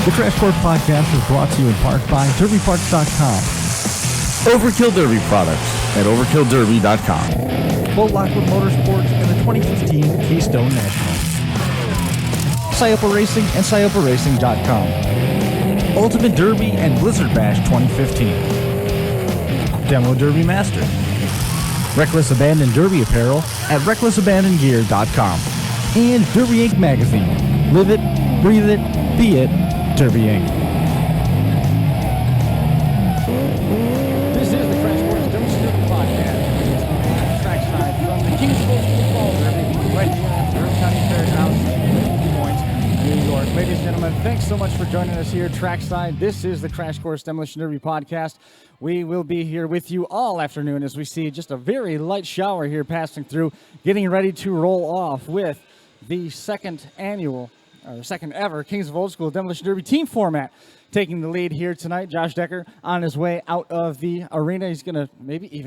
The Crash Course Podcast is brought to you in part by DerbyParts.com, Overkill Derby products at OverkillDerby.com, Boat Lockwood Motorsports, and the 2015 Keystone National, Scioppa Racing and ScioppaRacing.com, Ultimate Derby and Blizzard Bash 2015, Demo Derby Master, Reckless Abandon Derby apparel at RecklessAbandonGear.com, and Derby Inc. magazine. Live it, breathe it, be it, Derby Inc. This is the Crash Course Demonstration Podcast. Trackside from the Kingsville Football Derby, right here at the Durham County Fairgrounds in Point, New York. Ladies and gentlemen, thanks so much for joining us here trackside. This is the Crash Course Demolition Derby Podcast. We will be here with you all afternoon as we see just a very light shower here passing through, getting ready to roll off with the second ever Kingsville Old School Demolition Derby team format. Taking the lead here tonight, Josh Decker on his way out of the arena. He's going to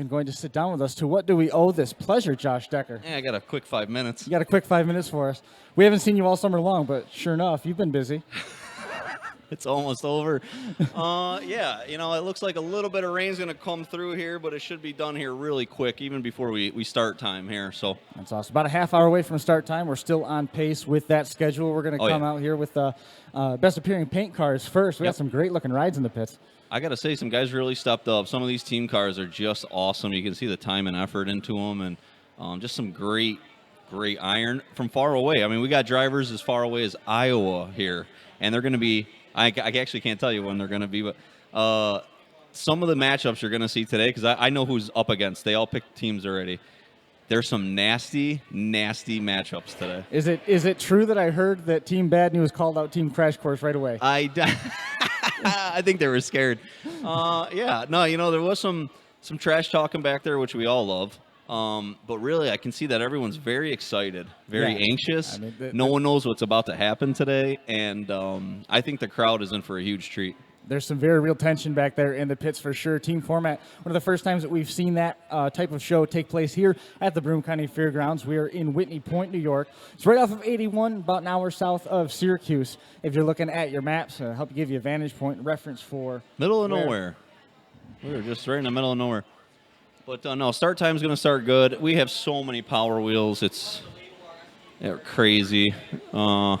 going to sit down with us. To what do we owe this pleasure, Josh Decker? Yeah, I got a quick 5 minutes. You got a quick 5 minutes for us. We haven't seen you all summer long, but sure enough, you've been busy. It's almost over. It looks like a little bit of rain's going to come through here, but it should be done here really quick, even before we start time here. So that's awesome. About a half hour away from start time. We're still on pace with that schedule. We're going to come out here with best appearing paint cars first. We got some great looking rides in the pits. I got to say, some guys really stepped up. Some of these team cars are just awesome. You can see the time and effort into them, and just some great iron from far away. I mean, we got drivers as far away as Iowa here, and they're going to be – I actually can't tell you when they're going to be, but some of the matchups you're going to see today, because I know who's up against. They all picked teams already. There's some nasty matchups today. Is it true that I heard that Team Bad News called out Team Crash Course right away? I think they were scared. There was some trash talking back there, which we all love. But really, I can see that everyone's very excited, very anxious. I mean, no one knows what's about to happen today, and I think the crowd is in for a huge treat. There's some very real tension back there in the pits for sure. Team format, one of the first times that we've seen that type of show take place here at the Broome County Fairgrounds. We are in Whitney Point, New York. It's right off of 81, about an hour south of Syracuse. If you're looking at your maps, help give you a vantage point reference for middle of nowhere. We're just right in the middle of nowhere. But no, start time's going to start good. We have so many Power Wheels. They're crazy. And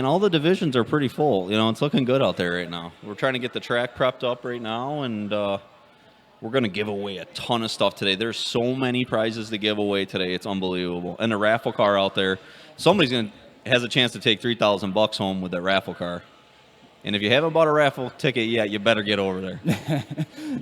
all the divisions are pretty full. It's looking good out there right now. We're trying to get the track prepped up right now, and we're going to give away a ton of stuff today. There's so many prizes to give away today. It's unbelievable. And the raffle car out there, somebody's has a chance to take $3,000 home with that raffle car. And if you haven't bought a raffle ticket yet, you better get over there.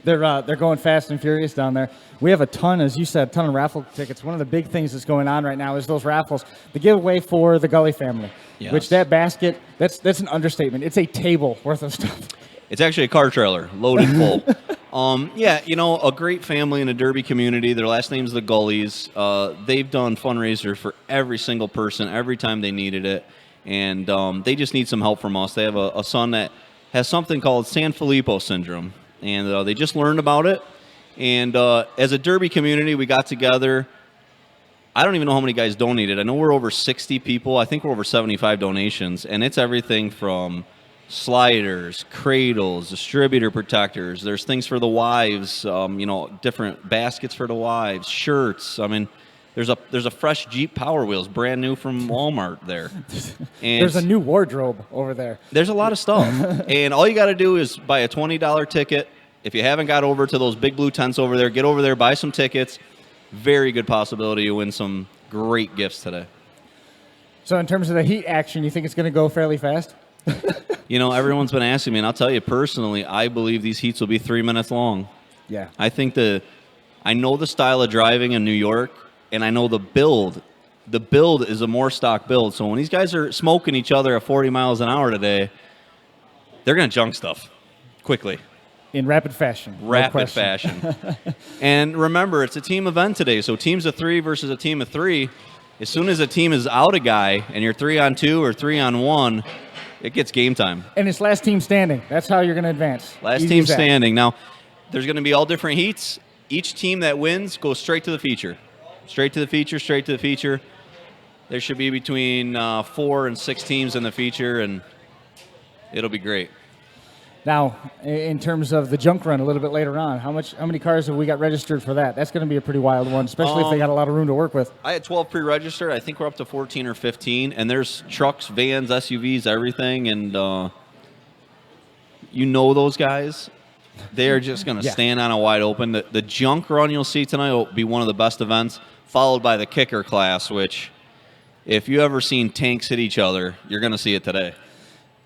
They're going fast and furious down there. We have a ton, as you said, a ton of raffle tickets. One of the big things that's going on right now is those raffles. The giveaway for the Gully family, which that basket, that's an understatement. It's a table worth of stuff. It's actually a car trailer loaded full. A great family in the Derby community. Their last name's the Gullies. They've done fundraisers for every single person every time they needed it. And they just need some help from us. They have a son that has something called Sanfilippo syndrome, and they just learned about it. And as a Derby community, we got together. I don't even know how many guys donated. I know we're over 60 people. I think we're over 75 donations, and it's everything from sliders, cradles, distributor protectors. There's things for the wives, different baskets for the wives, shirts. I mean, There's a fresh Jeep Power Wheels, brand new from Walmart there. And there's a new wardrobe over there. There's a lot of stuff. And all you got to do is buy a $20 ticket. If you haven't got over to those big blue tents over there, get over there, buy some tickets. Very good possibility you win some great gifts today. So in terms of the heat action, you think it's going to go fairly fast? Everyone's been asking me, and I'll tell you personally, I believe these heats will be 3 minutes long. Yeah. I think I know the style of driving in New York. And I know the build. The build is a more stock build. So when these guys are smoking each other at 40 miles an hour today, they're going to junk stuff quickly. In rapid fashion. Rapid fashion. And remember, it's a team event today. So teams of three versus a team of three. As soon as a team is out a guy and you're 3-on-2 or 3-on-1, it gets game time. And it's last team standing. That's how you're going to advance. Last team standing. Now, there's going to be all different heats. Each team that wins goes straight to the feature. Straight to the feature. There should be between 4 and 6 teams in the feature, and It'll be great. Now, in terms of the junk run a little bit later on, how many cars have we got registered for that? That's going to be a pretty wild one, especially if they got a lot of room to work with. I had 12 pre-registered. I think we're up to 14 or 15, and there's trucks, vans, SUVs, everything, and those guys. They are just going to stand on a wide open. The junk run you'll see tonight will be one of the best events, followed by the kicker class, which if you ever seen tanks hit each other, you're going to see it today.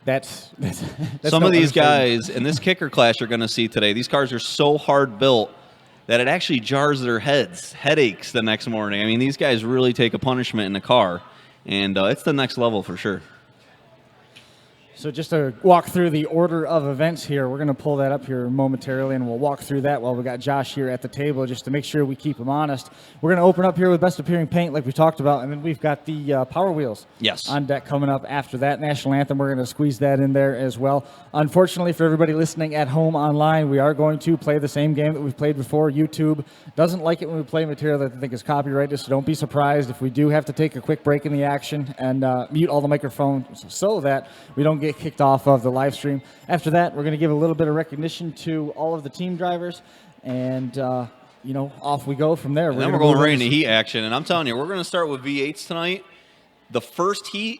That's Some of these guys in this kicker class you're going to see today, these cars are so hard built that it actually jars their headaches the next morning. I mean, these guys really take a punishment in the car, and it's the next level for sure. So just to walk through the order of events here, we're going to pull that up here momentarily, and we'll walk through that while we got Josh here at the table just to make sure we keep him honest. We're going to open up here with Best Appearing Paint like we talked about, and then we've got the Power Wheels on deck coming up after that. National Anthem, we're going to squeeze that in there as well. Unfortunately, for everybody listening at home online, we are going to play the same game that we've played before. YouTube doesn't like it when we play material that they think is copyrighted, so don't be surprised if we do have to take a quick break in the action and mute all the microphones so that we don't get kicked off of the live stream. After that, we're going to give a little bit of recognition to all of the team drivers, and off we go from there. And then we're going right into heat action, and I'm telling you, we're going to start with V8s tonight. The first heat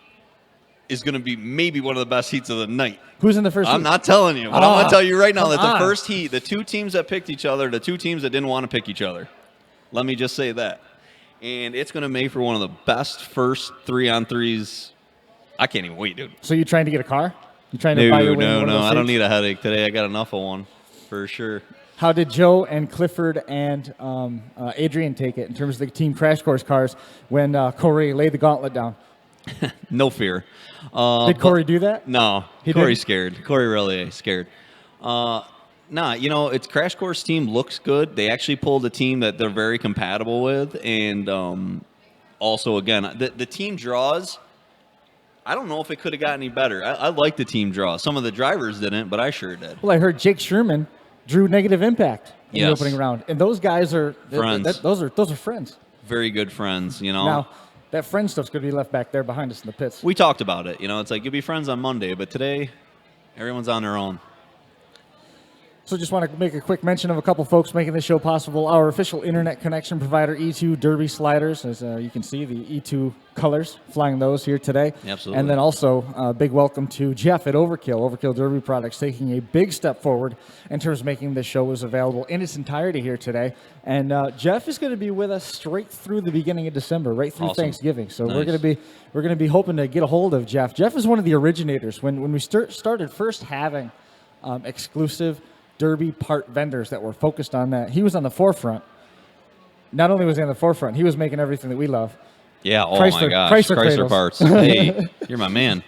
is going to be maybe one of the best heats of the night. Who's in the first heat? I'm not telling you, but I'm going to tell you right now that the first heat, the two teams that picked each other, the two teams that didn't want to pick each other. Let me just say that. And it's going to make for one of the best first 3-on-3s. I can't even wait, dude. So you trying to get a car? You trying to buy your way into one of those I don't seats? need a headache today. I got enough of one, for sure. How did Joe and Clifford and Adrian take it in terms of the Team Crash Course cars when Corey laid the gauntlet down? No fear. Did Corey do that? No. Corey's scared. Corey really is scared. It's Crash Course team looks good. They actually pulled a team that they're very compatible with. And also, again, the team draws, I don't know if it could have gotten any better. I like the team draw. Some of the drivers didn't, but I sure did. Well, I heard Jake Sherman drew Negative Impact in the Yes. opening round. And those guys are Friends. those are friends. Very good friends, Now, that friend stuff's going to be left back there behind us in the pits. We talked about it. It's like you'll be friends on Monday, but today everyone's on their own. So just want to make a quick mention of a couple folks making this show possible. Our official internet connection provider, E2 Derby Sliders. As you can see, the E2 colors, flying those here today. Absolutely. And then also a big welcome to Jeff at Overkill Derby Products, taking a big step forward in terms of making this show was available in its entirety here today. And Jeff is going to be with us straight through the beginning of December, right through Awesome. Thanksgiving. So Nice. we're going to be hoping to get a hold of Jeff. Jeff is one of the originators when we started first having exclusive Derby part vendors that were focused on that. He was on the forefront. Not only was he on the forefront, he was making everything that we love. Yeah, oh Chrysler- my gosh. Chrysler Chrysler Cradles. parts. Hey, you're my man.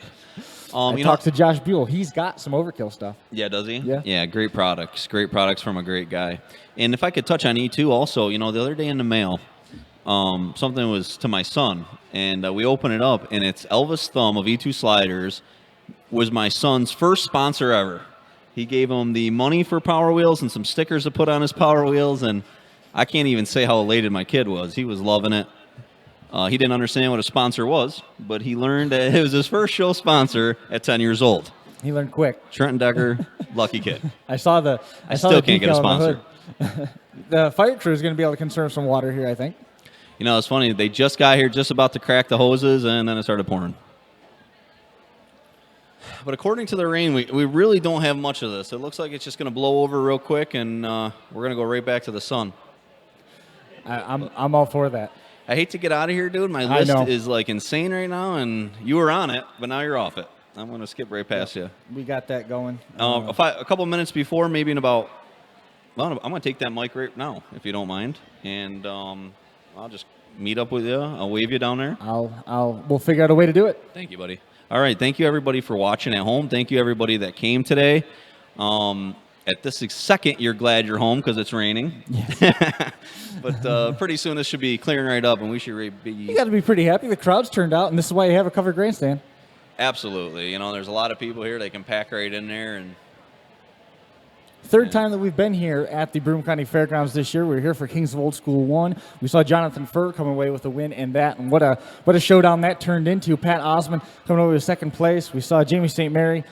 I talked to Josh Buell. He's got some Overkill stuff. Yeah, does he? Yeah. Yeah, great products. Great products from a great guy. And if I could touch on E2 also, the other day in the mail, something was to my son, and we open it up, and it's Elvis Thumb of E2 Sliders was my son's first sponsor ever. He gave him the money for Power Wheels and some stickers to put on his Power Wheels, and I can't even say how elated my kid was. He was loving it. He didn't understand what a sponsor was, but he learned that it was his first show sponsor at 10 years old. He learned quick. Trenton Decker, lucky kid. I saw the. I saw still the can't get a decal on the sponsor. hood. The fire crew is going to be able to conserve some water here, I think. It's funny. They just got here, just about to crack the hoses, and then it started pouring. But according to the rain, we really don't have much of this. It looks like it's just going to blow over real quick, and we're going to go right back to the sun. I'm all for that. I hate to get out of here, dude. My I list know. is like insane right now, and you were on it, but now you're off it. I'm going to skip right past you. We got that going. A couple minutes before, maybe in about, well, I'm going to take that mic right now, if you don't mind, and I'll just meet up with you. I'll wave you down there. We'll figure out a way to do it. Thank you, buddy. All right, thank you everybody for watching at home. Thank you everybody that came today. At this second, you're glad you're home because it's raining. Yes. But pretty soon this should be clearing right up, and we should be. You got to be pretty happy. The crowd's turned out, and this is why you have a covered grandstand. Absolutely. There's a lot of people here. They can pack right in there. And Third time that we've been here at the Broome County Fairgrounds this year. We were here for Kings of Old School 1. We saw Jonathan Furr come away with a win in that, and what a showdown that turned into. Pat Osmond coming over to second place. We saw Jamie St. Mary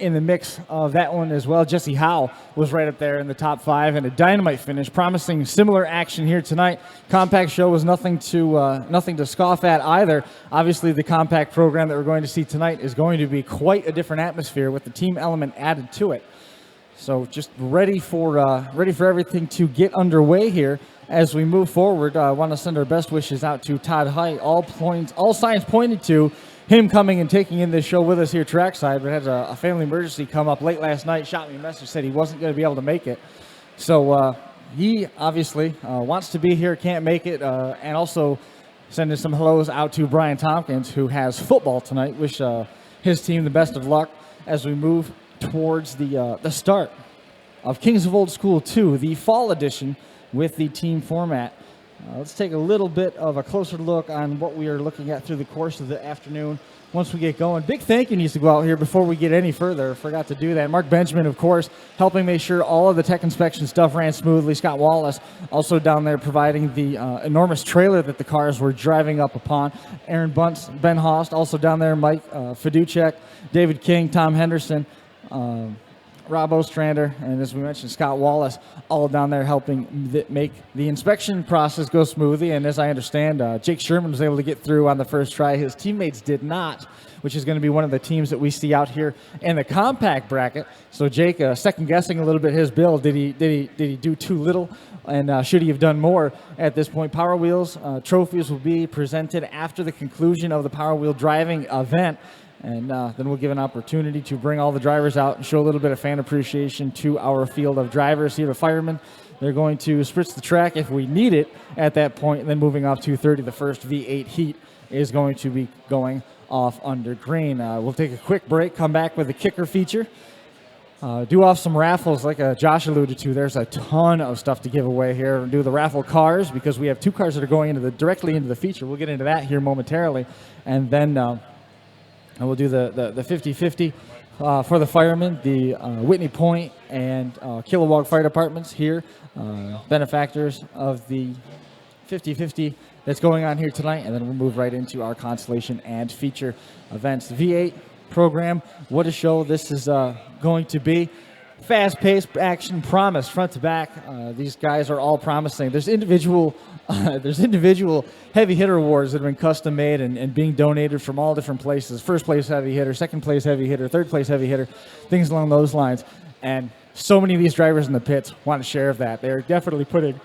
in the mix of that one as well. Jesse Howe was right up there in the top 5 and a dynamite finish, promising similar action here tonight. Compact show was nothing to scoff at either. Obviously, the compact program that we're going to see tonight is going to be quite a different atmosphere with the team element added to it. So just ready for everything to get underway here as we move forward. I want to send our best wishes out to Todd Height. All signs pointed to him coming and taking in this show with us here trackside, but had a family emergency come up late last night, shot me a message, said he wasn't going to be able to make it. So he obviously wants to be here, can't make it, and also sending some hellos out to Brian Tompkins, who has football tonight. Wish his team the best of luck as we move towards the start of Kings of Old School 2, the fall edition with the team format. Let's take a little bit of a closer look on what we are looking at through the course of the afternoon once we get going. Big thank you needs to go out here before we get any further. Forgot to do that. Mark Benjamin, of course, helping make sure all of the tech inspection stuff ran smoothly. Scott Wallace also down there providing the enormous trailer that the cars were driving up upon. Aaron Bunce, Ben Host, also down there. Mike Fiducek, David King, Tom Henderson, Rob Ostrander, and as we mentioned, Scott Wallace, all down there helping make the inspection process go smoothly. And as I understand, Jake Sherman was able to get through on the first try. His teammates did not, which is going to be one of the teams that we see out here in the compact bracket. So Jake, second guessing a little bit his build. Did he do too little? And should he have done more at this point? Power Wheels trophies will be presented after the conclusion of the Power Wheel driving event. And then we'll give an opportunity to bring all the drivers out and show a little bit of fan appreciation to our field of drivers here. The firemen, they're going to spritz the track if we need it at that point. And then moving off 230, the first V8 heat is going to be going off under green. We'll take a quick break, come back with a kicker feature. Do off some raffles like Josh alluded to. There's a ton of stuff to give away here. Do the raffle cars because we have 2 cars that are going directly into the feature. We'll get into that here momentarily. And then we'll do the 50-50 for the firemen, the Whitney Point and Kilowog Fire Departments here, benefactors of the 50-50 that's going on here tonight. And then we'll move right into our constellation and feature events. The V8 program, what a show this is going to be. Fast-paced action, promise front to back. These guys are all promising. There's individual heavy hitter awards that have been custom made and being donated from all different places. First place heavy hitter, second place heavy hitter, third place heavy hitter, things along those lines. And so many of these drivers in the pits want a share of that. They're definitely putting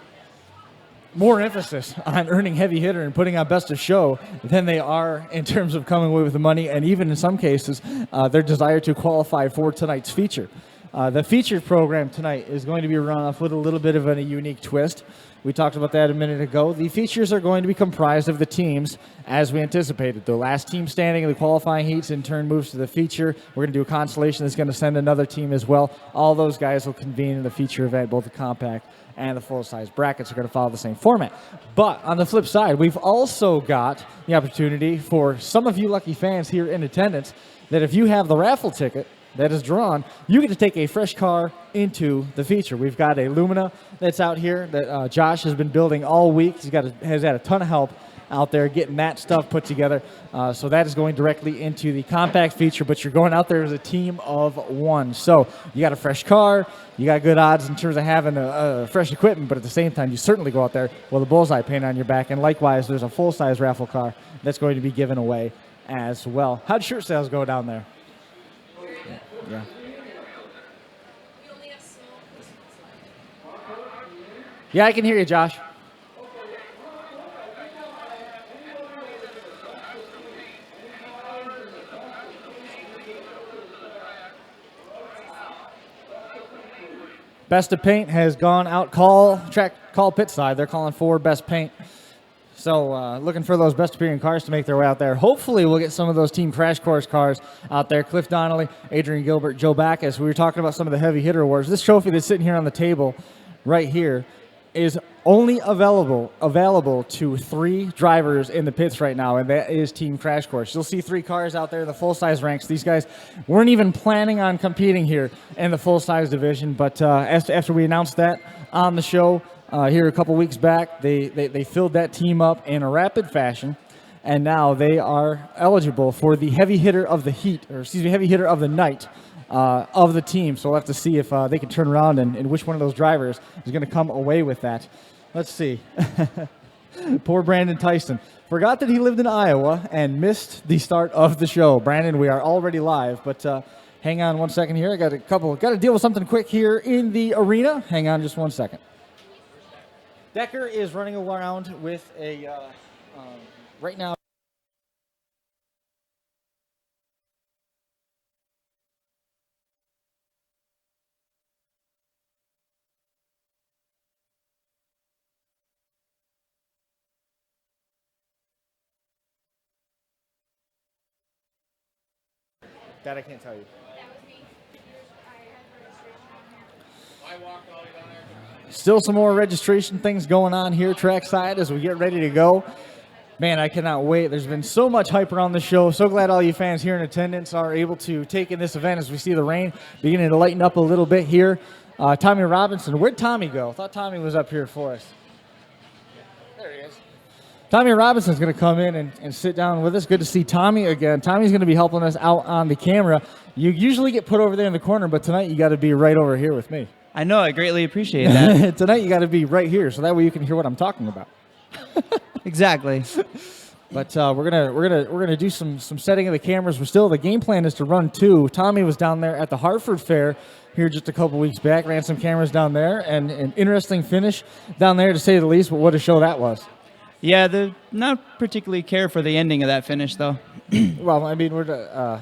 more emphasis on earning heavy hitter and putting on best of show than they are in terms of coming away with the money, and even in some cases, their desire to qualify for tonight's feature. The featured program tonight is going to be run off with a little bit of a unique twist. We talked about that a minute ago. The features are going to be comprised of the teams as we anticipated. The last team standing in the qualifying heats in turn moves to the feature. We're going to do a constellation that's going to send another team as well. All those guys will convene in the feature event. Both the compact and the full-size brackets are going to follow the same format. But on the flip side, we've also got the opportunity for some of you lucky fans here in attendance that if you have the raffle ticket that is drawn, you get to take a fresh car into the feature. We've got a Lumina that's out here that Josh has been building all week. Has had a ton of help out there getting that stuff put together. So that is going directly into the compact feature, but you're going out there as a team of 1. So you got a fresh car, you got good odds in terms of having a fresh equipment, but at the same time, you certainly go out there with a bullseye paint on your back. And likewise, there's a full-size raffle car that's going to be given away as well. How'd shirt sales go down there? Yeah. Yeah, I can hear you, Josh. Best of paint has gone out. Call pit side. They're calling for best paint. So looking for those best appearing cars to make their way out there. Hopefully we'll get some of those Team Crash Course cars out there. Cliff Donnelly, Adrian Gilbert, Joe Backus. We were talking about some of the heavy hitter awards. This trophy that's sitting here on the table right here is only available to 3 drivers in the pits right now, and that is Team Crash Course. You'll see 3 cars out there in the full-size ranks. These guys weren't even planning on competing here in the full-size division, but after we announced that on the show here a couple weeks back, they filled that team up in a rapid fashion, and now they are eligible for the heavy hitter of the heavy hitter of the night of the team. So we'll have to see if they can turn around and which one of those drivers is going to come away with that. Let's see. Poor Brandon Tyson. Forgot that he lived in Iowa and missed the start of the show. Brandon, we are already live, but hang on one second here. I got to deal with something quick here in the arena. Hang on just one second. Decker is running around with a, right now. That I can't tell you. Still some more registration things going on here trackside as we get ready to go. Man, I cannot wait. There's been so much hype around the show. So glad all you fans here in attendance are able to take in this event as we see the rain beginning to lighten up a little bit here. Tommy Robinson, where'd Tommy go? I thought Tommy was up here for us. There he is. Tommy Robinson's going to come in and sit down with us. Good to see Tommy again. Tommy's going to be helping us out on the camera. You usually get put over there in the corner, but tonight you got to be right over here with me. I know. I greatly appreciate that. Tonight you got to be right here, so that way you can hear what I'm talking about. Exactly. But we're gonna do some setting of the cameras. The game plan is to run 2. Tommy was down there at the Hartford Fair here just a couple weeks back. Ran some cameras down there, and an interesting finish down there to say the least. But what a show that was. Yeah, they not particularly care for the ending of that finish, though. Well, I mean, we're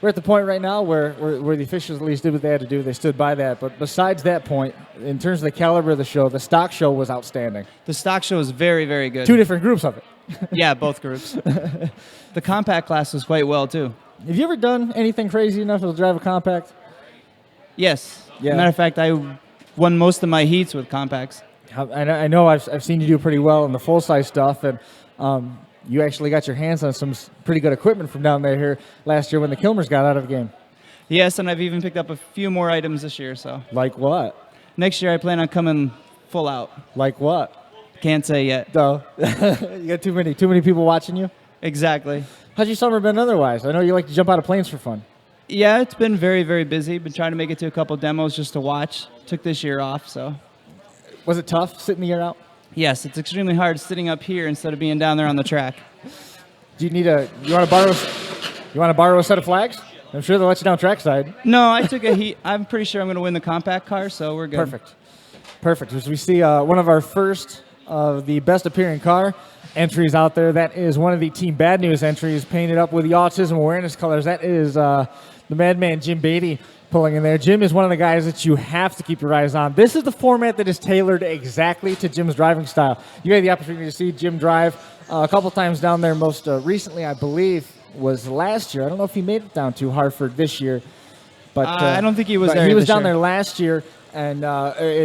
at the point right now where the officials at least did what they had to do. They stood by that. But besides that point, in terms of the caliber of the show, the stock show was outstanding. The stock show was very, very good. 2 different groups of it. Yeah, both groups. The compact class was quite well, too. Have you ever done anything crazy enough to drive a compact? Yes. Yeah. Matter of fact, I won most of my heats with compacts. I know I've seen you do pretty well in the full-size stuff, and you actually got your hands on some pretty good equipment from down there here last year when the Kilmers got out of the game. Yes, and I've even picked up a few more items this year. So Like what? next year I plan on coming full out. Like what? Can't say yet. No. You got too many people watching you? Exactly. How's your summer been otherwise? I know you like to jump out of planes for fun. Yeah, it's been very, very busy. Been trying to make it to a couple demos just to watch. Took this year off, so. Was it tough sitting the year out? Yes, it's extremely hard sitting up here instead of being down there on the track. Do you want to borrow a set of flags? I'm sure they'll let you down trackside. No, I took a heat. I'm pretty sure I'm going to win the compact car, so we're good. Perfect. As we see one of our first of the best appearing car entries out there, that is one of the Team Bad News entries painted up with the autism awareness colors. That is the madman Jim Beatty pulling in there. Jim is one of the guys that you have to keep your eyes on. This is the format that is tailored exactly to Jim's driving style. You had the opportunity to see Jim drive a couple times down there. Most recently, I believe, was last year. I don't know if he made it down to Hartford this year, but I don't think he was there. He was this down year. there last year, and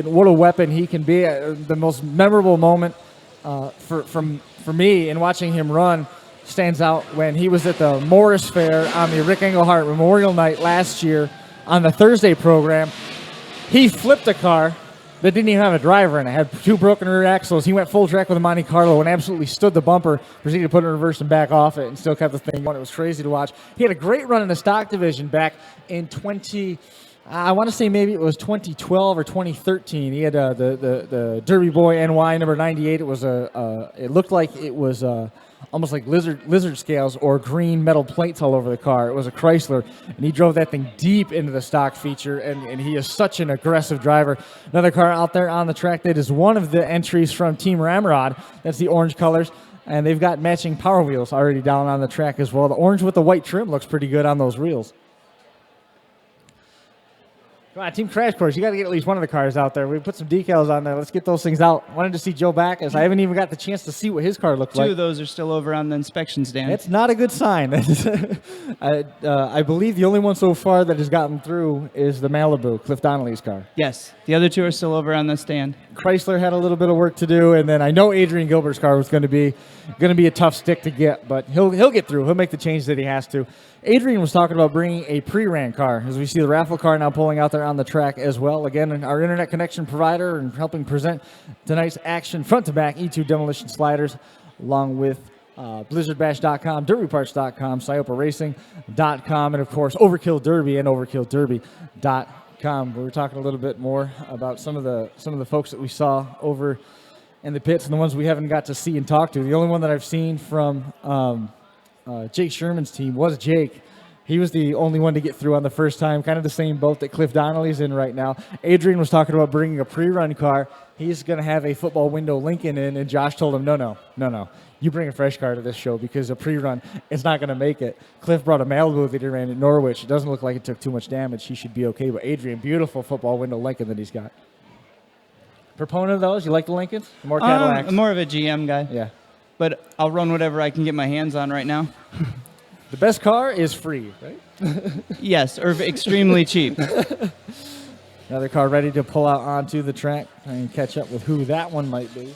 what a weapon he can be. The most memorable moment for me in watching him run stands out when he was at the Morris Fair on the Rick Engelhart Memorial Night last year on the Thursday program. He flipped a car that didn't even have a driver in it. It had 2 broken rear axles. He went full track with a Monte Carlo and absolutely stood the bumper, proceeded to put it in reverse and back off it, and still kept the thing going. It was crazy to watch. He had a great run in the stock division back in I want to say maybe it was 2012 or 2013. He had the Derby Boy NY number 98. It was it looked like it was almost like lizard scales or green metal plates all over the car. It was a Chrysler, and he drove that thing deep into the stock feature, and he is such an aggressive driver. Another car out there on the track that is one of the entries from Team Ramrod. That's the orange colors, and they've got matching power wheels already down on the track as well. The orange with the white trim looks pretty good on those wheels. Come on, Team Crash Course, you got to get at least one of the cars out there. We put some decals on there. Let's get those things out. Wanted to see Joe Backus. I haven't even got the chance to see what his car looked like. 2 of those are still over on the inspection stand. That's not a good sign. I believe the only one so far that has gotten through is the Malibu, Cliff Donnelly's car. Yes, the other 2 are still over on the stand. Chrysler had a little bit of work to do, and then I know Adrian Gilbert's car was going to be a tough stick to get, but he'll get through. He'll make the change that he has to. Adrian was talking about bringing a pre-ran car, as we see the raffle car now pulling out there on the track as well. Again, our internet connection provider and helping present tonight's action front to back E2 demolition sliders, along with BlizzardBash.com, DerbyParts.com, SiopaRacing.com, and of course Overkill Derby and OverkillDerby.com. We were talking a little bit more about some of the folks that we saw over in the pits and the ones we haven't got to see and talk to. The only one that I've seen from Jake Sherman's team was Jake. He was the only one to get through on the first time, kind of the same boat that Cliff Donnelly's in right now. Adrian was talking about bringing a pre-run car. He's going to have a football window Lincoln in, and Josh told him, no. You bring a fresh car to this show because a pre-run is not going to make it. Cliff brought a Malibu that he ran at Norwich. It doesn't look like it took too much damage. He should be okay. But Adrian, beautiful football window Lincoln that he's got. Proponent of those? You like the Lincolns? More Cadillacs? I'm more of a GM guy. Yeah. But I'll run whatever I can get my hands on right now. The best car is free, right? Yes, or extremely cheap. Another car ready to pull out onto the track and catch up with who that one might be.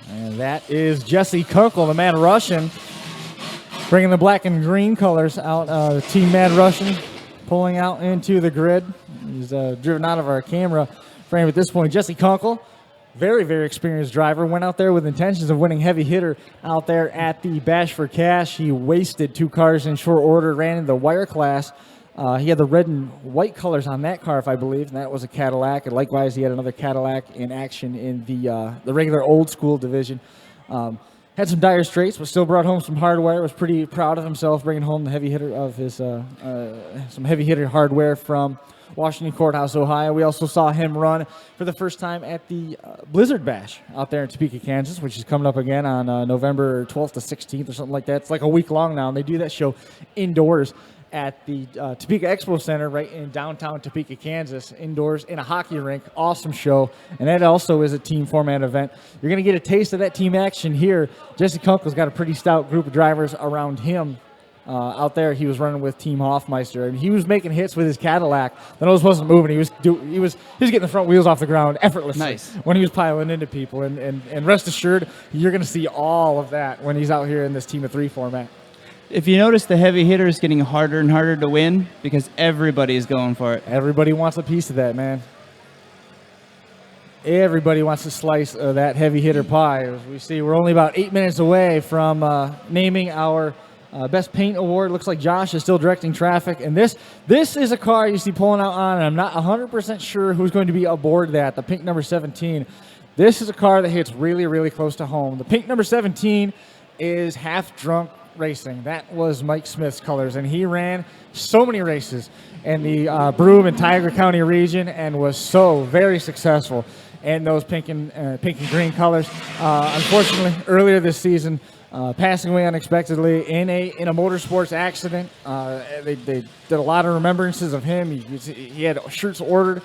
And that is Jesse Kunkel, the Mad Russian, bringing the black and green colors out. Team Mad Russian pulling out into the grid. He's driven out of our camera frame at this point. Jesse Kunkel, very, very experienced driver, went out there with intentions of winning heavy hitter out there at the Bash for Cash. He wasted 2 cars in short order, ran in the wire class. He had the red and white colors on that car, if I believe, and that was a Cadillac. And likewise, he had another Cadillac in action in the regular old school division. Had some dire straits, but still brought home some hardware. Was pretty proud of himself bringing home the heavy hitter of his some heavy hitter hardware from Washington Courthouse, Ohio. We also saw him run for the first time at the Blizzard Bash out there in Topeka, Kansas, which is coming up again on November 12th to 16th or something like that. It's like a week long now, and they do that show indoors at the Topeka Expo Center right in downtown Topeka, Kansas, indoors in a hockey rink. Awesome show. And that also is a team format event. You're going to get a taste of that team action here. Jesse Kunkel's got a pretty stout group of drivers around him. Out there, he was running with Team Hoffmeister, and he was making hits with his Cadillac. The nose wasn't moving. He was getting the front wheels off the ground effortlessly when he was piling into people. And rest assured, you're going to see all of that when he's out here in this Team of 3 format. If you notice, the heavy hitter is getting harder and harder to win because everybody is going for it. Everybody wants a piece of that, man. Everybody wants a slice of that heavy hitter pie. As we see, we're only about 8 minutes away from naming our Best Paint Award. Looks like Josh is still directing traffic. And this is a car you see pulling out on, and I'm not 100% sure who's going to be aboard that, the pink number 17. This is a car that hits really, really close to home. The pink number 17 is Half Drunk Racing. That was Mike Smith's colors, and he ran so many races in the Broome and Tioga County region and was so very successful in those pink and green colors. Unfortunately, earlier this season, passing away unexpectedly in a motorsports accident. They did a lot of remembrances of him. He had shirts ordered,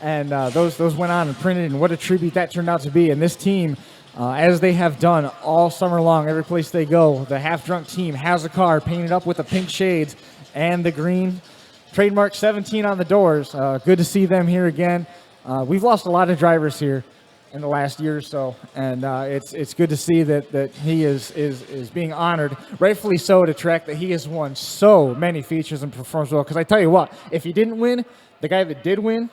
and those went on and printed, and what a tribute that turned out to be. And this team, as they have done all summer long, every place they go, the Half Drunk team has a car painted up with the pink shades and the green trademark 17 on the doors. Good to see them here again. We've lost a lot of drivers here in the last year or so, and it's good to see that he is being honored, rightfully so, at a track that he has won so many features and performs well. Because I tell you what, if he didn't win, the guy that did win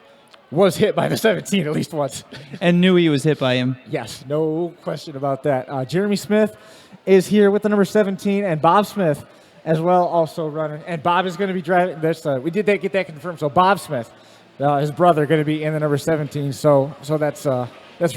was hit by the 17 at least once. And knew he was hit by him. Yes, no question about that. Jeremy Smith is here with the number 17, and Bob Smith as well also running. And Bob is going to be driving this. We did get that confirmed. So Bob Smith, his brother, going to be in the number 17. So that's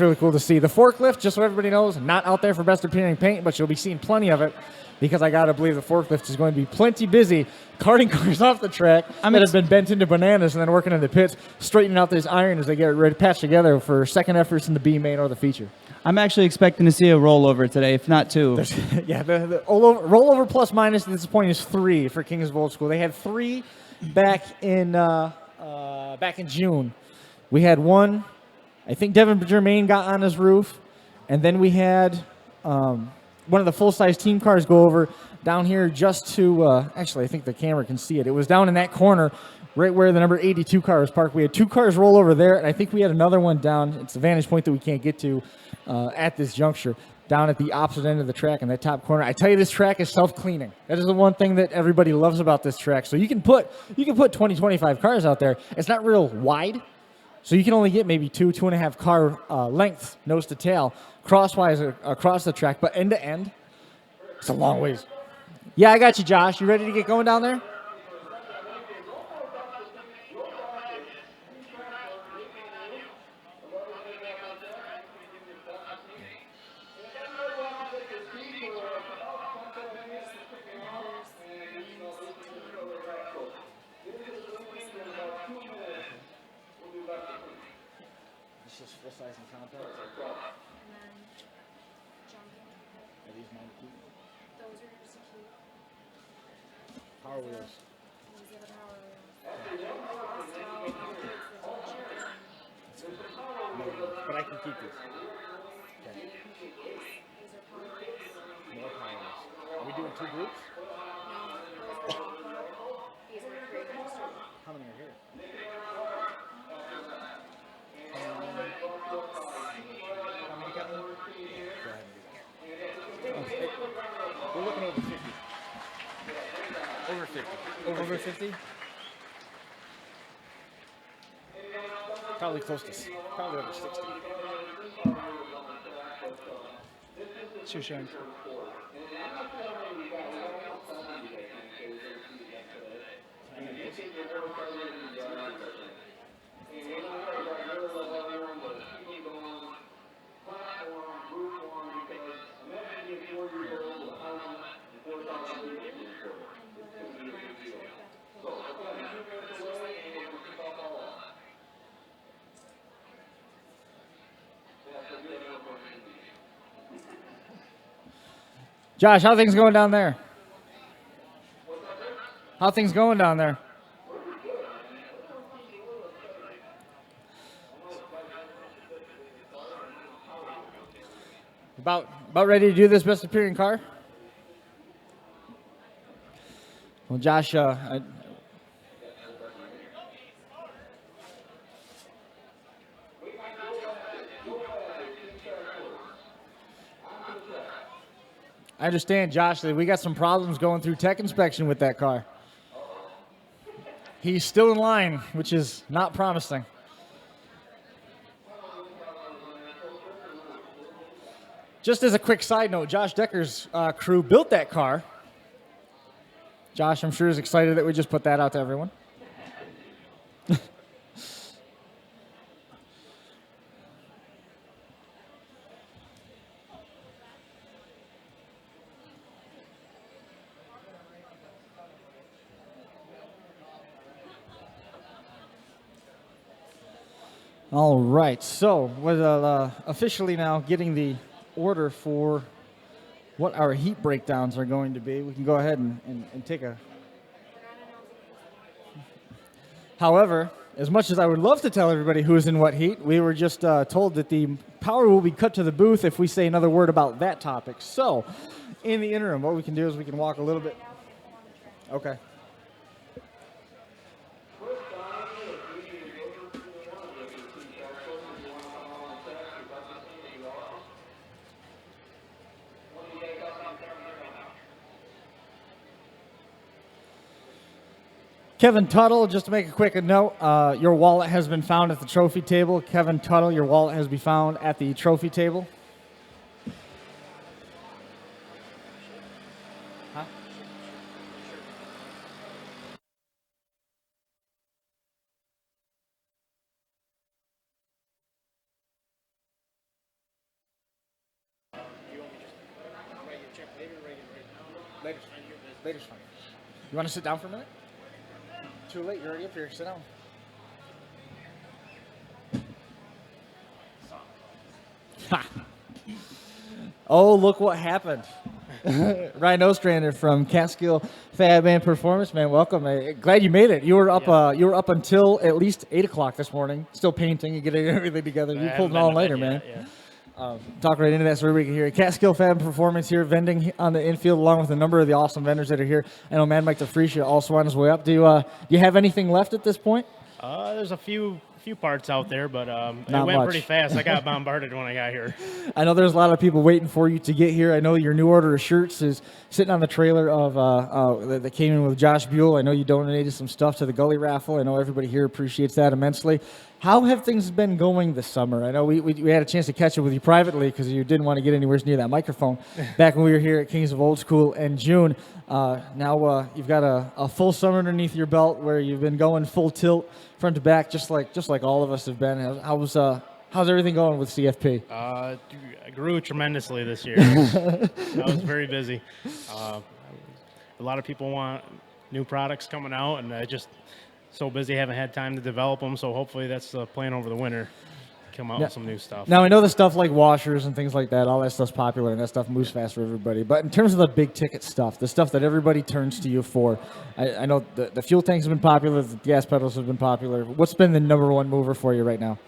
really cool to see. The forklift, just so everybody knows, not out there for best appearing paint, but you'll be seeing plenty of it, because I got to believe the forklift is going to be plenty busy carting cars off the track that have been bent into bananas and then working in the pits, straightening out this iron as they get ready to patch together for second efforts in the B main or the feature. I'm actually expecting to see a rollover today, if not 2. Yeah, the rollover plus minus at this point is 3 for Kings of Old School. They had 3 back in June. We had 1. I think Devin Germain got on his roof, and then we had one of the full-size team cars go over down here just to, actually, I think the camera can see it. It was down in that corner right where the number 82 car was parked. We had 2 cars roll over there, and I think we had another one down. It's a vantage point that we can't get to at this juncture, down at the opposite end of the track in that top corner. I tell you, this track is self-cleaning. That is the one thing that everybody loves about this track. So you can put 20, 25 cars out there. It's not real wide. So you can only get maybe 2.5 car lengths, nose to tail, crosswise across the track, but end to end, it's a long ways. Yeah, I got you, Josh. You ready to get going down there? This is full size and compact. Are these mine to keep? Those are yours to keep. Power wheels. These are the power wheels. But I can keep these. Okay. These are power wheels. More power wheels. Are we doing 2 groups? These are three groups. How many are here? How many got one? Go ahead and do that. We're looking over 50. Over 50. Over 50? Probably close to, probably over 60. Shushan. Josh, how things going down there? How things going down there? About ready to do this best appearing car? Well, Josh, I understand, Josh, that we got some problems going through tech inspection with that car. He's still in line, which is not promising. Just as a quick side note, Josh Decker's crew built that car. Josh, I'm sure, is excited that we just put that out to everyone. All right, so we're officially now getting the order for what our heat breakdowns are going to be. We can go ahead and take a... However, as much as I would love to tell everybody who's in what heat, we were just told that the power will be cut to the booth if we say another word about that topic. So, in the interim, what we can do is we can walk a little bit... Okay. Kevin Tuttle, just to make a quick note, your wallet has been found at the trophy table. Kevin Tuttle, your wallet has been found at the trophy table. Huh? Later's fine. You want to sit down for a minute? Too late. You're already up here. Sit down. Ha. Oh, look what happened. Ryan Ostrander from Catskill Fab and Performance, man. Welcome. Glad you made it. You were up. You were up until at least 8 o'clock this morning, still painting and getting everything together. You pulled it all later, man. Yeah. Talk right into that so everybody can hear it. Catskill Fab and Performance here, vending on the infield along with a number of the awesome vendors that are here. I know Mad Mike DeFreesia also on his way up. Do you have anything left at this point? There's a few few parts out there, but it Not went much. pretty fast. I got bombarded when I got here. I know there's a lot of people waiting for you to get here. I know your new order of shirts is sitting on the trailer of that came in with Josh Buell. I know you donated some stuff to the Gully raffle. I know everybody here appreciates that immensely. How have things been going this summer? I know we had a chance to catch up with you privately because you didn't want to get anywhere near that microphone back when we were here at Kings of Old School in June. Now you've got a full summer underneath your belt where you've been going full tilt front to back, just like all of us have been. How's everything going with CFP? I grew tremendously this year. I was very busy. A lot of people want new products coming out, and I just so busy haven't had time to develop them. So hopefully that's the plan over the winter. Come out with some new stuff. Now I know the stuff like washers and things like that, all that stuff's popular and that stuff moves fast for everybody. But in terms of the big ticket stuff, the stuff that everybody turns to you for, I know the fuel tanks have been popular, the gas pedals have been popular. What's been the number one mover for you right now?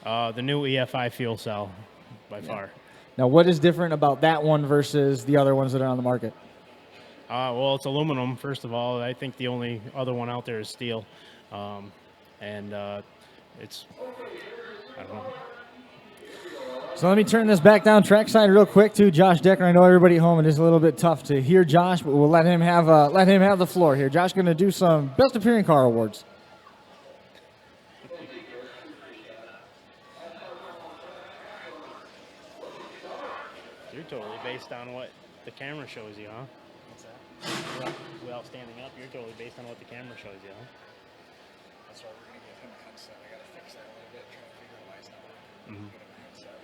The new EFI fuel cell, by far. Now, what is different about that one versus the other ones that are on the market? Well, it's aluminum, first of all. I think the only other one out there is steel. It's, I don't know. So let me turn this back down trackside real quick to Josh Decker. I know everybody at home, it is a little bit tough to hear Josh, but we'll let him have the floor here. Josh going to do some Best Appearing Car Awards. You're totally based on what the camera shows you, huh? What's that? Without standing up, you're totally based on what the camera shows you, huh? That's why we're going to give him a headset. I got to fix that a little bit, trying to figure out why it's not working. Get him a headset.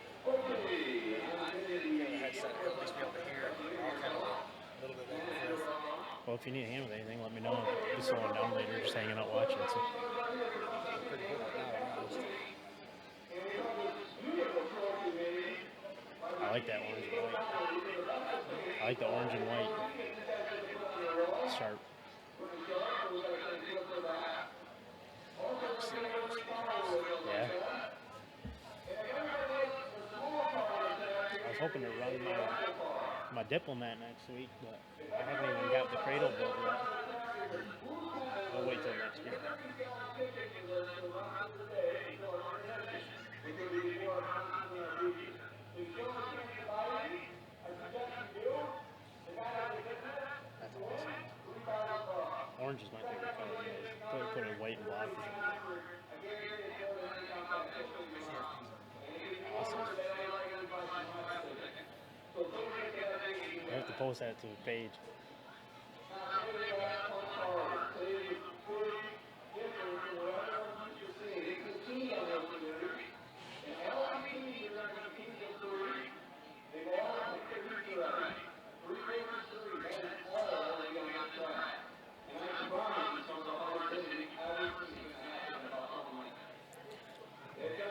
Get him a headset. He'll at least be able to hear. I'll kind of a little bit back and forth. Well, if you need a hand with anything, let me know. I'll be slowing down later, just hanging out watching. So. Pretty good right now, to be honest. I like that orange and white. I like the orange and white. Sharp. Yeah. I was hoping to run my Diplomat next week, but I haven't even got the cradle built yet. I'll wait till next year. That's awesome. Orange is my favorite color. Put it white and black. Awesome. I have to post that to the page.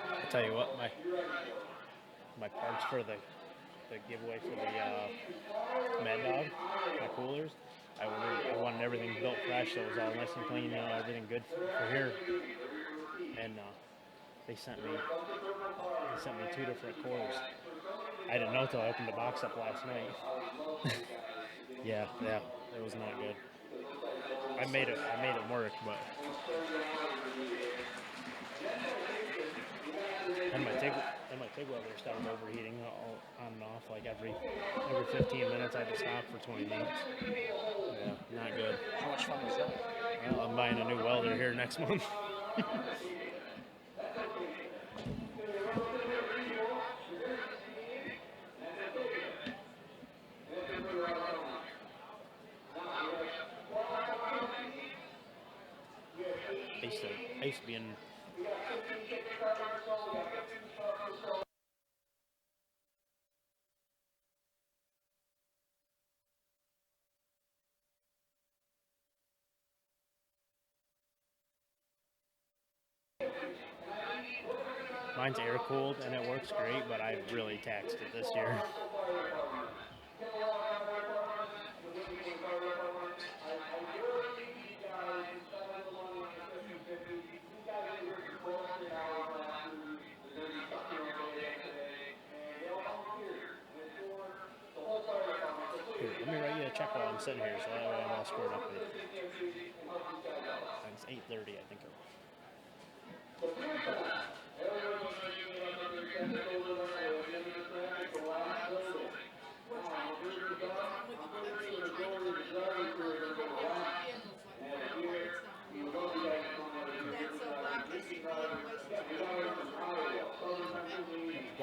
I'll tell you what, my parts for the giveaway for the Mad Dog, my coolers, I wanted everything built fresh, so it was all nice and clean, everything good for here. And they sent me 2 different cores. I didn't know till I opened the box up last night. yeah, it was not good. I made it work, but. And my TIG welder started overheating on and off like every 15 minutes. I had to stop for 20 minutes. Yeah, not good. How much fun was that? Well, I'm buying a new welder here next month. I used to be in. Mine's air cooled and it works great, but I really taxed it this year. Here, let me write you a check while I'm sitting here, so that way I'm all squared up with it. It's 8:30, I think.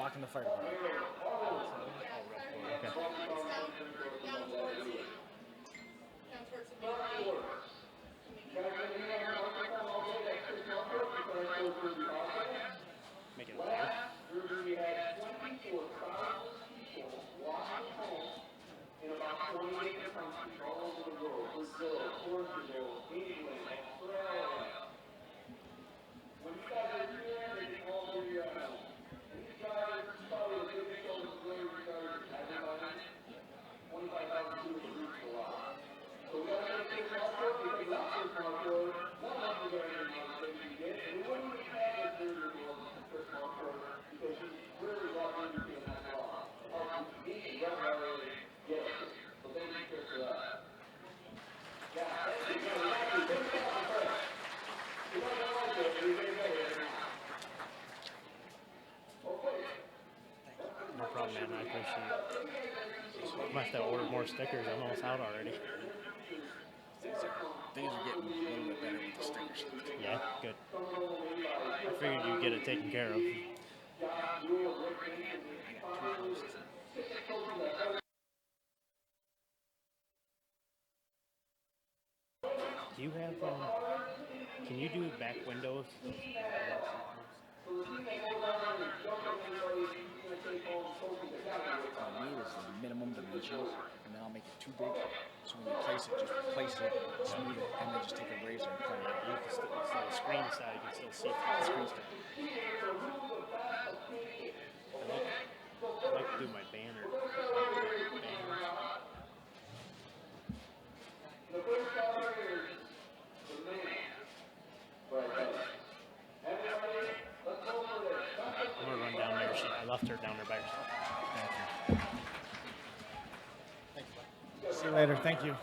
blocking the fire department. Okay. Make it louder. No problem, man. I appreciate it. Might have to order more stickers. I'm almost out already. Things are getting a little bit better with the stickers. Yeah, good. I figured you'd get it taken care of. Do you have, can you do back windows? What I need is the minimum dimensions, and then I'll make it too big. So when you place it, just place it, smooth it, and then just take a razor and cut it out. You can still, it's like a screen style, you can still see through the screen style. I'd like to do my banner. I'm gonna run down there. I left her down there by herself. See you later. Thank you.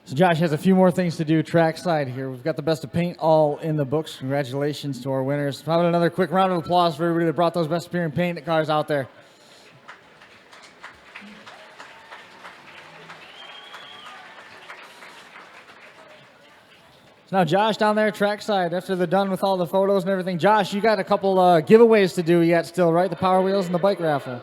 So Josh has a few more things to do trackside here. We've got the best of paint all in the books. Congratulations to our winners. How about another quick round of applause for everybody that brought those best appearing paint cars out there. Now, Josh, down there trackside, after they're done with all the photos and everything, Josh, you got a couple giveaways to do yet still, right? The Power Wheels and the bike raffle.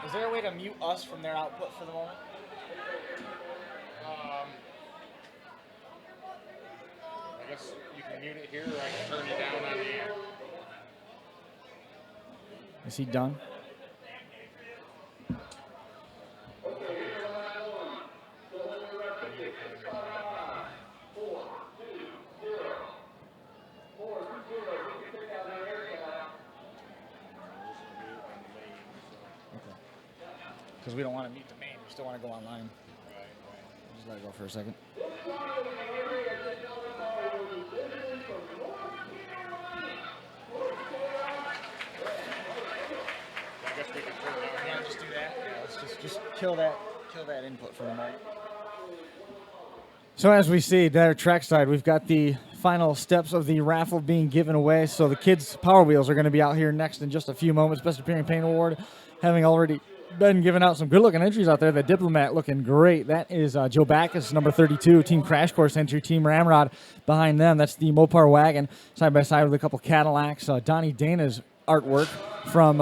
Is there a way to mute us from their output for the moment? I guess you can mute it here, or I can turn it down on the air. Is he done? Because we don't want to mute the main. We still want to go online. Just let it go for a second. I guess we can turn it down. Yeah, just do that. Yeah, let's just kill that input for a moment. So as we see there at trackside, we've got the final steps of the raffle being given away. So the kids' Power Wheels are going to be out here next in just a few moments. Best Appearing Paint Award having already been giving out some good-looking entries out there. The Diplomat looking great. That is Joe Backus, number 32, Team Crash Course entry. Team Ramrod behind them. That's the Mopar wagon, side by side with a couple Cadillacs. Donnie Dana's artwork from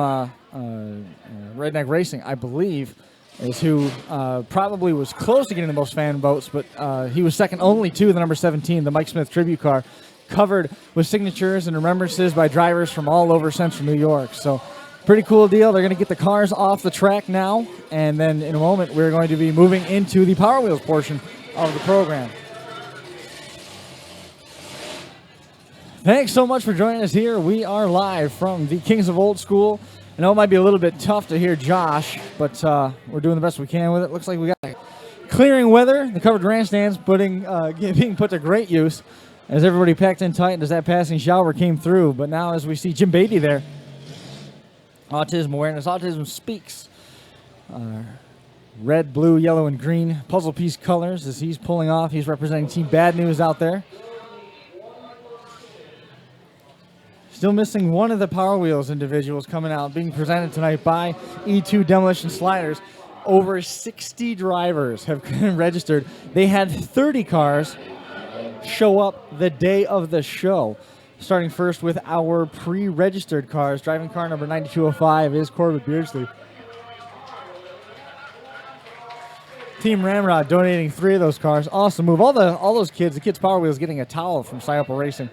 Redneck Racing, I believe, is who probably was close to getting the most fan votes, but he was second only to the number 17, the Mike Smith tribute car, covered with signatures and remembrances by drivers from all over Central New York. So pretty cool deal. They're going to get the cars off the track now, and then in a moment we're going to be moving into the Power Wheels portion of the program. Thanks so much for joining us here. We are live from the Kings of Old School I know it might be a little bit tough to hear Josh, but we're doing the best we can with it. Looks like we got clearing weather. The covered grandstands being put to great use as everybody packed in tight as that passing shower came through. But now as we see Jim Beatty there, autism awareness, autism speaks. Red, blue, yellow, and green puzzle piece colors as he's pulling off. He's representing Team Bad News out there. Still missing one of the Power Wheels individuals coming out, being presented tonight by E2 Demolition Sliders. Over 60 drivers have registered. They had 30 cars show up the day of the show. Starting first with our pre-registered cars. Driving car number 9205 is Corbett Beardsley. Team Ramrod donating 3 of those cars. Awesome move. All those kids, the kids' Power Wheels getting a towel from Scioppa Racing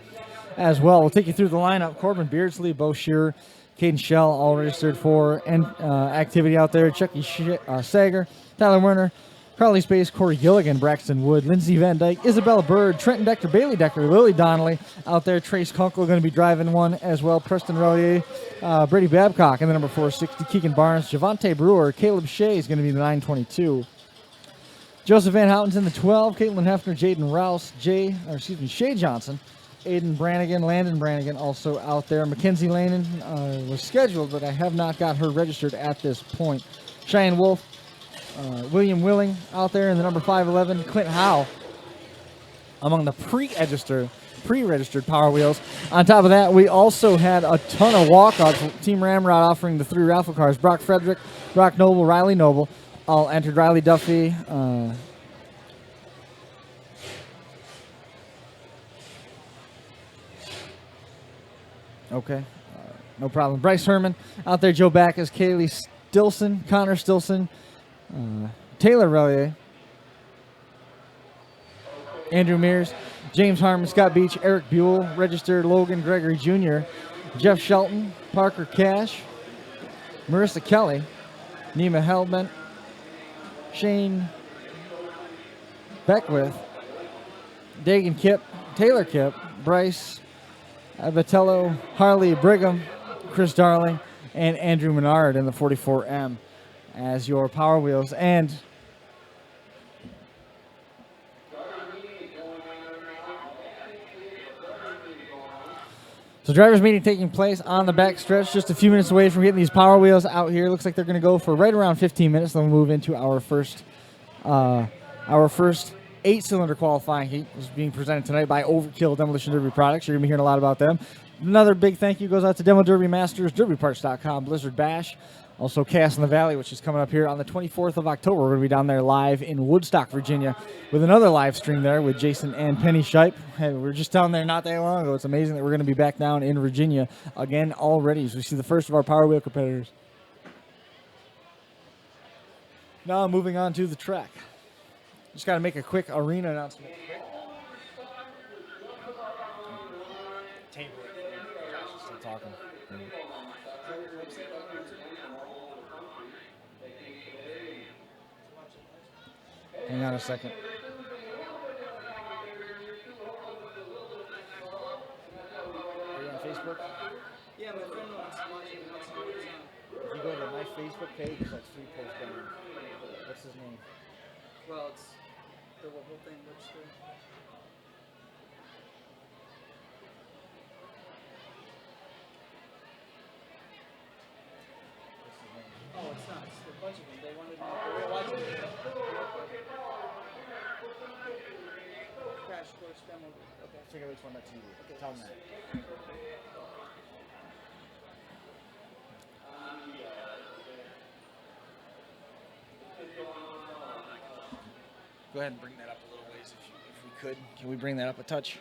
as well. We'll take you through the lineup. Corbin Beardsley, Bo Shearer, Caden Shell, all registered for activity out there. Chucky Sager, Tyler Werner, Carly Space, Corey Gilligan, Braxton Wood, Lindsey Van Dyke, Isabella Bird, Trenton Decker, Bailey Decker, Lily Donnelly out there. Trace Kunkel going to be driving one as well. Preston Relier, Brady Babcock, and the number 460, Keegan Barnes, Javante Brewer, Caleb Shea is going to be the 922. Joseph Van Houten's in the 12, Caitlin Hefner, Jaden Rouse, Shay Johnson, Aiden Brannigan, Landon Brannigan also out there. Mackenzie Lanen was scheduled, but I have not got her registered at this point. Cheyenne Wolf, William Willing out there in the number 511. Clint Howe among the pre-registered Power Wheels. On top of that, we also had a ton of walk-outs. Team Ramrod offering the 3 raffle cars. Brock Frederick, Brock Noble, Riley Noble all entered. Riley Duffy, okay, no problem. Bryce Herman out there. Joe Backus, Kaylee Stilson, Connor Stilson, Taylor Relier, Andrew Mears, James Harmon, Scott Beach, Eric Buell, registered Logan Gregory Jr., Jeff Shelton, Parker Cash, Marissa Kelly, Nima Hellman, Shane Beckwith, Dagan Kipp, Taylor Kipp, Bryce Vitello, Harley Brigham, Chris Darling, and Andrew Menard in the 44M as your Power Wheels. And so drivers meeting taking place on the back stretch, just a few minutes away from getting these Power Wheels out here. Looks like they're going to go for right around 15 minutes. Then we'll move into our first 8-cylinder qualifying heat. Is being presented tonight by Overkill Demolition Derby Products. You're going to be hearing a lot about them. Another big thank you goes out to Demo Derby Masters, DerbyParts.com, Blizzard Bash, also Cass in the Valley, which is coming up here on the 24th of October. We're going to be down there live in Woodstock, Virginia, with another live stream there with Jason and Penny Shipe. Hey, we were just down there not that long ago. It's amazing that we're going to be back down in Virginia again already as we see the first of our Power Wheel competitors. Now moving on to the track. Just got to make a quick arena announcement. Table it. Josh is still talking. Hang on a second. Are you on Facebook? Yeah, my friend wants to watch it. If you go to my Facebook page, it's like 3 posts down. What's his name? Well, it's the whole thing registered. Oh, it's not. It's a bunch of them. They wanted to watch it. Crash Course Demo. Okay. Figure which one that's you. Okay. Tell them that. Go ahead and bring that up a little ways if we could. Can we bring that up a touch?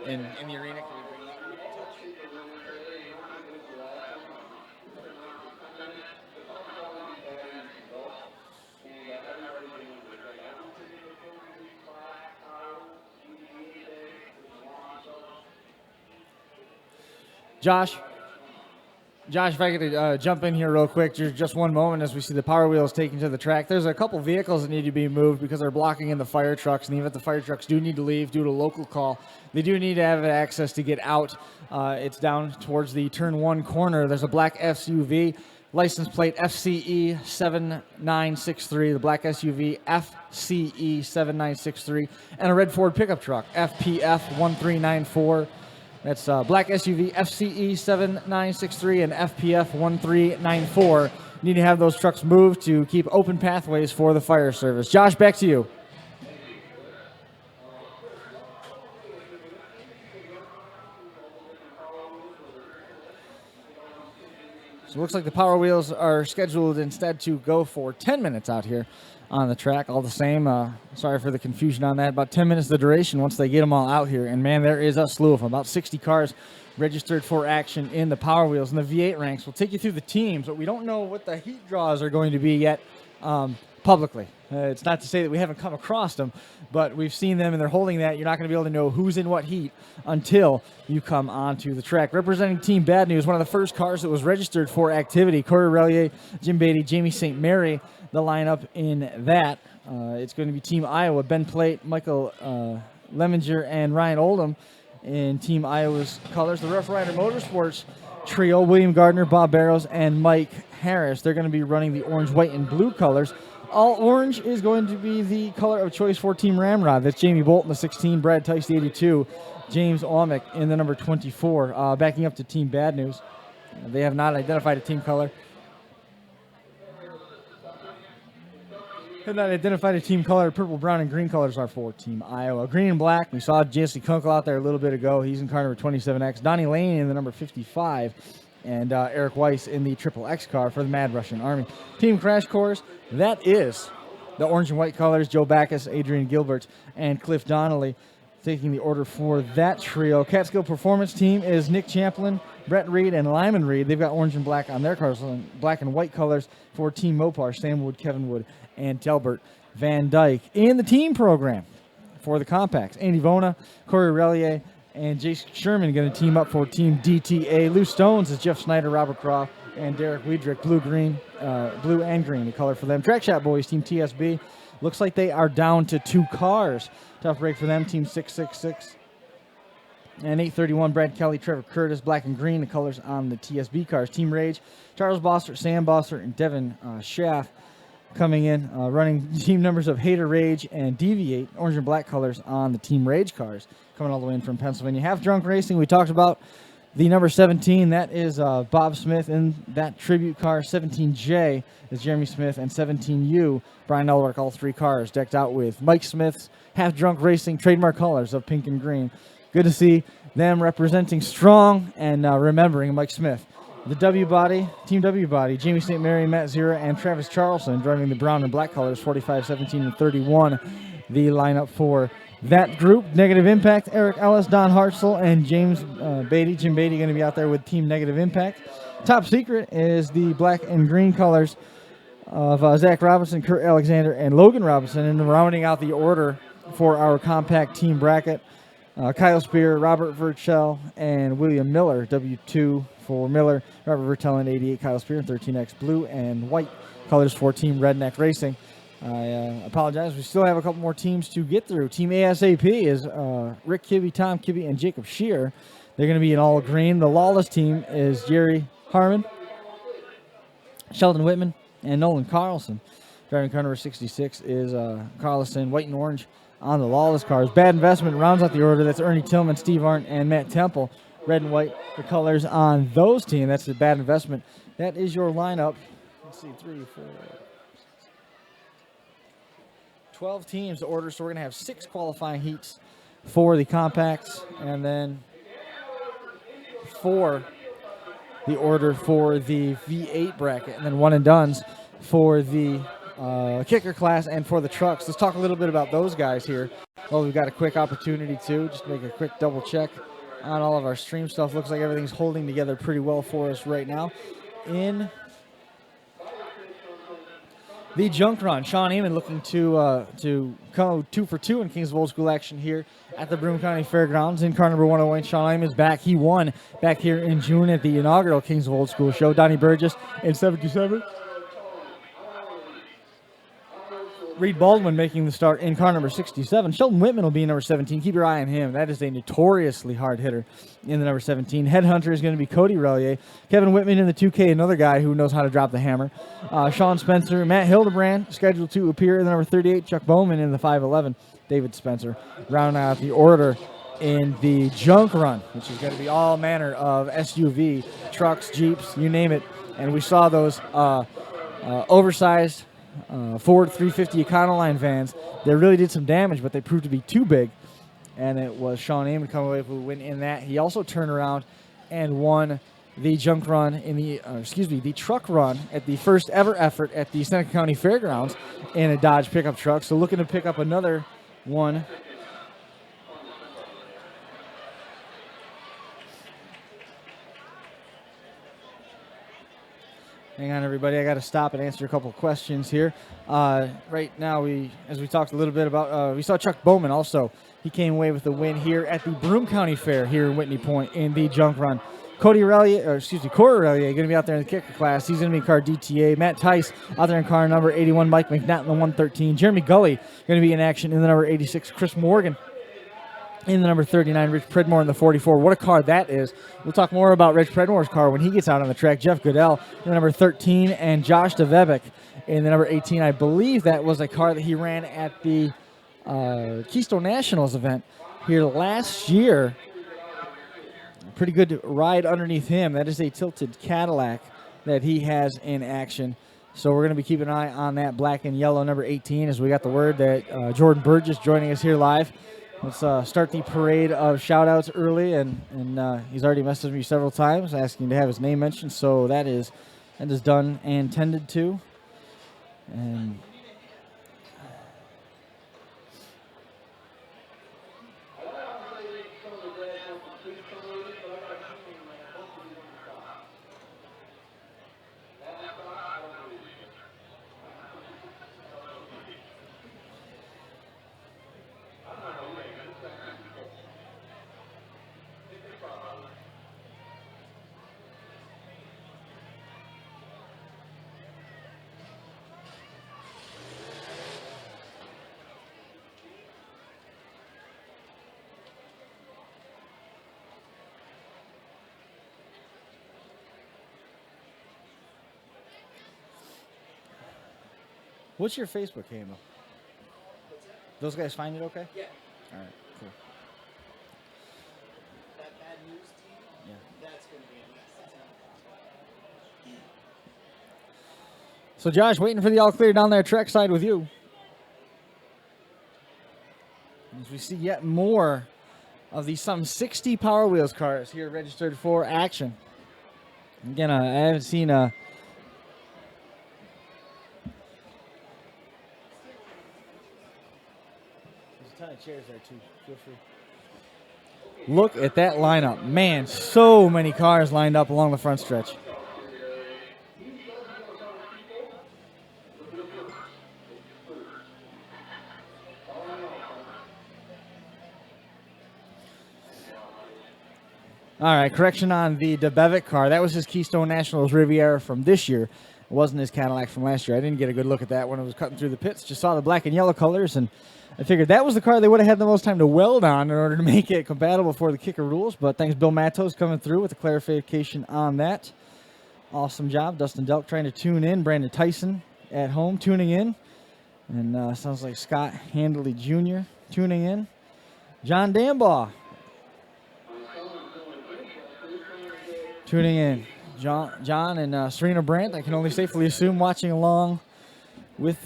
In the arena, can we bring that up a touch? Josh, Josh, if I could jump in here real quick, just one moment as we see the Power Wheels taken to the track. There's a couple vehicles that need to be moved because they're blocking in the fire trucks, and even if the fire trucks do need to leave due to local call, they do need to have access to get out. It's down towards the turn 1 corner. There's a black SUV, license plate FCE 7963, the black SUV FCE 7963, and a red Ford pickup truck FPF 1394. That's black SUV FCE 7963 and FPF 1394. Need to have those trucks moved to keep open pathways for the fire service. Josh, back to you. So it looks like the Power Wheels are scheduled instead to go for 10 minutes out here on the track. All the same, sorry for the confusion on that. About 10 minutes the duration once they get them all out here. And, man, there is a slew of them. About 60 cars registered for action in the Power Wheels. And the V8 ranks will take you through the teams, but we don't know what the heat draws are going to be yet publicly. It's not to say that we haven't come across them, but we've seen them and they're holding that. You're not going to be able to know who's in what heat until you come onto the track. Representing Team Bad News, one of the first cars that was registered for activity, Corey Relier, Jim Beatty, Jamie St. Mary, the lineup in that. It's going to be Team Iowa, Ben Plate, Michael Lemminger, and Ryan Oldham in Team Iowa's colors. The Rough Rider Motorsports trio, William Gardner, Bob Barrows, and Mike Harris. They're going to be running the orange, white, and blue colors. All orange is going to be the color of choice for Team Ramrod. That's Jamie Bolton, the 16, Brad Tice, the 82, James Almick in the number 24. Backing up to Team Bad News. They have not identified a team color. Have not identified a team color. Purple, brown, and green colors are for Team Iowa. Green and black. We saw Jesse Kunkel out there a little bit ago. He's in car number 27X. Donnie Lane in the number 55. And Eric Weiss in the Triple X car for the Mad Russian Army. Team Crash Course, that is the orange and white colors. Joe Backus, Adrian Gilbert, and Cliff Donnelly taking the order for that trio. Catskill Performance Team is Nick Champlin, Brett Reed, and Lyman Reed. They've got orange and black on their cars, black and white colors for Team Mopar, Sam Wood, Kevin Wood, and Delbert Van Dyke. In the team program for the compacts, Andy Vona, Corey Relier, and Jason Sherman going to team up for Team DTA. Lou Stones is Jeff Snyder, Robert Croft, and Derek Wiedrich. Blue and green, the color for them. Track Shot Boys, Team TSB. Looks like they are down to 2 cars. Tough break for them, Team 666. And 831, Brad Kelly, Trevor Curtis, black and green, the colors on the TSB cars. Team Rage, Charles Bossert, Sam Bossert, and Devin Schaff coming in, running team numbers of Hater Rage and Deviate, orange and black colors on the Team Rage cars, coming all the way in from Pennsylvania. Half Drunk Racing, we talked about the number 17. That is Bob Smith in that tribute car. 17J is Jeremy Smith, and 17U, Brian Elwick, all 3 cars decked out with Mike Smith's Half Drunk Racing trademark colors of pink and green. Good to see them representing strong and remembering Mike Smith. The W body, Team W body, Jamie St. Mary, Matt Zira, and Travis Charlson driving the brown and black colors, 45, 17, and 31. The lineup for that group. Negative Impact, Eric Ellis, Don Hartzell, and James Beatty. Jim Beatty going to be out there with Team Negative Impact. Top Secret is the black and green colors of Zach Robinson, Kurt Alexander, and Logan Robinson. And rounding out the order for our compact team bracket, Kyle Spear, Robert Verchel, and William Miller. W2 for Miller, Robert Vertel in 88, Kyle Spear in 13X blue and white colors for Team Redneck Racing. I apologize. We still have a couple more teams to get through. Team ASAP is Rick Kibbe, Tom Kibbe, and Jacob Shear. They're going to be in all green. The Lawless team is Jerry Harmon, Sheldon Whitman, and Nolan Carlson. Driving car number 66 is Carlson, white and orange on the Lawless cars. Bad Investment rounds out the order. That's Ernie Tillman, Steve Arndt, and Matt Temple. Red and white, the colors on those teams. That's the Bad Investment. That is your lineup. Let's see, 3, 4, 12 teams to order, so we're going to have 6 qualifying heats for the compacts, and then 4 the order for the V8 bracket, and then 1 and dones for the kicker class and for the trucks. Let's talk a little bit about those guys here. Well, we've got a quick opportunity to just make a quick double check on all of our stream stuff. Looks like everything's holding together pretty well for us right now. In The junk run. Sean Eamon looking to come 2 for 2 in Kings of Old School action here at the Broome County Fairgrounds. In car number 101, Sean Eamon is back. He won back here in June at the inaugural Kings of Old School show. Donnie Burgess in 77. Reed Baldwin making the start in car number 67. Sheldon Whitman will be in number 17. Keep your eye on him. That is a notoriously hard hitter in the number 17. Headhunter is going to be Cody Relier. Kevin Whitman in the 2K, another guy who knows how to drop the hammer. Sean Spencer, Matt Hildebrand scheduled to appear in the number 38. Chuck Bowman in the 511. David Spencer round out the order in the junk run, which is going to be all manner of SUV, trucks, Jeeps, you name it. And we saw those oversized Ford 350 Econoline vans. They really did some damage, but they proved to be too big. And it was Sean Eamon coming away with a win in that. He also turned around and won the junk run in the truck run at the first ever effort at the Seneca County Fairgrounds in a Dodge pickup truck. So looking to pick up another one. Hang on, everybody. I got to stop and answer a couple of questions here. Right now, as we talked a little bit about, we saw Chuck Bowman also. He came away with a win here at the Broome County Fair here in Whitney Point in the junk run. Corey Relier going to be out there in the kicker class. He's going to be in car DTA. Matt Tice out there in car number 81. Mike McNatt in the 113. Jeremy Gully going to be in action in the number 86. Chris Morgan in the number 39, Rich Predmore in the 44. What a car that is. We'll talk more about Rich Predmore's car when he gets out on the track. Jeff Goodell in the number 13, and Josh DeVebic in the number 18. I believe that was a car that he ran at the Keystone Nationals event here last year. Pretty good ride underneath him. That is a tilted Cadillac that he has in action. So we're going to be keeping an eye on that black and yellow number 18 as we got the word that Jordan Burgess joining us here live. Let's start the parade of shout-outs early, and he's already messaged me several times asking to have his name mentioned, so that is done and tended to. And what's your Facebook handle? Those guys find it okay? Yeah. All right, cool. That bad news team? Yeah. That's going to be a mess. So, Josh, waiting for the all clear down there track side with you. As we see yet more of the some 60 Power Wheels cars here registered for action. Again, I haven't seen a... There's a ton of chairs there, too. Feel free. Look at that lineup. Man, so many cars lined up along the front stretch. All right, correction on the DeBevic car. That was his Keystone Nationals Riviera from this year. It wasn't his Cadillac from last year. I didn't get a good look at that when it was cutting through the pits. Just saw the black and yellow colors, and I figured that was the car they would have had the most time to weld on in order to make it compatible for the kicker rules. But thanks, Bill Matos, coming through with the clarification on that. Awesome job. Dustin Delk trying to tune in. Brandon Tyson at home tuning in. And sounds like Scott Handley Jr. tuning in. John Dambaugh tuning in. John and Serena Brandt, I can only safely assume, watching along with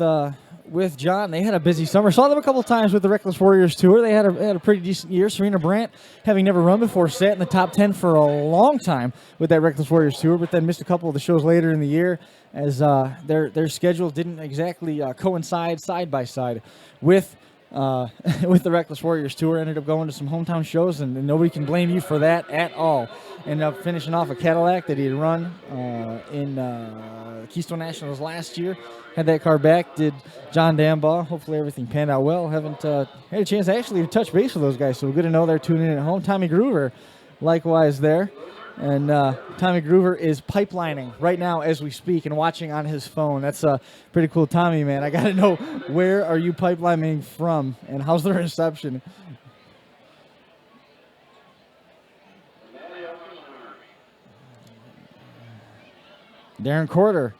John. They had a busy summer. Saw them a couple times with the Reckless Warriors Tour. They had a pretty decent year. Serena Brandt, having never run before, sat in the top 10 for a long time with that Reckless Warriors Tour, but then missed a couple of the shows later in the year as their schedule didn't exactly coincide side by side with with the Reckless Warriors Tour. Ended up going to some hometown shows, and nobody can blame you for that at all. Ended up finishing off a Cadillac that he had run in Keystone Nationals last year. Had that car back, did John Dambaugh. Hopefully everything panned out well. Haven't had a chance actually to touch base with those guys, so good to know they're tuning in at home. Tommy Groover, likewise there. And Tommy Groover is pipelining right now as we speak and watching on his phone. That's pretty cool. Tommy, man, I got to know, where are you pipelining from, and how's the reception? Darren Corder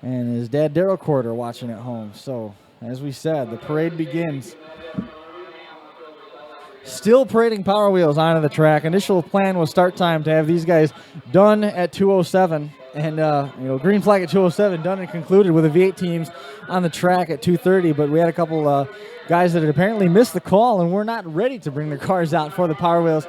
and his dad, Daryl Corder, watching at home. So, as we said, the parade begins. Still parading Power Wheels onto the track. Initial plan was start time to have these guys done at 2:07, and green flag at 2:07, done and concluded with the V8 teams on the track at 2:30. But we had a couple guys that had apparently missed the call and were not ready to bring their cars out for the Power Wheels.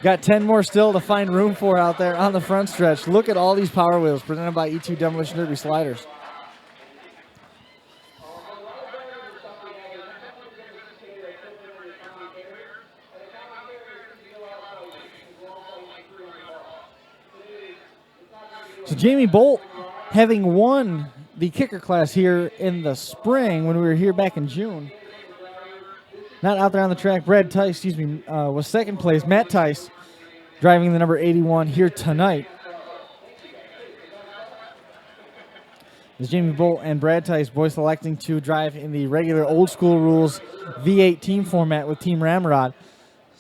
Got 10 more still to find room for out there on the front stretch. Look at all these Power Wheels presented by E2 Demolition Derby Sliders. So Jamie Bolt, having won the kicker class here in the spring when we were here back in June, not out there on the track. Brad Tice, was second place. Matt Tice driving the number 81 here tonight. As Jamie Bolt and Brad Tice both electing to drive in the regular old school rules V8 team format with Team Ramrod.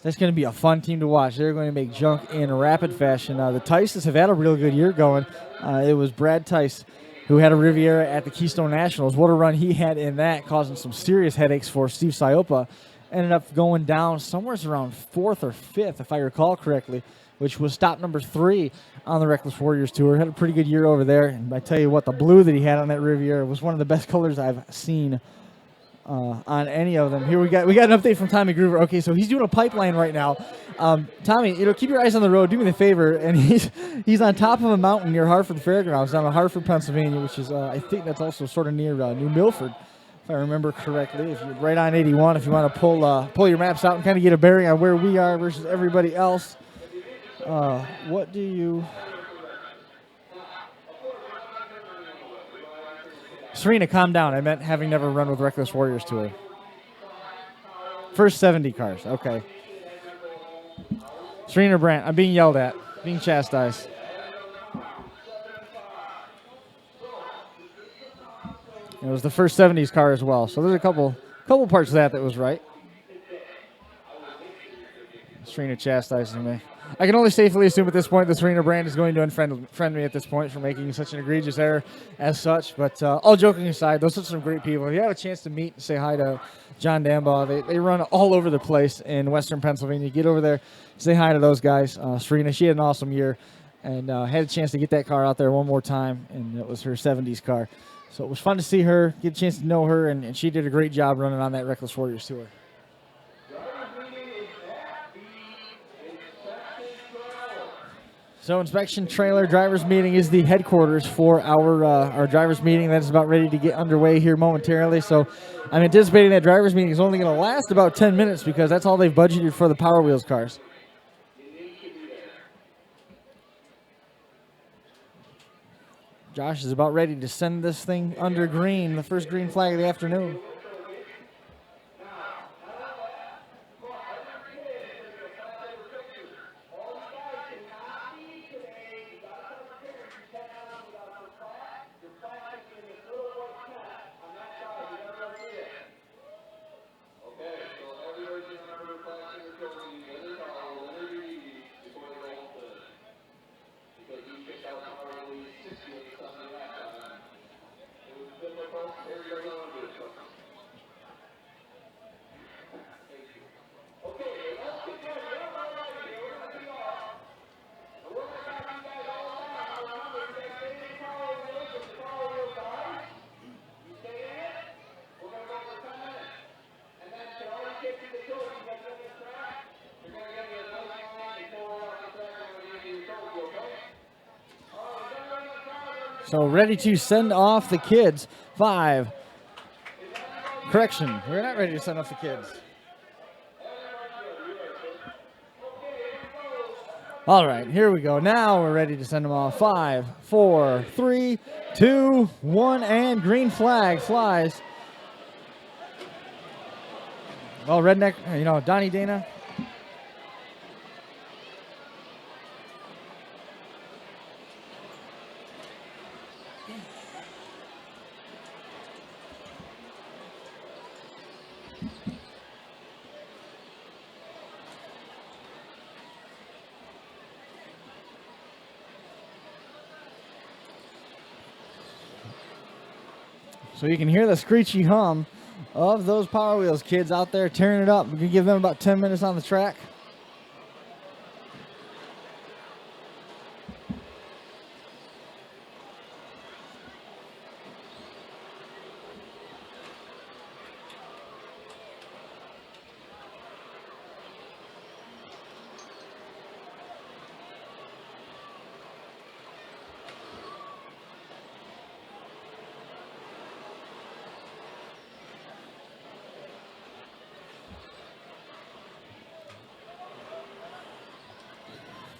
That's going to be a fun team to watch. They're going to make junk in rapid fashion. The Tices have had a real good year going. It was Brad Tice who had a Riviera at the Keystone Nationals. What a run he had in that, causing some serious headaches for Steve Siopa. Ended up going down somewhere around 4th or 5th, if I recall correctly, which was stop number 3 on the Reckless Warriors Tour. Had a pretty good year over there. And I tell you what, the blue that he had on that Riviera was one of the best colors I've seen on any of them. Here we got an update from Tommy Groover. Okay, so he's doing a pipeline right now. Tommy, keep your eyes on the road. Do me the favor. And he's on top of a mountain near Hartford Fairgrounds down in Hartford, Pennsylvania, which is I think that's also sort of near New Milford, if I remember correctly. If you're right on 81, if you want to pull your maps out and kind of get a bearing on where we are versus everybody else. What do you? Serena, calm down. I meant having never run with Reckless Warriors Tour. First 70 cars. Okay. Serena Brandt, I'm being yelled at, being chastised. It was the first 70s car as well. So there's a couple parts of that was right. Serena chastising me. I can only safely assume at this point that Serena Brandt is going to unfriend me at this point for making such an egregious error as such. But all joking aside, those are some great people. If you have a chance to meet and say hi to John Dambaugh, they run all over the place in Western Pennsylvania. Get over there, say hi to those guys. Serena, she had an awesome year and had a chance to get that car out there one more time, and it was her 70s car. So it was fun to see her, get a chance to know her, and she did a great job running on that Reckless Warriors Tour. So inspection trailer drivers meeting is the headquarters for our drivers meeting. That is about ready to get underway here momentarily. So I'm anticipating that drivers meeting is only going to last about 10 minutes because that's all they've budgeted for the Power Wheels cars. Josh is about ready to send this thing under green, the first green flag of the afternoon. So ready to send off the kids. 5. Correction, we're not ready to send off the kids. All right, here we go. Now we're ready to send them off. 5, 4, 3, 2, 1, and green flag flies. Well, Redneck, Donnie Dana. So you can hear the screechy hum of those Power Wheels kids out there tearing it up. We can give them about 10 minutes on the track.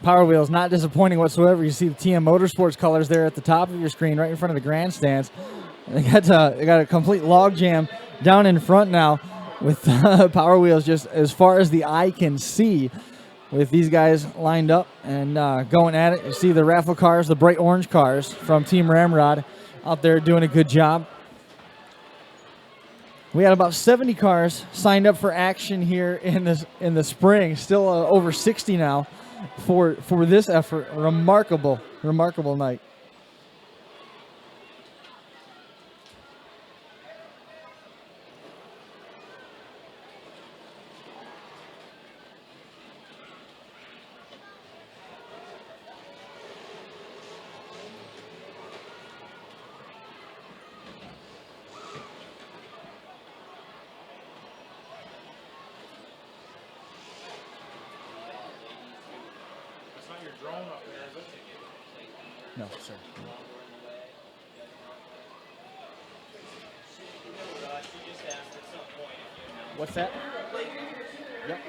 Power Wheels not disappointing whatsoever. You see the TM Motorsports colors there at the top of your screen, right in front of the grandstands. They got a complete log jam down in front now with Power Wheels just as far as the eye can see, with these guys lined up and going at it. You see the raffle cars, the bright orange cars from Team Ramrod out there doing a good job. We had about 70 cars signed up for action here in the spring. Still over 60 now for this effort. Remarkable night. No, sir. What's that? Yep.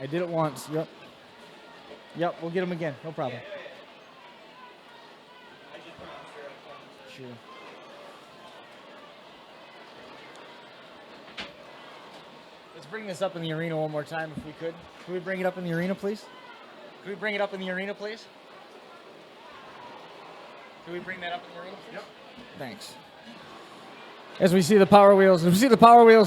I did it once. Yep. Yep, we'll get them again. No problem. Sure. Let's bring this up in the arena one more time if we could. Can we bring it up in the arena, please? Can we bring it up in the arena, please? Can we bring that up in the arena? Yep. Thanks. As we see the Power Wheels,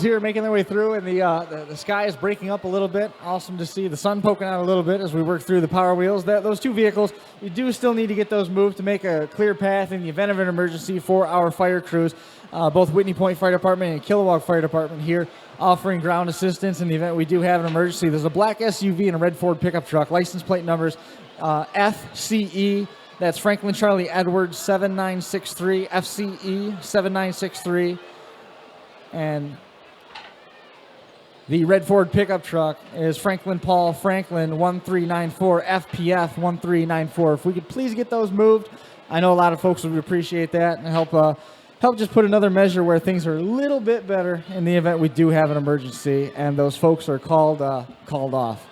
here making their way through, and the sky is breaking up a little bit. Awesome to see the sun poking out a little bit as we work through the Power Wheels. Those two vehicles, we do still need to get those moved to make a clear path in the event of an emergency for our fire crews. Both Whitney Point Fire Department and Kilowog Fire Department here offering ground assistance in the event we do have an emergency. There's a black SUV and a red Ford pickup truck. License plate numbers FCE. That's Franklin Charlie Edwards 7963, FCE 7963. And the red Ford pickup truck is Franklin Paul Franklin 1394, FPF 1394. If we could please get those moved, I know a lot of folks would appreciate that and help just put another measure where things are a little bit better in the event we do have an emergency and those folks are called off.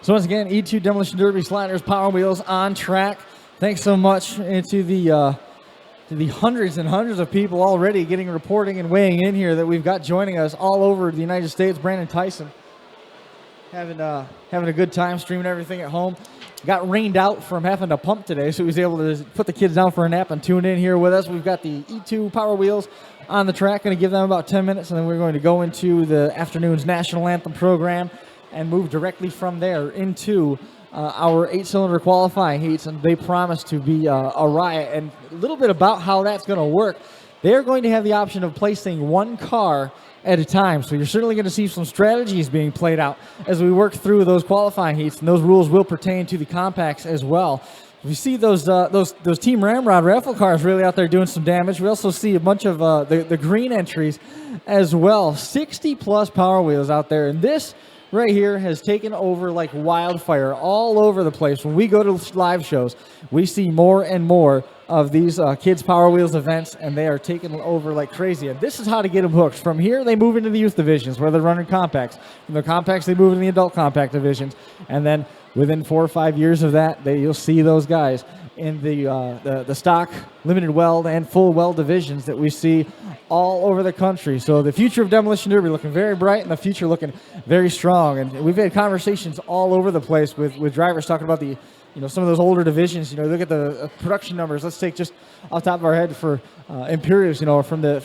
So once again, E2 Demolition Derby Sliders Power Wheels on track. Thanks so much to the hundreds and hundreds of people already reporting and weighing in here that we've got joining us all over the United States. Brandon Tyson having a good time streaming everything at home. Got rained out from having to pump today, so he was able to put the kids down for a nap and tune in here with us. We've got the E2 Power Wheels on the track. Going to give them about 10 minutes, and then we're going to go into the afternoon's National Anthem program and move directly from there into our 8-cylinder qualifying heats, and they promise to be a riot. And a little bit about how that's going to work. they are going to have the option of placing one car at a time. So you're certainly going to see some strategies being played out as we work through those qualifying heats, and those rules will pertain to the compacts as well. We see those Team Ramrod raffle cars really out there doing some damage. We also see a bunch of the green entries as well. 60 plus Power Wheels out there, and this right here has taken over like wildfire all over the place. When we go to live shows, we see more and more of these Kids Power Wheels events, and they are taking over like crazy. And this is how to get them hooked. From here, they move into the youth divisions where they're running compacts. From the compacts, they move into the adult compact divisions, and then within 4 or 5 years of that, you'll see those guys in the stock, limited weld, and full weld divisions that we see all over the country. So the future of Demolition Derby looking very bright, and the future looking very strong. And we've had conversations all over the place with drivers talking about some of those older divisions. Look at the production numbers. Let's take just off the top of our head for Imperials. From the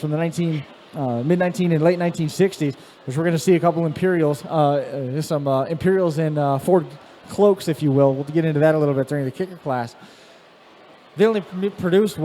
mid 19 and late 1960s, which we're going to see a couple Imperials, some Imperials in Ford Cloaks, if you will. We'll get into that a little bit during the kicker class. They only produce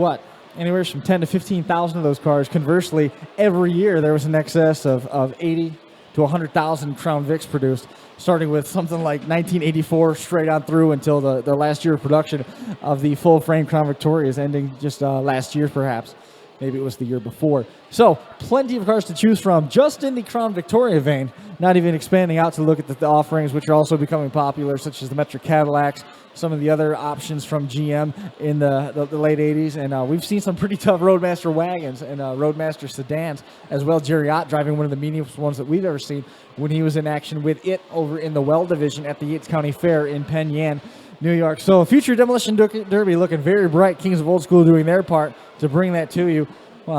anywhere from 10 to 15,000 of those cars. Conversely, every year there was an excess of 80 to 100,000 Crown Vics produced, starting with something like 1984 straight on through until the last year of production of the full frame Crown Victorias, ending just last year perhaps. Maybe it was the year before. So plenty of cars to choose from just in the Crown Victoria vein, not even expanding out to look at the offerings, which are also becoming popular, such as the Metric Cadillacs, some of the other options from GM in the late 80s. And we've seen some pretty tough Roadmaster wagons and Roadmaster sedans as well. Jerry Ott driving one of the meanest ones that we've ever seen when he was in action with it over in the Weld division at the Yates County Fair in Penn Yan, New York. So future Demolition Derby looking very bright. Kings of Old School doing their part to bring that to you. We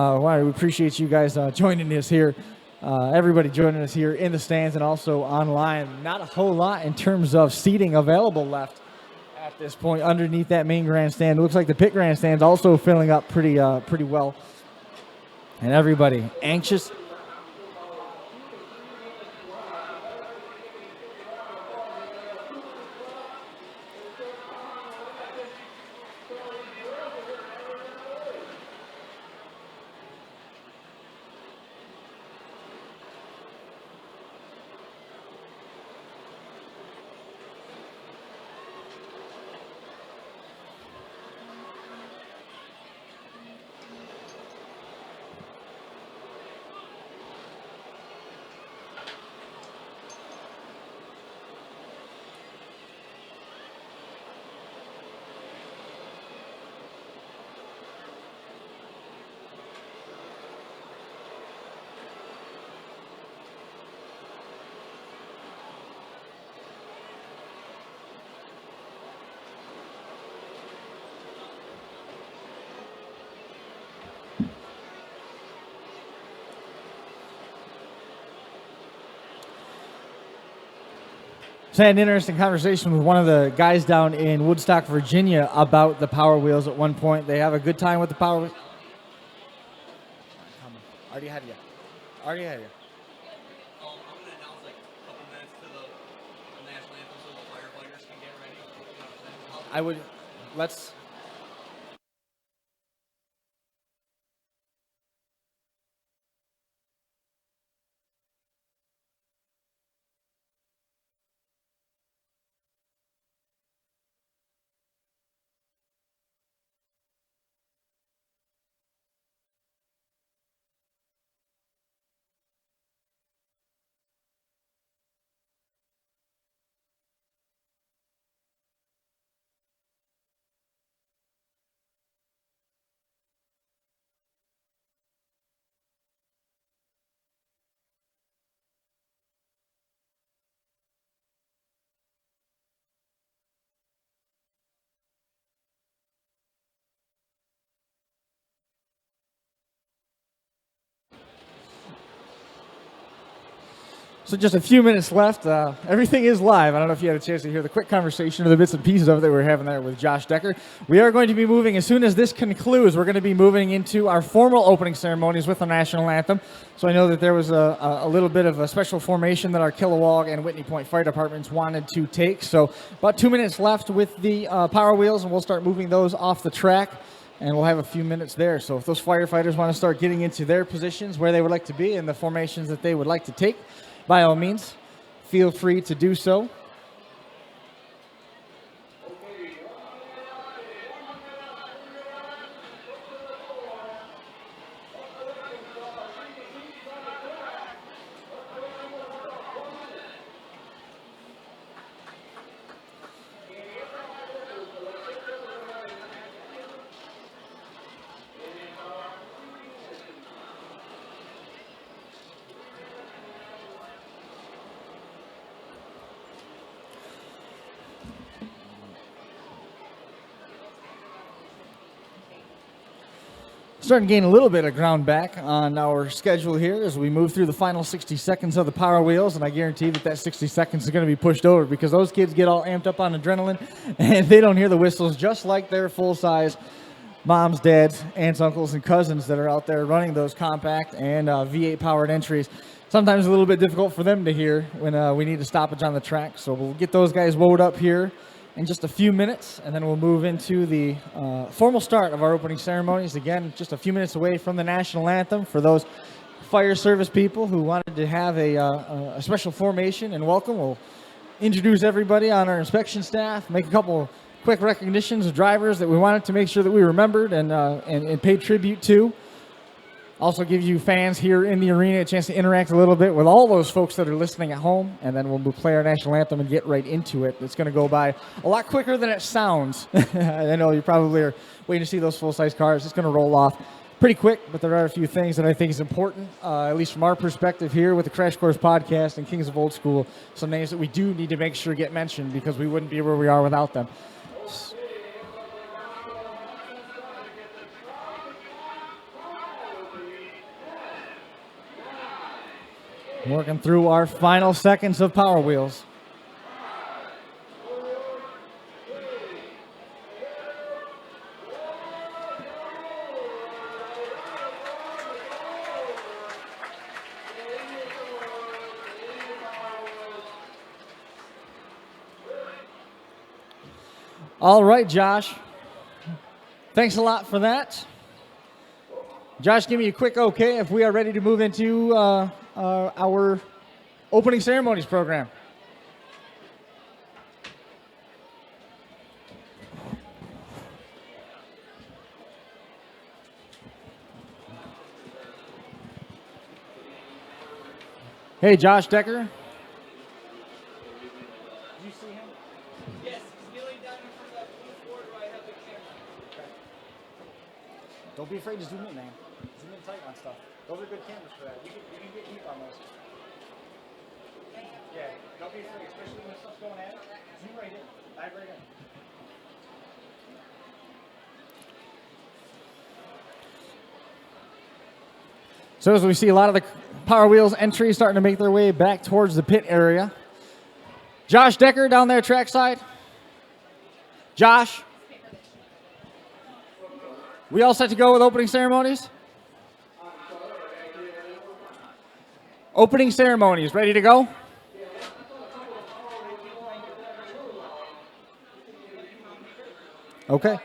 appreciate you guys joining us here. Everybody joining us here in the stands and also online. Not a whole lot in terms of seating available left at this point underneath that main grandstand. It looks like the pit grandstand's also filling up pretty well. And everybody anxious. So I had an interesting conversation with one of the guys down in Woodstock, Virginia about the Power Wheels at one point. They have a good time with the Power Wheels. Already had you. I'm going to announce like a couple minutes to the national anthem so the firefighters can get ready. You know what I'm saying? I would, let's... So just a few minutes left. Everything is live. I don't know if you had a chance to hear the quick conversation or the bits and pieces of it that we were having there with Josh Decker. We are going to be moving, as soon as this concludes, we're going to be moving into our formal opening ceremonies with the national anthem. So I know that there was a little bit of a special formation that our Kilowog and Whitney Point Fire Departments wanted to take. So about 2 minutes left with the Power Wheels, and we'll start moving those off the track. and we'll have a few minutes there. So if those firefighters want to start getting into their positions where they would like to be and the formations that they would like to take, by all means, feel free to do so. Starting to gain a little bit of ground back on our schedule here as we move through the final 60 seconds of the Power Wheels, and I guarantee that 60 seconds is going to be pushed over because those kids get all amped up on adrenaline and they don't hear the whistles, just like their full-size moms, dads, aunts, uncles, and cousins that are out there running those compact and V8 powered entries. Sometimes a little bit difficult for them to hear when we need a stoppage on the track, so we'll get those guys woed up here in just a few minutes, and then we'll move into the formal start of our opening ceremonies. Again, just a few minutes away from the national anthem for those fire service people who wanted to have a special formation and welcome. We'll introduce everybody on our inspection staff, make a couple quick recognitions of drivers that we wanted to make sure that we remembered and paid tribute to. Also give you fans here in the arena a chance to interact a little bit with all those folks that are listening at home, and then we'll play our national anthem and get right into it. It's going to go by a lot quicker than it sounds. I know you probably are waiting to see those full-size cars. It's going to roll off pretty quick, but there are a few things that I think is important, at least from our perspective here with the Crash Course podcast and Kings of Old School, some names that we do need to make sure get mentioned because we wouldn't be where we are without them. Working through our final seconds of Power Wheels. All right, Josh. Thanks a lot for that. Josh, give me a quick okay if we are ready to move into our opening ceremonies program. Hey, Josh Decker. Did you see him? Yes, he's kneeling down in front of that blue board where I have the camera. Don't be afraid to zoom in, man. Zoom in tight on stuff. Those are good cameras for that. You can get deep on those. Yeah, don't be afraid, especially when stuff's going at it. Zoom right in. Dive right in. So as we see a lot of the Power Wheels entries starting to make their way back towards the pit area. Josh Decker down there trackside. Josh. We all set to go with opening ceremonies? Opening ceremonies, ready to go? Okay.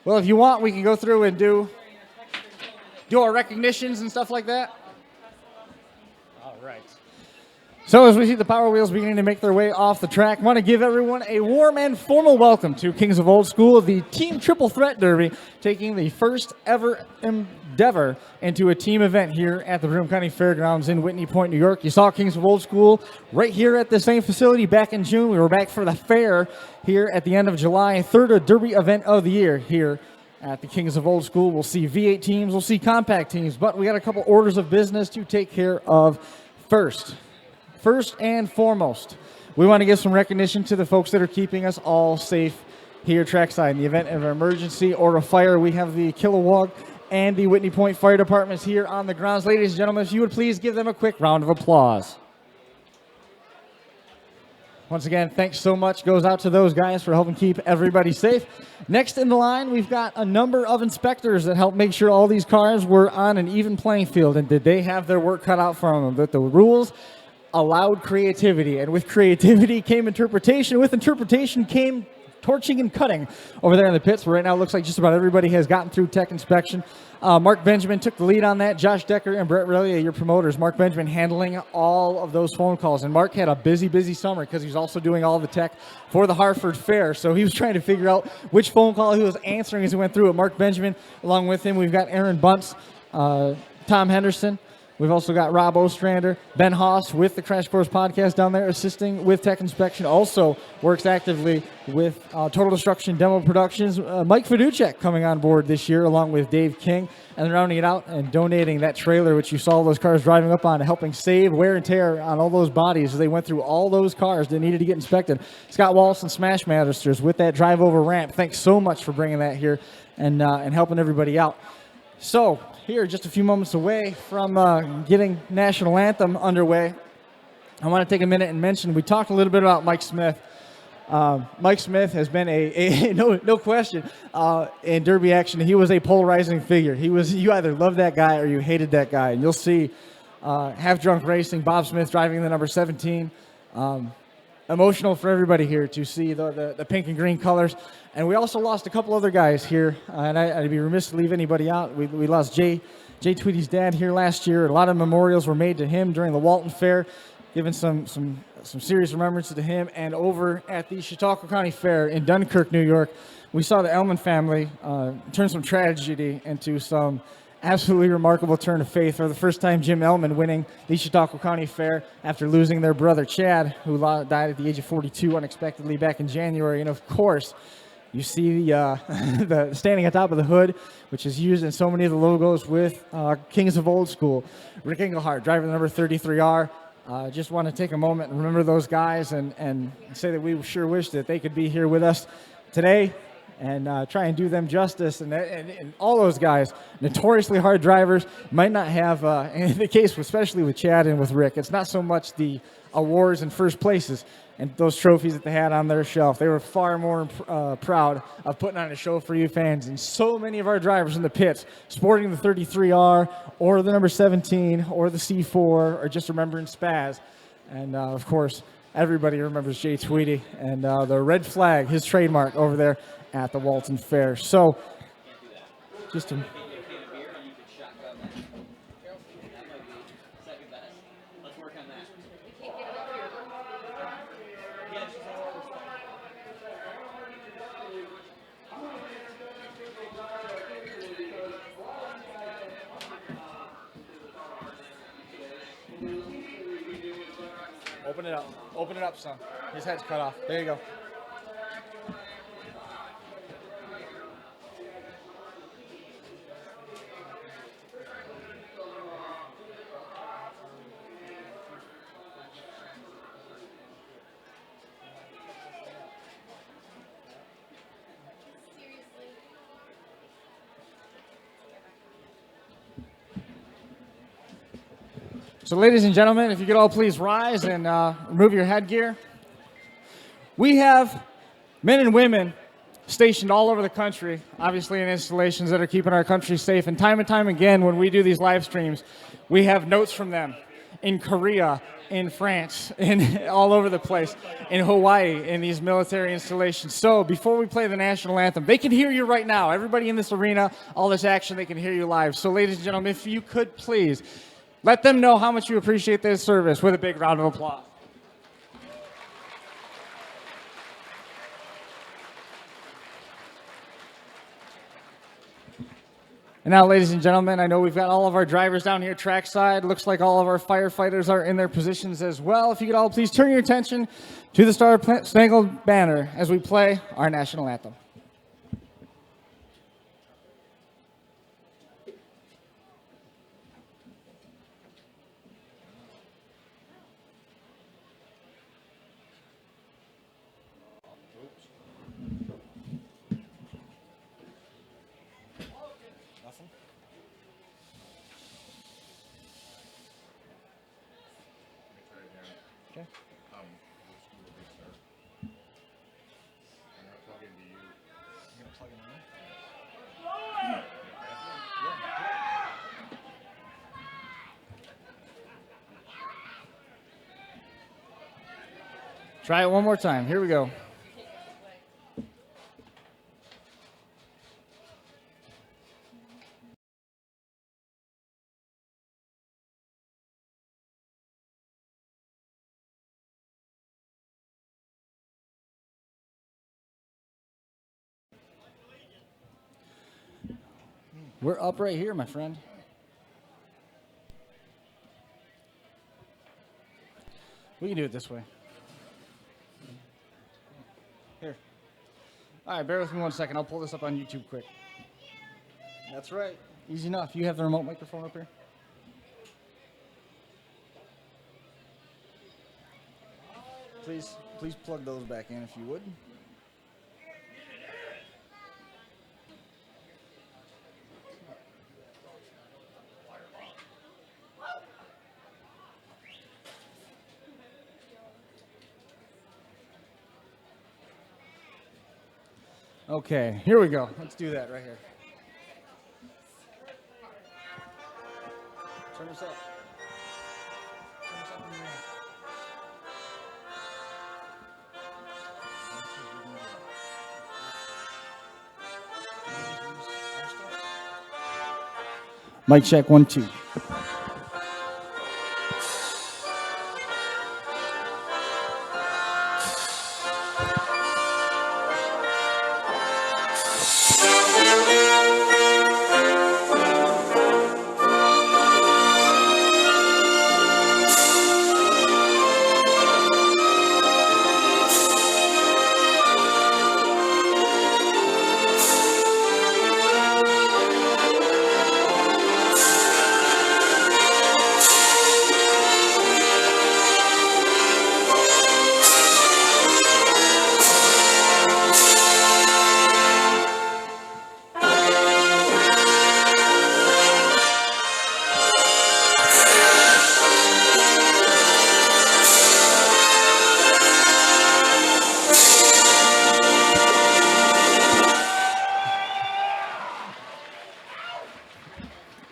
Well, if you want, we can go through and do our recognitions and stuff like that. All right. So as we see the Power Wheels beginning to make their way off the track, I want to give everyone a warm and formal welcome to Kings of Old School, the Team Triple Threat Derby, taking the first ever endeavor into a team event here at the Broome County Fairgrounds in Whitney Point, New York. You saw Kings of Old School right here at the same facility back in June. We were back for the fair here at the end of July, third derby event of the year here at the Kings of Old School. We'll see V8 teams, we'll see compact teams, but we got a couple orders of business to take care of first. First and foremost, we want to give some recognition to the folks that are keeping us all safe here trackside. In the event of an emergency or a fire, we have the Kilowog and the Whitney Point Fire Departments here on the grounds. Ladies and gentlemen, if you would please give them a quick round of applause. Once again, thanks so much goes out to those guys for helping keep everybody safe. Next in the line, we've got a number of inspectors that help make sure all these cars were on an even playing field, and did they have their work cut out for them. But the rules allowed creativity, and with creativity came interpretation. With interpretation came torching and cutting over there in the pits. Right now, it looks like just about everybody has gotten through tech inspection. Mark Benjamin took the lead on that. Josh Decker and Brett Relia, your promoters. Mark Benjamin handling all of those phone calls. And Mark had a busy, busy summer because he was also doing all the tech for the Hartford Fair. So he was trying to figure out which phone call he was answering as he went through it. Mark Benjamin, along with him, we've got Aaron Bunce, Tom Henderson. We've also got Rob Ostrander, Ben Haas with the Crash Course Podcast down there assisting with tech inspection. Also works actively with Total Destruction Demo Productions. Mike Fiducek coming on board this year along with Dave King, and then rounding it out and donating that trailer which you saw those cars driving up on, helping save wear and tear on all those bodies as they went through all those cars that needed to get inspected. Scott Wallace and Smash Masters with that drive over ramp. Thanks so much for bringing that here and helping everybody out. So, here, just a few moments away from getting National Anthem underway, I want to take a minute and mention, we talked a little bit about Mike Smith. Mike Smith has been no question, in Derby action. He was a polarizing figure. You either loved that guy or you hated that guy. And you'll see Half Drunk Racing, Bob Smith driving the number 17. Emotional for everybody here to see the pink and green colors. And we also lost a couple other guys here, and I'd be remiss to leave anybody out. We lost Jay Tweedy's dad here last year. A lot of memorials were made to him during the Walton Fair, giving some serious remembrances to him. And over at the Chautauqua County Fair in Dunkirk, New York, we saw the Ellman family turn some tragedy into some absolutely remarkable turn of faith. For the first time, Jim Ellman winning the Chautauqua County Fair after losing their brother Chad, who died at the age of 42 unexpectedly back in January. And of course, you see the standing on top of the hood, which is used in so many of the logos with Kings of Old School. Rick Engelhardt, driver the number 33R. Just want to take a moment and remember those guys and say that we sure wish that they could be here with us today and try and do them justice. And all those guys, notoriously hard drivers, might not have, in the case especially with Chad and with Rick, it's not so much the awards and first places and those trophies that they had on their shelf. They were far more proud of putting on a show for you fans. And so many of our drivers in the pits sporting the 33R or the number 17 or the C4 or just remembering Spaz. And, of course, everybody remembers Jay Tweedy and the red flag, his trademark over there at the Walton Fair. So, just to... Open it up. Open it up, son. His head's cut off. There you go. So, ladies and gentlemen, if you could all please rise and remove your headgear. We have men and women stationed all over the country, obviously in installations that are keeping our country safe. And time again, when we do these live streams, we have notes from them in Korea, in France, in all over the place, in Hawaii, in these military installations. So before we play the national anthem, they can hear you right now. Everybody in this arena, all this action, they can hear you live. So, ladies and gentlemen, if you could please let them know how much you appreciate this service with a big round of applause. And now, ladies and gentlemen, I know we've got all of our drivers down here trackside. Looks like all of our firefighters are in their positions as well. If you could all please turn your attention to the Star-Spangled Banner as we play our national anthem. Try it one more time. Here we go. We're up right here, my friend. We can do it this way. Here. All right, bear with me 1 second. I'll pull this up on YouTube quick. That's right. Easy enough. You have the remote microphone up here? Please plug those back in if you would. Okay, here we go. Let's do that right here. Turn this up. Turn this up in your ear. Mic check 1 2.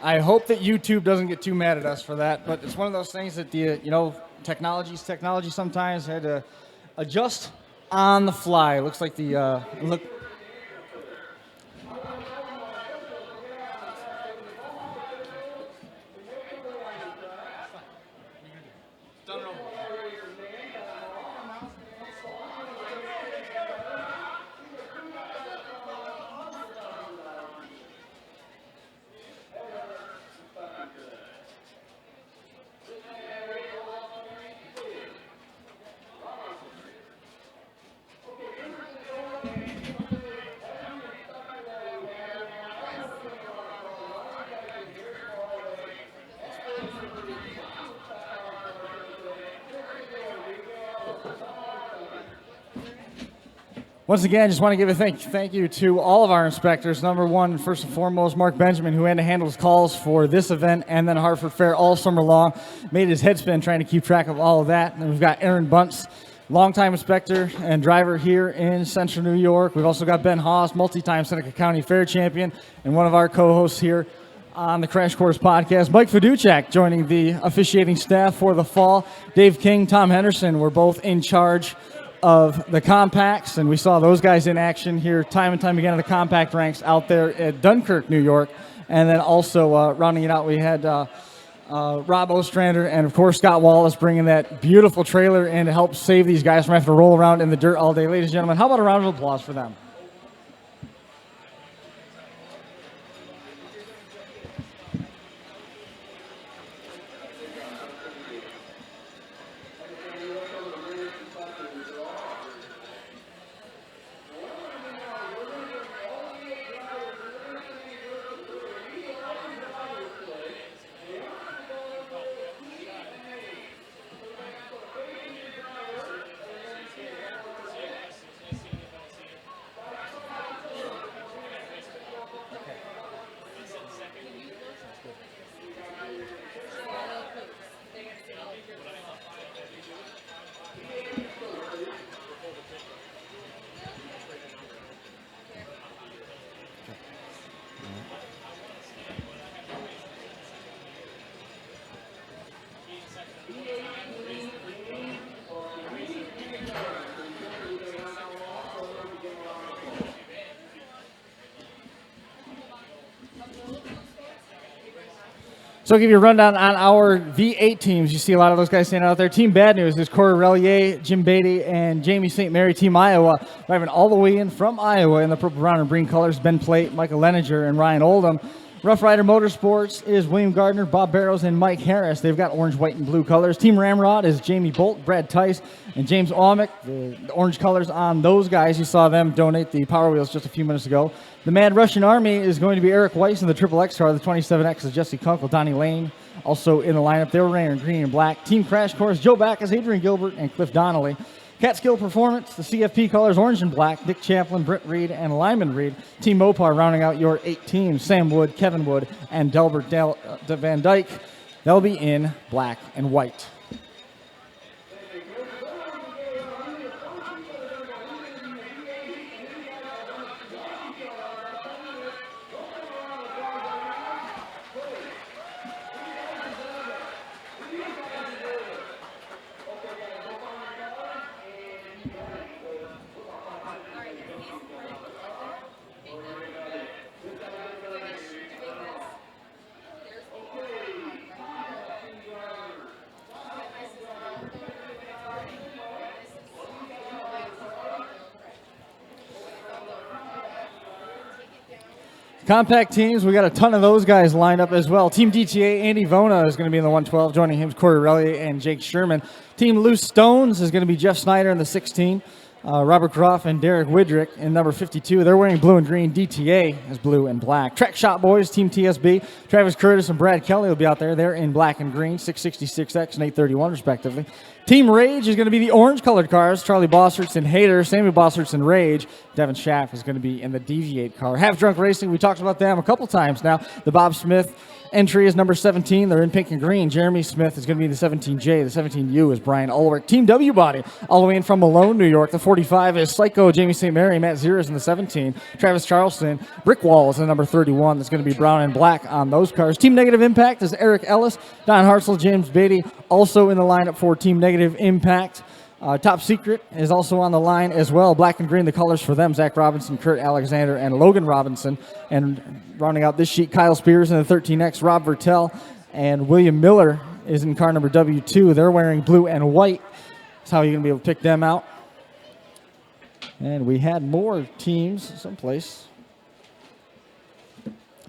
I hope that YouTube doesn't get too mad at us for that, but it's one of those things that technology's technology sometimes. Had to adjust on the fly. It looks like the look. Once again, I just want to give a thank you to all of our inspectors. Number one, first and foremost, Mark Benjamin, who had to handle his calls for this event and then Hartford Fair all summer long. Made his head spin trying to keep track of all of that. And we've got Aaron Bunce, longtime inspector and driver here in Central New York. We've also got Ben Haas, multi-time Seneca County Fair champion, and one of our co-hosts here on the Crash Course podcast, Mike Fiduchak, joining the officiating staff for the fall. Dave King, Tom Henderson were both in charge of the compacts, and we saw those guys in action here time and time again in the compact ranks out there at Dunkirk, New York. And then also rounding it out, we had Rob Ostrander and, of course, Scott Wallace bringing that beautiful trailer in to help save these guys from having to roll around in the dirt all day. Ladies and gentlemen, how about a round of applause for them? So I'll give you a rundown on our V8 teams. You see a lot of those guys standing out there. Team Bad News is Corey Relier, Jim Beatty, and Jamie St. Mary. Team Iowa, driving all the way in from Iowa in the purple, brown, and green colors. Ben Plate, Michael Leninger, and Ryan Oldham. Rough Rider Motorsports is William Gardner, Bob Barrows, and Mike Harris. They've got orange, white, and blue colors. Team Ramrod is Jamie Bolt, Brad Tice, and James Aumick. The orange colors on those guys. You saw them donate the Power Wheels just a few minutes ago. The Mad Russian Army is going to be Eric Weiss in the Triple X car. The 27X is Jesse Kunkel, Donnie Lane, also in the lineup. They were wearing green and black. Team Crash Course, Joe Backus, Adrian Gilbert, and Cliff Donnelly. Catskill Performance, the CFP colors, orange and black. Dick Chaplin, Britt Reed, and Lyman Reed. Team Mopar rounding out your 8 teams. Sam Wood, Kevin Wood, and Delbert Van Dyke. They'll be in black and white. Compact teams, we got a ton of those guys lined up as well. Team DTA, Andy Vona is going to be in the 112. Joining him is Corey Relly and Jake Sherman. Team Loose Stones is going to be Jeff Snyder in the 16. Robert Groff and Derek Widrick in number 52. They're wearing blue and green. DTA is blue and black. Track Shop Boys, Team TSB. Travis Curtis and Brad Kelly will be out there. They're in black and green, 666X and 831 respectively. Team Rage is going to be the orange-colored cars. Charlie Bosserts and Hater, Samuel Bosserts and Rage. Devin Schaff is going to be in the Deviate car. Half Drunk Racing, we talked about them a couple times now. The Bob Smith entry is number 17. They're in pink and green. Jeremy Smith is going to be the 17J. The 17U is Brian Ulrich. Team W Body, all the way in from Malone, New York. The 45 is Psycho, Jamie St. Mary. Matt Zira is in the 17. Travis Charleston. Brick Wall is in the number 31. That's going to be brown and black on those cars. Team Negative Impact is Eric Ellis, Don Hartzell, James Beatty, also in the lineup for Team Negative Impact. Top Secret is also on the line as well. Black and green, the colors for them. Zach Robinson, Kurt Alexander, and Logan Robinson. And rounding out this sheet, Kyle Spears in the 13X, Rob Vertel, and William Miller is in car number W2. They're wearing blue and white. That's how you're going to be able to pick them out. And we had more teams someplace.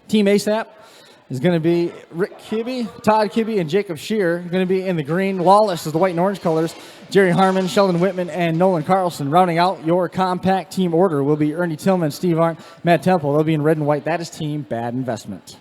Team ASAP is going to be Rick Kibbe, Todd Kibbe, and Jacob Shear. Going to be in the green. Lawless is the white and orange colors. Jerry Harmon, Sheldon Whitman, and Nolan Carlson. Rounding out your compact team order will be Ernie Tillman, Steve Arndt, Matt Temple. They'll be in red and white. That is Team Bad Investment.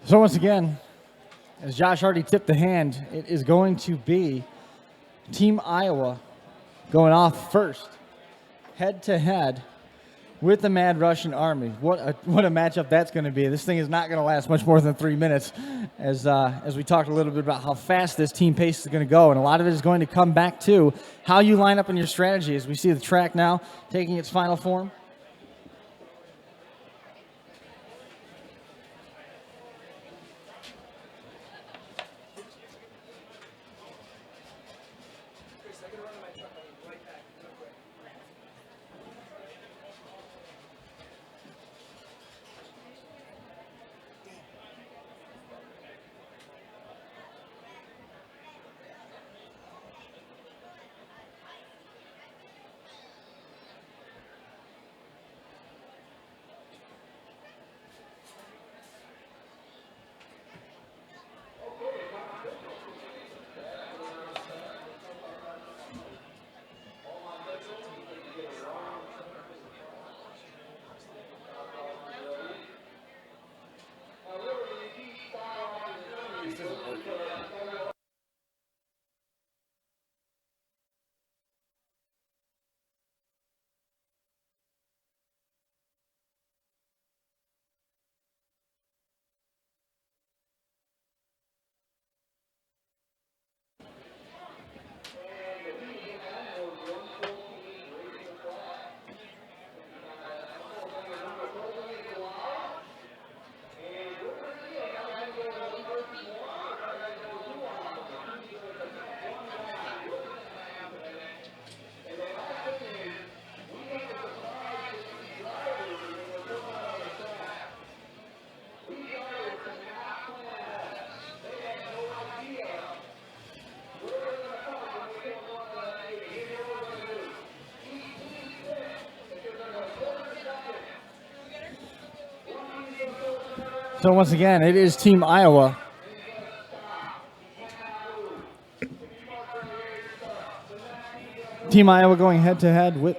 So once again, as Josh already tipped the hand, it is going to be Team Iowa going off first, head to head with the Mad Russian Army. What a matchup that's going to be. This thing is not going to last much more than 3 minutes, as we talked a little bit about how fast this team pace is going to go, and a lot of it is going to come back to how you line up in your strategy. As we see the track now taking its final form. So once again, it is Team Iowa. Team Iowa going head-to-head with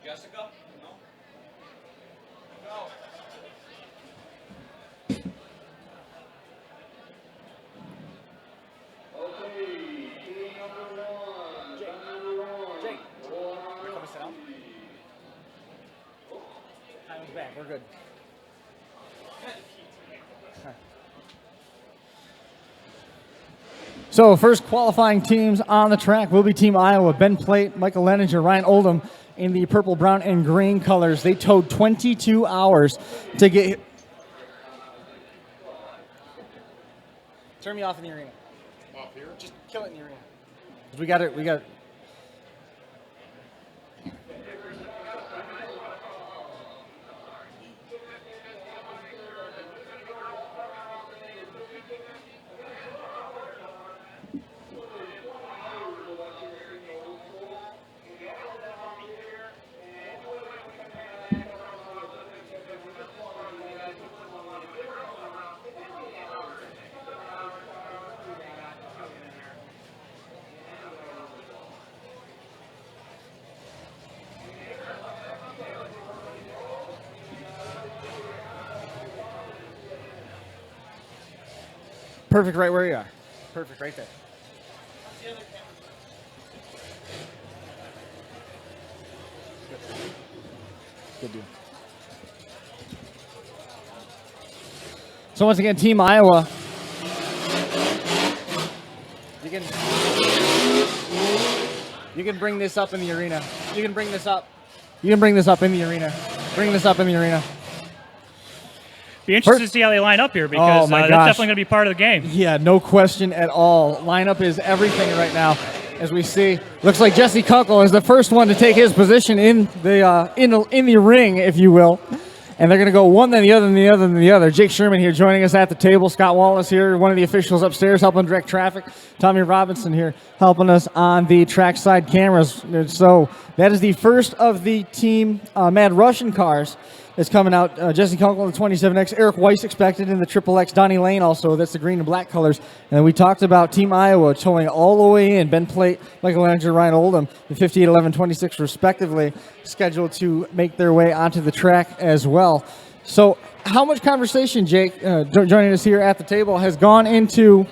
Jessica? No? Time's back. We're good. So first qualifying teams on the track will be Team Iowa. Ben Plate, Michael Leninger, Ryan Oldham in the purple, brown, and green colors. They towed 22 hours to get... Turn me off in the arena. Off here? Just kill it in the arena. We got it. Perfect right where you are. Perfect right there. Good deal. So once again, Team Iowa. You can bring this up in the arena. You can bring this up. You can bring this up in the arena. Bring this up in the arena. Be interested to see how they line up here because Oh, my that's gosh. definitely going to be part of the game. Yeah, no question at all. Lineup is everything right now. As we see, looks like Jesse Kunkel is the first one to take his position in the ring, if you will. And they're going to go one, then the other, then the other, then the other. Jake Sherman here joining us at the table. Scott Wallace here, one of the officials upstairs helping direct traffic. Tommy Robinson here helping us on the trackside cameras. So that is the first of the team Mad Russian cars that's coming out. Jesse Kunkel in the 27X. Eric Weiss expected in the Triple X. Donnie Lane also. That's the green and black colors. And then we talked about Team Iowa towing all the way in. Ben Plate, Michael Leninger, Ryan Oldham, the 58, 11, 26 respectively, scheduled to make their way onto the track as well. So how much conversation, Jake, joining us here at the table, has gone into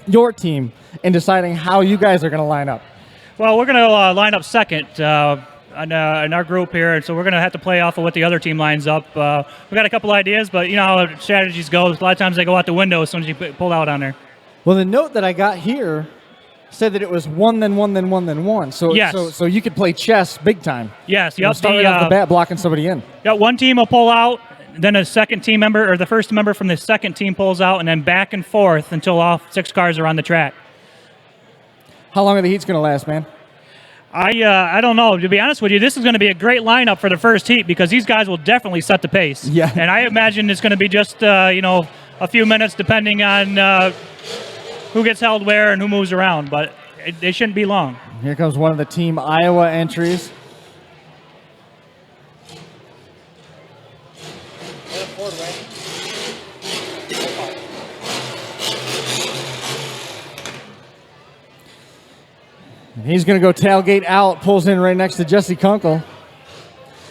your team in deciding how you guys are going to line up? Well, we're going to line up second in our group here, and so we're going to have to play off of what the other team lines up. We've got a couple ideas, but you know how strategies go. A lot of times they go out the window as soon as you pull out on there. Well, the note that I got here said that it was one, then one, then one, then one. So, Yes. so you could play chess big time. Yes, You know, yep. start right off the bat blocking somebody in. Yeah, one team will pull out, then a second team member or the first member from the second team pulls out, and then back and forth until all 6 cars are on the track. How long are the heats going to last, man? I don't know. To be honest with you, this is going to be a great lineup for the first heat because these guys will definitely set the pace. Yeah. And I imagine it's going to be just a few minutes depending on who gets held where and who moves around, but they shouldn't be long. Here comes one of the Team Iowa entries. And he's going to go tailgate out, pulls in right next to Jesse Kunkel.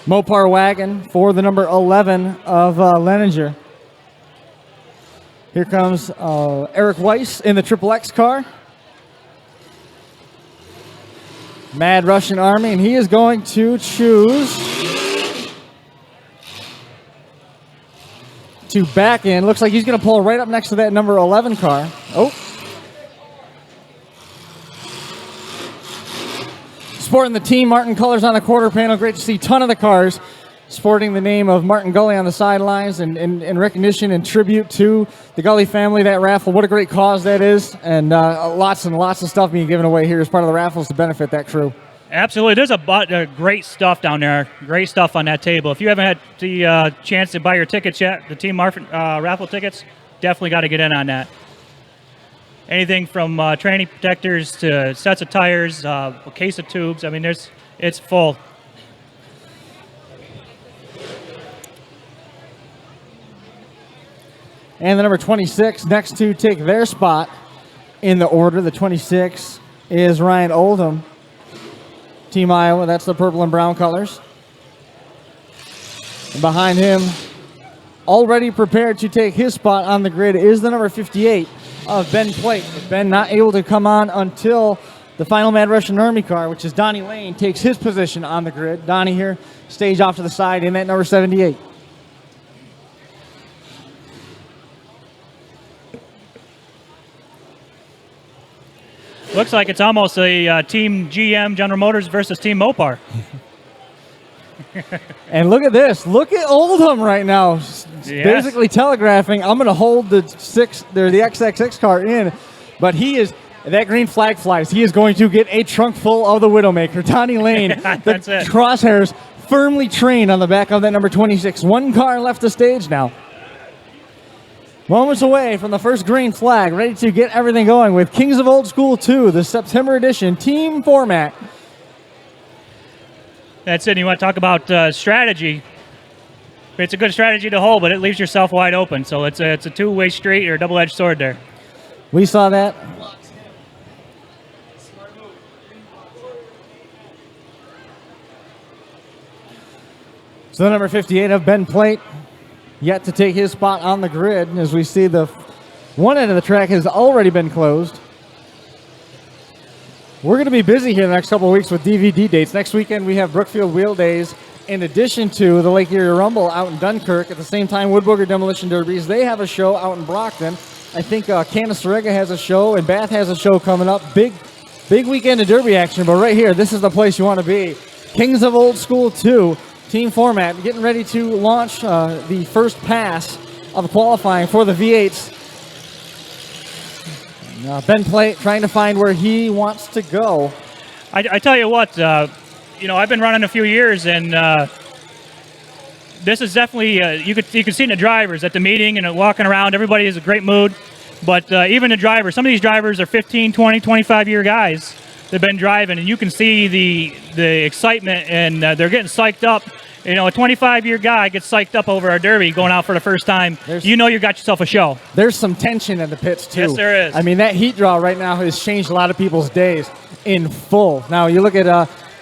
Mopar wagon for the number 11 of Leninger. Here comes Eric Weiss in the Triple X car. Mad Russian Army, and he is going to choose to back in. Looks like he's going to pull right up next to that number 11 car. Oh. Sporting the Team Martin colors on the quarter panel. Great to see a ton of the cars sporting the name of Martin Gully on the sidelines and in recognition and tribute to the Gully family, that raffle. What a great cause that is. And lots and lots of stuff being given away here as part of the raffles to benefit that crew. Absolutely. There's a great stuff down there. Great stuff on that table. If you haven't had the chance to buy your tickets yet, the Team raffle tickets, definitely got to get in on that. Anything from tranny protectors to sets of tires, a case of tubes. I mean, it's full. And the number 26 next to take their spot in the order. The 26 is Ryan Oldham. Team Iowa, that's the purple and brown colors. And behind him, already prepared to take his spot on the grid, is the number 58 of Ben Plate. Ben not able to come on until the final Mad Russian Army car, which is Donnie Lane, takes his position on the grid. Donnie here, stage off to the side in that number 78. Looks like it's almost a Team GM General Motors versus Team Mopar. And look at this. Look at Oldham right now. Basically telegraphing, I'm going to hold the XXX car in. But he is, that green flag flies. He is going to get a trunk full of the Widowmaker. Donnie Lane, That's the it. crosshairs firmly trained on the back of that number 26. One car left the stage now. Moments away from the first green flag, ready to get everything going with Kings of Old School 2, the September edition team format. That's it. You want to talk about strategy. It's a good strategy to hold, but it leaves yourself wide open. So it's a two-way street or a double-edged sword there. We saw that. So the number 58 of Ben Plate yet to take his spot on the grid. As we see, the one end of the track has already been closed. We're going to be busy here the next couple of weeks with DVD dates. Next weekend we have Brookfield Wheel Days in addition to the Lake Erie Rumble out in Dunkirk. At the same time, Wood Booger Demolition Derbies, they have a show out in Brockton. I think Canastariga has a show and Bath has a show coming up. Big weekend of derby action, but right here, this is the place you want to be. Kings of Old School 2. team format, getting ready to launch the first pass of qualifying for the V8s. Ben Plate trying to find where he wants to go. I tell you what, I've been running a few years, and this is definitely you could see in the drivers at the meeting and walking around. Everybody is a great mood, but even the drivers, some of these drivers are 15, 20, 25-year guys. They've been driving, and you can see the excitement, and they're getting psyched up. A 25-year guy gets psyched up over a derby going out for the first time. You got yourself a show. There's some tension in the pits, too. Yes, there is. I mean, that heat draw right now has changed a lot of people's days in full. Now, you look at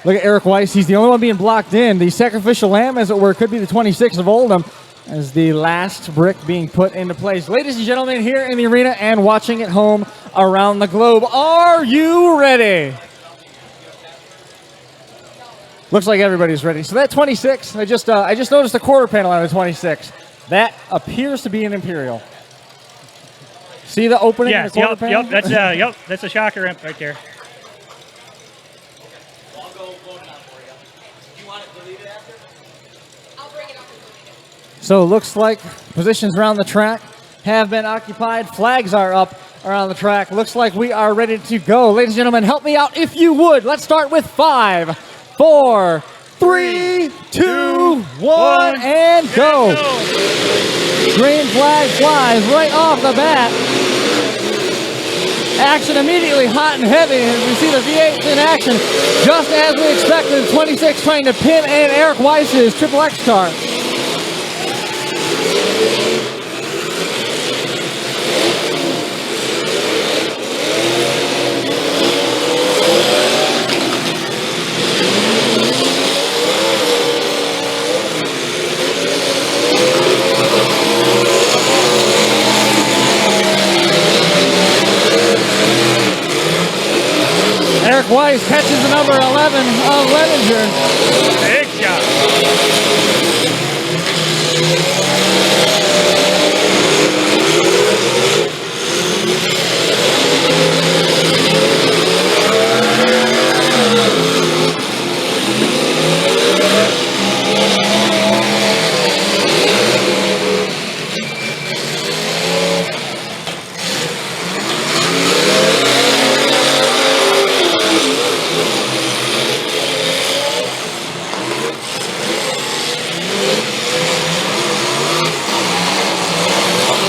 Eric Weiss. He's the only one being blocked in. The sacrificial lamb, as it were, could be the 26 of Oldham as the last brick being put into place. Ladies and gentlemen, here in the arena and watching at home around the globe, are you ready? Looks like everybody's ready. So that 26, I just noticed a quarter panel on the 26. That appears to be an Imperial. See the opening in the quarter panel? That's a shocker imp right there. So it looks like positions around the track have been occupied. Flags are up around the track. Looks like we are ready to go. Ladies and gentlemen, help me out if you would. Let's start with 5, 4, 3, 2, 1, and go. Green flag flies right off the bat. Action immediately hot and heavy as we see the V8 in action. Just as we expected, 26 trying to pin in Eric Weiss's Triple X car. Eric Weiss catches the number 11 of Leninger. Big shot.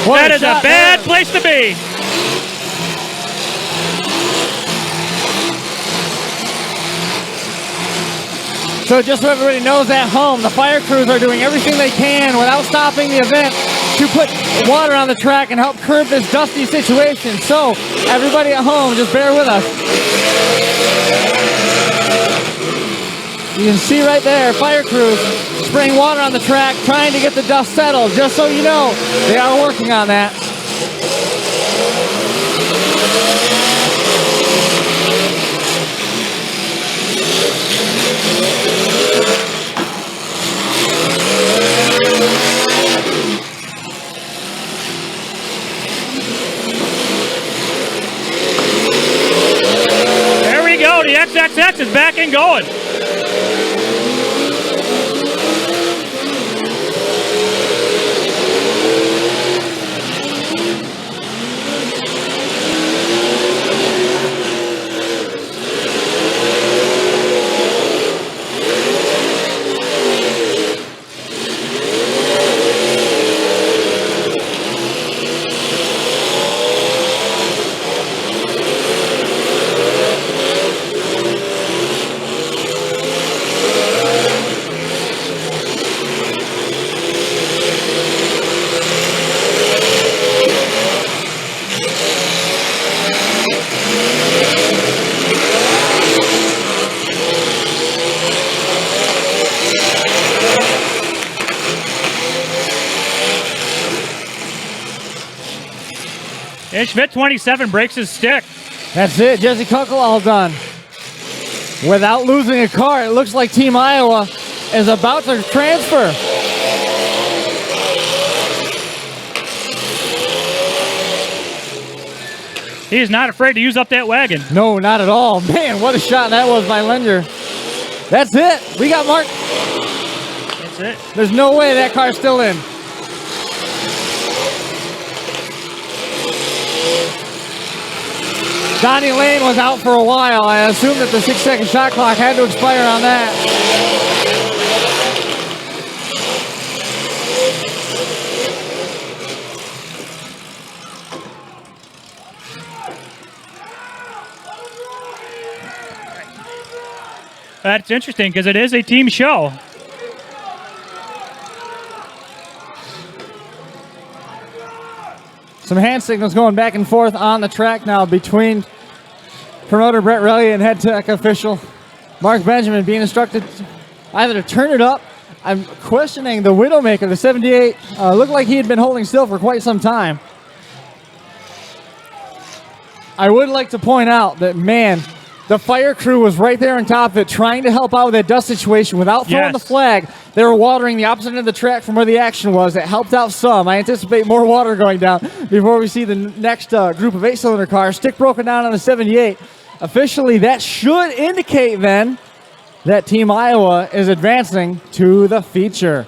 That is a bad place to be. So just so everybody knows at home, the fire crews are doing everything they can without stopping the event to put water on the track and help curb this dusty situation. So everybody at home, just bear with us. You can see right there, fire crews spraying water on the track, trying to get the dust settled. Just so you know, they are working on that. There we go. The XXX is back and going. And Schmidt 27 breaks his stick. That's it, Jesse Kunkel all done. Without losing a car, it looks like Team Iowa is about to transfer. He is not afraid to use up that wagon. No, not at all. Man, what a shot that was by Leninger. That's it. We got Mark. That's it. There's no way that car's still in. Donnie Lane was out for a while. I assume that the 6-second shot clock had to expire on that. That's interesting because it is a team show. Some hand signals going back and forth on the track now between promoter Brett Relly and head tech official Mark Benjamin, being instructed either to turn it up. I'm questioning the Widowmaker, the 78. Looked like he had been holding still for quite some time. I would like to point out that, man, the fire crew was right there on top of it, trying to help out with that dust situation without throwing the flag. They were watering the opposite end of the track from where the action was. It helped out some. I anticipate more water going down before we see the next group of 8-cylinder cars. Stick broken down on the 78. Officially, that should indicate then that Team Iowa is advancing to the feature.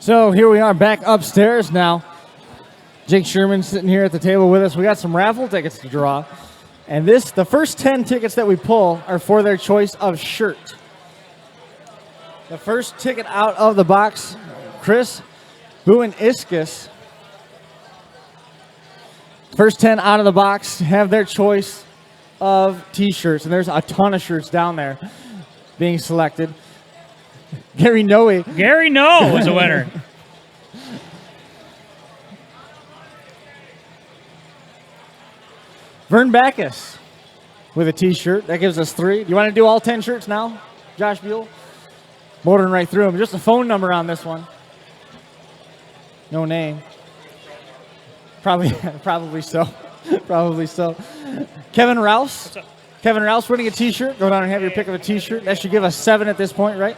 So here we are back upstairs now. Jake Sherman sitting here at the table with us. We got some raffle tickets to draw. And the first 10 tickets that we pull are for their choice of shirt. The first ticket out of the box, Chris Buin-Iskis. First 10 out of the box have their choice of t-shirts. And there's a ton of shirts down there being selected. Gary Noe. Gary Noe was a winner. Vern Backus with a t-shirt. That gives us 3. Do you want to do all 10 shirts now, Josh Buell? Motoring right through them. Just a phone number on this one. No name. Probably so. Probably so. Kevin Rouse. Kevin Rouse winning a t-shirt. Go down and have your pick of a t-shirt. That should give us 7 at this point, right?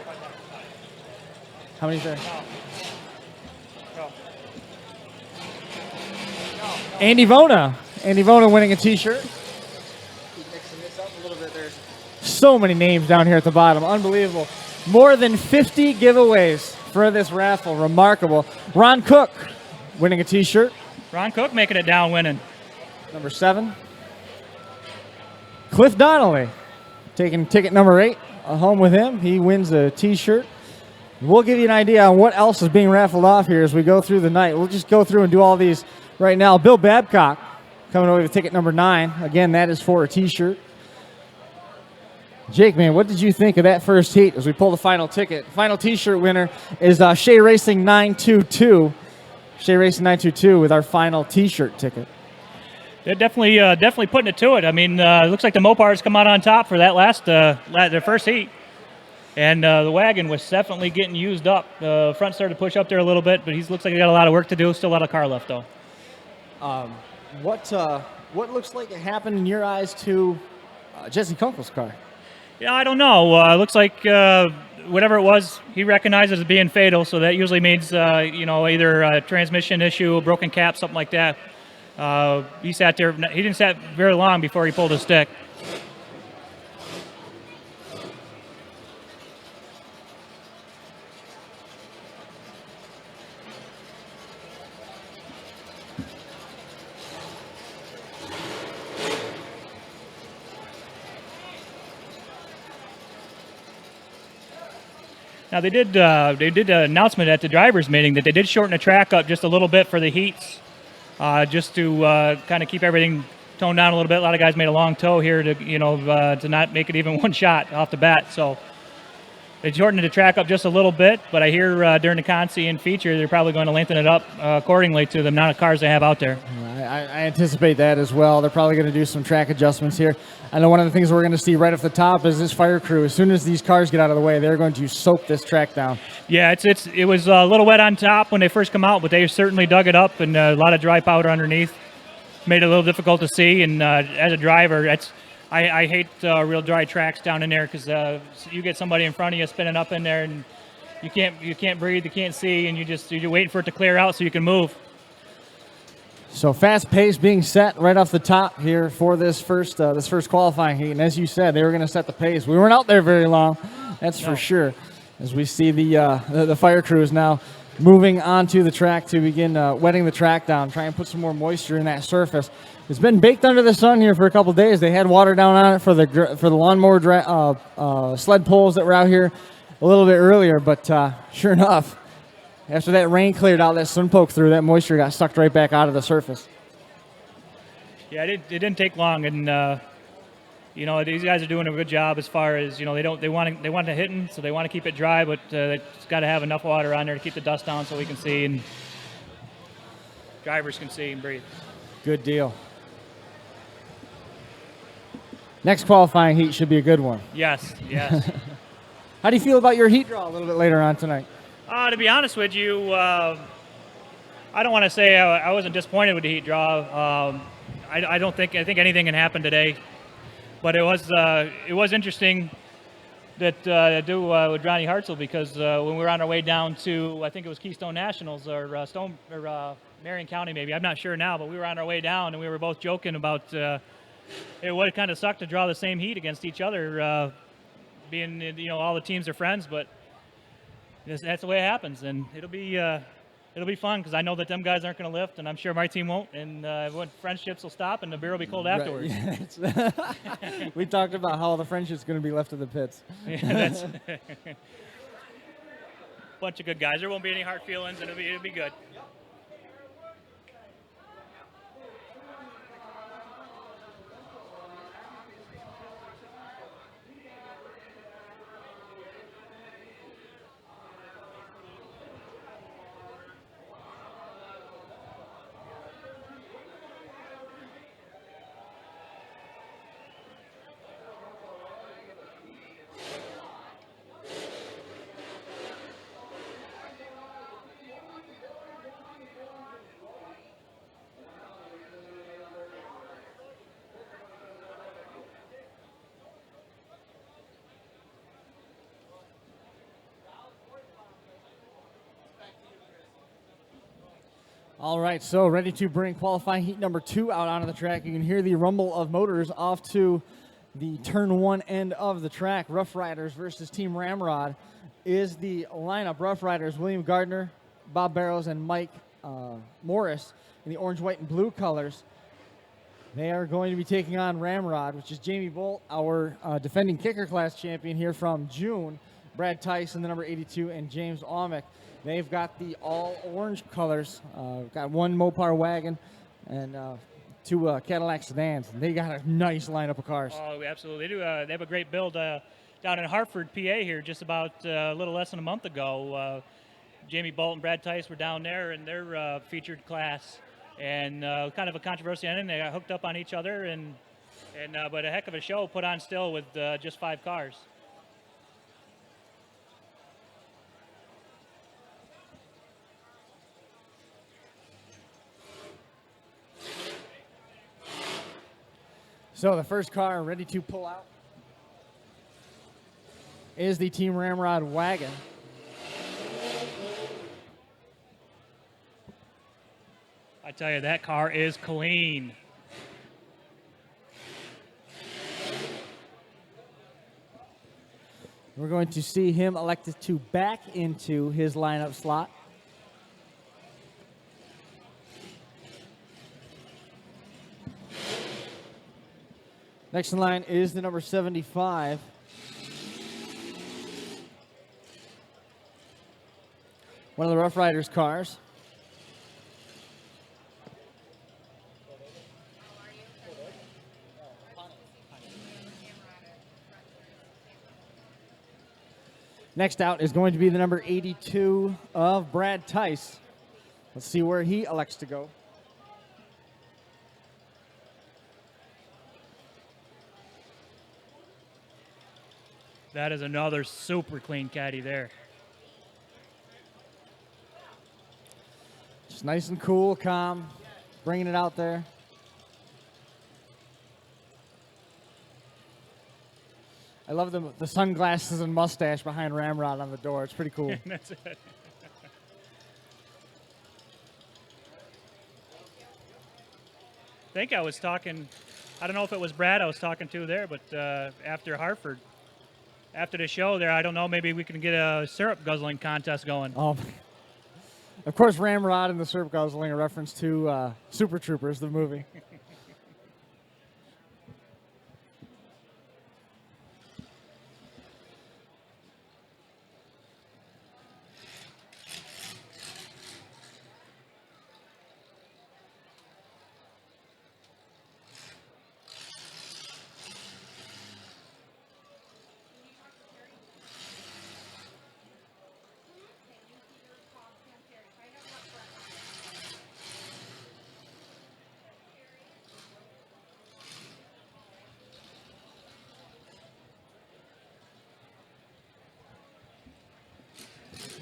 How many is there? Andy Vona. Andy Vona winning a t-shirt. Mixing this up a little bit. There's so many names down here at the bottom. Unbelievable. More than 50 giveaways for this raffle. Remarkable. Ron Cook winning a t-shirt. Ron Cook making it down, winning. Number 7. Cliff Donnelly taking ticket number 8 home with him. He wins a t-shirt. We'll give you an idea on what else is being raffled off here as we go through the night. We'll just go through and do all these right now. Bill Babcock coming away with ticket number 9. Again, that is for a t-shirt. Jake, man, what did you think of that first heat as we pull the final ticket? Final t-shirt winner is Shea Racing 922. Shea Racing 922 with our final t-shirt ticket. They're definitely putting it to it. I mean, it looks like the Mopars come out on top for that their first heat. And the wagon was definitely getting used up. The front started to push up there a little bit, but he looks like he got a lot of work to do. Still a lot of car left, though. What looks like it happened in your eyes to Jesse Kunkel's car? Yeah, I don't know. Looks like whatever it was, he recognized it as being fatal. So that usually means either a transmission issue, a broken cap, something like that. He sat there. He didn't sat very long before he pulled his stick. Now they did an announcement at the drivers' meeting that they did shorten the track up just a little bit for the heats, just to kind of keep everything toned down a little bit. A lot of guys made a long tow here to not make it even one shot off the bat. So they shortened the track up just a little bit, but I hear during the Consi and feature they're probably going to lengthen it up accordingly to the amount of cars they have out there. I anticipate that as well. They're probably going to do some track adjustments here. I know one of the things we're going to see right off the top is this fire crew. As soon as these cars get out of the way, they're going to soak this track down. Yeah, it was a little wet on top when they first come out, but they certainly dug it up, and a lot of dry powder underneath made it a little difficult to see. And as a driver, I hate real dry tracks down in there because you get somebody in front of you spinning up in there, and you can't breathe, you can't see, and you're waiting for it to clear out so you can move. So fast pace being set right off the top here for this first qualifying heat. And as you said, they were going to set the pace. We weren't out there very long, that's for sure. As we see the fire crew is now moving onto the track to begin wetting the track down, try and put some more moisture in that surface. It's been baked under the sun here for a couple days. They had water down on it for the lawnmower sled poles that were out here a little bit earlier, but sure enough, after that rain cleared out, that sun poked through, that moisture got sucked right back out of the surface. Yeah, it didn't take long, and these guys are doing a good job as far as they want to hitting, so they want to keep it dry, but it's got to have enough water on there to keep the dust down so we can see and drivers can see and breathe. Good deal. Next qualifying heat should be a good one. Yes. How do you feel about your heat draw a little bit later on tonight? To be honest with you, I don't want to say I wasn't disappointed with the heat draw. I think anything can happen today, but it was interesting that to do with Ronnie Hartzell, because when we were on our way down to, I think it was Keystone Nationals or Marion County maybe, I'm not sure now, but we were on our way down and we were both joking about it would kind of suck to draw the same heat against each other, being all the teams are friends, but that's the way it happens, and it'll be fun because I know that them guys aren't going to lift, and I'm sure my team won't, and friendships will stop and the beer will be cold afterwards. Right. We talked about how the friendship's going to be left in the pits. Yeah, that's bunch of good guys. There won't be any hard feelings, and it'll be good. All right, so ready to bring qualifying heat number 2 out onto the track. You can hear the rumble of motors off to the turn 1 end of the track. Rough Riders versus Team Ramrod is the lineup. Rough Riders, William Gardner, Bob Barrows, and Mike Morris in the orange, white, and blue colors. They are going to be taking on Ramrod, which is Jamie Bolt, our defending kicker class champion here from June, Brad Tice in the number 82, and James Aumick. They've got the all-orange colors. Got one Mopar wagon and 2 Cadillac sedans. They got a nice lineup of cars. Oh, absolutely. They do. They have a great build down in Hartford, PA here just about a little less than a month ago. Jamie Bolt and Brad Tice were down there in their featured class. And kind of a controversy ending. They got hooked up on each other, but a heck of a show put on still with just 5 cars. So the first car ready to pull out is the Team Ramrod wagon. I tell you, that car is clean. We're going to see him elected to back into his lineup slot. Next in line is the number 75. one of the Rough Riders cars. Next out is going to be the number 82 of Brad Tice. Let's see where he elects to go. That is another super clean caddy there. Just nice and cool, calm, bringing it out there. I love the sunglasses and mustache behind Ramrod on the door. It's pretty cool. That's it. I think I was talking, I don't know if it was Brad I was talking to there, but after Hartford, after the show there, I don't know, maybe we can get a syrup guzzling contest going. Of course, Ramrod and the syrup guzzling, a reference to Super Troopers, the movie.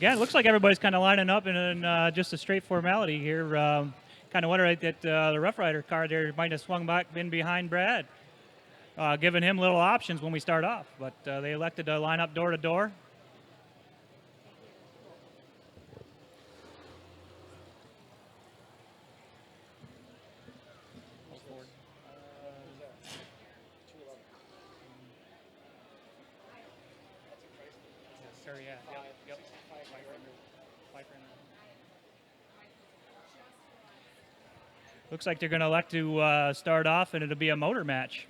Yeah, it looks like everybody's kind of lining up in just a straight formality here. Kind of wonder that the Rough Rider car there might have swung back in behind Brad, giving him little options when we start off. But they elected to line up door to door. Looks like they're going to elect to start off, and it'll be a motor match.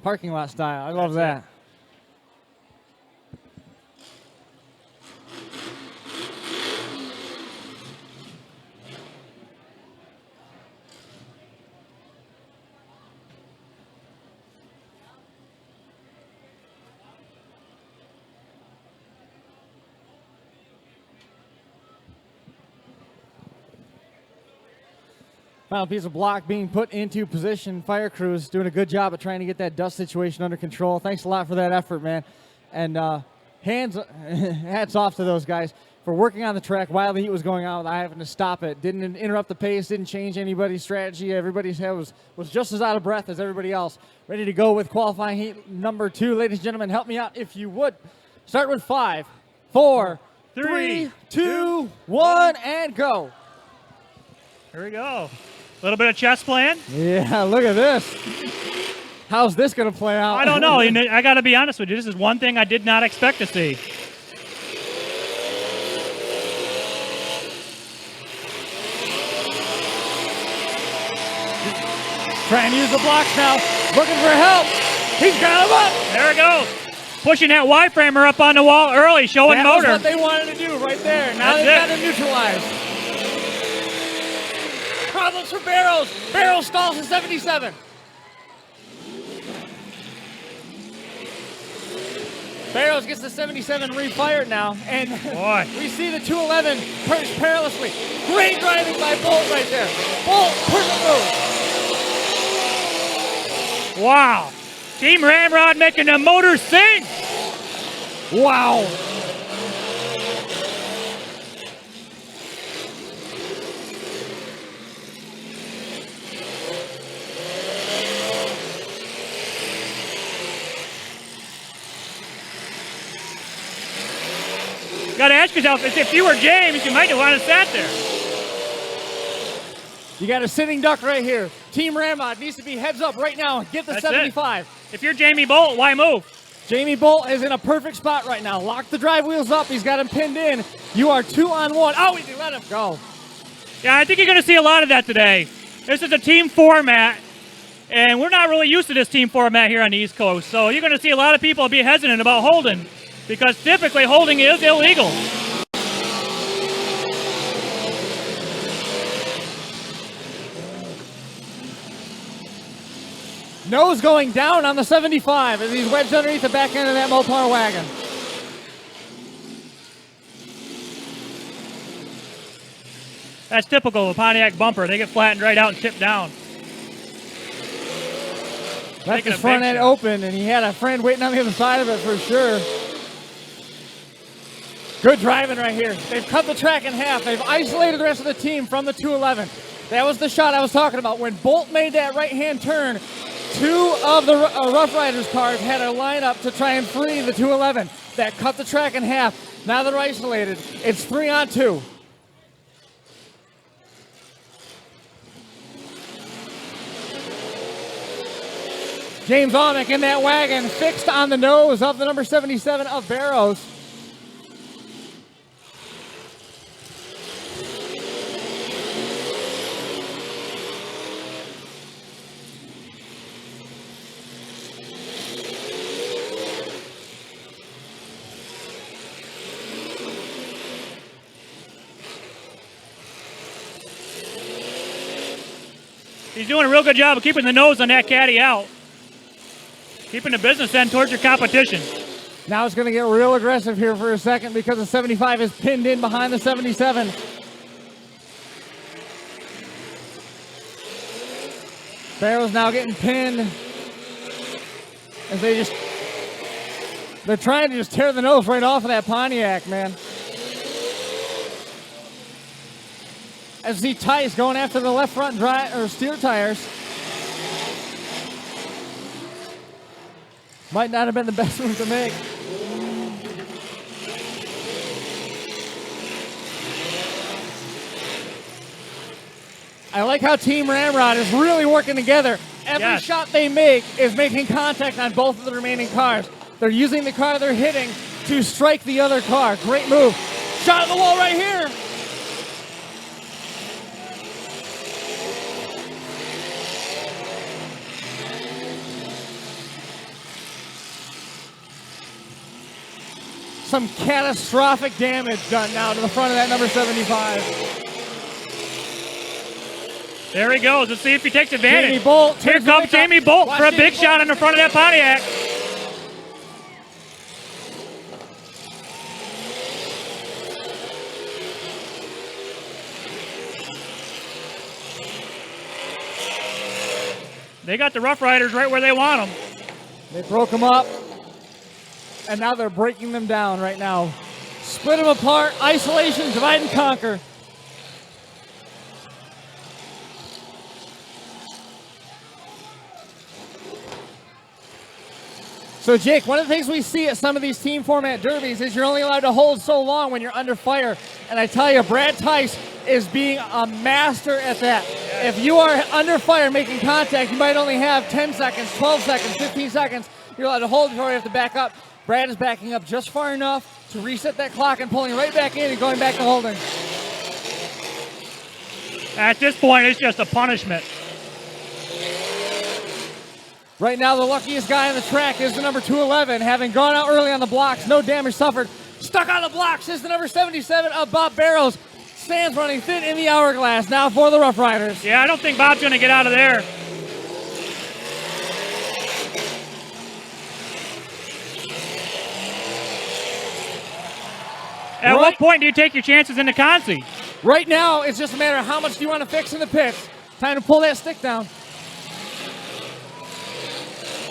Parking lot style. I love that. Final piece of block being put into position. Fire crews doing a good job of trying to get that dust situation under control. Thanks a lot for that effort, man. And hats off to those guys for working on the track while the heat was going on without having to stop it. Didn't interrupt the pace, didn't change anybody's strategy. Everybody's head was just as out of breath as everybody else. Ready to go with qualifying heat number 2. Ladies and gentlemen, help me out if you would. Start with 5, 4, 3, 2, 1, and go. Here we go. A little bit of chess playing. Yeah, look at this. How's this going to play out? I don't know. I got to be honest with you. This is one thing I did not expect to see. Trying to use the blocks now. Looking for help. He's got him up. There it goes. Pushing that Y-framer up on the wall early, showing motor. That's what they wanted to do right there. Now they've got him neutralized. Problems for Barrows. Barrows stalls at 77. Barrows gets the 77 refired now, and we see the 211 perched perilously. Great driving by Bolt right there. Bolt, perfect move. Wow. Team Ramrod making the motor sing. Wow. Got to ask yourself, if you were James, you might have wanted to sat there. You got a sitting duck right here. Team Ramrod needs to be heads up right now. Get the That's 75. If you're Jamie Bolt, why move? Jamie Bolt is in a perfect spot right now. Lock the drive wheels up. He's got him pinned in. You are 2 on 1. Oh, he let him go. Yeah, I think you're going to see a lot of that today. This is a team format, and we're not really used to this team format here on the East Coast. So you're going to see a lot of people be hesitant about holding, because typically holding is illegal. Nose going down on the 75 as he's wedged underneath the back end of that Mopar wagon. That's typical of a Pontiac bumper. They get flattened right out and tipped down. Left Taking his a front big end shot. open, and he had a friend waiting on the other side of it for sure. Good driving right here. They've cut the track in half. They've isolated the rest of the team from the 211. That was the shot I was talking about. When Bolt made that right-hand turn, two of the Rough Riders cars had a lineup to try and free the 211. That cut the track in half. Now they're isolated. It's 3-on-2. James Almec in that wagon, fixed on the nose of the number 77 of Barrows. He's doing a real good job of keeping the nose on that caddy out. Keeping the business end towards your competition. Now it's going to get real aggressive here for a second because the 75 is pinned in behind the 77. Barrows now getting pinned as they're trying to just tear the nose right off of that Pontiac, man. As see Tice going after the left front steer tires. Might not have been the best move to make. I like how Team Ramrod is really working together. Every shot they make is making contact on both of the remaining cars. They're using the car they're hitting to strike the other car. Great move. Shot on the wall right here. Some catastrophic damage done now to the front of that number 75. There he goes. Let's see if he takes advantage. Jamie Bolt. Here comes Jamie Bolt for a big shot on the front of that Pontiac. They got the Rough Riders right where they want them. They broke them up, and now they're breaking them down right now. Split them apart, isolation, divide and conquer. So Jake, one of the things we see at some of these team format derbies is you're only allowed to hold so long when you're under fire. And I tell you, Brad Tice is being a master at that. If you are under fire making contact, you might only have 10 seconds, 12 seconds, 15 seconds. You're allowed to hold before you have to back up. Brad is backing up just far enough to reset that clock and pulling right back in and going back to holding. At this point, it's just a punishment. Right now, the luckiest guy on the track is the number 211, having gone out early on the blocks, no damage suffered. Stuck on the blocks is the number 77 of Bob Barrows. Stands running thin in the hourglass now for the Rough Riders. Yeah, I don't think Bob's going to get out of there. At what point do you take your chances in the Consi? Right now, it's just a matter of how much do you want to fix in the pits. Time to pull that stick down.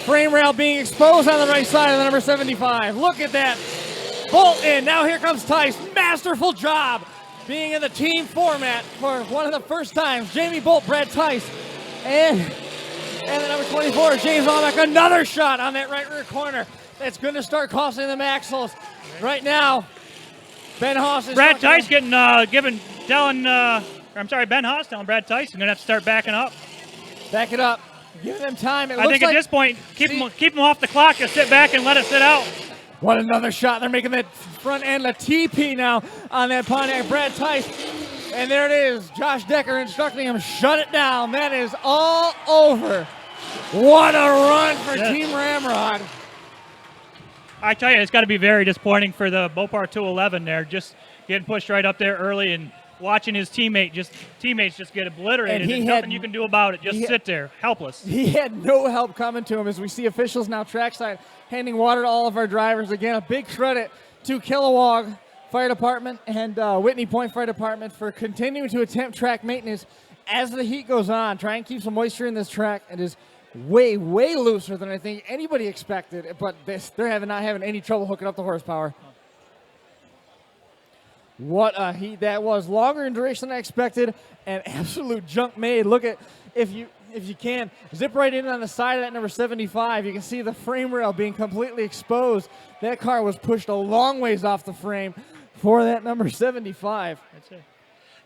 Frame rail being exposed on the right side of the number 75. Look at that. Bolt in. Now here comes Tice. Masterful job being in the team format for one of the first times. Jamie Bolt, Brad Tice, and the number 24, James Almec. Another shot on that right rear corner. That's going to start costing them axles. Right now, Ben Haas is Brad Tice Ben Haas telling Brad Tice I'm going to have to start backing up. Back it up. Give them time. I think at this point, keep him off the clock. Just sit back and let it sit out. What another shot. They're making that front end a TP now on that Pontiac. Brad Tice. And there it is. Josh Decker instructing him, shut it down. That is all over. What a run for Team Ramrod. I tell you, it's got to be very disappointing for the Mopar 211 there. Just getting pushed right up there early and watching his teammates just get obliterated, And he and had- nothing you can do about it. Just he- sit there, helpless. He had no help coming to him as we see officials now trackside handing water to all of our drivers. Again, a big credit to Kilowog Fire Department and Whitney Point Fire Department for continuing to attempt track maintenance as the heat goes on. Try and keep some moisture in this track. It is way, way looser than I think anybody expected, but they're not having any trouble hooking up the horsepower. What a heat that was. Longer in duration than I expected, and absolute junk made. Look at, if you can, zip right in on the side of that number 75. You can see the frame rail being completely exposed. That car was pushed a long ways off the frame for that number 75. That's it.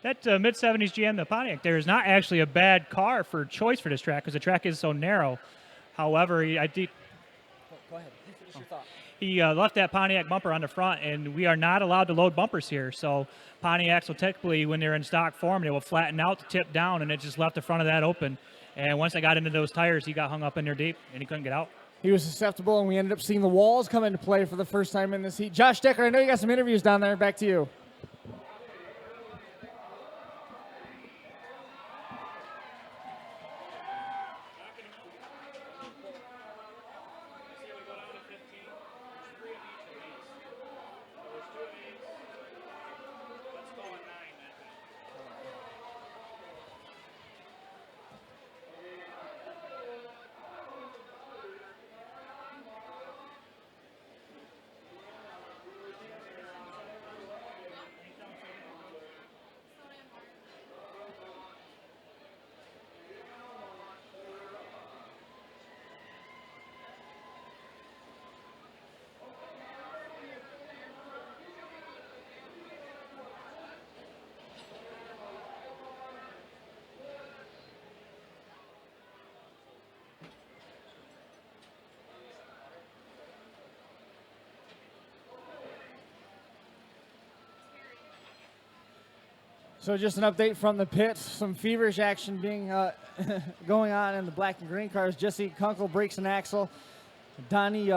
That mid-70s GM, the Pontiac, there is not actually a bad car for choice for this track because the track is so narrow. However, Go ahead. You finish your thought. he left that Pontiac bumper on the front, and we are not allowed to load bumpers here. So Pontiacs will typically, when they're in stock form, they will flatten out to tip down, and it just left the front of that open. And once I got into those tires, he got hung up in there deep, and he couldn't get out. He was susceptible, and we ended up seeing the walls come into play for the first time in this heat. Josh Decker, I know you got some interviews down there. Back to you. So just an update from the pits. Some feverish action being going on in the black and green cars. Jesse Kunkel breaks an axle. Donnie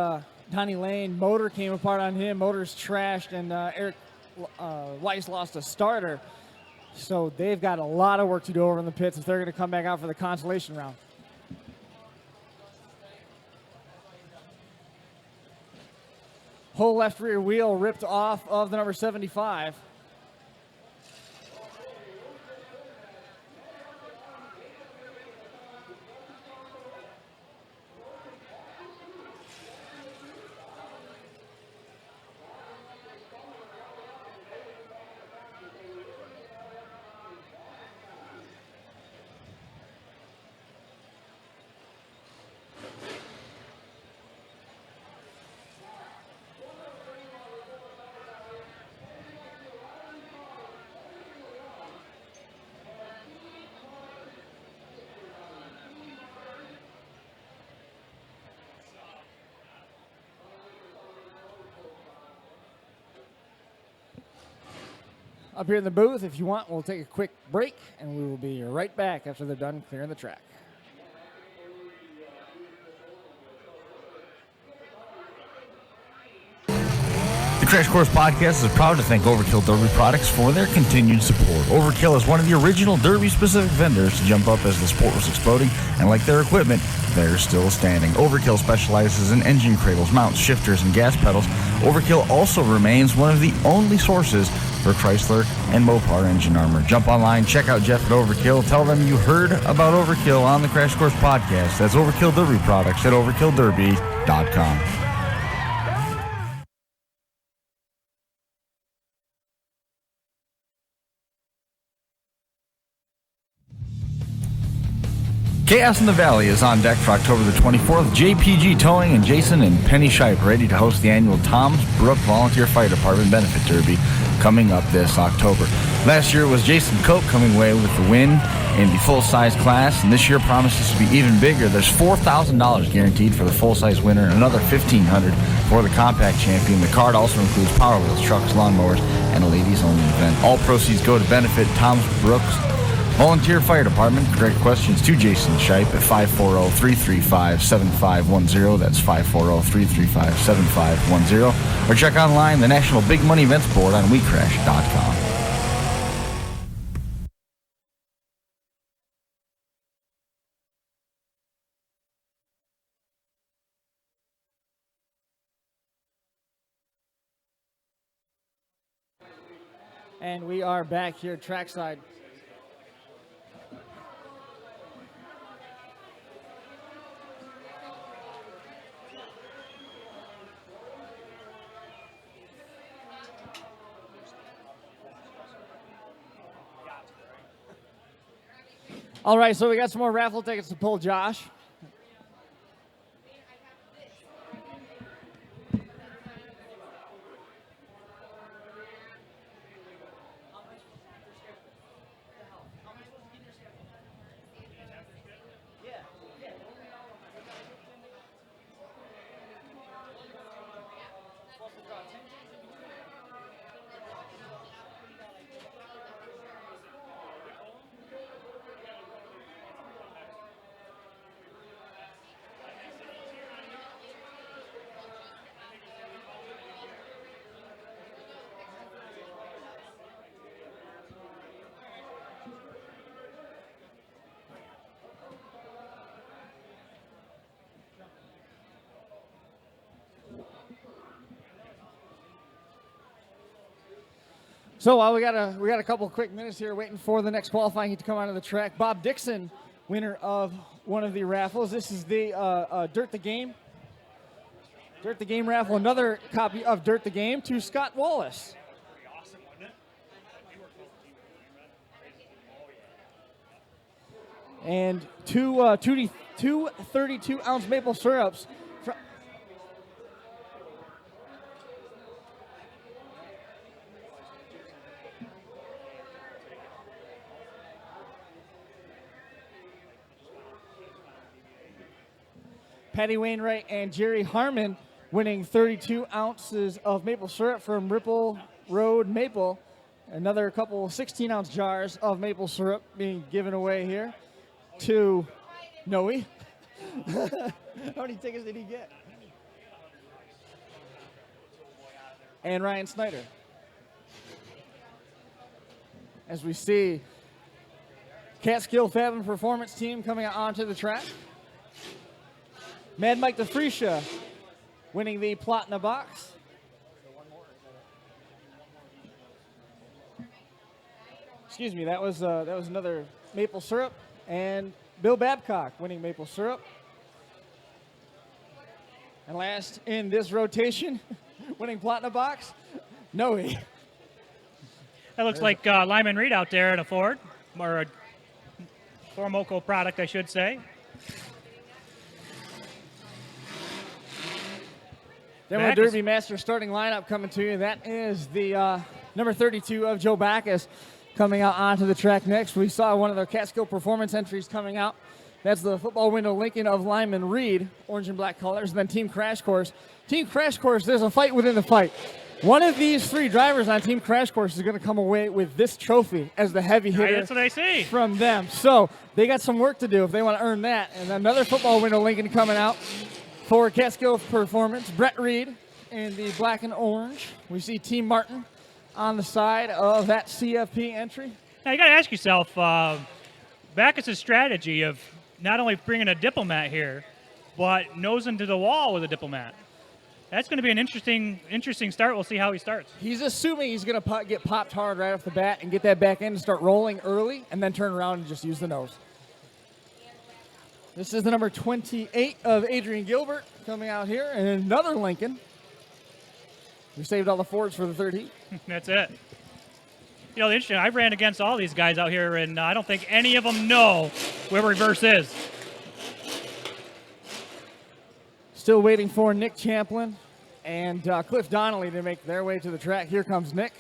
Lane, motor came apart on him. Motor's trashed, and Eric Weiss lost a starter. So they've got a lot of work to do over in the pits if they're going to come back out for the consolation round. Whole left rear wheel ripped off of the number 75. Up here in the booth, if you want, we'll take a quick break, and we will be right back after they're done clearing the track. The Crash Course Podcast is proud to thank Overkill Derby Products for their continued support. Overkill is one of the original Derby-specific vendors to jump up as the sport was exploding, and like their equipment, they're still standing. Overkill specializes in engine cradles, mounts, shifters, and gas pedals. Overkill also remains one of the only sources for Chrysler and Mopar engine armor. Jump online, check out Jeff at Overkill, tell them you heard about Overkill on the Crash Course Podcast. That's Overkill Derby Products at overkillderby.com. Chaos in the Valley is on deck for October the 24th. JPG Towing and Jason and Penny Shipe ready to host the annual Tom's Brook Volunteer Fire Department Benefit Derby coming up this October. Last year was Jason Cope coming away with the win in the full-size class, and this year promises to be even bigger. There's $4,000 guaranteed for the full-size winner and another $1,500 for the compact champion. The card also includes Power Wheels, trucks, lawnmowers, and a ladies-only event. All proceeds go to benefit Tom's Brook's Volunteer Fire Department. Direct questions to Jason Shipe at 540-335-7510. That's 540-335-7510. Or check online the National Big Money Events Board on WeCrash.com. And we are back here trackside. All right, so we got some more raffle tickets to pull, Josh. So we got a couple quick minutes here waiting for the next qualifying heat to come out of the track. Bob Dixon, winner of one of the raffles. This is the Dirt the Game raffle. Another copy of Dirt the Game to Scott Wallace. And two 32-ounce maple syrups. Patty Wainwright and Jerry Harmon winning 32 ounces of maple syrup from Ripple Road Maple. Another couple 16-ounce jars of maple syrup being given away here to Noe. How many tickets did he get? And Ryan Snyder. As we see Catskill Fathom Performance Team coming out onto the track. Mad Mike DeFreesia winning the Platina box. Excuse me, that was another maple syrup, and Bill Babcock winning maple syrup. And last in this rotation, winning Platina box, Noe. That looks like Lyman Reed out there in a Ford, or a Formoco product, I should say. Demo Derby Master starting lineup coming to you. That is the number 32 of Joe Backus coming out onto the track next. We saw one of the Catskill Performance entries coming out. That's the football window Lincoln of Lyman Reed, orange and black colors. And then Team Crash Course. Team Crash Course, there's a fight within the fight. One of these three drivers on Team Crash Course is going to come away with this trophy as the heavy hitter. That's what I see. From them. So they got some work to do if they want to earn that. And another football window Lincoln coming out for Catskill Performance. Brett Reed in the black and orange. We see Team Martin on the side of that CFP entry. Now you got to ask yourself, Backus' strategy of not only bringing a diplomat here, but nosing to the wall with a diplomat. That's going to be an interesting start. We'll see how he starts. He's assuming he's going to get popped hard right off the bat and get that back end and start rolling early and then turn around and just use the nose. This is the number 28 of Adrian Gilbert coming out here, and another Lincoln. We saved all the Fords for the third heat. That's it. You know, the interesting, I ran against all these guys out here, and I don't think any of them know where reverse is. Still waiting for Nick Champlin and Cliff Donnelly to make their way to the track. Here comes Nick.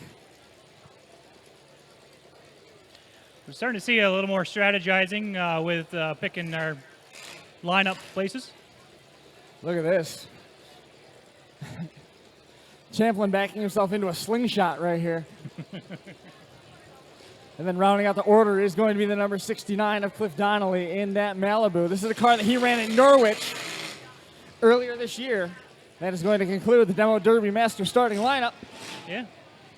We're starting to see a little more strategizing with picking our lineup places. Look at this. Champlin backing himself into a slingshot right here. And then rounding out the order is going to be the number 69 of Cliff Donnelly in that Malibu. This is a car that he ran at Norwich earlier this year. That is going to conclude the Demo Derby Master starting lineup. Yeah,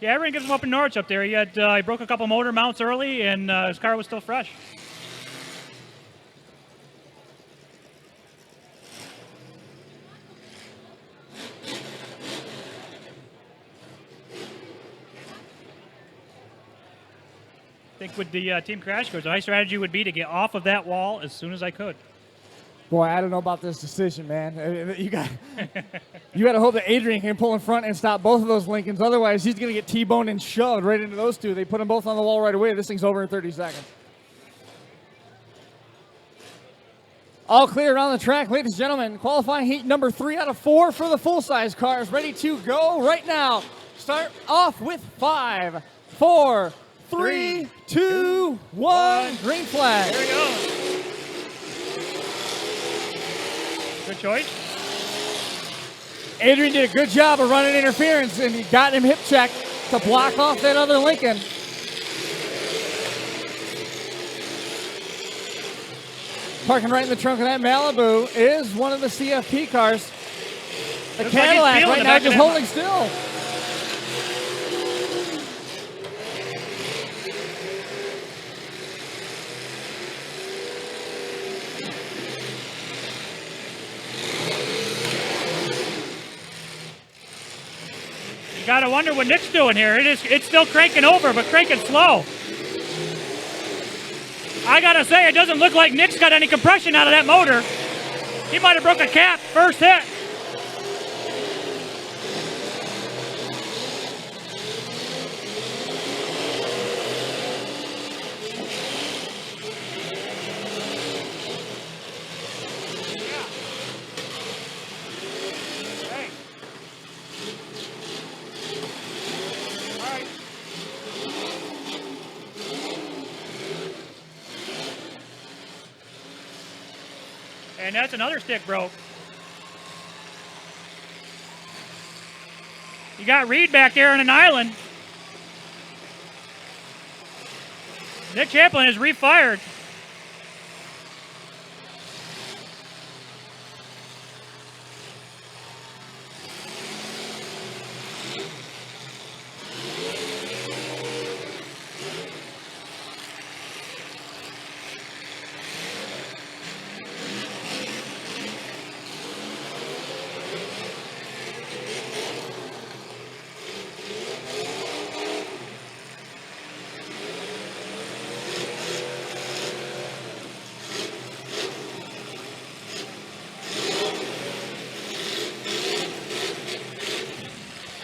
everyone gives him up in Norwich up there. He broke a couple motor mounts early, and his car was still fresh. think with the Team Crash Course, my strategy would be to get off of that wall as soon as I could. Boy, I don't know about this decision, man. You got to hope that Adrian can pull in front and stop both of those Lincolns. Otherwise, he's going to get T-boned and shoved right into those two. They put them both on the wall right away. This thing's over in 30 seconds. All clear around the track, ladies and gentlemen. Qualifying heat number 3 out of 4 for the full-size cars. Ready to go right now. Start off with 5, 4, 3, 2, 1. Green flag. There we go. Good choice. Adrian did a good job of running interference, and he got him hip checked to block off that other Lincoln. Parking right in the trunk of that Malibu is one of the CFP cars. The Looks like he's Cadillac feeling right the now back of just that holding still. You gotta wonder what Nick's doing here. It's still cranking over, but cranking slow. I gotta say, it doesn't look like Nick's got any compression out of that motor. He might have broke a cap first hit. And that's another stick broke. You got Reed back there on an island. Nick Champlin is refired.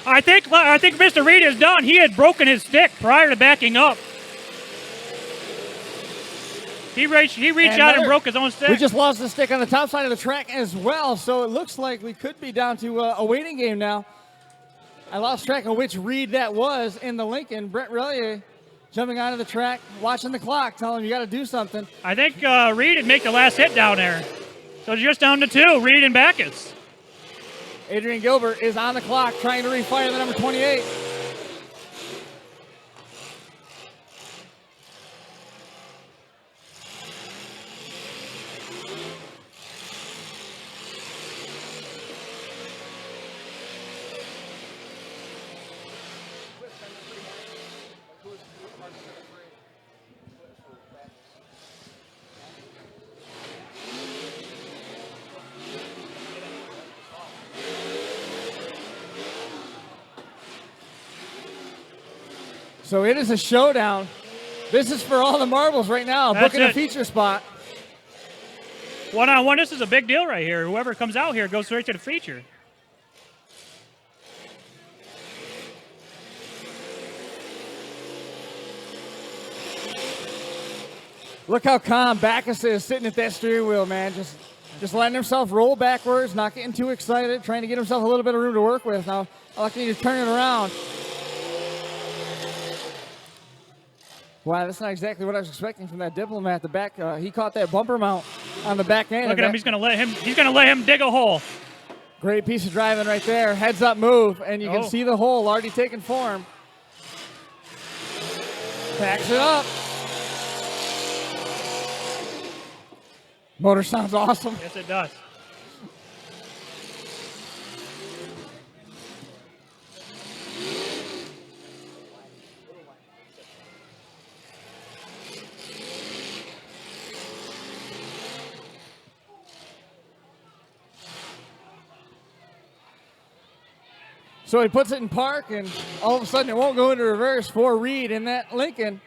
I think Mr. Reed is done. He had broken his stick prior to backing up. He reached out and broke his own stick. We just lost the stick on the top side of the track as well, so it looks like we could be down to a waiting game now. I lost track of which Reed that was in the Lincoln. Brett Relier jumping onto the track, watching the clock, telling him you got to do something. I think Reed would make the last hit down there. So just down to 2, Reed and Backus. Adrian Gilbert is on the clock trying to refire the number 28. So it is a showdown. This is for all the marbles right now. That's Booking a it. feature spot. One-on-one, this is a big deal right here. Whoever comes out here goes straight to the feature. Look how calm Backus is sitting at that steering wheel, man. Just letting himself roll backwards, not getting too excited, trying to get himself a little bit of room to work with. Now, all I can need is turn it around. Wow, that's not exactly what I was expecting from that Diplomat. The back, he caught that bumper mount on the back end. Look at him. He's gonna let him dig a hole. Great piece of driving right there. Heads up move, and you can see the hole already taking form. Backs it up. Motor sounds awesome. Yes, it does. So he puts it in park, and all of a sudden it won't go into reverse for Reed in that Lincoln.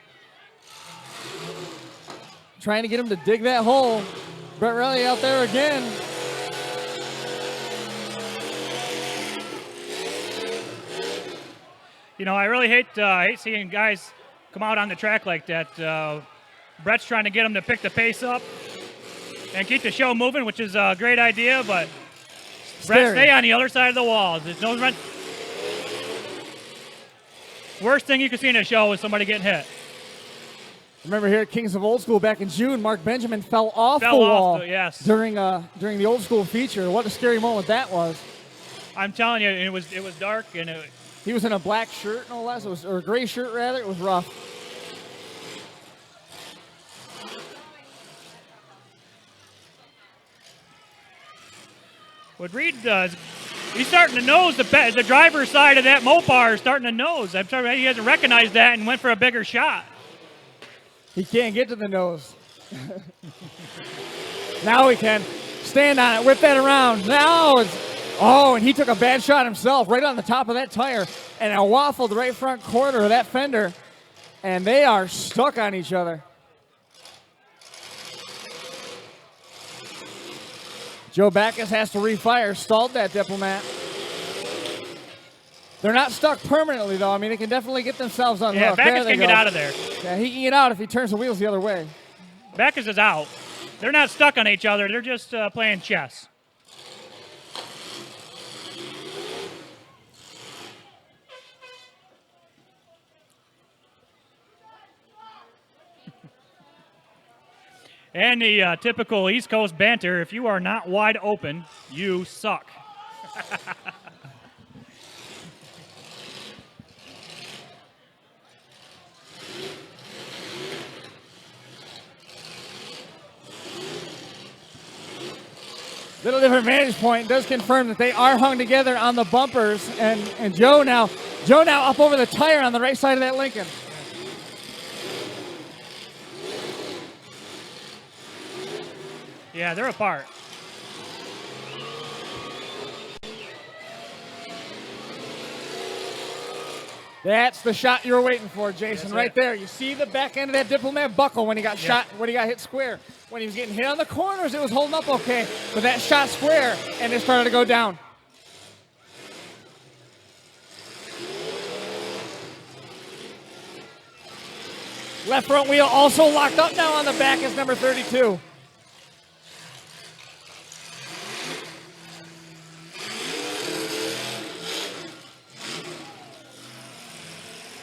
trying to get him to dig that hole. Brett Riley out there again. You know, I really hate seeing guys come out on the track like that. Brett's trying to get them to pick the pace up and keep the show moving, which is a great idea, but Brett, stay on the other side of the wall. There's no run. Worst thing you can see in a show is somebody getting hit. Remember here at Kings of Old School back in June, Mark Benjamin fell off the wall yes. during the Old School feature. What a scary moment that was. I'm telling you, it was dark and he was in a black shirt, no less. Or a gray shirt, rather. It was rough. what Reed does, he's starting to nose the driver's side of that Mopar is starting to nose. I'm sorry, he hasn't recognized that and went for a bigger shot. He can't get to the nose. Now he can. Stand on it, whip that around. Now and he took a bad shot himself right on the top of that tire and it waffled the right front corner of that fender, and they are stuck on each other. Joe Backus has to refire, stalled that Diplomat. They're not stuck permanently, though. I mean, they can definitely get themselves unhooked. Yeah, Backus can get out of there. Yeah, he can get out if he turns the wheels the other way. Backus is out. They're not stuck on each other. They're just playing chess. And the typical East Coast banter, if you are not wide open, you suck. Little different vantage point does confirm that they are hung together on the bumpers, and Joe now up over the tire on the right side of that Lincoln. Yeah, they're apart. That's the shot you were waiting for, Jason, right there. You see the back end of that Diplomat buckle when he got shot, when he got hit square. When he was getting hit on the corners, it was holding up okay, but that shot square, and it started to go down. Left front wheel also locked up now on the back is number 32.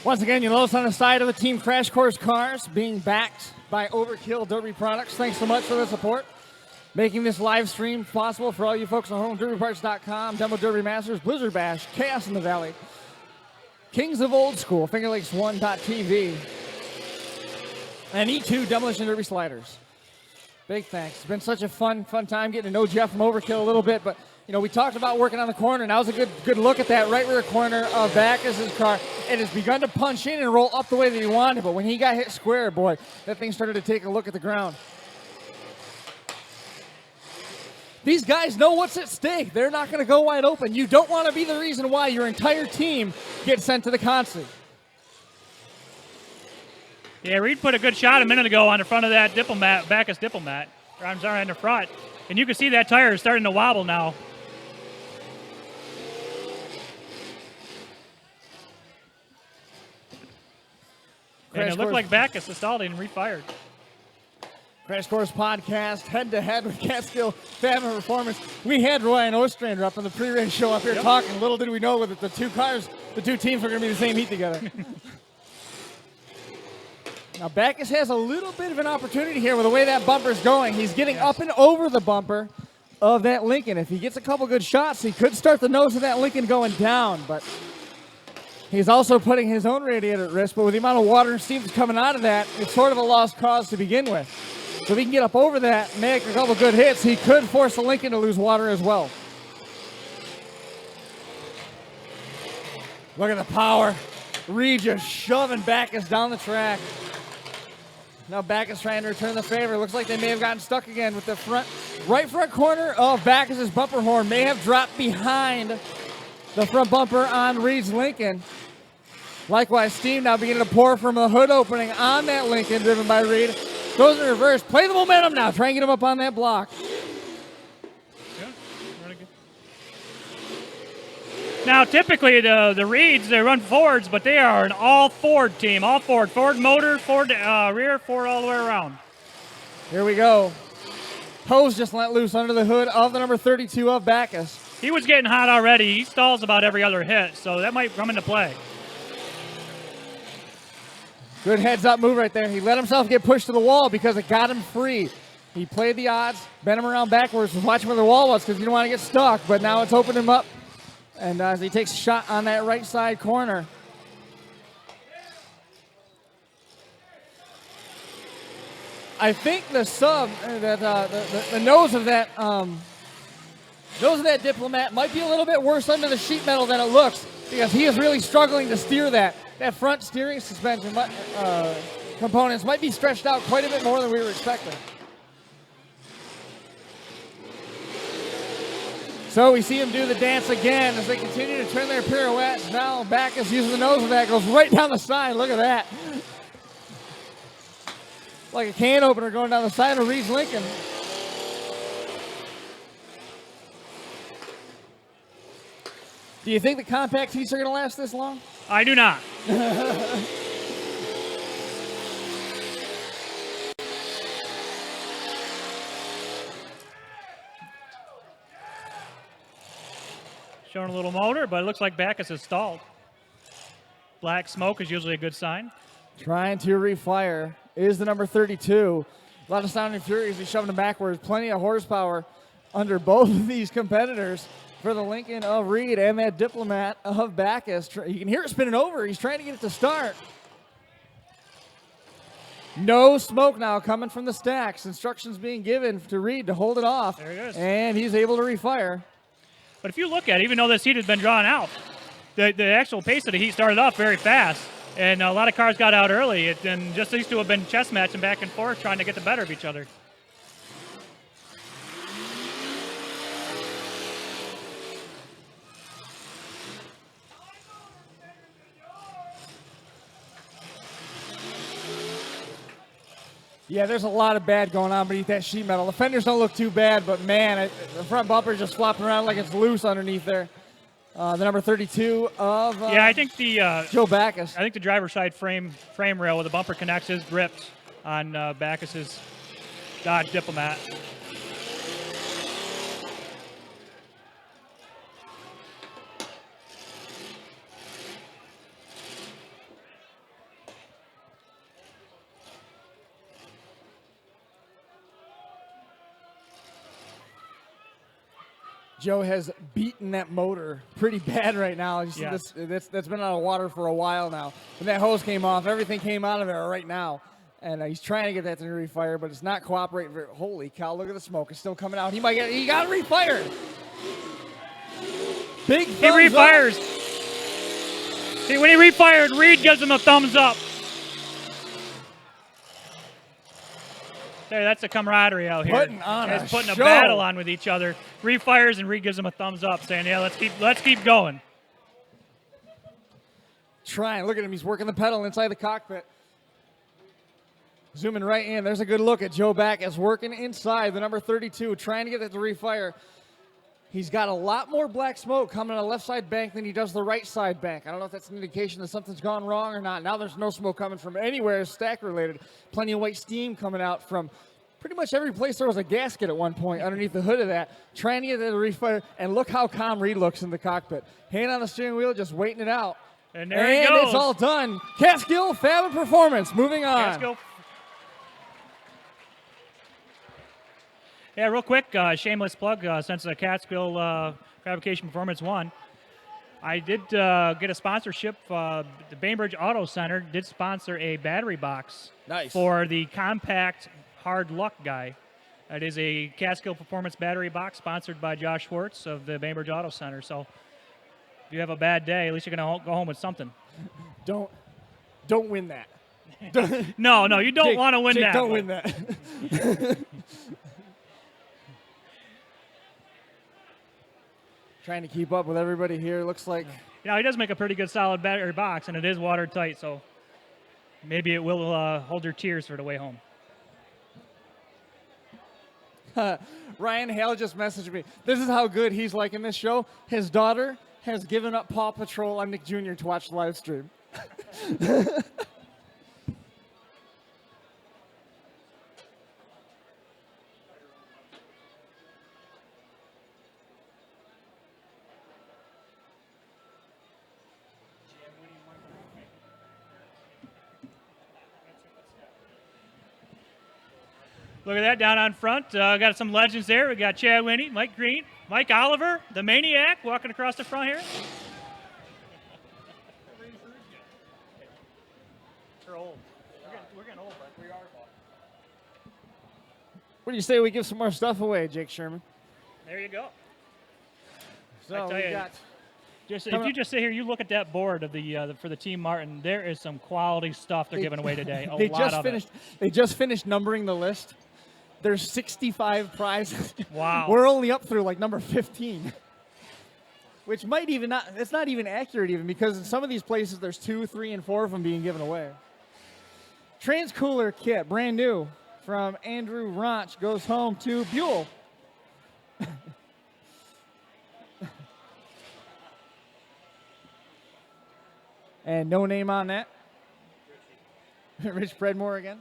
Once again, you notice on the side of the Team Crash Course cars being backed by Overkill Derby Products. Thanks so much for the support. Making this live stream possible for all you folks at home. DerbyParts.com, Demo Derby Masters, Blizzard Bash, Chaos in the Valley, Kings of Old School, FingerLakes1.tv, and E2 Demolition Derby Sliders. Big thanks. It's been such a fun time getting to know Jeff from Overkill a little bit, but you know, we talked about working on the corner, and that was a good look at that right rear corner of Backus's car. It has begun to punch in and roll up the way that he wanted, but when he got hit square, boy, that thing started to take a look at the ground. These guys know what's at stake. They're not going to go wide open. You don't want to be the reason why your entire team gets sent to the consul. Yeah, Reed put a good shot a minute ago on the front of that Diplomat, Backus Diplomat. Or I'm sorry, on the front. And you can see that tire is starting to wobble now. And it looked like Backus stalled and refired. Crash Course Podcast, head-to-head with Catskill Family Performance. We had Ryan Ostrander up on the pre-race show up here talking. Little did we know that the two teams were going to be the same heat together. Now, Backus has a little bit of an opportunity here with the way that bumper's going. He's getting up and over the bumper of that Lincoln. If he gets a couple good shots, he could start the nose of that Lincoln going down, but he's also putting his own radiator at risk, but with the amount of water and steam that's coming out of that, it's sort of a lost cause to begin with. So if he can get up over that, make a couple good hits, he could force the Lincoln to lose water as well. Look at the power. Reed just shoving Backus down the track. Now Backus trying to return the favor. Looks like they may have gotten stuck again with the right front corner of Backus's bumper horn may have dropped behind the front bumper on Reed's Lincoln. Likewise, steam now beginning to pour from the hood opening on that Lincoln driven by Reed. Goes in reverse. Play the momentum now. Try and get him up on that block. Yeah, really good. Now, typically the Reeds, they run forwards, but they are an all-Ford team. All Ford. Ford motor, Ford rear, Ford all the way around. Here we go. Hose just let loose under the hood of the number 32 of Backus. He was getting hot already. He stalls about every other hit, so that might come into play. Good heads-up move right there. He let himself get pushed to the wall because it got him free. He played the odds, bent him around backwards, was watching where the wall was because you don't want to get stuck, but now it's opened him up. And as he takes a shot on that right side corner. I think the sub, the nose of that Diplomat might be a little bit worse under the sheet metal than it looks because he is really struggling to steer that. That front steering suspension components might be stretched out quite a bit more than we were expecting. So we see him do the dance again as they continue to turn their pirouettes. Now Backus using the nose of that, goes right down the side. Look at that. Like a can opener going down the side of Reed's Lincoln. Do you think the compact heats are going to last this long? I do not. Showing a little motor, but it looks like Backus is stalled. Black smoke is usually a good sign. Trying to refire is the number 32. A lot of sound and fury as he's shoving him backwards. Plenty of horsepower under both of these competitors for the Lincoln of Reed and that Diplomat of Backus. You can hear it spinning over. He's trying to get it to start. No smoke now coming from the stacks. Instructions being given to Reed to hold it off. There it is. And he's able to refire. But if you look at it, even though this heat has been drawn out, the actual pace of the heat started off very fast. And a lot of cars got out early. And just these two have been chess matching back and forth trying to get the better of each other. Yeah, there's a lot of bad going on beneath that sheet metal. The fenders don't look too bad, but man, the front bumper just flopping around like it's loose underneath there. The number 32 of yeah, I think the Joe Backus. I think the driver's side frame rail where the bumper connects is ripped on Backus's Dodge Diplomat. Joe has beaten that motor pretty bad right now. You see Yeah. that's been out of water for a while now. When that hose came off, everything came out of there right now. And he's trying to get that to refire, but it's not cooperating. Holy cow, look at the smoke. It's still coming out. He got refired. Big He thumbs refires. up. See, when he refired, Reed gives him a thumbs up. There, that's the camaraderie out here. Putting on Guys a putting a show. battle on with each other. Refires and Reed gives him a thumbs up, saying, "Yeah, let's keep going." Trying. Look at him. He's working the pedal inside the cockpit. Zooming right in. There's a good look at Joe Backus working inside the number 32, trying to get that to refire. He's got a lot more black smoke coming on the left side bank than he does the right side bank. I don't know if that's an indication that something's gone wrong or not. Now there's no smoke coming from anywhere stack related. Plenty of white steam coming out from pretty much every place there was a gasket at one point underneath the hood of that. Trying to get that to refire. And look how calm Reed looks in the cockpit. Hand on the steering wheel, just waiting it out. And there he goes. It's all done. Catskill Fab and Performance. Moving on. Catskill. Yeah, real quick, shameless plug, since the Catskill Fabrication Performance won, I did get a sponsorship. The Bainbridge Auto Center did sponsor a battery box for the compact hard luck guy. It is a Catskill Performance battery box sponsored by Josh Schwartz of the Bainbridge Auto Center. So if you have a bad day, at least you're going to go home with something. Don't win that. No, you don't want to win Jake, that. don't win that. Trying to keep up with everybody here. Looks like Yeah, he does make a pretty good solid battery box, and it is watertight, so maybe it will hold your tears for the way home. Ryan Hale just messaged me. This is how good he's liking this show. His daughter has given up Paw Patrol on Nick Jr. to watch the live stream. Look at that down on front. Got some legends there. We got Chad Winnie, Mike Green, Mike Oliver, the Maniac, walking across the front here. We're old. We're getting old, but we are. What do you say we give some more stuff away, Jake Sherman? There you go. So I tell we you, got. Just, Come if you up- just sit here, you look at that board of the for the Team Martin. There is some quality stuff they're giving away today. A They lot just of finished. it. They just finished numbering the list. There's 65 prizes. Wow. We're only up through like number 15, which might even not. It's not even accurate even because in some of these places there's 2, 3, and 4 of them being given away. Transcooler kit, brand new, from Andrew Ronch, goes home to Buell. And no name on that. Rich Predmore again.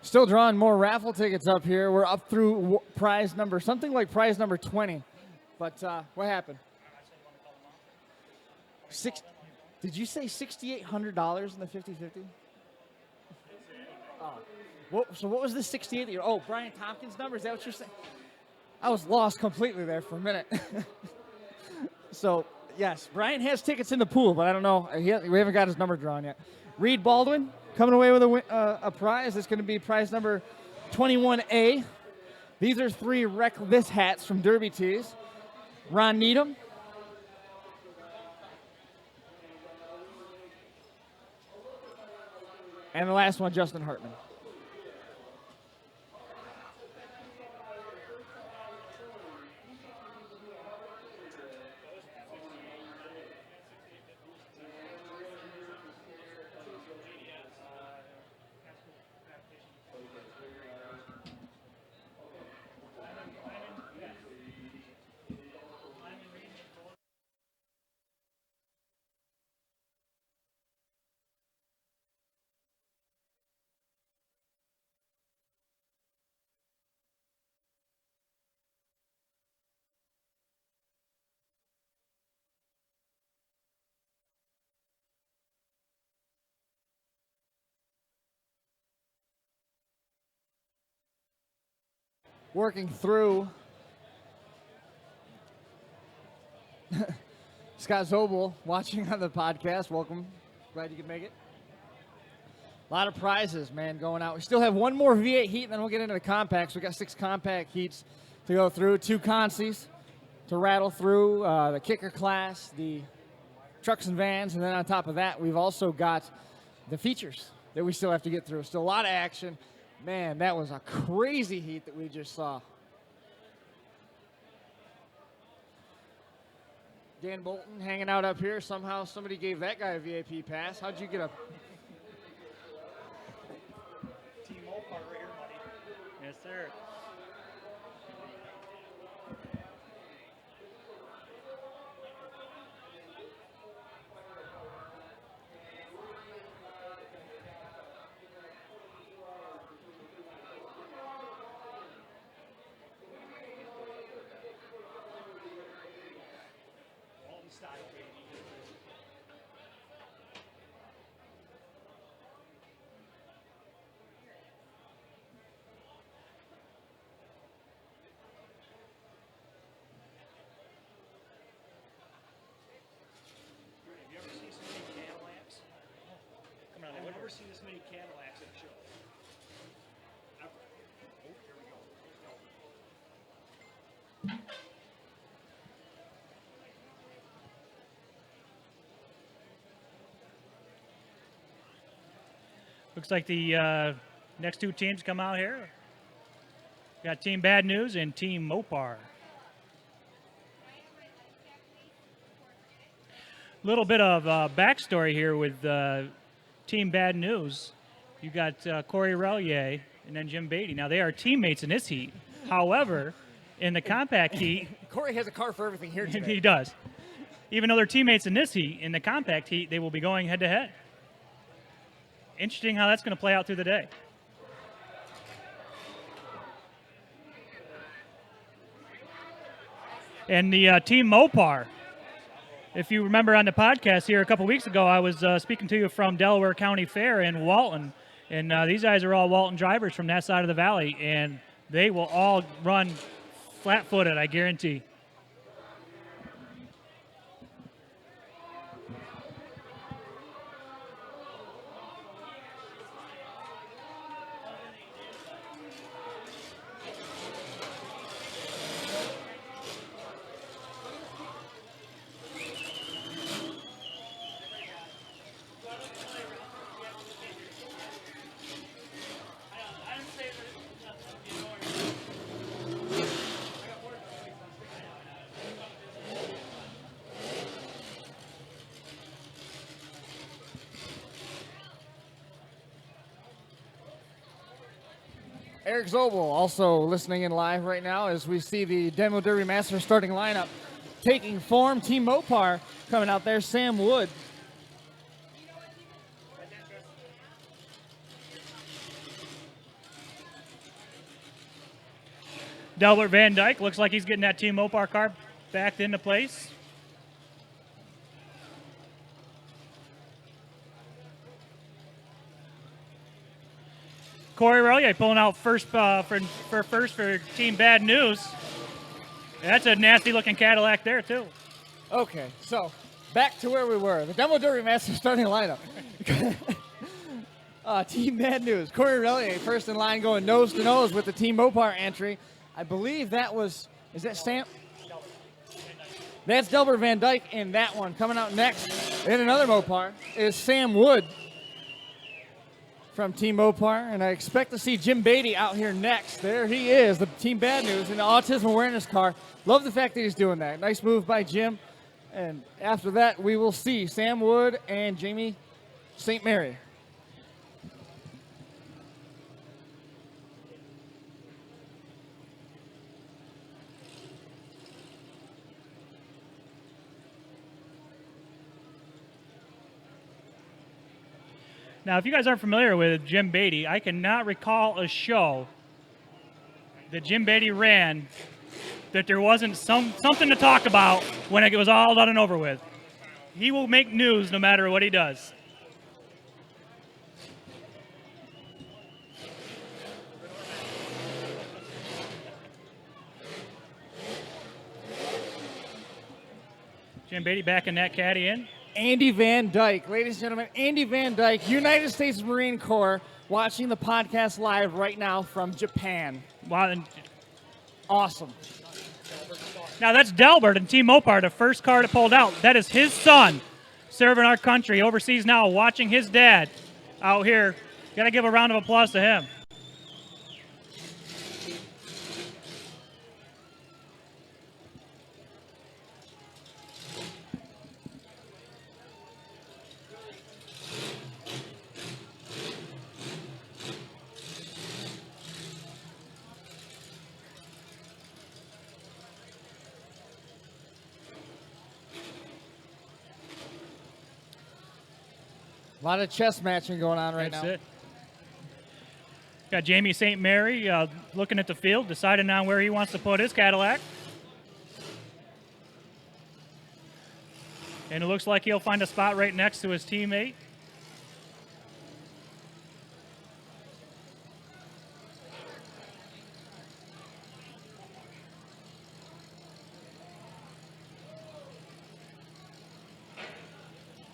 Still drawing more raffle tickets up here. We're up through prize number, something like prize number 20. But what happened? Did you say $6,800 in the 50-50? Oh. So what was the 68? Oh, Brian Tompkins' number? Is that what you're saying? I was lost completely there for a minute. So, yes, Brian has tickets in the pool, but I don't know. We haven't got his number drawn yet. Reed Baldwin coming away with a prize. It's going to be prize number 21A. These are 3 Wreck This hats from Derby Tees. Ron Needham. And the last one, Justin Hartman. Working through Scott Zobel watching on the podcast. Welcome. Glad you could make it. A lot of prizes, man, going out. We still have one more V8 heat, and then we'll get into the compacts. We got 6 compact heats to go through, 2 consies to rattle through, the kicker class, the trucks and vans, and then on top of that, we've also got the features that we still have to get through. Still a lot of action. Man, that was a crazy heat that we just saw. Dan Bolton hanging out up here. Somehow somebody gave that guy a VIP pass. How'd you get up? Team Mopar right here, buddy. Yes, sir. Never seen this many Cadillacs at a show. Ever. Oh, here we go. Looks like the next 2 teams come out here. Got Team Bad News and Team Mopar. Little bit of backstory here with Team Bad News. You got Corey Relier and then Jim Beatty. Now, they are teammates in this heat. However, in the compact heat... Corey has a car for everything here today. He does. Even though they're teammates in this heat, in the compact heat, they will be going head-to-head. Interesting how that's going to play out through the day. And the Team Mopar. If you remember on the podcast here a couple weeks ago, I was speaking to you from Delaware County Fair in Walton. And these guys are all Walton drivers from that side of the valley. And they will all run flat-footed, I guarantee. Eric Zobel also listening in live right now as we see the Demo Derby Master starting lineup taking form. Team Mopar coming out there. Sam Wood. Delbert Van Dyke looks like he's getting that Team Mopar car backed into place. Corey Relier pulling out first for Team Bad News. That's a nasty-looking Cadillac there, too. Okay, so back to where we were. The Demo Derby Master starting lineup. Team Bad News. Corey Relier first in line going nose to nose with the Team Mopar entry. I believe that was, is that Sam? That's Delbert Van Dyke in that one. Coming out next in another Mopar is Sam Wood from Team Mopar, and I expect to see Jim Beatty out here next. There he is, the Team Bad News in the Autism Awareness car. Love the fact that he's doing that. Nice move by Jim. And after that, we will see Sam Wood and Jamie St. Mary. Now, if you guys aren't familiar with Jim Beatty, I cannot recall a show that Jim Beatty ran that there wasn't something to talk about when it was all done and over with. He will make news no matter what he does. Jim Beatty backing that caddy in. Andy Van Dyke, ladies and gentlemen, Andy Van Dyke, United States Marine Corps, watching the podcast live right now from Japan. Wow, and Awesome. Now that's Delbert and Team Mopar, the first car that pulled out. That is his son serving our country overseas now, watching his dad out here. Got to give a round of applause to him. A lot of chess matching going on right That's now. it. Got Jamie St. Mary looking at the field, deciding on where he wants to put his Cadillac. And it looks like he'll find a spot right next to his teammate.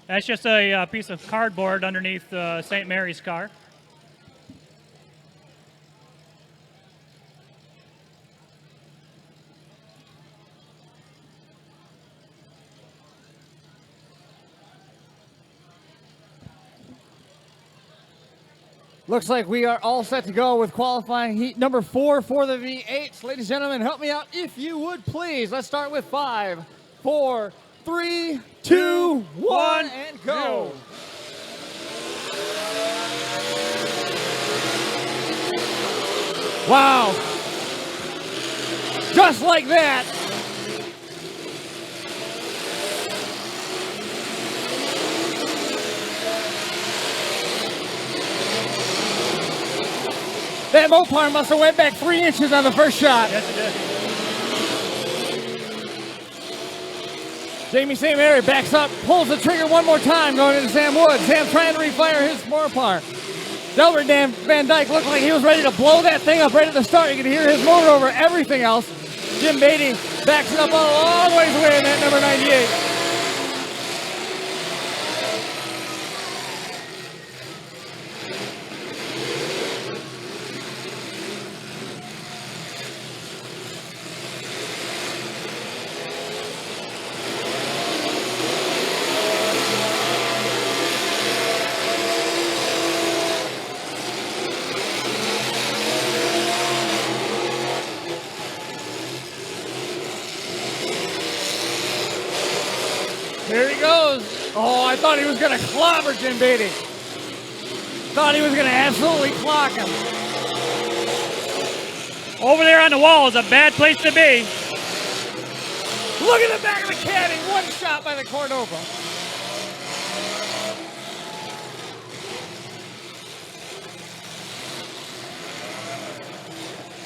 That's just a piece of cardboard underneath St. Mary's car. Looks like we are all set to go with qualifying heat number 4 for the V8s. Ladies and gentlemen, help me out if you would, please. Let's start with 5, 4, 3, 2, 1, and go. Wow. Just like that. That Mopar must have went back 3 inches on the first shot. Yes, it did. Jamie St. Mary backs up, pulls the trigger one more time, going into Sam Wood. Sam trying to refire his Mopar. Delbert Van Dyke looked like he was ready to blow that thing up right at the start. You could hear his motor over everything else. Jim Beatty backs it up a long ways away in that number 98. Here he goes. Oh, I thought he was going to clobber Jim Beatty. Thought he was going to absolutely clock him. Over there on the wall is a bad place to be. Look at the back of the caddy. One shot by the Cordova.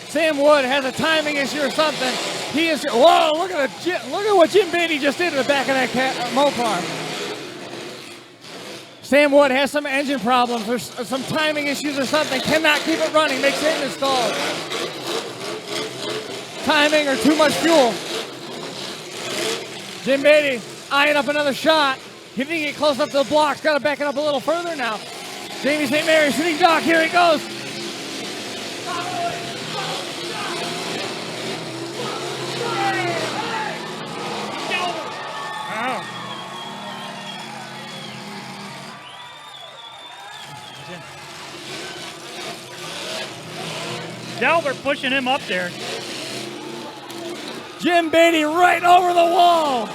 Sam Wood has a timing issue or something. He is. Whoa! Look at what Jim Beatty just did to the back of that Mopar. Sam Wood has some engine problems or some timing issues or something. Cannot keep it running. Makes it installed. Timing or too much fuel. Jim Beatty eyeing up another shot. He didn't get close up to the blocks. Got to back it up a little further now. Jamie St. Mary sitting duck. Here he goes. Delbert pushing him up there. Jim Beatty right over the wall.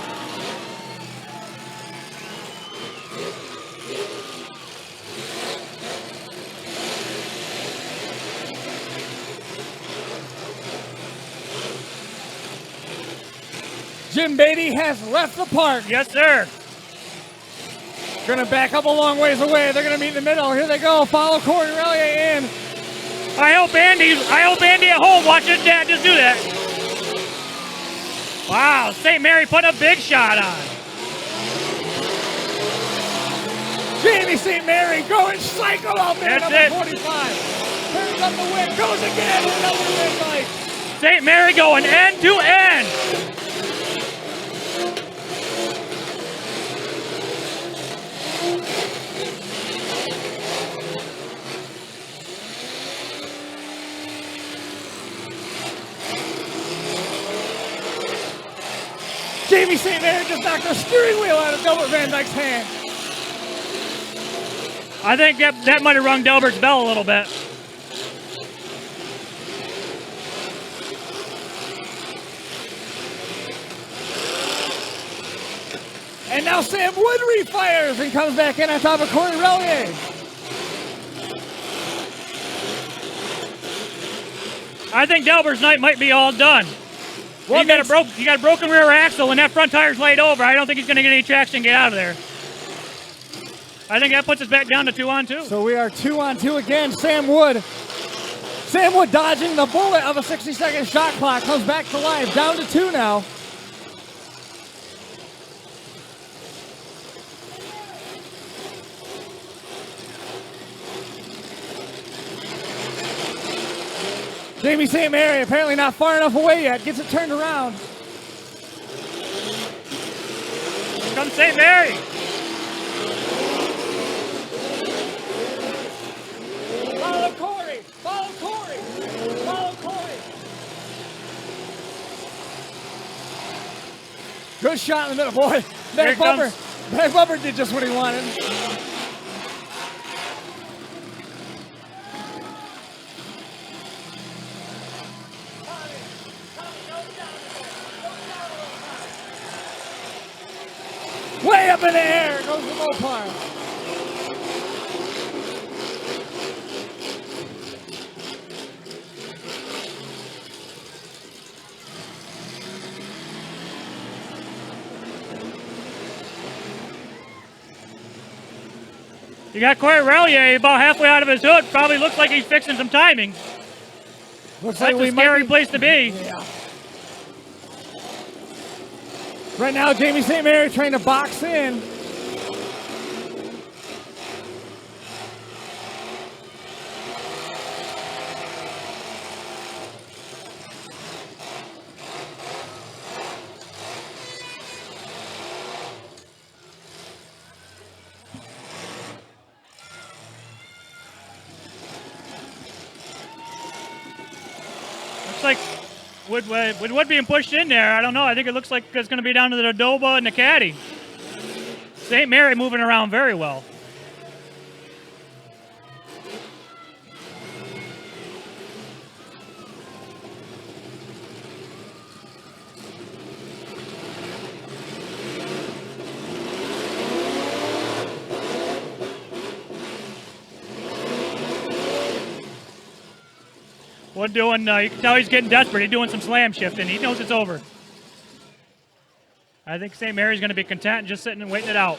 Jim Beatty has left the park. Yes, sir. Gonna back up a long ways away. They're gonna meet in the middle. Here they go. Follow Corey Relier in. I hope Andy at home watching his dad just do that. Wow, St. Mary put a big shot on. Jamie St. Mary going psycho out there. That's number 45. Turns up the wind. Goes again. Another red light. St. Mary going end to end. Jamie St. Mary just knocked the steering wheel out of Delbert Van Dyke's hand. I think that might have rung Delbert's bell a little bit. And now Sam Wood refires and comes back in on top of Corey Relier. I think Delbert's night might be all done. He got a broken rear axle, and that front tire's laid over. I don't think he's going to get any traction and get out of there. I think that puts us back down to 2-on-2. So we are 2-on-2 again. Sam Wood dodging the bullet of a 60-second shot clock. Comes back to life. Down to 2 now. Jamie St. Mary apparently not far enough away yet. Gets it turned around. Here comes St. Mary. Follow Corey. Follow Corey. Follow Corey. Good shot in the middle, boy. Back bumper did just what he wanted. Way up in the air goes the Mopar. You got Corey Relier about halfway out of his hood. Probably looks like he's fixing some timing. Looks That's like a scary place to be. Yeah. Right now, Jamie St. Mary trying to box in. Looks like Wood being pushed in there. I don't know. I think it looks like it's going to be down to the Doba and the caddy. St. Mary moving around very well. Wood doing, you can tell he's getting desperate. He's doing some slam shifting. He knows it's over. I think St. Mary's going to be content and just sitting and waiting it out.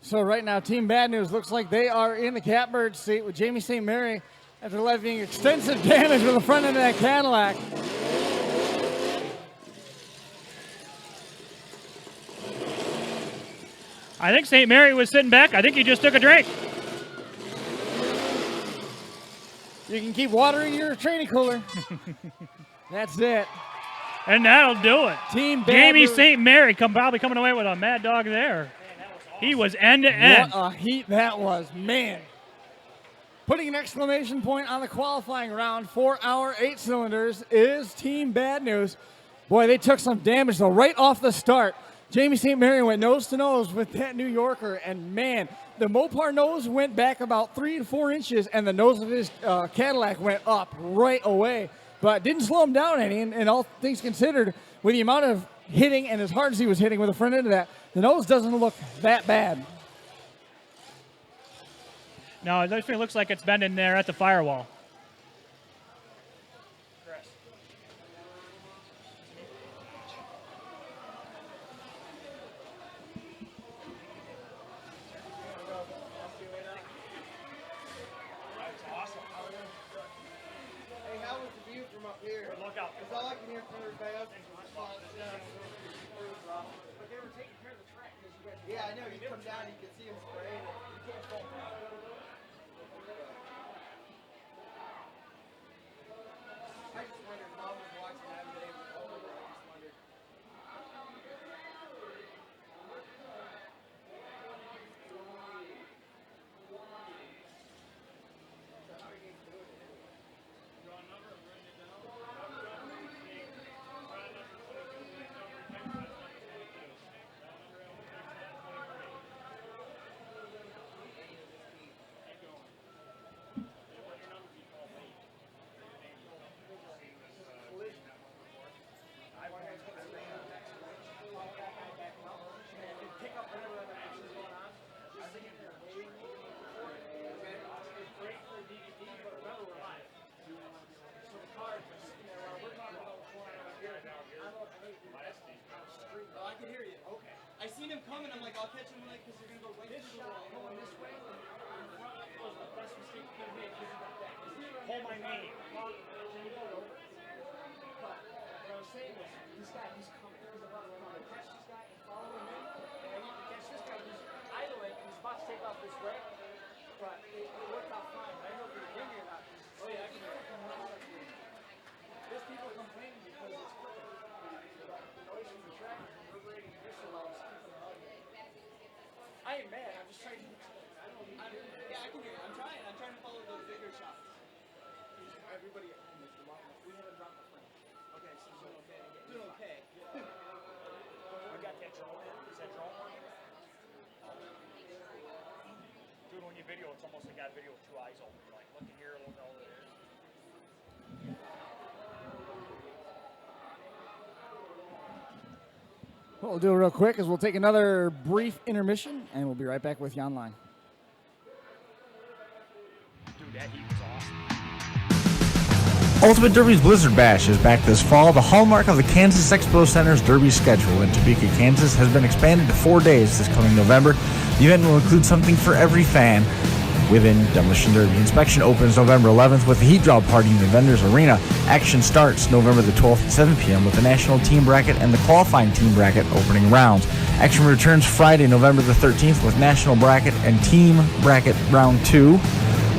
So right now, Team Bad News looks like they are in the catbird seat with Jamie St. Mary after levying extensive damage with the front end of that Cadillac. I think St. Mary was sitting back. I think he just took a drink. You can keep water in your training cooler. That's it. And that'll do it. Team Bad Jamie News. St. Mary probably coming away with a mad dog there. He was end to end. What a heat that was, man. Putting an exclamation point on the qualifying round for our 8 cylinders is Team Bad News. Boy, they took some damage though right off the start. Jamie St. Mary went nose to nose with that New Yorker, and man, the Mopar nose went back about 3 to 4 inches, and the nose of his Cadillac went up right away. But didn't slow him down any, and all things considered, with the amount of hitting and as hard as he was hitting with the front end of that, the nose doesn't look that bad. No, it definitely looks like it's been in there at the firewall. Yeah, I know. You come down, you can see him spraying it. You can't fall. I just wondered if Mom was watching that today. I just wondered. saying was, this guy, he's coming. He's about to come. Catch this guy and follow him in. And I need to catch this guy who's idling. He's about to take off this way. But it worked out fine. I don't know if you're hearing me or not. Oh, yeah, I can hear it. There's people complaining because it's clicking. The noise from the track is reverberating in your surrounds. I ain't mad. I'm just trying to. Yeah, I can hear you. I'm trying to follow the bigger shots. Everybody at home is remarkable. We haven't dropped the frame. Okay, so doing okay. Doing okay. We got that drone. Is that drone working? Dude, when you video, it's almost like got video with two eyes open. You're like, looking here, looking over there. What we'll do real quick is we'll take another brief intermission, and we'll be right back with you online. Dude, that heat was awesome. Ultimate Derby's Blizzard Bash is back this fall. The hallmark of the Kansas Expo Center's Derby schedule in Topeka, Kansas has been expanded to 4 days this coming November. The event will include something for every fan within Demolition Derby. Inspection opens November 11th with the heat draw party in the Vendors Arena. Action starts November the 12th at 7 p.m. with the National Team Bracket and the Qualifying Team Bracket opening rounds. Action returns Friday, November the 13th with National Bracket and Team Bracket Round 2.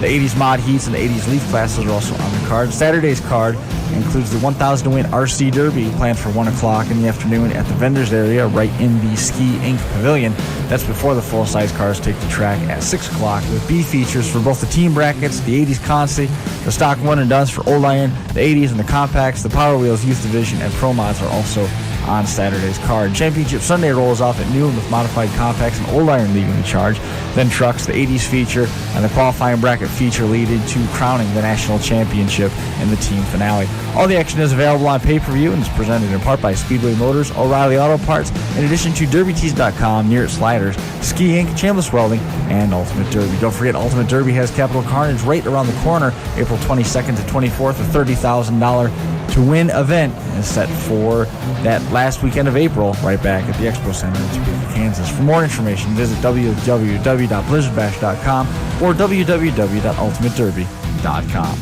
The 80s Mod Heats and the 80s Leaf classes are also on the card. Saturday's card includes the 1,000 to win RC Derby planned for 1 o'clock in the afternoon at the vendors area right in the Ski Inc. Pavilion. That's before the full-size cars take the track at 6 o'clock with B features for both the team brackets, the 80s Consti, the stock one and dones for Old Iron, the 80s and the compacts, the Power Wheels Youth Division, and Pro Mods are also on Saturday's card. Championship Sunday rolls off at noon with modified compacts and Old Iron leading the charge. Then trucks, the 80s feature, and the qualifying bracket feature leading to crowning the national championship in the team finale. All the action is available on pay-per-view and is presented in part by Speedway Motors, O'Reilly Auto Parts, in addition to DerbyTees.com, Near It Sliders, Ski Inc., Chambliss Welding, and Ultimate Derby. Don't forget, Ultimate Derby has Capital Carnage right around the corner. April 22nd to 24th, a $30,000 to win event is set for that last weekend of April, right back at the Expo Center in Topeka, Kansas. For more information, visit www.blizzardbash.com or www.ultimatederby.com.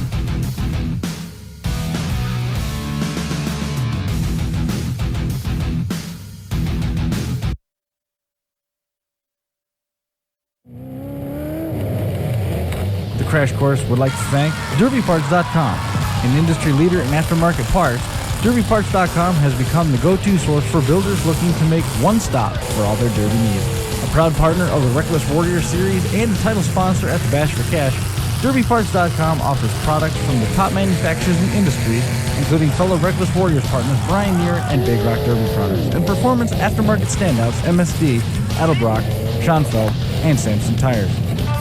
The Crash Course would like to thank DerbyParts.com, an industry leader in aftermarket parts. DerbyParts.com has become the go-to source for builders looking to make one stop for all their derby needs. A proud partner of the Reckless Warrior Series and a title sponsor at the Bash for Cash, DerbyParts.com offers products from the top manufacturers in the industry, including fellow Reckless Warriors partners Brian Neer and Big Rock Derby Products, and performance aftermarket standouts MSD, Edelbrock, Schonfeld, and Samson Tires.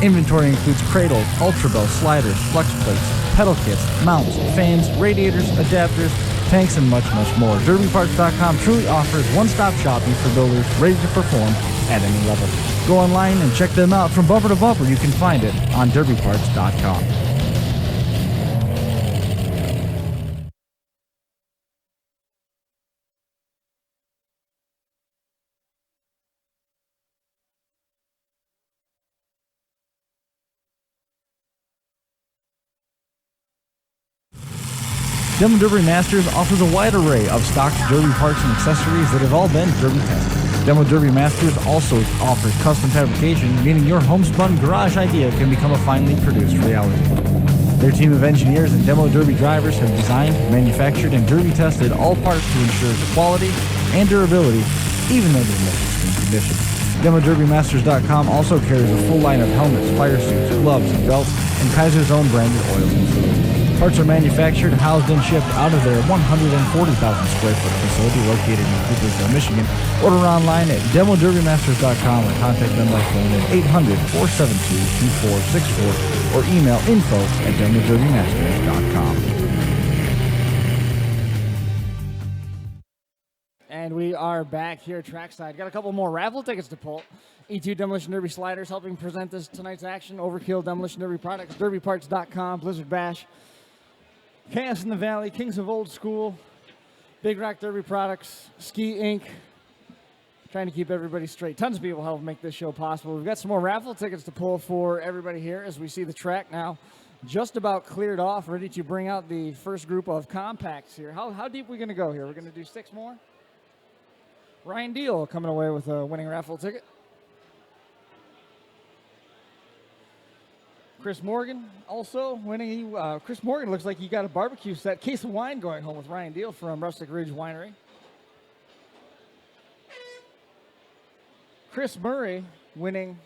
Inventory includes cradles, ultra-bell sliders, flex plates, pedal kits, mounts, fans, radiators, adapters, tanks, and much, much more. DerbyParts.com truly offers one-stop shopping for builders ready to perform at any level. Go online and check them out from bumper to bumper. You can find it on DerbyParts.com. Demo Derby Masters offers a wide array of stock derby parts and accessories that have all been derby tested. Demo Derby Masters also offers custom fabrication, meaning your homespun garage idea can become a finely produced reality. Their team of engineers and Demo Derby drivers have designed, manufactured, and derby tested all parts to ensure the quality and durability, even under the most extreme conditions. DemoDerbyMasters.com also carries a full line of helmets, fire suits, gloves, and belts, and Kaiser's own branded oils and fluids. Parts are manufactured, housed, and shipped out of their 140,000 square foot facility located in Coopersville, Michigan. Order online at DemoDerbyMasters.com or contact them by phone at 800-472-2464 or email info@DemoDerbyMasters.com. And we are back here trackside. Got a couple more raffle tickets to pull. E2 Demolition Derby Sliders helping present this tonight's action. Overkill Demolition Derby Products, DerbyParts.com, Blizzard Bash, Chaos in the Valley, Kings of Old School, Big Rock Derby Products, Ski Inc. Trying to keep everybody straight. Tons of people help make this show possible. We've got some more raffle tickets to pull for everybody here as we see the track now just about cleared off, ready to bring out the first group of compacts here. How deep are we going to go here? We're going to do 6 more? Ryan Deal coming away with a winning raffle ticket. Chris Morgan also winning. Chris Morgan looks like he got a barbecue set, case of wine going home with Ryan Deal from Rustic Ridge Winery. Chris Murray winning.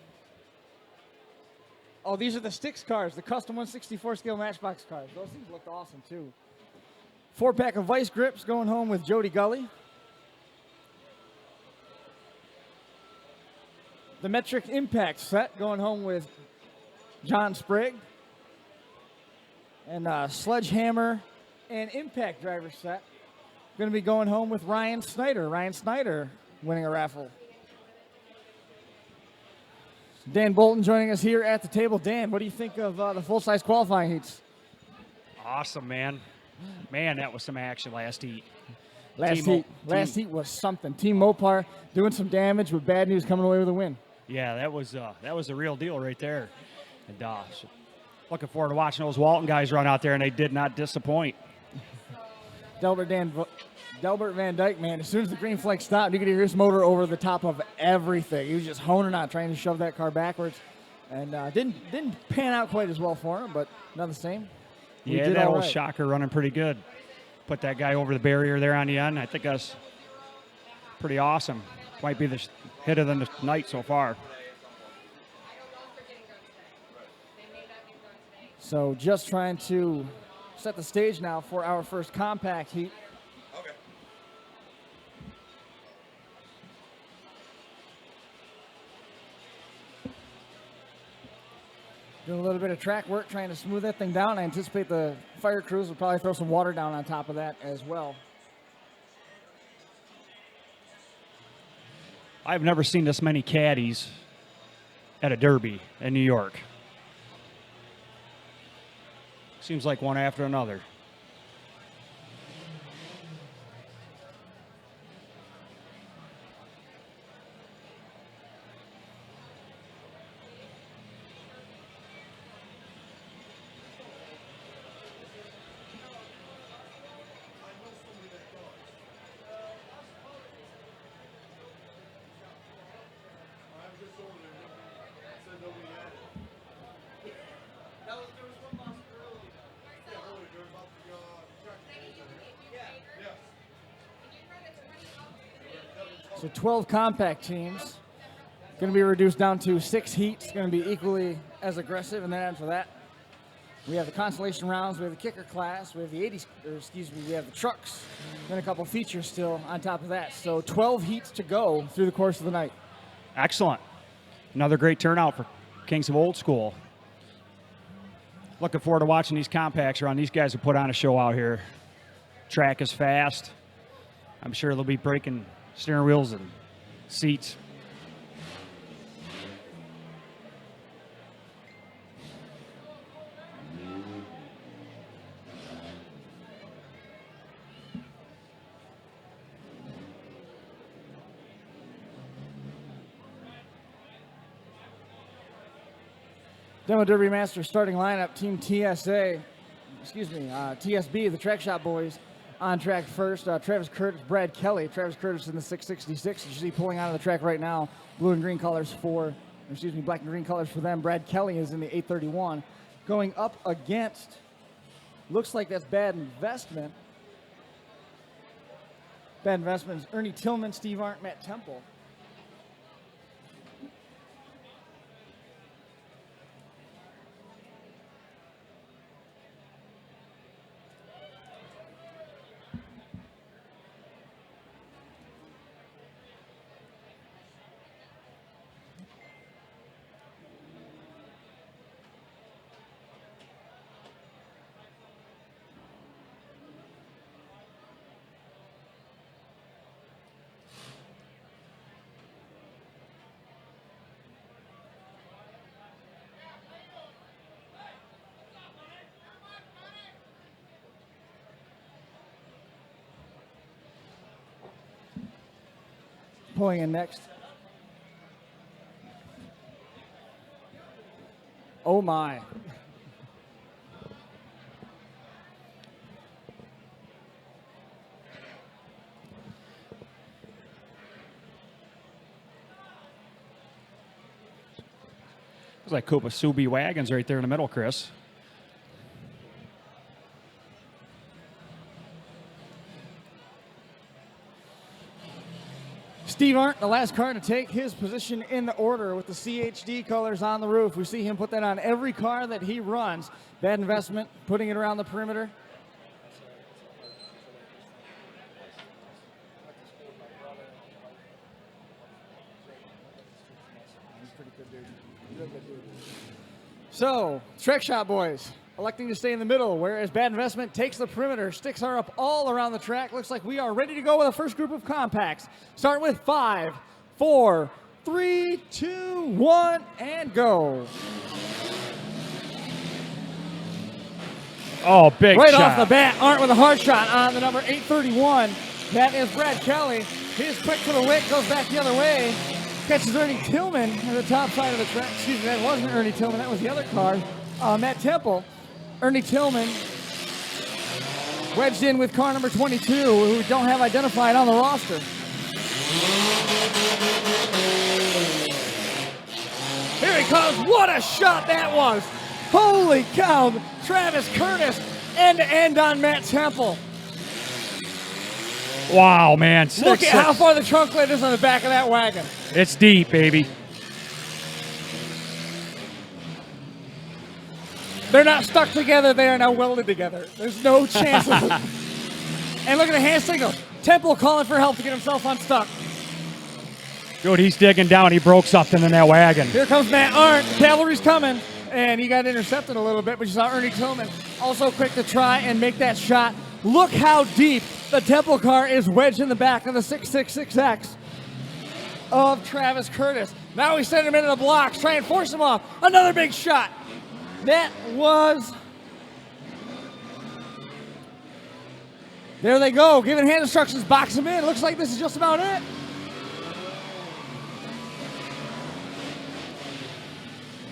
Oh, these are the Sticks cars, the custom 164 scale Matchbox cars. Those things look awesome too. 4-pack of Vice Grips going home with Jody Gully. The Metric Impact set going home with John Sprague. And Sledgehammer and Impact driver set going to be going home with Ryan Snyder. Ryan Snyder winning a raffle. Dan Bolton joining us here at the table. Dan, what do you think of the full-size qualifying heats? Awesome, man. Man, that was some action last heat. Last heat was something. Team Mopar doing some damage with bad news coming away with a win. Yeah, that was a real deal right there. And so looking forward to watching those Walton guys run out there, and they did not disappoint. Delbert Van Dyke, man, as soon as the green flag stopped, you could hear his motor over the top of everything. He was just honing on, trying to shove that car backwards. And didn't pan out quite as well for him, but none the same. Yeah, that old shocker running pretty good. Put that guy over the barrier there on the end. I think that's pretty awesome. Might be the hit of the night so far. So just trying to set the stage now for our first compact heat. Okay. Doing a little bit of track work, trying to smooth that thing down. I anticipate the fire crews will probably throw some water down on top of that as well. I've never seen this many caddies at a derby in New York. Seems like one after another. So 12 compact teams. Going to be reduced down to 6 heats. Going to be equally as aggressive. And then after that, we have the consolation rounds. We have the kicker class. We have the 80s, we have the trucks. Then a couple features still on top of that. So 12 heats to go through the course of the night. Excellent. Another great turnout for Kings of Old School. Looking forward to watching these compacts run. These guys have put on a show out here. Track is fast. I'm sure they'll be breaking steering wheels and seats. Demo Derby Master starting lineup, Team TSB, the Track Shop Boys on track first. Travis Curtis, Brad Kelly. Travis Curtis in the 666. You see pulling out of the track right now. Black and green colors for them. Brad Kelly is in the 831. Going up against, looks like that's Bad Investment. Bad Investment is Ernie Tillman, Steve Arndt, Matt Temple. Pulling in next. Oh my. like Kupasubi wagons right there in the middle, Chris. Steve Arndt, the last car to take his position in the order with the CHD colors on the roof. We see him put that on every car that he runs. Bad Investment, putting it around the perimeter. So, Trek Shop boys electing to stay in the middle, whereas Bad Investment takes the perimeter. Sticks are up all around the track. Looks like we are ready to go with the first group of compacts. Starting with 5, 4, 3, 2, 1, and go. Oh, big right shot. off the bat, Arndt with a hard shot on the number 831. That is Brad Kelly. He's quick to the wick, goes back the other way. Catches Ernie Tillman at the top side of the track. Excuse me, that wasn't Ernie Tillman, that was the other car. Matt Temple. Ernie Tillman wedged in with car number 22, who we don't have identified on the roster. Here he comes. What a shot that was. Holy cow. Travis Curtis end-to-end on Matt Temple. Wow, man. Look at how far the trunk lid is on the back of that wagon. It's deep, baby. They're not stuck together. They are now welded together. There's no chance of it. And look at the hand signal. Temple calling for help to get himself unstuck. Dude, he's digging down. He broke something in that wagon. Here comes Matt Arndt. Cavalry's coming. And he got intercepted a little bit, but you saw Ernie Tillman also quick to try and make that shot. Look how deep the Temple car is wedged in the back of the 666X of Travis Curtis. Now we send him into the blocks, try and force him off. Another big shot. That was... There they go, giving hand instructions, box him in. Looks like this is just about it.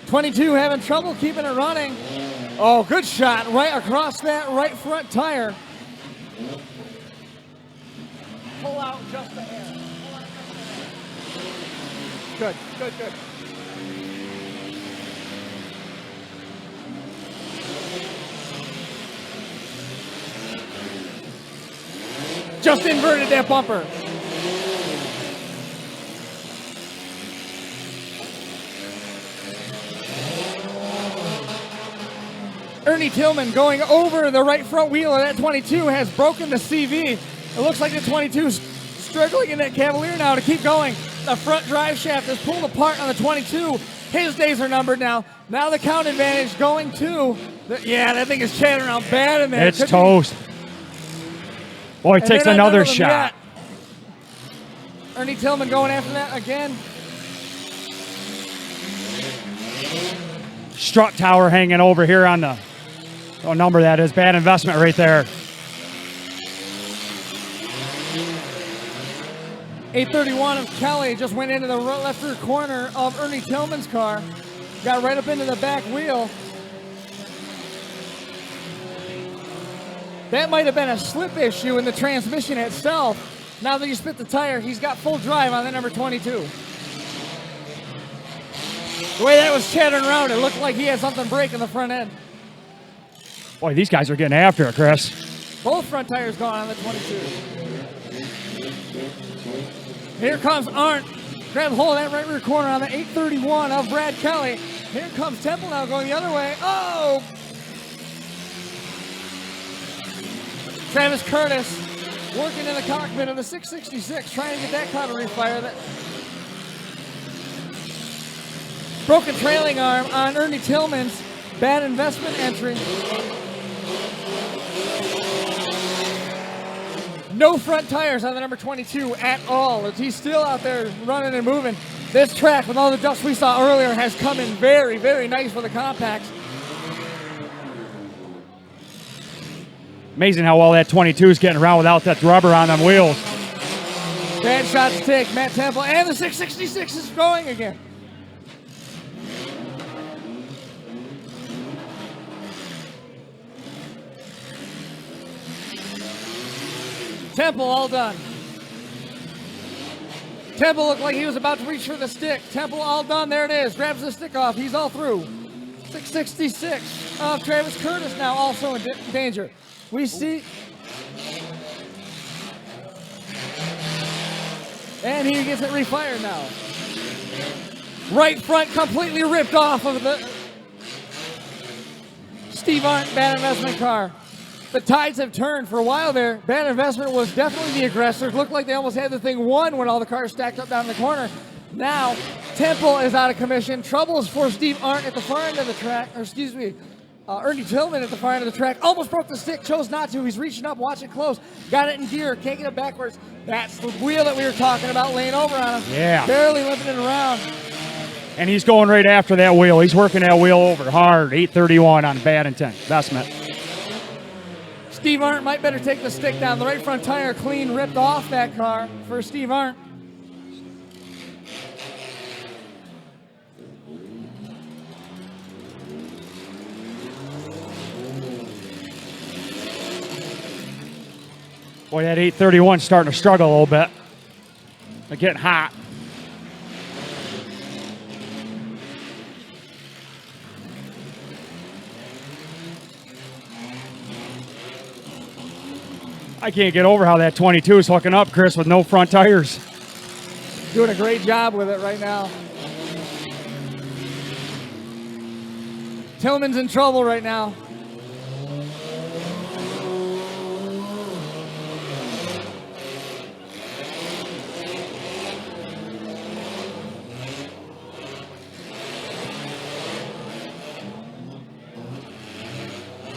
.22 having trouble keeping it running. Oh, good shot right across that right front tire. Pull out just a hair. Good, good, good. Just inverted that bumper. Ernie Tillman going over the right front wheel of that 22 has broken the CV. It looks like the 22 is struggling in that Cavalier now to keep going. The front drive shaft is pulled apart on the 22. His days are numbered now. Now the count advantage going to, yeah, that thing is chattering around bad in there. It's toast. Boy, he takes another shot. Yet. Ernie Tillman going after that again. Strut tower hanging over here on the number that is. Bad Investment right there. 831 of Kelly just went into the left rear corner of Ernie Tillman's car. Got right up into the back wheel. That might have been a slip issue in the transmission itself. Now that you spit the tire, he's got full drive on that number 22. The way that was chattering around, it looked like he had something break in the front end. Boy, these guys are getting after it, Chris. Both front tires gone on the 22. Here comes Arndt. Grab hold of that right rear corner on the 831 of Brad Kelly. Here comes Temple now going the other way. Oh! Travis Curtis working in the cockpit of the 666, trying to get that car to refire. That broken trailing arm on Ernie Tillman's Bad Investment entry. No front tires on the number 22 at all, as he's still out there running and moving. This track, with all the dust we saw earlier, has come in very, very nice for the compacts. Amazing how well that 22 is getting around without that rubber on them wheels. Bad shots to take, Matt Temple, and the 666 is going again. Temple all done. Temple looked like he was about to reach for the stick. Temple all done. There it is. Grabs the stick off. He's all through. 666 of Travis Curtis now also in danger. We see. And he gets it refired now. Right front completely ripped off of the Steve Arndt Bad Investment car. The tides have turned for a while there. Bad Investment was definitely the aggressor. It looked like they almost had the thing won when all the cars stacked up down in the corner. Now, Temple is out of commission. Troubles for Steve Arndt at the far end of the track, or excuse me, Ernie Tillman at the far end of the track. Almost broke the stick, chose not to. He's reaching up, watch it close. Got it in gear, can't get it backwards. That's the wheel that we were talking about laying over on him. Yeah. Barely limping it around. And he's going right after that wheel. He's working that wheel over hard. 831 on Bad Investment. Steve Arndt might better take the stick down. The right front tire clean ripped off that car for Steve Arndt. Boy, that 831 starting to struggle a little bit. They're getting hot. I can't get over how that 22 is hooking up, Chris, with no front tires. Doing a great job with it right now. Tillman's in trouble right now.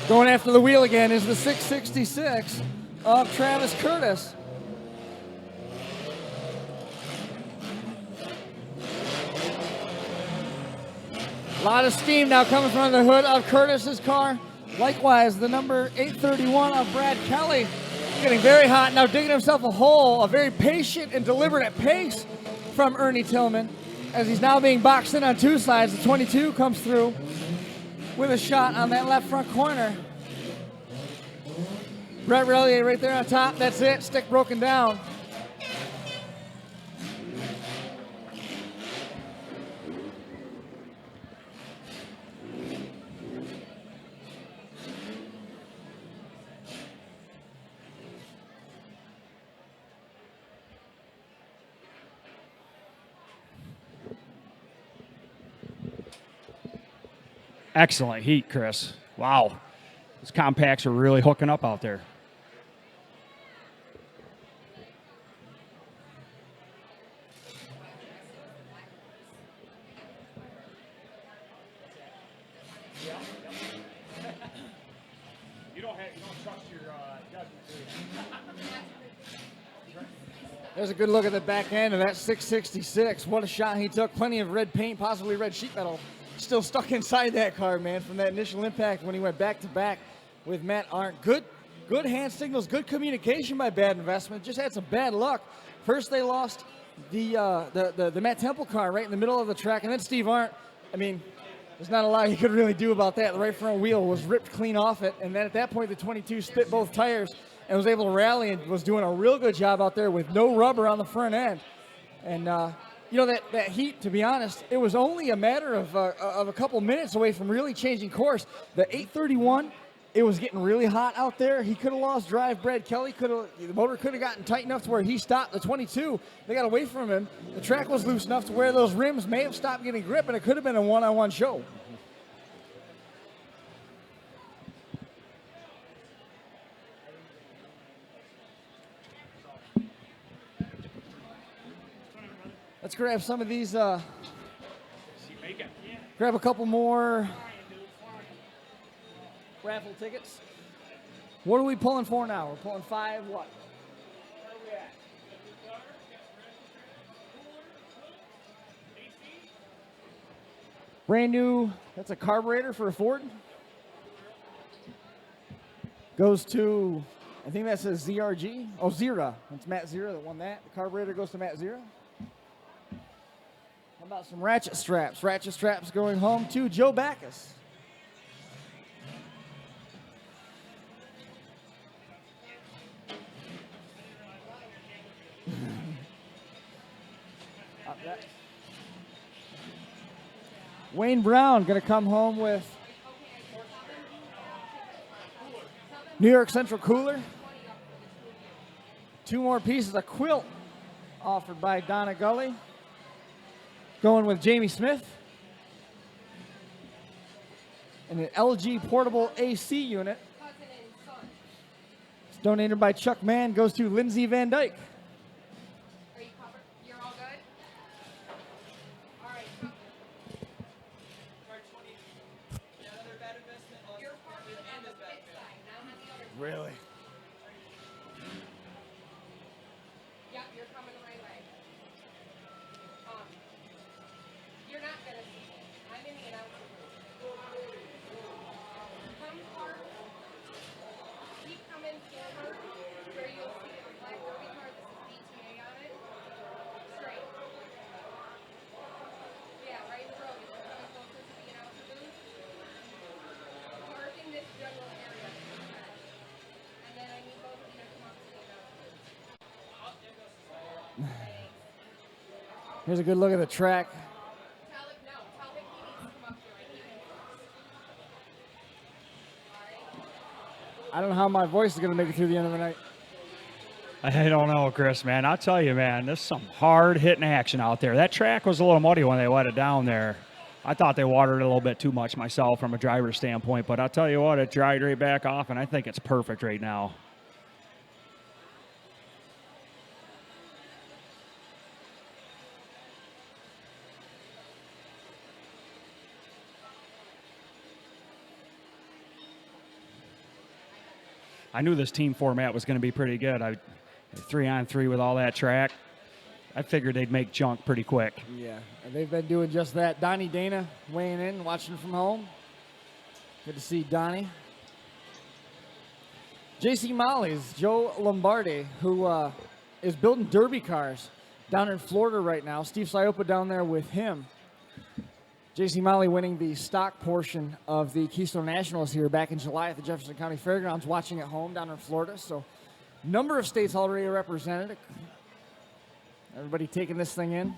Going after the wheel again is the 666 of Travis Curtis. A lot of steam now coming from the hood of Curtis's car. Likewise, the number 831 of Brad Kelly getting very hot, now digging himself a hole. A very patient and deliberate at pace from Ernie Tillman as he's now being boxed in on two sides. The 22 comes through with a shot on that left front corner. Brett Relier right there on top. That's it. Stick broken down. Excellent heat, Chris. Wow. Those compacts are really hooking up out there. There's a good look at the back end of that 666. What a shot he took. Plenty of red paint, possibly red sheet metal, still stuck inside that car, man, from that initial impact when he went back to back with Matt Arndt. Good hand signals, good communication by Bad Investment. Just had some bad luck. First they lost the Matt Temple car right in the middle of the track, and then Steve Arndt. I mean, there's not a lot he could really do about that. The right front wheel was ripped clean off it, and then at that point the 22 spit both tires and was able to rally and was doing a real good job out there with no rubber on the front end. And you know, that heat, to be honest, it was only a matter of a couple minutes away from really changing course. The 831, it was getting really hot out there. He could have lost drive. Brad Kelly the motor could have gotten tight enough to where he stopped. The 22, they got away from him. The track was loose enough to where those rims may have stopped getting grip, and it could have been a one-on-one show. Let's grab some of these, grab a couple more raffle tickets. What are we pulling for now? We're pulling 5 what? Brand new, that's a carburetor for a Ford. Goes to, I think that says ZRG. Oh, Zira. It's Matt Zira that won that. The carburetor goes to Matt Zira. How about some ratchet straps? Ratchet straps going home to Joe Backus. Wayne Brown going to come home with New York Central Cooler. 2 more pieces, a quilt offered by Donna Gully. Going with Jamie Smith. And an LG portable AC unit. It's donated by Chuck Mann, goes to Lindsay Van Dyke. Are you covered? You're all good? All right. You're parking on the pit side, not on the other side. Really? Yep, you're coming the right way. You're not gonna see me. I'm in the announcer booth. Come park. Keep coming forward where you'll see a black derby card that says BTA on it. Straight. Yeah, right in the road. You're coming closer to the announcer booth. Park in this general area. And then I need both of you to come up to the announcer booth. Here's a good look at the track. Tell him he needs to come up here. I need him first. I don't know how my voice is going to make it through the end of the night. I don't know, Chris, man. I'll tell you, man, there's some hard-hitting action out there. That track was a little muddy when they let it down there. I thought they watered it a little bit too much myself from a driver's standpoint, but I'll tell you what, it dried right back off, and I think it's perfect right now. I knew this team format was going to be pretty good. 3-on-3 with all that track. I figured they'd make junk pretty quick. Yeah, and they've been doing just that. Donnie Dana weighing in, watching from home. Good to see Donnie. JC Molly's Joe Lombardi, who is building derby cars down in Florida right now. Steve Siopa down there with him. JC Molly winning the stock portion of the Keystone Nationals here back in July at the Jefferson County Fairgrounds, watching at home down in Florida. So, number of states already represented. Everybody taking this thing in.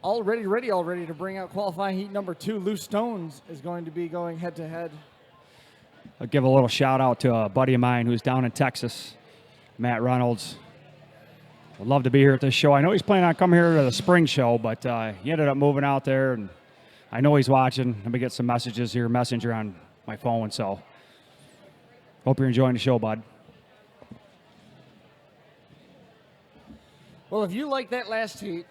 Already ready to bring out qualifying heat number 2. Lou Stones is going to be going head-to-head. I'll give a little shout-out to a buddy of mine who's down in Texas, Matt Reynolds. Would love to be here at this show. I know he's planning on coming here to the spring show, but he ended up moving out there, and I know he's watching. Let me get some messages here, Messenger on my phone, so hope you're enjoying the show, bud. Well, if you like that last heat,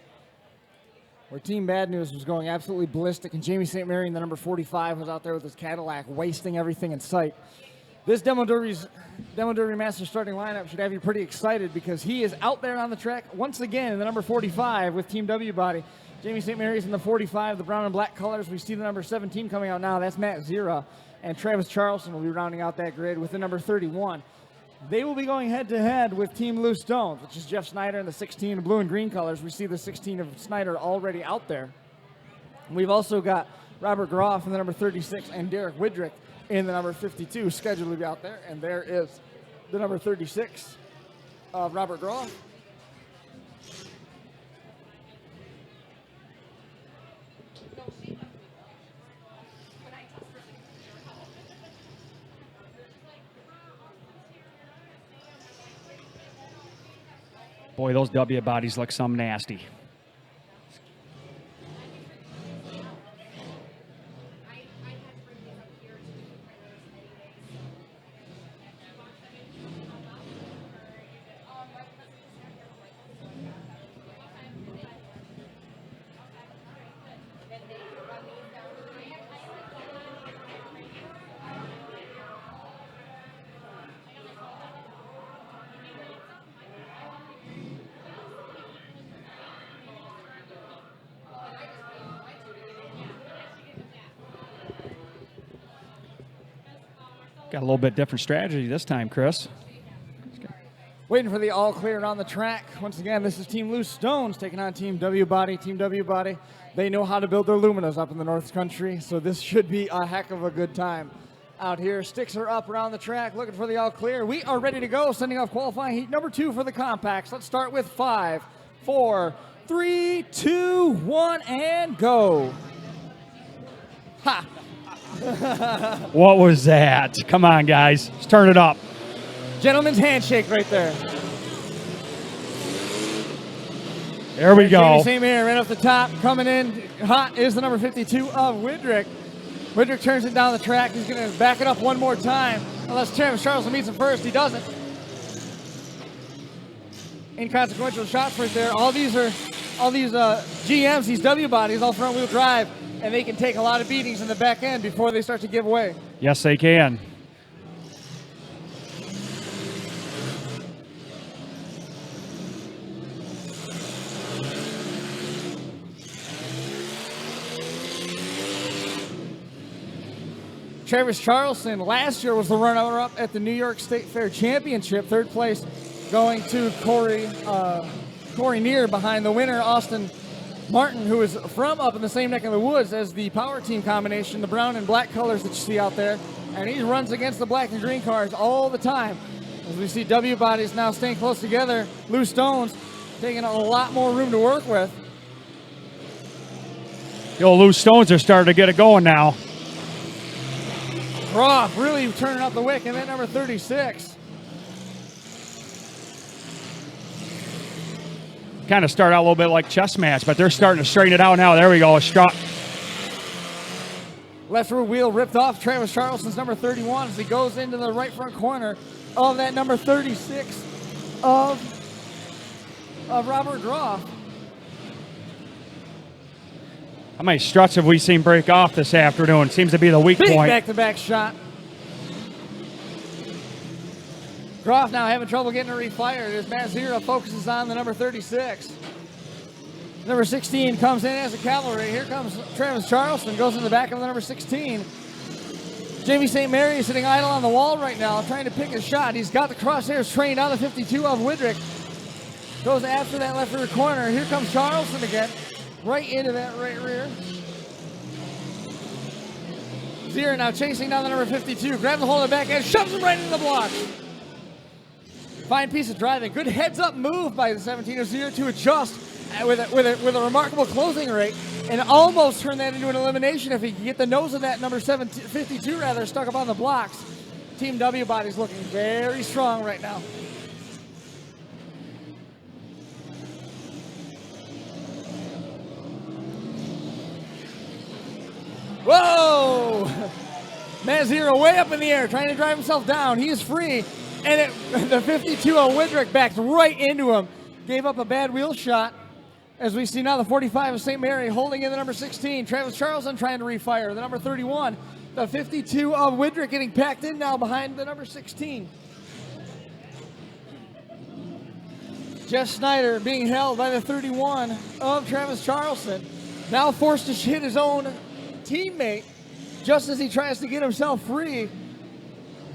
where Team Bad News was going absolutely ballistic, and Jamie St. Mary in the number 45 was out there with his Cadillac, wasting everything in sight. This Demo Derby Master starting lineup should have you pretty excited, because he is out there on the track once again in the number 45 with Team W Body. Jamie St. Mary's in the 45, the brown and black colors. We see the number 17 coming out now. That's Matt Zira. And Travis Charleston will be rounding out that grid with the number 31. They will be going head-to-head with Team Lou Stones, which is Jeff Snyder in the 16 blue and green colors. We see the 16 of Snyder already out there. We've also got Robert Groff in the number 36 and Derek Widrick in the number 52 scheduled to be out there. And there is the number 36 of Robert Groff. Boy, those W bodies look some nasty. Got a little bit different strategy this time, Chris. Waiting for the all clear on the track. Once again, this is Team Loose Stones taking on Team W Body. Team W Body, they know how to build their Luminas up in the North Country, so this should be a heck of a good time out here. Sticks are up around the track, looking for the all clear. We are ready to go, sending off qualifying heat number 2 for the compacts. Let's start with 5, 4, 3, 2, 1, and go. Ha! What was that? Come on, guys. Let's turn it up. Gentleman's handshake right there. There we go. Same here, right off the top. Coming in hot is the number 52 of Widrick. Widrick turns it down the track. He's going to back it up one more time. Unless Travis Charleston meets him first. He doesn't. Inconsequential shots right there. All these GMs, these W bodies, all front wheel drive, and they can take a lot of beatings in the back end before they start to give way. Yes, they can. Travis Charleston last year was the runner-up at the New York State Fair Championship. Third place going to Corey Neer behind the winner, Austin Martin, who is from up in the same neck of the woods as the power team combination, the brown and black colors that you see out there. And he runs against the black and green cars all the time. As we see W bodies now staying close together, Loose Stones taking a lot more room to work with. The old Loose Stones are starting to get it going now. Groff really turning up the wick, and then number 36. Kind of start out a little bit like chess match, but they're starting to straighten it out now. There we go. Left rear wheel ripped off Travis Charleston's number 31 as he goes into the right front corner of that number 36 of Robert Groff. How many struts have we seen break off this afternoon? Seems to be the weak Big point. back-to-back shot. Groff now having trouble getting it refired as Mazira focuses on the number 36. Number 16 comes in as a cavalry. Here comes Travis Charleston, goes in the back of the number 16. Jamie St. Mary is sitting idle on the wall right now, trying to pick his shot. He's got the crosshairs trained on the 52 of Widrick. Goes after that left rear corner. Here comes Charleston again, right into that right rear. Zira now chasing down the number 52, grabs a hold of the back end, shoves him right into the block. Fine piece of driving. Good heads-up move by the 17 of Zira to adjust with a remarkable closing rate and almost turn that into an elimination if he can get the nose of that number 52 stuck up on the blocks. Team W body's looking very strong right now. Whoa! Mazira way up in the air, trying to drive himself down. He is free, and the 52 of Widrick backed right into him. Gave up a bad wheel shot. As we see now the 45 of St. Mary holding in the number 16. Travis Charleston trying to refire. The number 31. The 52 of Widrick getting packed in now behind the number 16. Jeff Snyder being held by the 31 of Travis Charleston. Now forced to hit his own teammate just as he tries to get himself free.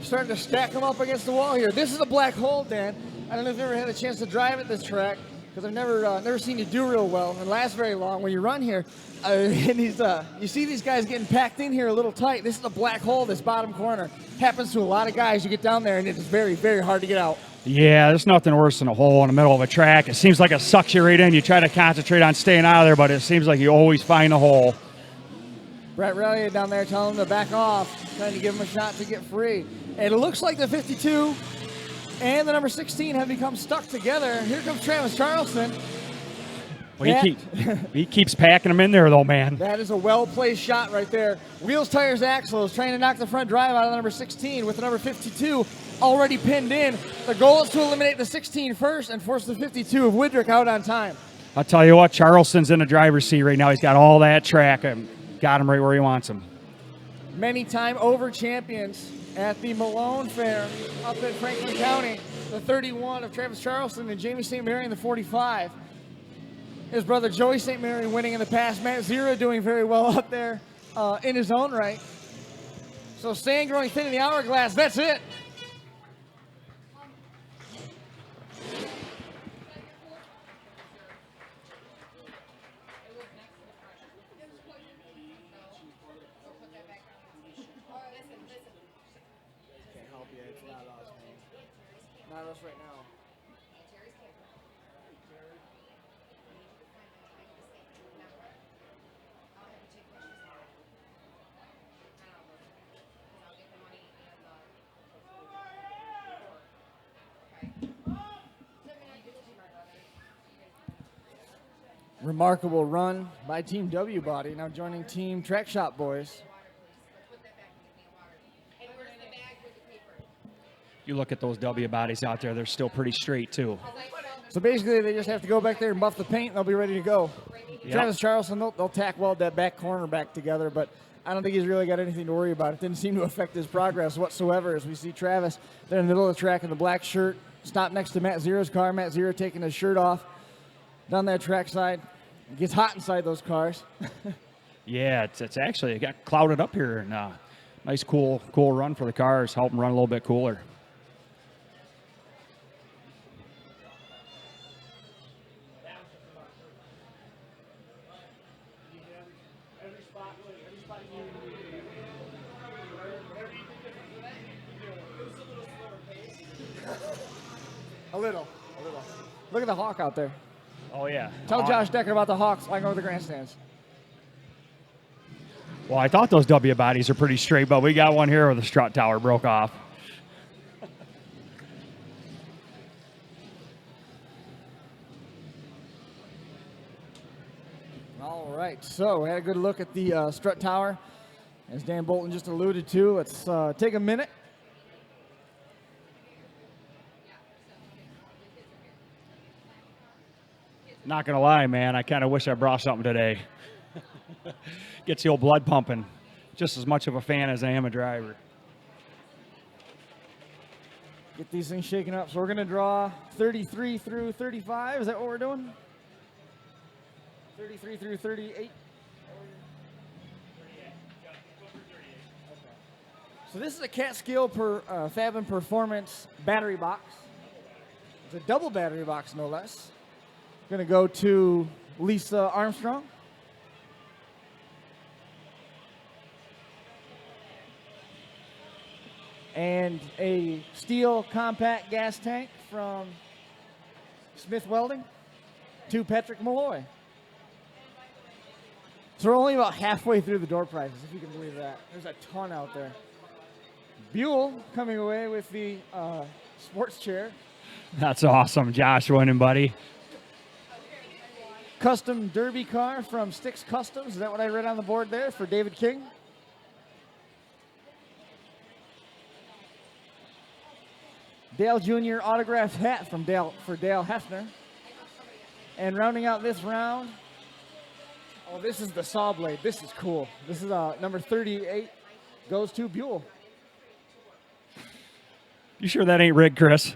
Starting to stack him up against the wall here. This is a black hole, Dan. I don't know if you've ever had a chance to drive at this track. because I've never seen you do real well and last very long when you run here. And you see these guys getting packed in here a little tight. This is a black hole, this bottom corner. Happens to a lot of guys. You get down there, and it is very, very hard to get out. Yeah, there's nothing worse than a hole in the middle of a track. It seems like it sucks you right in. You try to concentrate on staying out of there, but it seems like you always find a hole. Brett Relia down there telling him to back off, trying to give him a shot to get free. And it looks like the 52 and the number 16 have become stuck together. Here comes Travis Charleston. Well, he keeps packing them in there, though, man. That is a well-placed shot right there. Wheels, tires, axles, trying to knock the front drive out of the number 16 with the number 52 already pinned in. The goal is to eliminate the 16 first and force the 52 of Woodrick out on time. I'll tell you what, Charleston's in the driver's seat right now. He's got all that track and got him right where he wants him. Many-time over champions at the Malone Fair up in Franklin County. The 31 of Travis Charleston and Jamie St. Mary in the 45. His brother Joey St. Mary winning in the past. Matt Zero doing very well up there in his own right. So sand growing thin in the hourglass. That's it. Can't help you. It's not us, man. Not us right now. Remarkable run by Team W Body, now joining Team Track Shop Boys. You look at those W bodies out there, they're still pretty straight, too. So basically, they just have to go back there and buff the paint, and they'll be ready to go. Yep. Travis Charleston, they'll tack weld that back corner back together, but I don't think he's really got anything to worry about. It didn't seem to affect his progress whatsoever as we see Travis there in the middle of the track in the black shirt, stopped next to Matt Zero's car. Matt Zero taking his shirt off down that track side. It gets hot inside those cars. Yeah, it's actually, it got clouded up here, and nice, cool run for the cars, help them run a little bit cooler. A little. Look at the Hawk out there. Oh, yeah. Tell Josh Decker about the Hawks flying over the grandstands. Well, I thought those W bodies are pretty straight, but we got one here where the strut tower broke off. All right, so we had a good look at the strut tower. As Dan Bolton just alluded to, let's take a minute. Not going to lie, man, I kind of wish I brought something today. Gets the old blood pumping. Just as much of a fan as I am a driver. Get these things shaken up. So we're going to draw 33 through 35. Is that what we're doing? 33 through 38. So this is a Catskill Fabin Performance battery box. It's a double battery box, no less. Going to go to Lisa Armstrong. And a steel compact gas tank from Smith Welding to Patrick Malloy. So we're only about halfway through the door prizes, if you can believe that. There's a ton out there. Buell coming away with the sports chair. That's awesome. Josh winning, buddy. Custom derby car from Sticks Customs. Is that what I read on the board there for David King? Dale Jr. autographed hat from Dale Hefner. And rounding out this round, oh, this is the saw blade. This is cool. This is number 38. Goes to Buell. You sure that ain't rigged, Chris?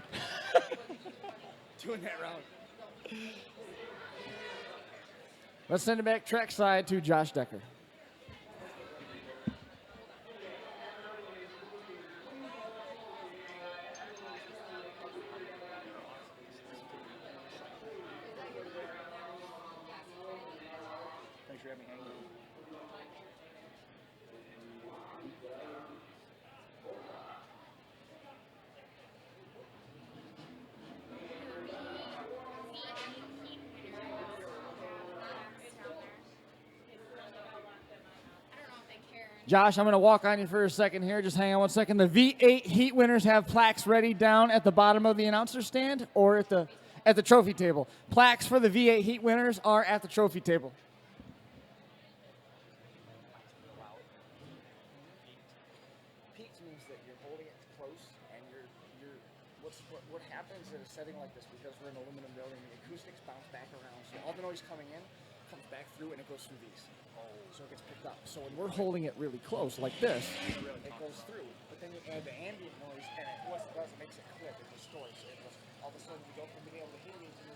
Doing that round. Let's send it back trackside to Josh Decker. picture of me hanging. Josh, I'm going to walk on you for a second here. Just hang on one second. The V8 Heat winners have plaques ready down at the bottom of the announcer stand or at the trophy table. Plaques for the V8 Heat winners are at the trophy table. Peaked means that you're holding it close, and you're what happens in a setting like this, because we're in an aluminum building, the acoustics bounce back around, so all the noise coming in comes back through and it goes through these. So it gets picked up. So when we're holding it really close like this, it goes through. But then you add the ambient noise, and what it does, it makes it clip, it distorts. It goes, all of a sudden you go from being able to hear me to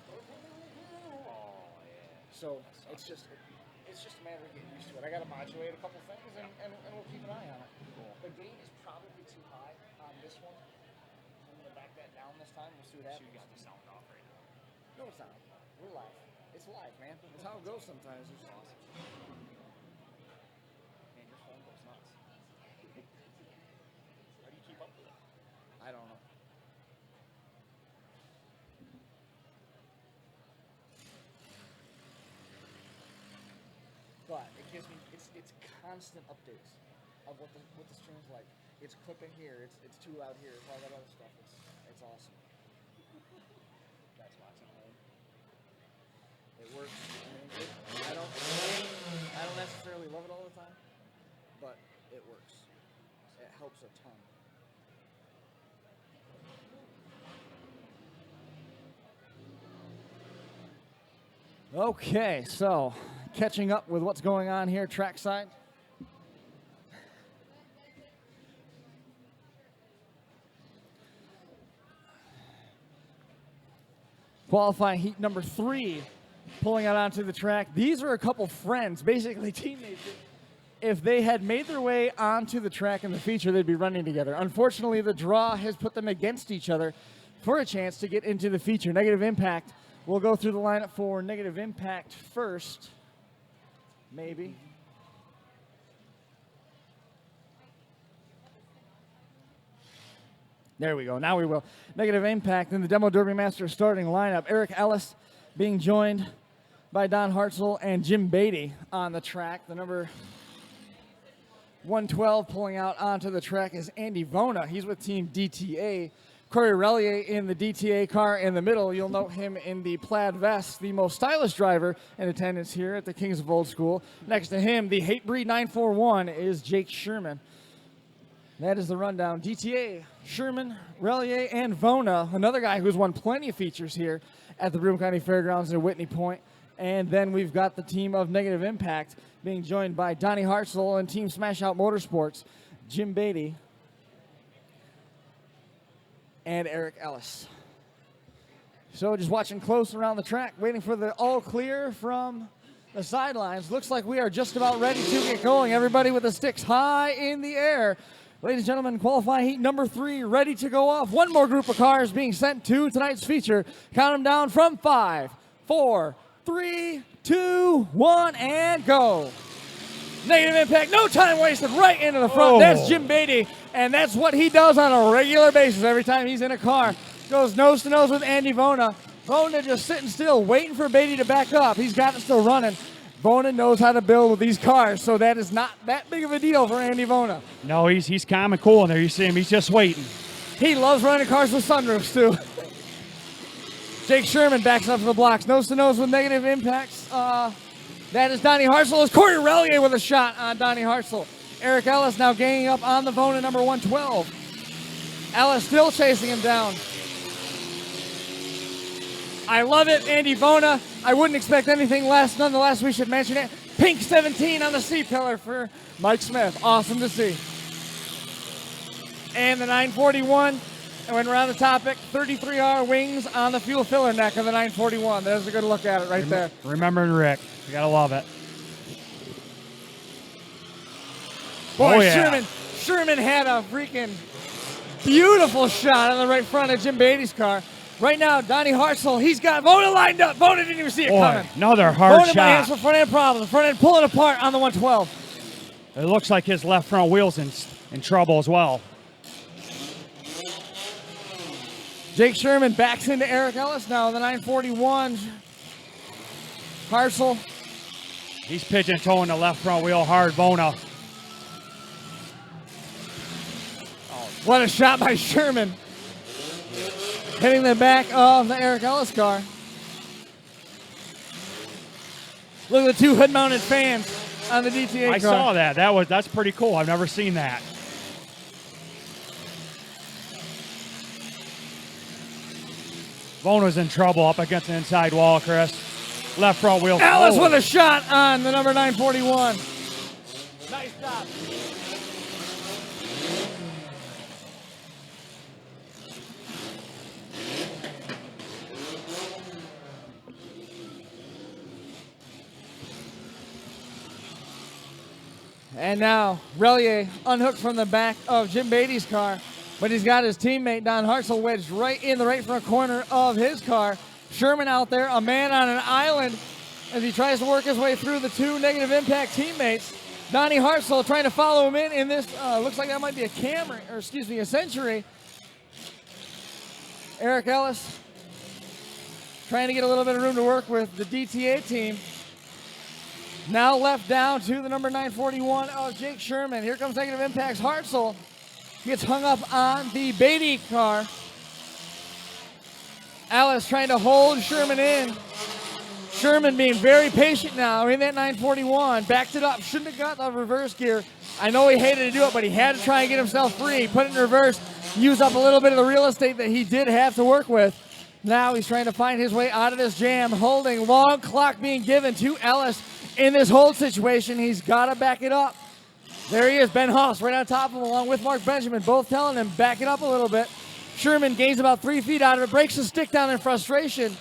so it's just a matter of getting used to it. I got to modulate a couple things, and we'll keep an eye on it. The gate is probably too high on this one. I'm going to back that down this time. We'll see what happens. So you got the sound off right now? No, it's not. We're live. It's live, man. It's how it goes sometimes. It's awesome. Man, your phone goes nuts. How do you keep up with it? I don't know. But it gives me it's constant updates of what the stream's like. It's clipping here, it's too loud here, it's all that other stuff. It's awesome. That's watching home. It works. I don't necessarily love it all the time, but it works. It helps a ton. Okay, so catching up with what's going on here trackside. Qualifying heat number 3 pulling out onto the track. These are a couple friends, basically teammates. If they had made their way onto the track in the feature, they'd be running together. Unfortunately, the draw has put them against each other for a chance to get into the feature. Negative Impact. We'll go through the lineup for Negative Impact first. Maybe. There we go. Now we will. Negative Impact in the Demo Derby Master starting lineup. Eric Ellis being joined by Don Hartzell and Jim Beatty on the track. The number 112 pulling out onto the track is Andy Vona. He's with Team DTA. Corey Relier in the DTA car in the middle. You'll note him in the plaid vest, the most stylish driver in attendance here at the Kings of Old School. Next to him, the Hatebreed 941 is Jake Sherman. That is the rundown. DTA, Sherman, Relier, and Vona, another guy who's won plenty of features here at the Broome County Fairgrounds in Whitney Point. And then we've got the team of Negative Impact being joined by Donnie Hartzell and Team Smash Out Motorsports, Jim Beatty, and Eric Ellis. So just watching close around the track, waiting for the all clear from the sidelines. Looks like we are just about ready to get going. Everybody with the sticks high in the air. Ladies and gentlemen, qualifying heat number 3 ready to go off. One more group of cars being sent to tonight's feature. Count them down from 5, 4, 3, 2, 1, and go. Negative Impact, no time wasted, right into the front. Oh. That's Jim Beatty, and that's what he does on a regular basis every time he's in a car. Goes nose to nose with Andy Vona. Vona just sitting still, waiting for Beatty to back up. He's got it still running. Vona knows how to build with these cars, so that is not that big of a deal for Andy Vona. No, he's calm and cool in there. You see him, he's just waiting. He loves running cars with sunroofs, too. Jake Sherman backs up to the blocks, nose to nose with Negative Impacts. That is Donnie Hartzell. It's Corey Relier with a shot on Donnie Hartzell. Eric Ellis now ganging up on the Vona number 112. Ellis still chasing him down. I love it, Andy Vona. I wouldn't expect anything less. Nonetheless, we should mention it. Pink 17 on the C-pillar for Mike Smith. Awesome to see. And the 941, and when we're on the topic, 33R wings on the fuel filler neck of the 941. There's a good look at it right there. Remembering Rick. You gotta love it. Boy, Oh, yeah. Sherman had a freaking beautiful shot on the right front of Jim Beatty's car. Right now, Donnie Hartzell, he's got Vona lined up. Vona didn't even see it Boy, coming. another hard Vona has shot. some front end problems. Front end pulling apart on the 112. It looks like his left front wheel's in trouble as well. Jake Sherman backs into Eric Ellis now, the 941. Hartzell. He's pigeon-toeing the left front wheel hard, Vona. What a shot by Sherman. Hitting the back of the Eric Ellis car. Look at the two hood-mounted fans on the DTA car. I saw that. That's pretty cool. I've never seen that. Vona's in trouble up against the inside wall, Chris. Left front wheel. Ellis Oh. with a shot on the number 941. Nice job. And now, Relier unhooked from the back of Jim Beatty's car, but he's got his teammate Don Hartzell wedged right in the right front corner of his car. Sherman out there, a man on an island, as he tries to work his way through the two negative impact teammates. Donnie Hartzell trying to follow him in this, looks like that might be a Camry, or excuse me, a Century. Eric Ellis trying to get a little bit of room to work with the DTA team. Now left down to the number 941 of Jake Sherman. Here comes negative impacts. Hartzell gets hung up on the Beatty car. Ellis trying to hold Sherman in. Sherman being very patient now in that 941. Backed it up. Shouldn't have got the reverse gear. I know he hated to do it, but he had to try and get himself free. Put it in reverse. Use up a little bit of the real estate that he did have to work with. Now he's trying to find his way out of this jam. Holding. Long clock being given to Ellis in this hold situation. He's got to back it up. There he is. Ben Haas right on top of him along with Mark Benjamin. Both telling him back it up a little bit. Sherman gains about 3 feet out of it. Breaks the stick down in frustration.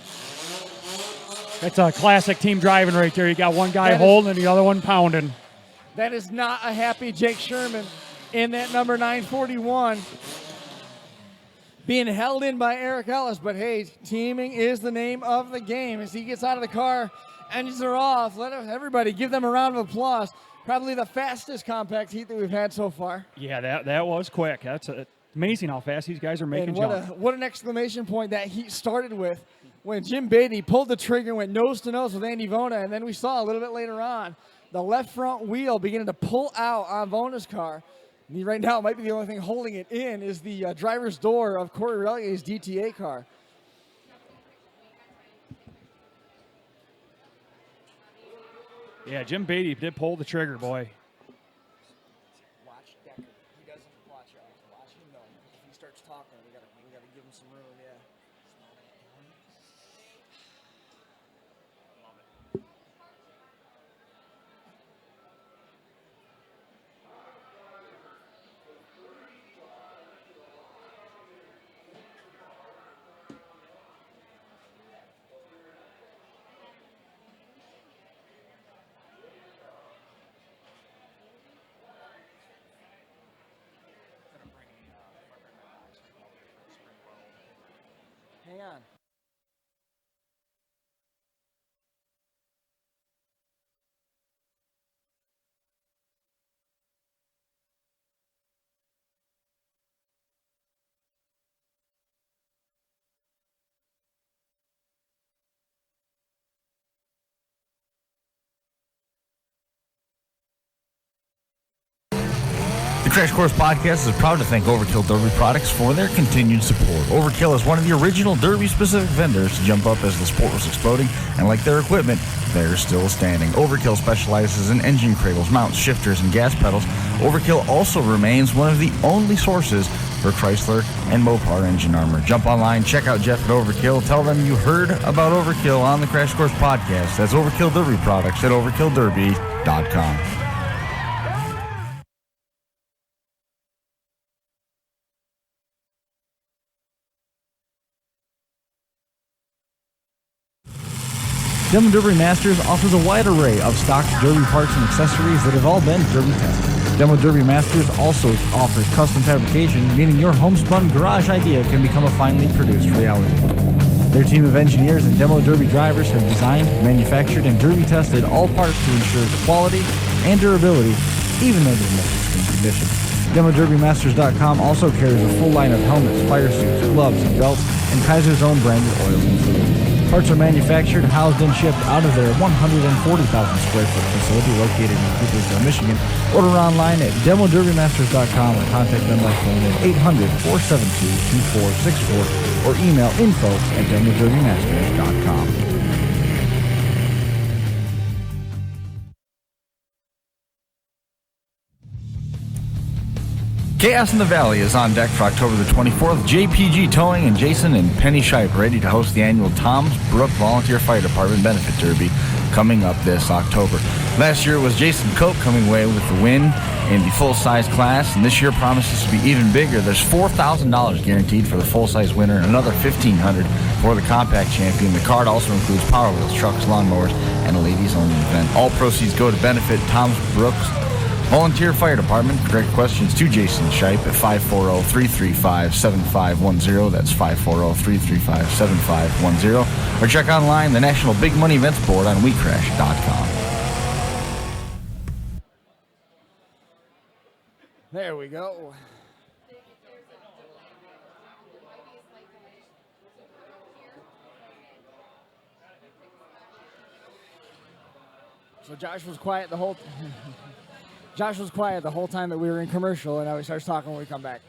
It's a classic team driving right there. You got one guy holding and the other one pounding. That is not a happy Jake Sherman in that number 941. Being held in by Eric Ellis, but hey, teaming is the name of the game. As he gets out of the car, engines are off. Let everybody give them a round of applause. Probably the fastest compact heat that we've had so far. Yeah, that was quick. That's amazing how fast these guys are making jump. What an exclamation point that heat started with when Jim Beatty pulled the trigger and went nose to nose with Andy Vona, and then we saw a little bit later on the left front wheel beginning to pull out on Vona's car. And right now, it might be the only thing holding it in is the driver's door of Corey Relier's DTA car. Yeah, Jim Beatty did pull the trigger, boy. Watch Decker. He doesn't watch him though. If he starts talking, we gotta give him some room. Yeah. Hang on. The Crash Course Podcast is proud to thank Overkill Derby Products for their continued support. Overkill is one of the original Derby-specific vendors to jump up as the sport was exploding, and like their equipment, they're still standing. Overkill specializes in engine cradles, mounts, shifters, and gas pedals. Overkill also remains one of the only sources for Chrysler and Mopar engine armor. Jump online, check out Jeff at Overkill, tell them you heard about Overkill on the Crash Course Podcast. That's Overkill Derby Products at overkillderby.com. Demo Derby Masters offers a wide array of stock Derby parts and accessories that have all been Derby tested. Demo Derby Masters also offers custom fabrication, meaning your homespun garage idea can become a finely produced reality. Their team of engineers and demo derby drivers have designed, manufactured, and derby tested all parts to ensure quality and durability, even under the most extreme conditions. DemoDerbyMasters.com also carries a full line of helmets, fire suits, gloves, and belts, and Kaiser's own branded oils and fluids. Parts are manufactured, housed, and shipped out of their 140,000 square foot facility located in Coopersville, Michigan. Order online at DemoDerbyMasters.com or contact them by phone at 800-472-2464 or email info@DemoDerbyMasters.com. Chaos in the Valley is on deck for October the 24th. JPG Towing and Jason and Penny Shipe ready to host the annual Tom's Brook Volunteer Fire Department Benefit Derby coming up this October. Last year was Jason Cope coming away with the win in the full-size class, and this year promises to be even bigger. There's $4,000 guaranteed for the full-size winner and another $1,500 for the compact champion. The card also includes Power Wheels, trucks, lawnmowers, and a ladies-only event. All proceeds go to benefit Tom's Brook's Volunteer Fire Department. For direct questions to Jason Shipe at 540-335-7510. That's 540-335-7510. Or check online the National Big Money Events Board on WeCrash.com. There we go. So Josh was quiet the whole time that we were in commercial, and now he starts talking when we come back.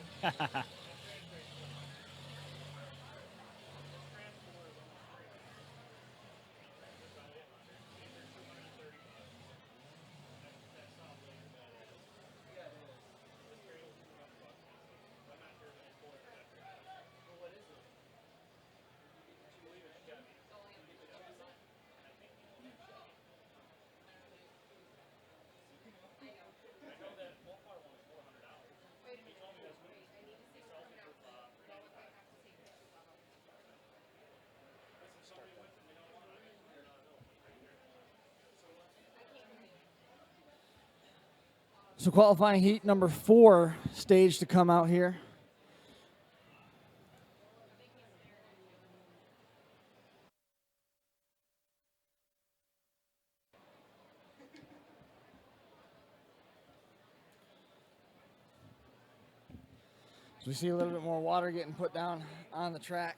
So qualifying heat number 4 stage to come out here. So we see a little bit more water getting put down on the track.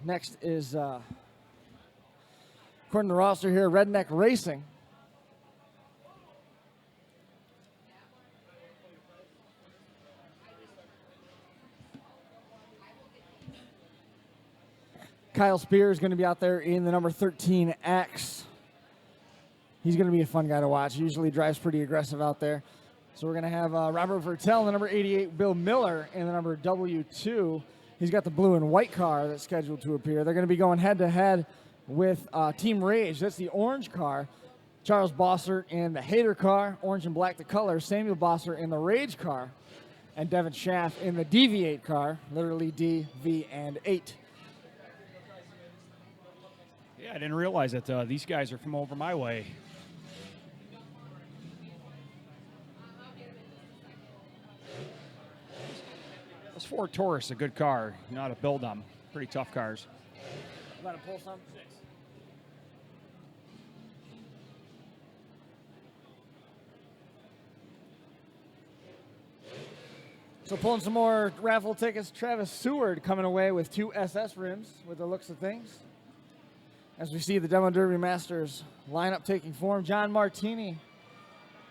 Next is, according to the roster here, Redneck Racing. Kyle Spear is going to be out there in the number 13X. He's going to be a fun guy to watch. He usually drives pretty aggressive out there. So we're going to have Robert Vertel, the number 88, Bill Miller in the number W2. He's got the blue and white car that's scheduled to appear. They're going to be going head-to-head with Team Rage. That's the orange car. Charles Bossert in the Hater car, orange and black the color. Samuel Bossert in the Rage car. And Devin Schaff in the DV8 car, literally D, V, and 8. Yeah, I didn't realize that these guys are from over my way. This Ford Taurus is a good car. You know how to build them. Pretty tough cars. You want to pull some? So pulling some more raffle tickets, Travis Seward coming away with 2 SS rims with the looks of things. As we see the Demo Derby Masters lineup taking form, John Martini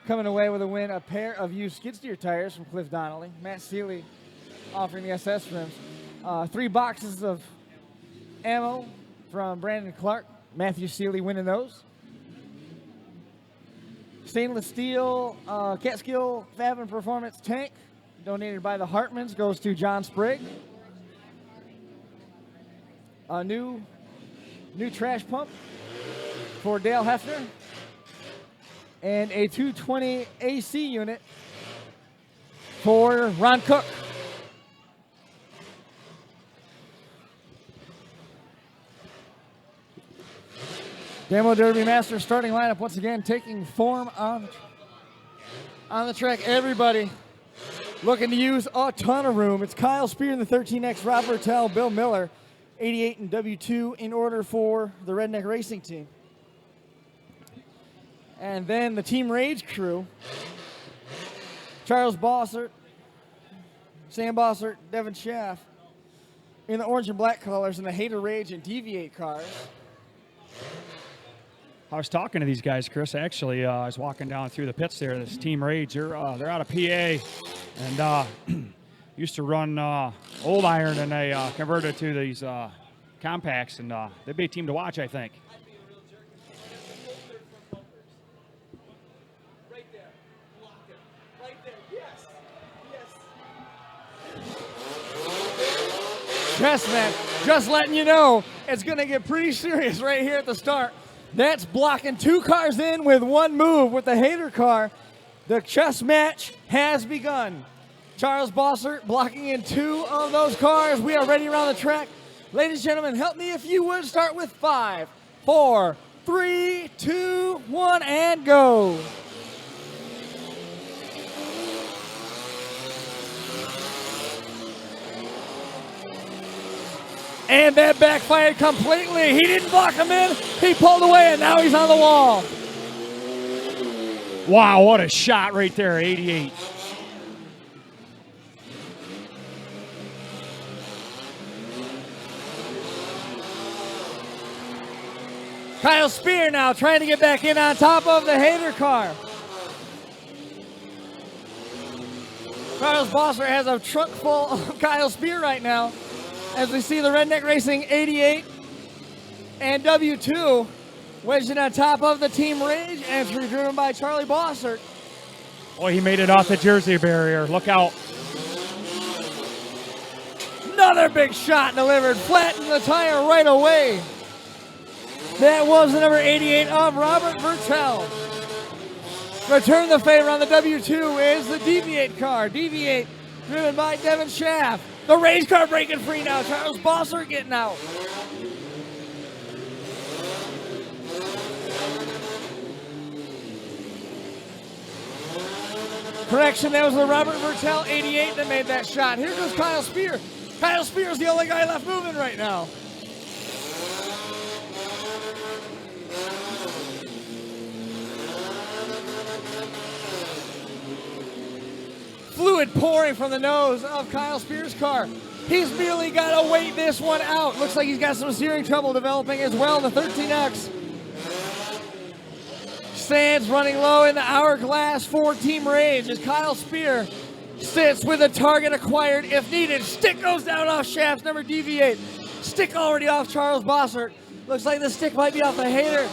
coming away with a win, a pair of used skid steer tires from Cliff Donnelly. Matt Seeley offering the SS rims. 3 boxes of ammo from Brandon Clark. Matthew Seeley winning those. Stainless steel Catskill Fab and Performance tank donated by the Hartmans goes to John Sprague. A new trash pump for Dale Hefner. And a 220 AC unit for Ron Cook. Demo Derby Masters starting lineup once again taking form on the track. Everybody looking to use a ton of room. It's Kyle Spear in the 13X, Rob Vertel, Bill Miller, 88 and W2 in order for the Redneck Racing team. And then the Team Rage crew, Charles Bossert, Sam Bossert, Devin Schaff, in the orange and black colors, and the Hater Rage and Deviate cars. I was talking to these guys, Chris. Actually, I was walking down through the pits there. This Team Rage, they're out of PA, and used to run Old Iron, and they converted to these compacts, and they'd be a team to watch, I think. Chessman, just letting you know, it's going to get pretty serious right here at the start. That's blocking 2 cars in with 1 move with the Hater car. The chess match has begun. Charles Bossert blocking in 2 of those cars. We are ready around the track. Ladies and gentlemen, help me if you would. Start with 5, 4, 3, 2, 1, and go. And that backfired completely. He didn't block him in. He pulled away, and now he's on the wall. Wow, what a shot right there, 88. Kyle Spear now trying to get back in on top of the Hater car. Charles Bossert has a trunk full of Kyle Spear right now, as we see the Redneck Racing 88 and W2 wedged on top of the Team Rage entry driven by Charlie Bossert. Boy, he made it off the Jersey barrier. Look out. Another big shot delivered, flattened the tire right away. That was the number 88 of Robert Vertel. Return the favor on the W2 is the Deviate car. Deviate driven by Devin Schaff. The Rage car breaking free now. Charles Bossert getting out. Correction, that was the Robert Vertel 88 that made that shot. Here goes Kyle Spear. Kyle Spear is the only guy left moving right now. Fluid pouring from the nose of Kyle Spear's car. He's merely got to wait this one out. Looks like he's got some steering trouble developing as well in the 13X. Sands running low in the hourglass for Team Rage as Kyle Spear sits with a target acquired if needed. Stick goes down off Shaft's number Deviate. Stick already off Charles Bossert. Looks like the stick might be off the Hater.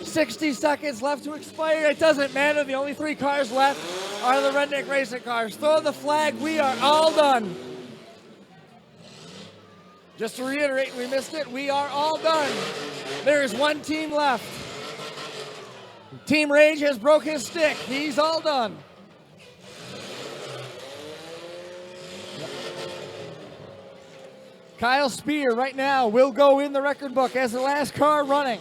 60 seconds left to expire. It doesn't matter. The only 3 cars left are the Redneck Racing cars. Throw the flag. We are all done. Just to reiterate, we missed it. We are all done. There is 1 team left. Team Rage has broke his stick. He's all done. Kyle Spear right now will go in the record book as the last car running.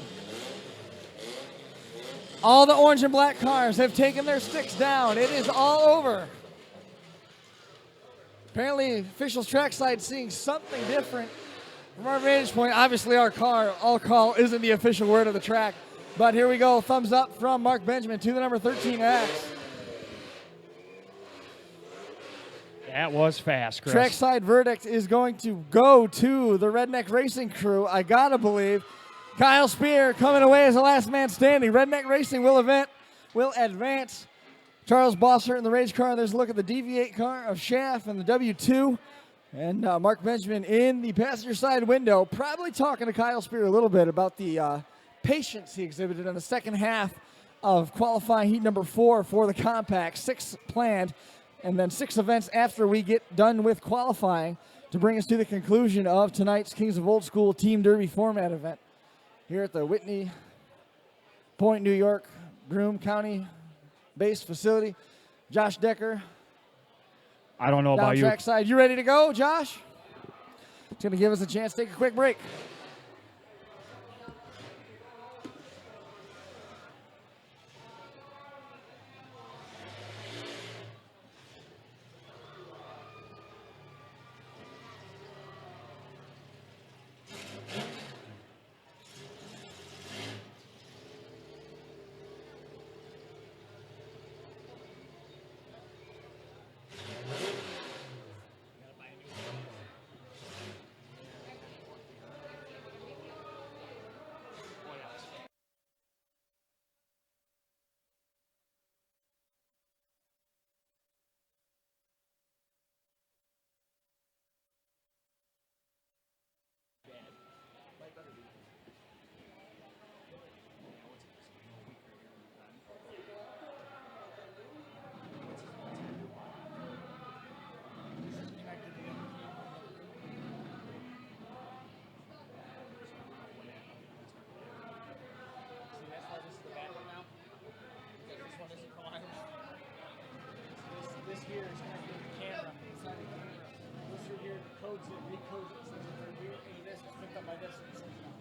All the orange and black cars have taken their sticks down. It is all over. Apparently, officials trackside seeing something different. From our vantage point, obviously our call isn't the official word of the track. But here we go, thumbs up from Mark Benjamin to the number 13X. That was fast, Chris. Trackside verdict is going to go to the Redneck Racing crew, I gotta believe. Kyle Spear coming away as the last man standing. Redneck Racing will advance. Charles Bossert in the Rage car. There's a look at the Deviate car of Schaff and the W2. And Mark Benjamin in the passenger side window, probably talking to Kyle Spear a little bit about the patience he exhibited in the second half of qualifying heat number 4 for the compact. 6 planned, and then 6 events after we get done with qualifying to bring us to the conclusion of tonight's Kings of Old School Team Derby format event here at the Whitney Point, New York, Broome County-based facility. Josh Decker. I don't know about you. Trackside. You ready to go, Josh? It's going to give us a chance to take a quick break. here is connected to the camera. Inside the camera, this right here codes it, recodes it. Says it's right here, and this is picked up by this, and it says no.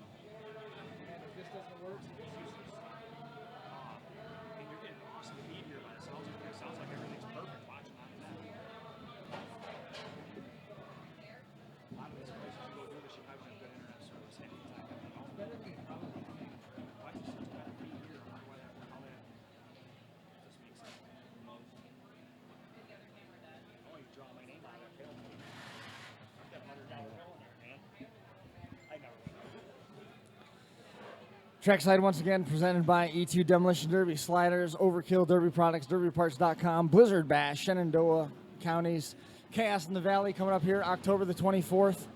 And if this doesn't work, it's useless. And you're getting awesome feed here by the sounds of it. It sounds like everything's perfect watching on that. A lot of these places you go do this, you probably have good internet service half the time. It's better than probably. Why is it such a better feed here? I wonder how that just makes sense. Oh, you draw my name out of that film. I've got $100 bill in there, man. I never went over. Trackside once again presented by E2 Demolition Derby, Sliders, Overkill, Derby Products, DerbyParts.com, Blizzard Bash, Shenandoah counties, Chaos in the Valley coming up here October the 24th.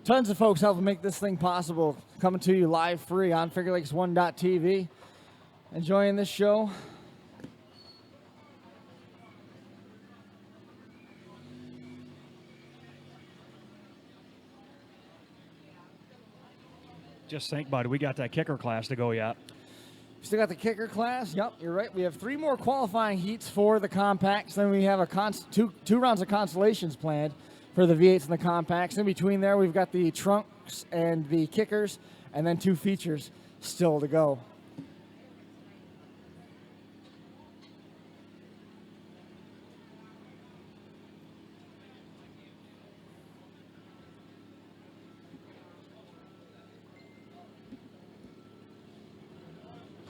Tons of folks helping make this thing possible. Coming to you live free on FingerLakes1.tv. Enjoying this show. Just think, buddy, we got that kicker class to go yet. Still got the kicker class. Yep, you're right. We have 3 more qualifying heats for the compacts. Then we have two rounds of consolations planned for the V8s and the compacts. In between there, we've got the trunks and the kickers, and then 2 features still to go.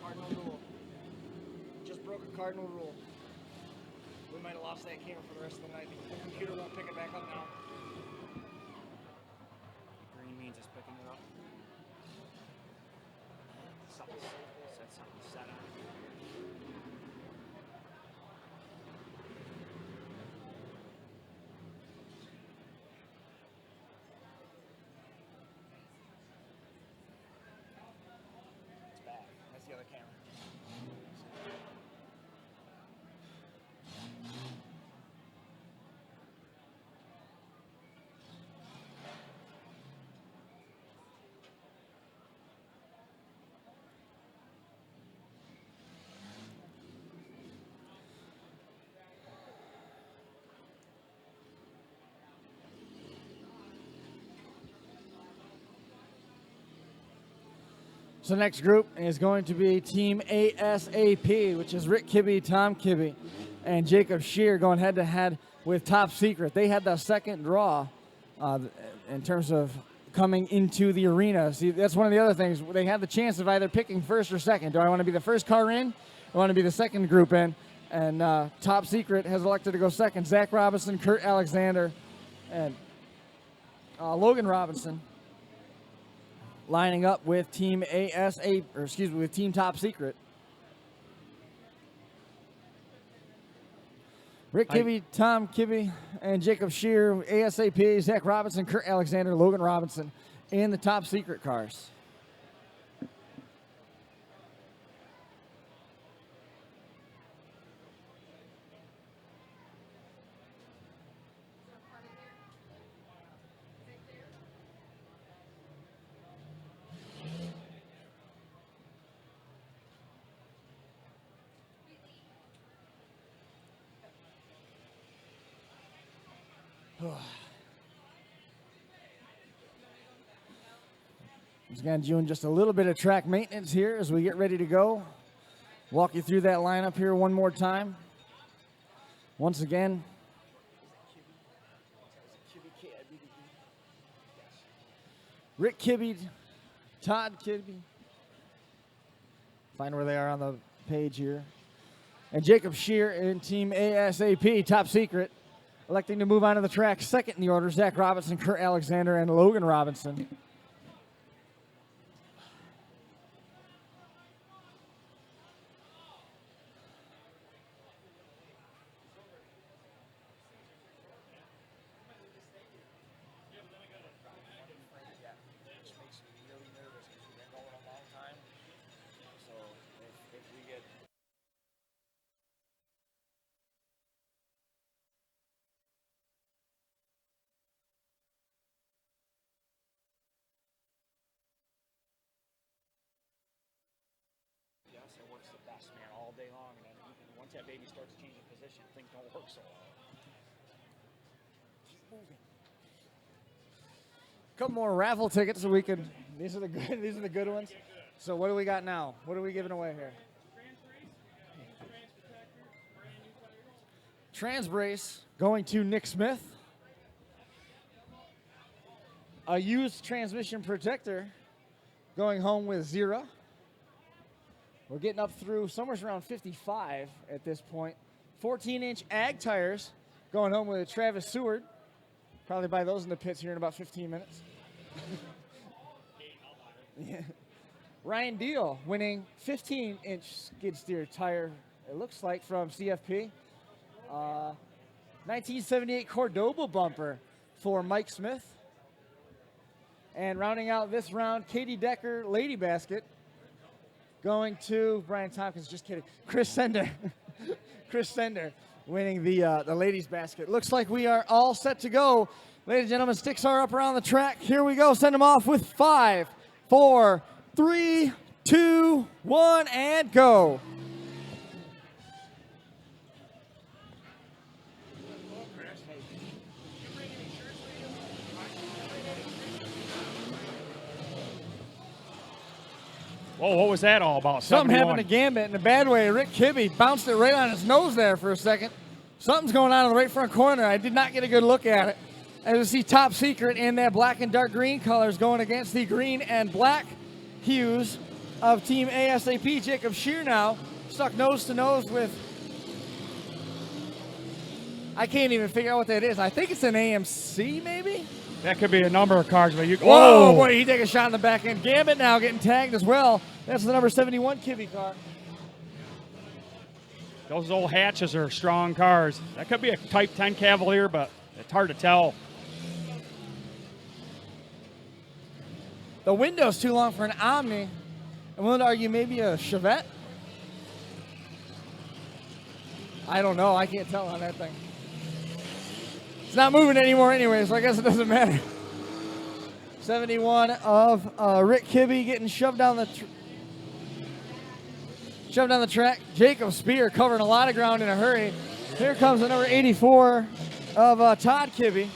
Cardinal rule. Just broke a cardinal rule. We might have lost that camera for the rest of the night. The computer won't pick it back up now. Green means it's picking it up. Something said something set on it. It's back. That's the other camera. So next group is going to be Team ASAP, which is Rick Kibbe, Tom Kibbe, and Jacob Shear going head-to-head with Top Secret. They had the second draw in terms of coming into the arena. See, that's one of the other things. They had the chance of either picking first or second. Do I want to be the first car in? I want to be the second group in. And Top Secret has elected to go second. Zach Robinson, Kurt Alexander, and Logan Robinson lining up with Team with Team Top Secret. Rick Kibbe, Tom Kibbe, and Jacob Shear, ASAP, Zach Robinson, Kurt Alexander, Logan Robinson in the Top Secret cars. Once again, doing just a little bit of track maintenance here as we get ready to go. Walk you through that lineup here one more time. Once again, Rick Kibbe, Todd Kibbe. Find where they are on the page here. And Jacob Shear in Team ASAP, Top Secret. Electing to move on to the track second in the order, Zach Robinson, Kurt Alexander, and Logan Robinson. Yes, it works the best, man, all day long. And then once that baby starts changing position, things don't work so well. Couple more raffle tickets so we can. These are the good. These are the good ones. So what do we got now? What are we giving away here? Transbrace going to Nick Smith. A used transmission protector going home with Zira. We're getting up through somewhere around 55 at this point. 14-inch ag tires going home with Travis Seward. Probably buy those in the pits here in about 15 minutes. Yeah. Ryan Deal winning 15-inch skid steer tire, it looks like, from CFP. 1978 Cordoba bumper for Mike Smith. And rounding out this round, Katie Decker Lady Basket going to Brian Tompkins, just kidding, Chris Sender. Chris Sender winning the ladies basket. Looks like we are all set to go. Ladies and gentlemen, sticks are up around the track. Here we go. Send them off with 5, 4, 3, 2, 1, and go. Whoa, what was that all about? Something 71. happened to Gambit in a bad way. Rick Kibbe bounced it right on his nose there for a second. Something's going on in the right front corner. I did not get a good look at it. As you see, Top Secret in that black and dark green colors going against the green and black hues of Team ASAP. Jacob Shear now stuck nose to nose with, I can't even figure out what that is. I think it's an AMC maybe? That could be a number of cars, but you. Whoa, boy, he take a shot in the back end. Gambit now getting tagged as well. That's the number 71 Kibbe car. Those old hatches are strong cars. That could be a Type 10 Cavalier, but it's hard to tell. The window's too long for an Omni. I'm willing to argue maybe a Chevette. I don't know. I can't tell on that thing. It's not moving anymore anyway, so I guess it doesn't matter. 71 of Rick Kibbe getting shoved down the track. Jacob Spear covering a lot of ground in a hurry. Here comes the number 84 of Todd Kibbe.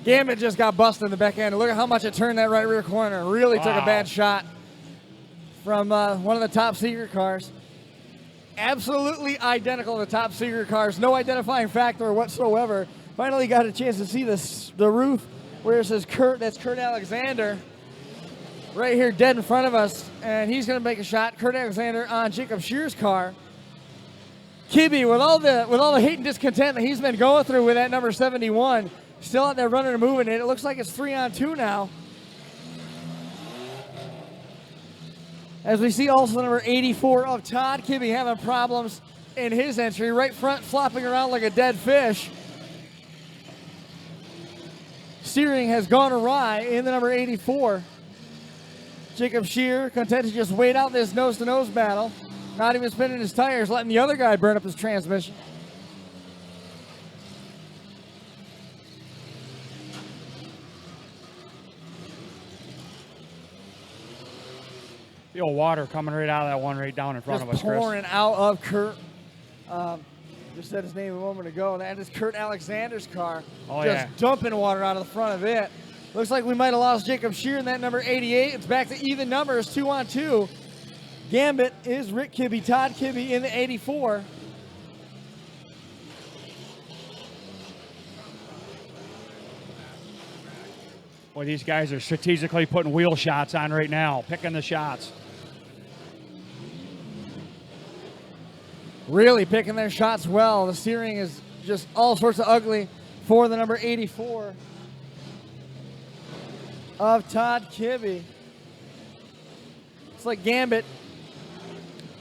Gambit just got busted in the back end. Look at how much it turned that right rear corner. Really took a bad shot from one of the Top Secret cars. Absolutely identical to the Top Secret cars. No identifying factor whatsoever. Finally got a chance to see the roof where it says Kurt. That's Kurt Alexander right here dead in front of us. And he's going to make a shot. Kurt Alexander on Jacob Shear's car. Kibbe, with all the hate and discontent that he's been going through with that number 71, still out there running and moving it. It looks like it's 3-on-2 now. As we see also number 84 of Todd Kibbe having problems in his entry. Right front flopping around like a dead fish. Steering has gone awry in the number 84. Jacob Shear content to just wait out this nose-to-nose battle. Not even spinning his tires, letting the other guy burn up his transmission. The old water coming right out of that one right down in front Just of us, Chris. pouring out of Kurt. Just said his name a moment ago. That is Kurt Alexander's car. Oh, just yeah. dumping water out of the front of it. Looks like we might have lost Jacob Shear in that number 88. It's back to even numbers, 2-on-2. Gambit is Rick Kibbe, Todd Kibbe in the 84. Boy, these guys are strategically putting wheel shots on right now, picking the shots. Really picking their shots well. The steering is just all sorts of ugly for the number 84 of Todd Kibbe. It's like Gambit,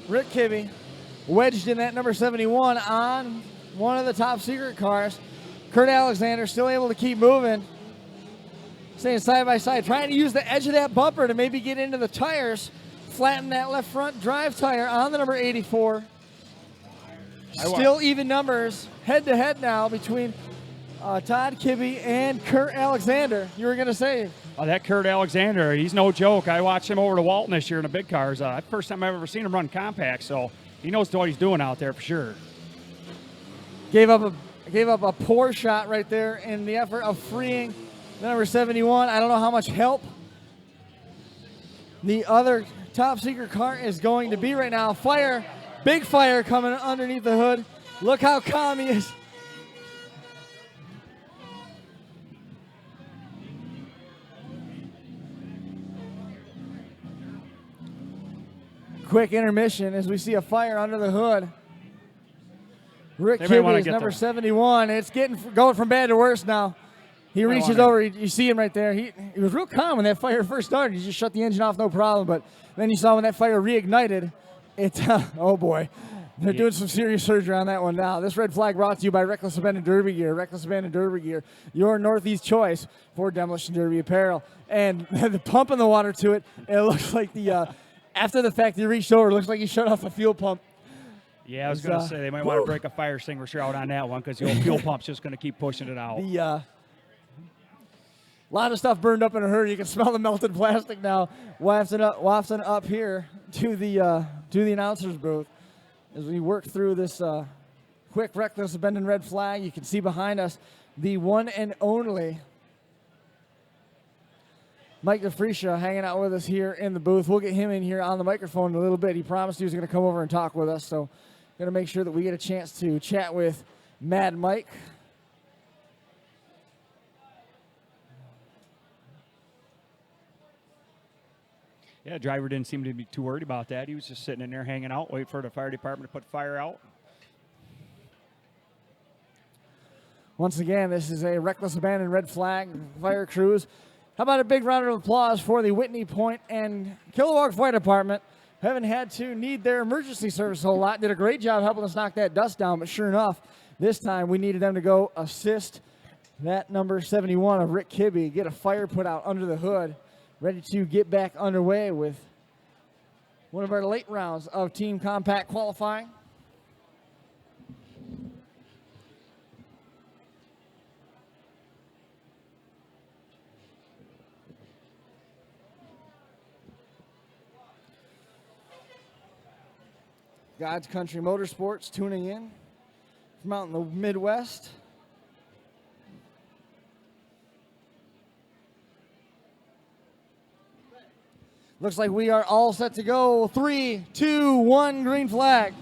Rick Kibbe, wedged in that number 71 on one of the Top Secret cars. Kurt Alexander still able to keep moving. Staying side by side, trying to use the edge of that bumper to maybe get into the tires. Flatten that left front drive tire on the number 84. Still even numbers, head-to-head now between Todd Kibbe and Kurt Alexander. You were going to say? Oh, that Kurt Alexander, he's no joke. I watched him over to Walton this year in the big cars. First time I've ever seen him run compact, so he knows what he's doing out there for sure. Gave up a poor shot right there in the effort of freeing the number 71. I don't know how much help the other top secret car is going to be right now. Fire, big fire coming underneath the hood. Look how calm he is. Quick intermission as we see a fire under the hood. Rick Kibbe is number 71. It's going from bad to worse now. He reaches over. You see him right there. He was real calm when that fire first started. He just shut the engine off, no problem. But then you saw when that fire reignited, oh boy. They're doing some serious surgery on that one now. This red flag brought to you by Reckless Abandon Derby Gear. Reckless Abandon Derby Gear, your Northeast choice for demolition derby apparel. And the pump in the water to it, it looks like after the fact he reached over, it looks like he shut off a fuel pump. Yeah, I was going to say they might want to break a fire extinguisher out on that one because the old fuel pump's just going to keep pushing it out. A lot of stuff burned up in a hurry. You can smell the melted plastic now wafting up here to the announcer's booth. As we work through this quick Reckless Abandon red flag, you can see behind us the one and only Mike DeFreesia hanging out with us here in the booth. We'll get him in here on the microphone in a little bit. He promised he was going to come over and talk with us, so going to make sure that we get a chance to chat with Mad Mike. Yeah, driver didn't seem to be too worried about that. He was just sitting in there hanging out, waiting for the fire department to put fire out. Once again, this is a Reckless Abandon red flag fire cruise. How about a big round of applause for the Whitney Point and Kilowog Fire Department. Haven't had to need their emergency service a whole lot. Did a great job helping us knock that dust down, but sure enough, this time we needed them to go assist that number 71 of Rick Kibbe, get a fire put out under the hood, ready to get back underway with one of our late rounds of Team Compact qualifying. God's Country Motorsports tuning in from out in the Midwest. Looks like we are all set to go. 3, 2, 1, green flag.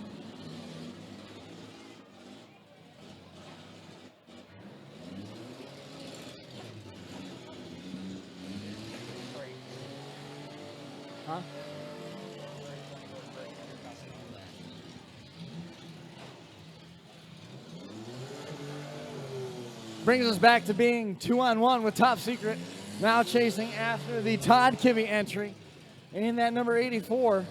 Huh? Brings us back to being 2-on-1 with Top Secret. Now chasing after the Todd Kibbe entry. And in that number 84,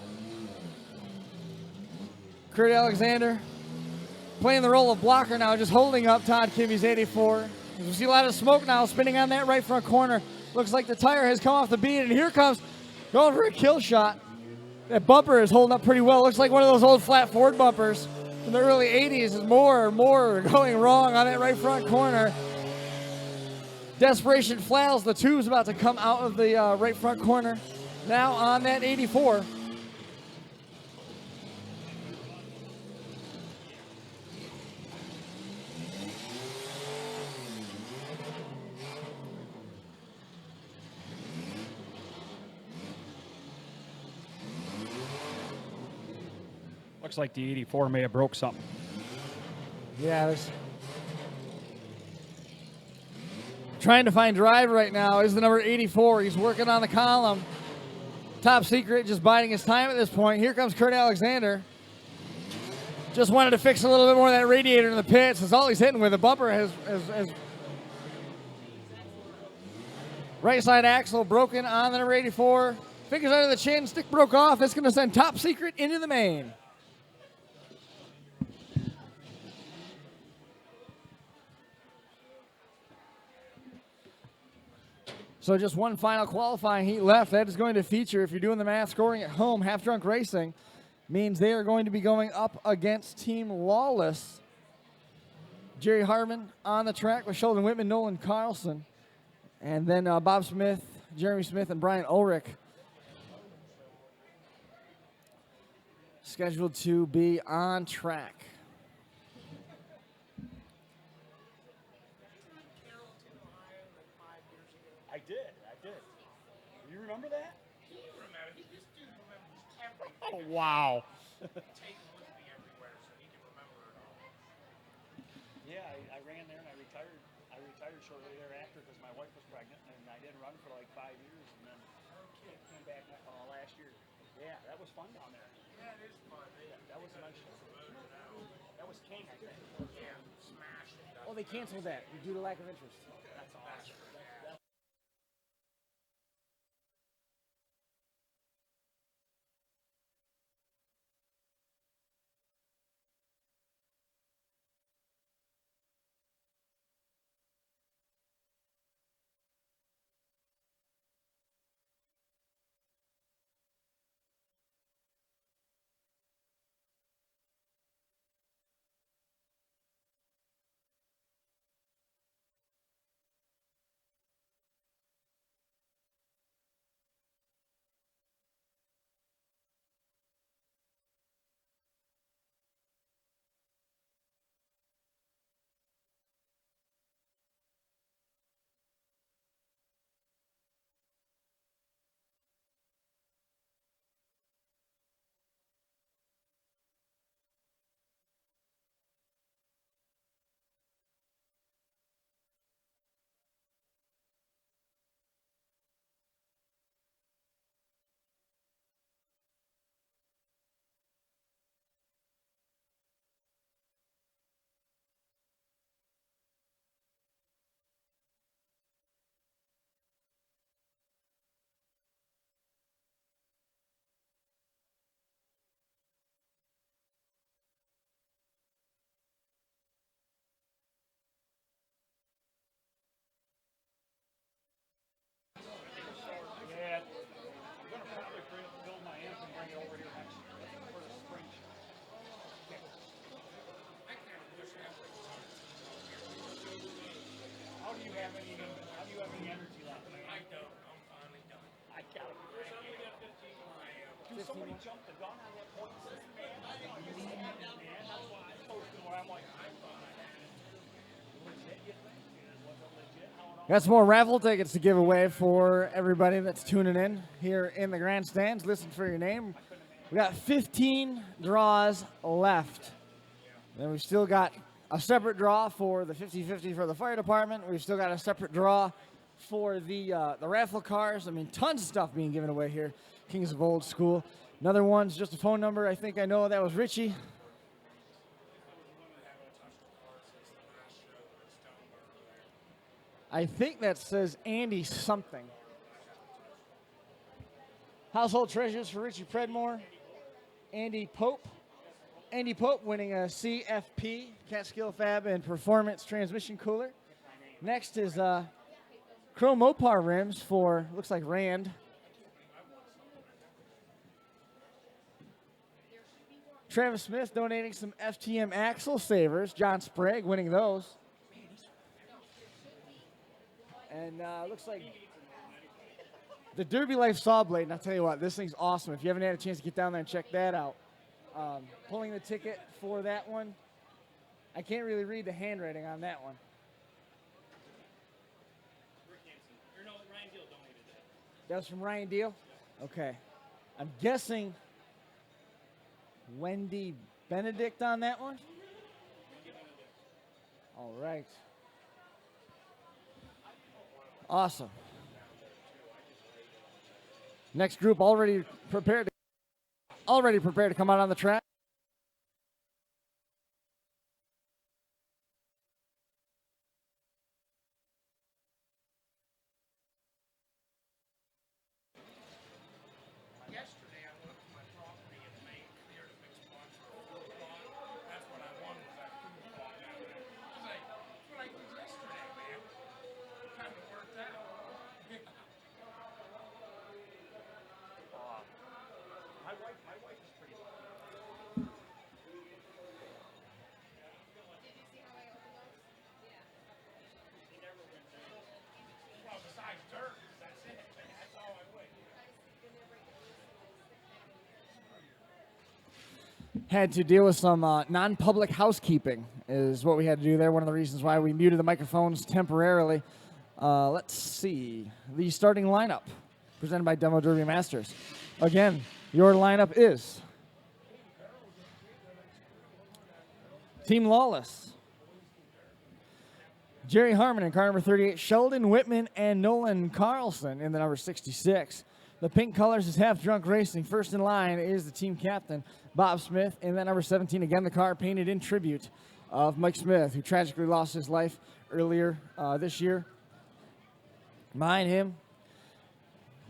Kurt Alexander playing the role of blocker now, just holding up Todd Kibbe's 84. We see a lot of smoke now spinning on that right front corner. Looks like the tire has come off the bead, and here comes going for a kill shot. That bumper is holding up pretty well. Looks like one of those old flat Ford bumpers from the early 80s. Is more and more going wrong on that right front corner. Desperation flails. The tube's about to come out of the right front corner. Now on that 84. Looks like the 84 may have broke something. Yeah, there's trying to find drive right now is the number 84. He's working on the column. Top Secret just biding his time at this point. Here comes Kurt Alexander. Just wanted to fix a little bit more of that radiator in the pits. That's all he's hitting with. The bumper has right side axle broken on the number 84. Fingers under the chin, stick broke off. That's going to send Top Secret into the main. So just one final qualifying heat left. That is going to feature, if you're doing the math, scoring at home, Half Drunk Racing means they are going to be going up against Team Lawless. Jerry Harmon on the track with Sheldon Whitman, Nolan Carlson, and then Bob Smith, Jeremy Smith, and Brian Ulrich scheduled to be on track. I did. You remember that? Oh, wow. Yeah, I ran there and I retired. I retired shortly thereafter because my wife was pregnant, and I didn't run for like 5 years, and then came back last year. Yeah, that was fun down there. Yeah, it is fun. Yeah, that was a nice show. That was King, I think. Yeah, smashed it. Oh, they canceled that due to lack of interest. That's awesome. Yeah, I'm going to probably build my amp and bring it over here next for the spring show. How do you have any energy left? I don't. I'm finally done. I got it. Dude, somebody jumped the gun on that point system, man. That's why I posted where I'm like, I thought I had it. Legit, you think? Was it legit? How it all Got some more raffle tickets to give away for everybody that's tuning in here in the grandstands. Listen for your name. We got 15 draws left. Then we've still got a separate draw for the 50-50 for the fire department. We've still got a separate draw for the raffle cars. I mean, tons of stuff being given away here. Kings of Old School. Another one's just a phone number. I think I know that was Richie. I think that says Andy something. Household treasures for Richie Predmore. Andy Pope. Andy Pope winning a CFP, Catskill Fab and Performance Transmission Cooler. Next is Chrome Mopar rims for, looks like Rand. Travis Smith donating some FTM axle savers. John Sprague winning those. And looks like the Derby Life saw blade. And I'll tell you what, this thing's awesome. If you haven't had a chance to get down there and check that out. Pulling the ticket for that one. I can't really read the handwriting on that one. Ryan Deal donated that. That was from Ryan Deal? Okay. I'm guessing Wendy Benedict on that one? All right. Awesome. Next group already prepared to come out on the track. Yesterday I went to my property and made clear to mix spots for a full spot. That's what I won was that food spot down there. I was like, that's what I did yesterday, man. Kind of worked out. My wife is pretty lucky. had to deal with some non-public housekeeping is what we had to do there. One of the reasons why we muted the microphones temporarily. Let's see. The starting lineup presented by Demo Derby Masters. Again, your lineup is Team Lawless, Jerry Harmon in car number 38, Sheldon Whitman and Nolan Carlson in the number 66. The pink colors is Half Drunk Racing. First in line is the team captain, Bob Smith, in that number 17. Again, the car painted in tribute of Mike Smith, who tragically lost his life earlier this year. Behind him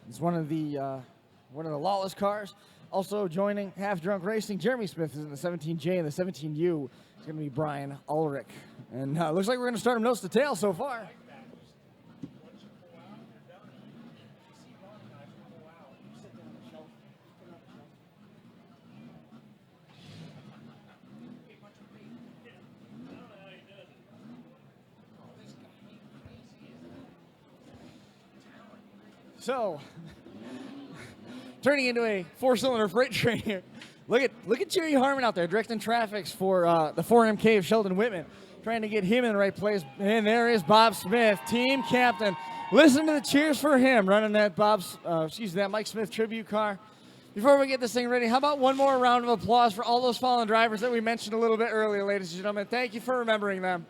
is one of the Lawless cars. Also joining Half Drunk Racing, Jeremy Smith is in the 17J, and the 17U is going to be Brian Ulrich. And looks like we're going to start him nose to tail so far. So, turning into a four-cylinder freight train here. Look at Jerry Harmon out there directing traffic for the 4MK of Sheldon Whitman, trying to get him in the right place. And there is Bob Smith, team captain. Listen to the cheers for him running that that Mike Smith tribute car. Before we get this thing ready, how about one more round of applause for all those fallen drivers that we mentioned a little bit earlier, ladies and gentlemen. Thank you for remembering them.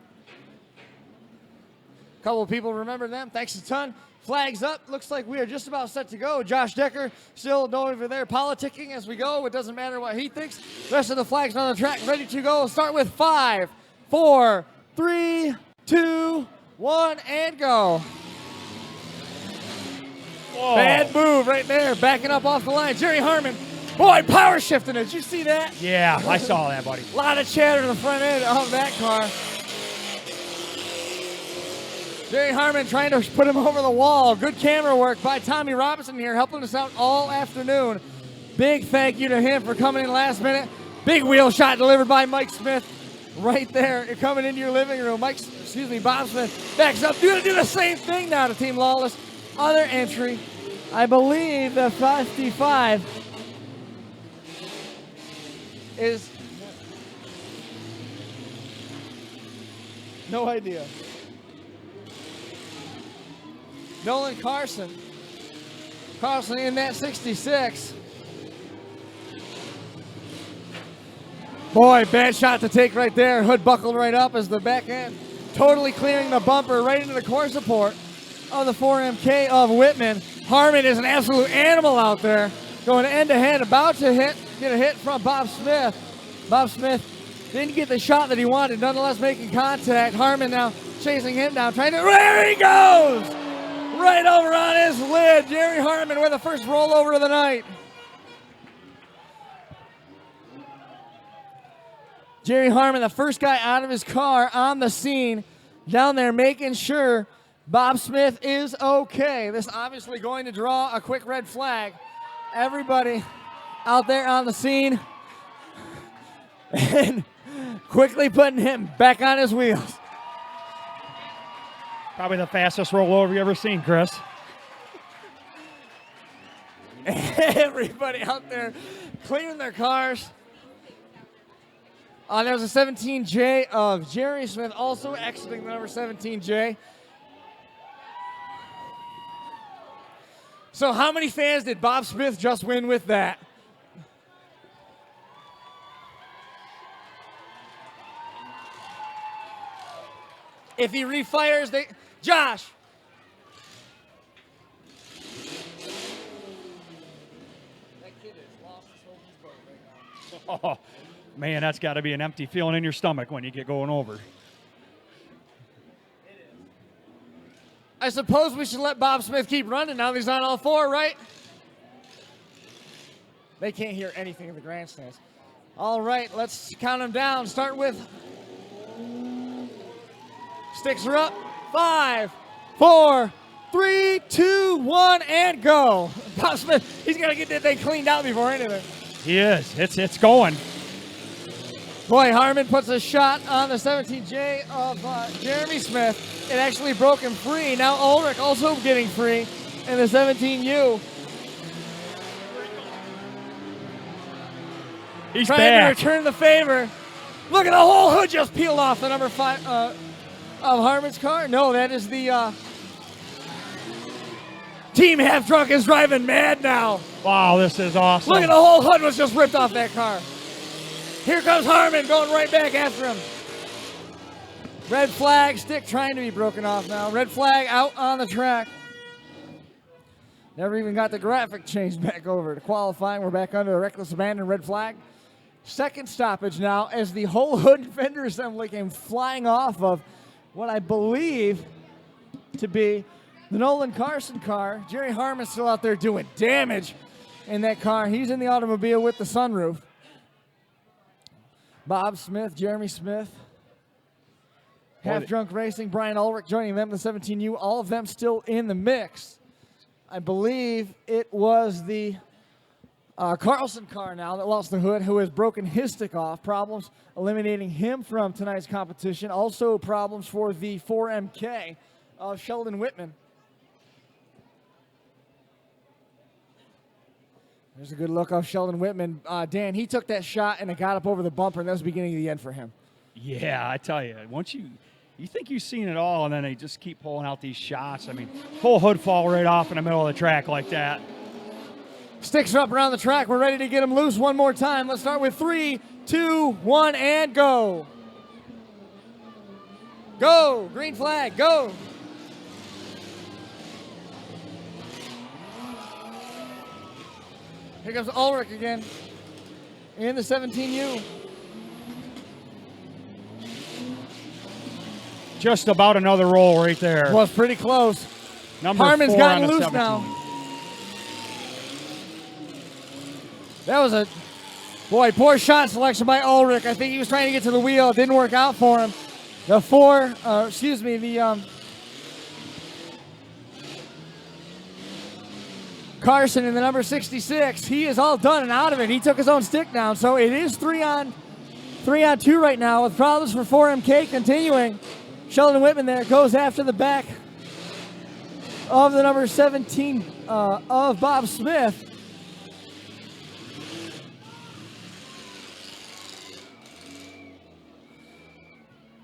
A couple of people remember them. Thanks a ton. Flags up. Looks like we are just about set to go. Josh Decker still over there politicking as we go. It doesn't matter what he thinks. The rest of the flags on the track ready to go. Start with 5, 4, 3, 2, 1, and go. Whoa. Bad move right there. Backing up off the line. Jerry Harmon. Boy, power shifting it. Did you see that? Yeah, I saw that, buddy. A lot of chatter in the front end of that car. Jerry Harmon trying to put him over the wall. Good camera work by Tommy Robinson here, helping us out all afternoon. Big thank you to him for coming in last minute. Big wheel shot delivered by Mike Smith right there. You're coming into your living room. Bob Smith backs up. You're going to do the same thing now to Team Lawless. Other entry, I believe the 55 is... No idea. Nolan Carlson in that 66. Boy, bad shot to take right there. Hood buckled right up as the back end totally clearing the bumper right into the core support of the 4MK of Whitman. Harmon is an absolute animal out there, going end to head, about to get a hit from Bob Smith. Bob Smith didn't get the shot that he wanted, nonetheless making contact. Harmon now chasing him down, trying to, there he goes! Right over on his lid. Jerry Harmon with the first rollover of the night. Jerry Harmon, the first guy out of his car on the scene, down there making sure Bob Smith is okay. This obviously going to draw a quick red flag. Everybody out there on the scene and quickly putting him back on his wheels. Probably the fastest rollover you ever seen, Chris. Everybody out there cleaning their cars. There was a 17J of Jerry Smith also exiting the number 17J. So how many fans did Bob Smith just win with that? If he refires, Josh. That kid has lost his whole boat right now. Oh, man, that's got to be an empty feeling in your stomach when you get going over. I suppose we should let Bob Smith keep running now that he's on all four, right? They can't hear anything in the grandstands. All right, let's count them down. Start with... Sticks are up. 5, 4, 3, 2, 1, and go. Bob Smith, he's got to get that thing cleaned out before anything. He is. It's going. Boy, Harmon puts a shot on the 17J of Jeremy Smith. It actually broke him free. Now Ulrich also getting free in the 17U. He's trying back. to return the favor. Look at the whole hood just peeled off the number 5 of Harmon's car. No, that is the Team Half Drunk is driving mad now. Wow, this is awesome. Look at the whole hood was just ripped off that car. Here comes Harmon going right back after him. Red flag, stick trying to be broken off now. Red flag out on the track. Never even got the graphic changed back over to qualifying. We're back under a reckless abandon, red flag. Second stoppage now as the whole hood and fender assembly came flying off of what I believe to be the Nolan Carson car. Jerry Harmon's still out there doing damage in that car. He's in the automobile with the sunroof. Bob Smith, Jeremy Smith, Half Drunk Racing, Brian Ulrich joining them, the 17U, all of them still in the mix. I believe it was the Carlson car now that lost the hood, who has broken his stick off. Problems eliminating him from tonight's competition. Also problems for the 4MK of Sheldon Whitman. There's a good look of Sheldon Whitman. Dan, he took that shot and it got up over the bumper, and that was the beginning of the end for him. Yeah, I tell you, once you think you've seen it all, and then they just keep pulling out these shots. I mean, whole hood fall right off in the middle of the track like that. Sticks are up around the track. We're ready to get them loose one more time. Let's start with 3, 2, 1, and go. Go. Green flag. Go. Here comes Ulrich again in the 17U. Just about another roll right there. Was pretty close. Number Harmon's 4 gotten on the loose 17. now. That was a, boy, poor shot selection by Ulrich. I think he was trying to get to the wheel. It didn't work out for him. The Carson in the number 66. He is all done and out of it. He took his own stick down. So it is 3 on 2 right now with problems for 4MK continuing. Sheldon Whitman there goes after the back of the number 17 of Bob Smith.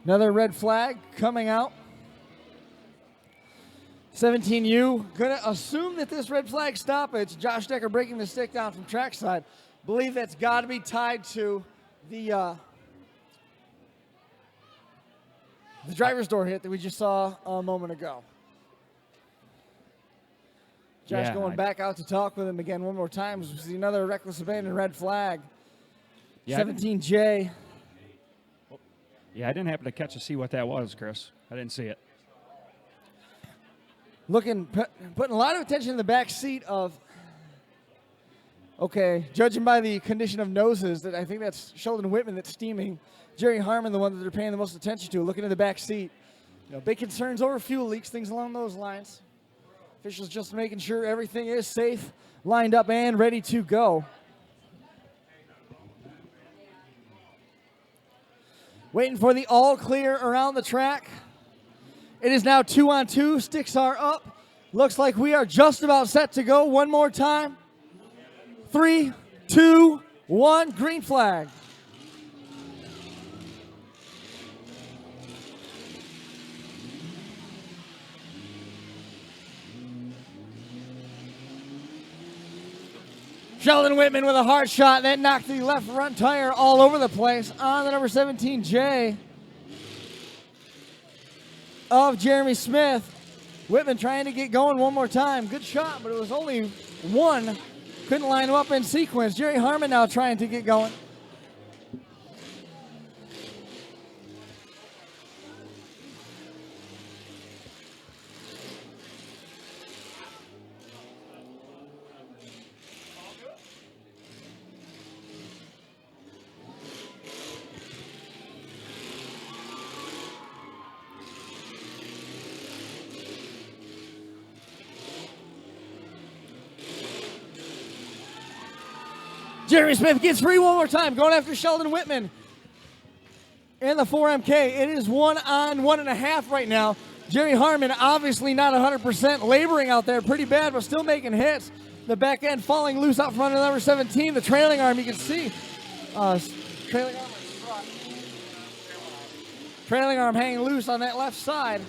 Another red flag coming out. 17U gonna assume that this red flag stoppage, Josh Decker breaking the stick down from trackside, believe that's got to be tied to the driver's door hit that we just saw a moment ago. Josh going back out to talk with him again one more time. We see another reckless abandon red flag. Yeah, 17J. Yeah, I didn't happen to catch to see what that was, Chris. I didn't see it. Putting a lot of attention in the back seat of, okay, judging by the condition of noses, that I think that's Sheldon Whitman that's steaming. Jerry Harmon, the one that they're paying the most attention to, looking in the back seat. You know, big concerns over fuel leaks, things along those lines. Officials just making sure everything is safe, lined up, and ready to go. Waiting for the all clear around the track. It is now 2 on 2. Sticks are up. Looks like we are just about set to go. One more time. 3, 2, 1. Green flag. Sheldon Whitman with a hard shot. That knocked the left front tire all over the place on the number 17J of Jeremy Smith. Whitman trying to get going one more time. Good shot, but it was only one. Couldn't line them up in sequence. Jerry Harmon now trying to get going. Jeremy Smith gets free one more time, going after Sheldon Whitman. In the 4MK, it is 1 on 1.5 right now. Jerry Harmon obviously not 100%, laboring out there pretty bad, but still making hits. The back end falling loose out front of number 17. The trailing arm, you can see Trailing arm trailing arm hanging loose on that left side.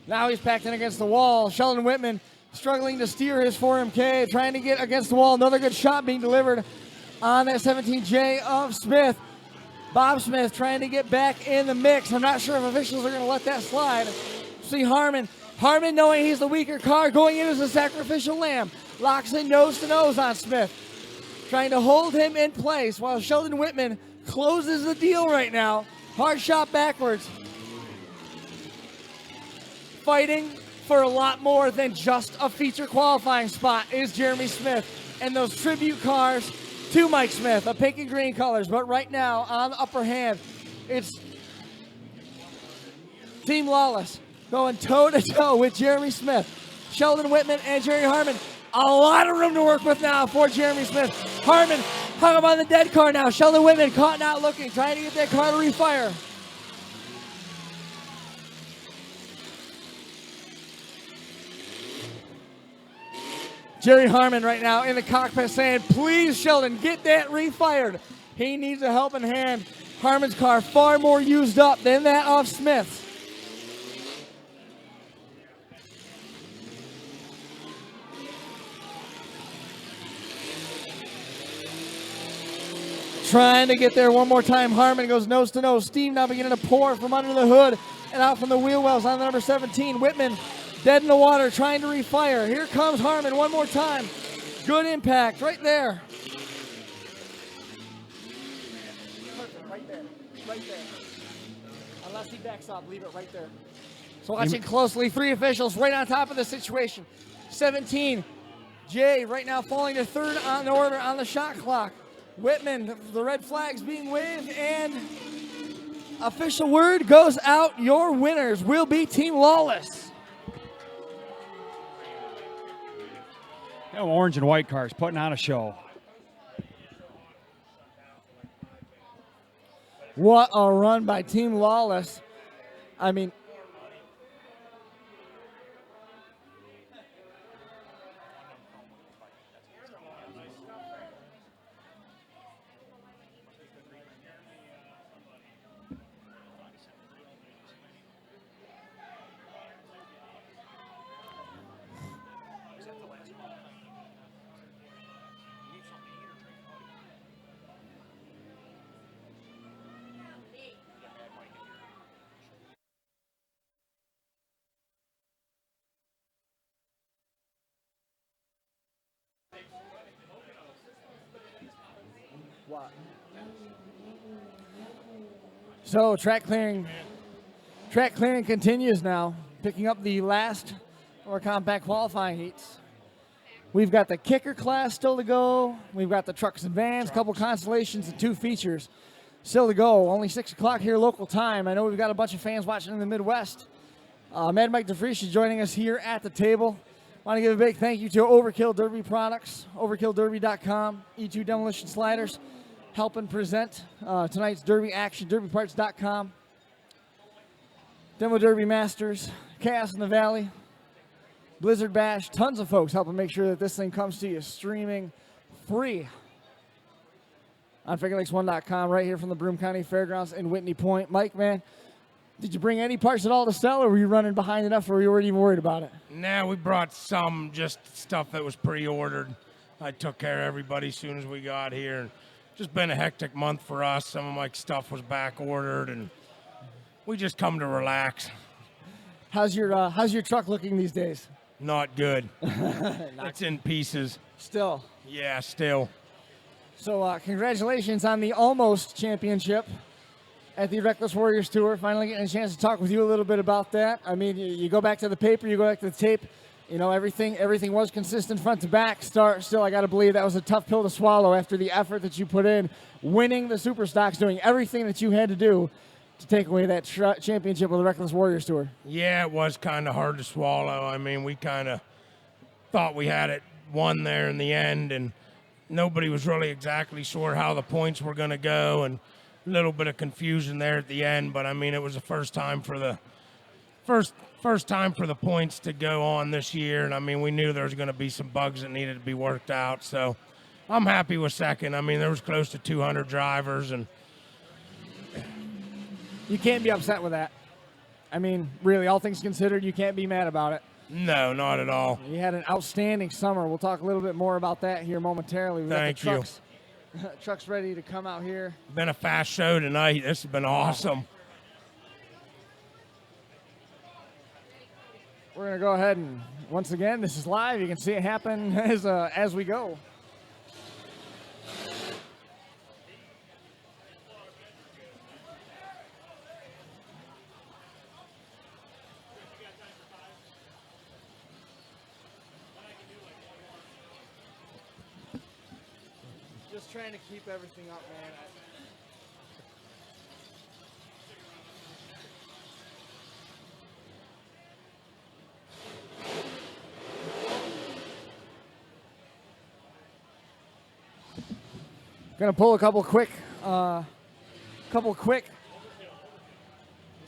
Now he's packed in against the wall. Sheldon Whitman struggling to steer his 4MK, trying to get against the wall. Another good shot being delivered on that 17J of Smith. Bob Smith trying to get back in the mix. I'm not sure if officials are going to let that slide. See Harmon. Harmon, knowing he's the weaker car, going in as a sacrificial lamb. Locks in nose to nose on Smith. Trying to hold him in place while Sheldon Whitman closes the deal right now. Hard shot backwards. Fighting for a lot more than just a feature qualifying spot is Jeremy Smith and those tribute cars to Mike Smith, a pink and green colors. But right now, on the upper hand, it's Team Lawless going toe-to-toe with Jeremy Smith. Sheldon Whitman and Jerry Harmon. A lot of room to work with now for Jeremy Smith. Harmon hung up on the dead car now. Sheldon Whitman caught not looking, trying to get that car to refire. Jerry Harmon right now in the cockpit saying, please, Sheldon, get that refired. He needs a helping hand. Harmon's car far more used up than that of Smith's. Trying to get there one more time. Harmon goes nose to nose. Steam now beginning to pour from under the hood and out from the wheel wells on the number 17. Whitman dead in the water, trying to refire. Here comes Harmon one more time. Good impact right there. Perfect, right there, right there. Unless he backs up, leave it right there. So watching closely, three officials right on top of the situation. 17, Jay right now falling to third on the order on the shot clock. Whitman, the red flag's being waved, and official word goes out. Your winners will be Team Lawless. Orange and white cars putting on a show. What a run by Team Lawless. I mean, so track clearing continues now, picking up the last of our compact qualifying heats. We've got the kicker class still to go. We've got the trucks and vans, couple constellations and two features still to go. Only 6 o'clock here local time. I know we've got a bunch of fans watching in the Midwest. Mad Mike DeVries is joining us here at the table. Want to give a big thank you to Overkill Derby Products, overkillderby.com, E2 Demolition Sliders, helping present tonight's Derby action, derbyparts.com, Demo Derby Masters, Chaos in the Valley, Blizzard Bash, tons of folks helping make sure that this thing comes to you streaming free on FigureLakes1.com right here from the Broome County Fairgrounds in Whitney Point. Mike, man, did you bring any parts at all to sell, or were you running behind enough where you weren't even worried about it? Nah, we brought some, just stuff that was pre-ordered. I took care of everybody as soon as we got here. Just been a hectic month for us. Some of my stuff was back ordered, and we just come to relax. How's your truck looking these days? Not good. It's in pieces. Still? Yeah, still. So congratulations on the almost championship at the Reckless Warriors Tour. Finally getting a chance to talk with you a little bit about that. I mean, you go back to the paper, you go back to the tape. You know, everything was consistent front to back. Still, I got to believe that was a tough pill to swallow after the effort that you put in, winning the Super Stocks, doing everything that you had to do to take away that championship with the Reckless Warriors Tour. Yeah, it was kind of hard to swallow. I mean, we kind of thought we had it won there in the end, and nobody was really exactly sure how the points were going to go, and a little bit of confusion there at the end. But I mean, it was the first time for the points to go on this year, and I mean, we knew there was going to be some bugs that needed to be worked out. So I'm happy with second. I mean, there was close to 200 drivers, and You can't be upset with that. I mean, really, all things considered, you can't be mad about it. no, not at all. You had an outstanding summer. We'll talk a little bit more about that here momentarily. We've got Thank the you. trucks, trucks ready to come out here. Been a fast show tonight. This has been awesome. We're going to go ahead and, once again, this is live. You can see it happen as we go. Just trying to keep everything up, man. Gonna pull a couple quick. This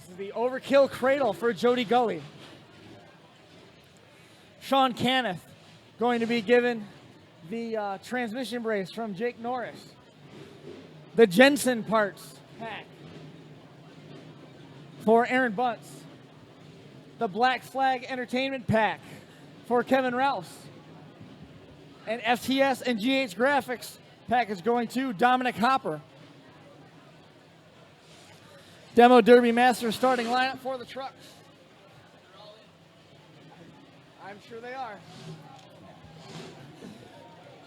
is the Overkill Cradle for Jody Gully. Sean Caniff going to be given the transmission brace from Jake Norris. The Jensen parts pack for Aaron Bunce. The Black Flag Entertainment pack for Kevin Rouse. And FTS and GH Graphics package going to Dominic Hopper. Demo Derby Master starting lineup for the trucks. I'm sure they are.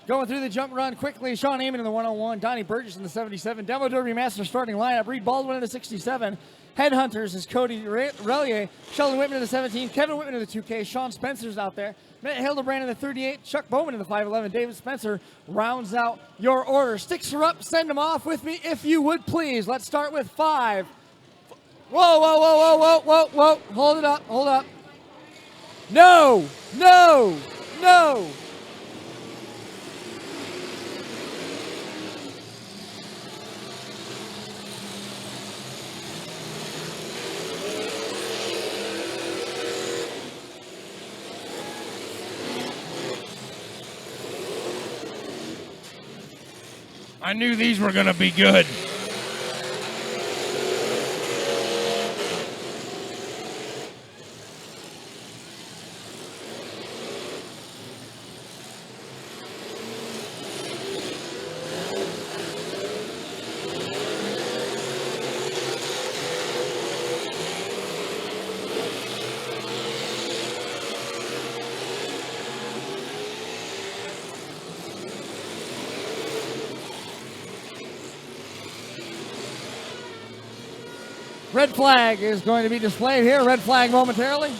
Going through the jump run quickly, Sean Amon in the 101, Donnie Burgess in the 77, Demo Derby Master starting lineup, Reed Baldwin in the 67, Headhunters is Cody Relier, Sheldon Whitman in the 17, Kevin Whitman in the 2K, Sean Spencer's out there, Matt Hildebrand in the 38, Chuck Bowman in the 511, David Spencer rounds out your order. Sticks are up, send them off with me if you would please. Let's start with 5. Whoa, whoa, whoa, whoa, whoa, whoa, whoa, hold it up, hold up. No, no, no. I knew these were going to be good. Red flag is going to be displayed here. Red flag momentarily.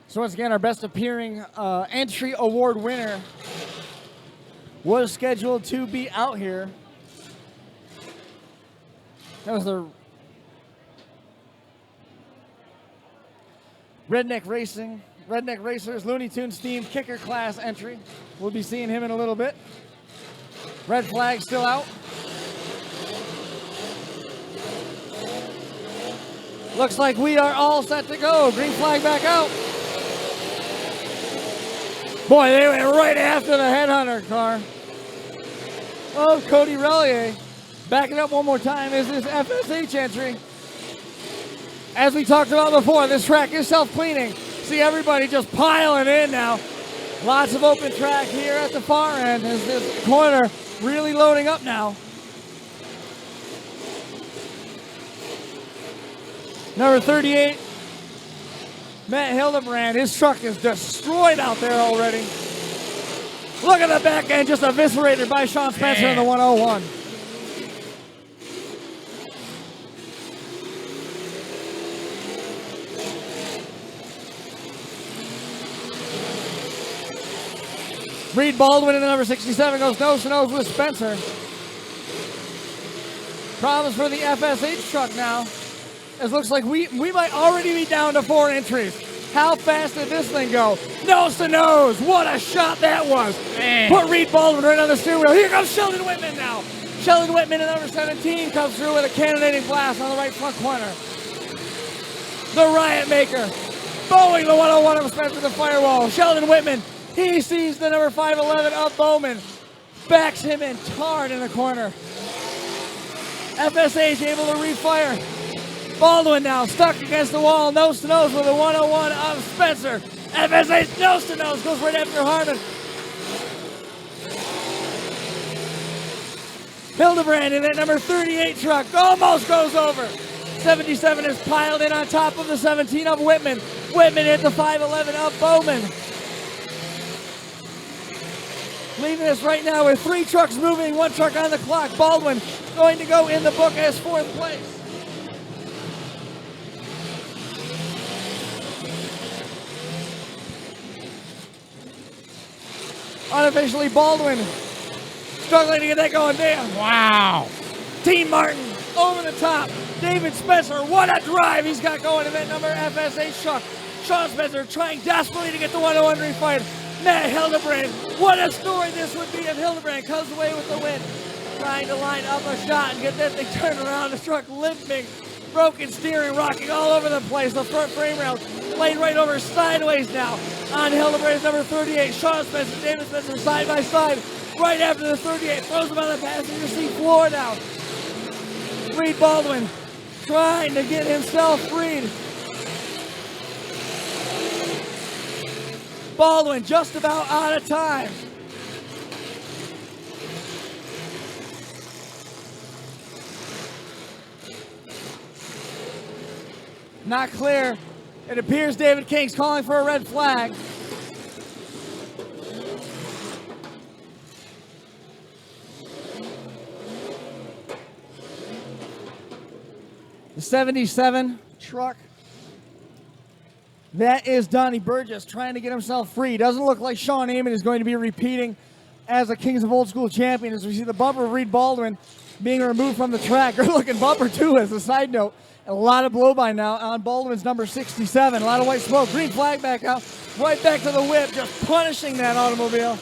So once again, our best appearing entry award winner was scheduled to be out here. That was the Redneck Racers, Looney Tunes themed kicker class entry. We'll be seeing him in a little bit. Red flag still out. Looks like we are all set to go. Green flag back out. Boy, they went right after the Headhunter car. Oh, Cody Relier. Backing up one more time is this FSH entry. As we talked about before, this track is self-cleaning. See everybody just piling in now. Lots of open track here at the far end as this corner really loading up now. Number 38, Matt Hildebrand. His truck is destroyed out there already. Look at the back end, just eviscerated by Sean Spencer in the 101. Reed Baldwin in the number 67 goes nose to nose with Spencer. Problems for the FSH truck now. It looks like we might already be down to 4 entries. How fast did this thing go? Nose to nose. What a shot that was. Put Reed Baldwin right on the steering wheel. Here comes Sheldon Whitman now. Sheldon Whitman in number 17 comes through with a cannonading blast on the right front corner. The Riot Maker, bowing the 101 of Spencer the Firewall. Sheldon Whitman, he sees the number 511 of Bowman, backs him in tarred in the corner. FSH able to refire. Baldwin now stuck against the wall, nose to nose with the 101 of Spencer. FSH nose to nose goes right after Harmon. Hildebrand in that number 38 truck almost goes over. 77 is piled in on top of the 17 of Whitman. Whitman hit the 511 of Bowman. Leaving us right now with 3 trucks moving, 1 truck on the clock. Baldwin going to go in the book as 4th place. Unofficially, Baldwin struggling to get that going. Damn. Wow. Team Martin over the top. David Spencer, what a drive he's got going in that number FSH truck. Sean Spencer trying desperately to get the 101 refired. Matt Hildebrand, what a story this would be if Hildebrand comes away with the win. Trying to line up a shot and get that thing turned around. The truck limping, broken steering, rocking all over the place. The front frame rails laid right over sideways now on Hildebrand's number 38. Sean Spencer, David Spencer side by side. Right after the 38, throws him on the passenger seat floor now. Reed Baldwin trying to get himself freed. Baldwin just about out of time. Not clear. It appears David King's calling for a red flag. The 77 truck. That is Donnie Burgess trying to get himself free. Doesn't look like Sean Amon is going to be repeating as a Kings of Old School champion, as we see the bumper of Reed Baldwin being removed from the track. Good looking bumper too, as a side note. A lot of blow by now on Baldwin's number 67. A lot of white smoke. Green flag back out. Right back to the whip, just punishing that automobile.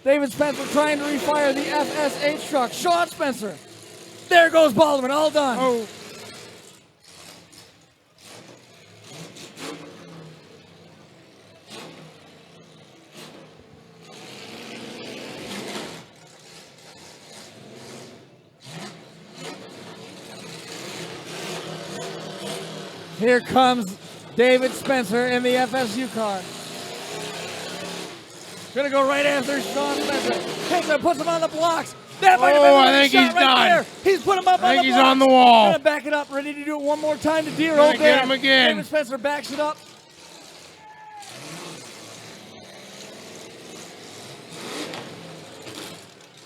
David Spencer trying to refire the FSH truck. Sean Spencer. There goes Baldwin, all done. Oh. Here comes David Spencer in the FSU car. Gonna go right after Sean Spencer. Takes him, puts him on the blocks. That might have been I the think shot he's right done. there. He's put him up I on the think he's blocks. on the wall. Gonna back it up, ready to do it one more time to Deer. Gonna Oh, get damn. him again. David Spencer backs it up.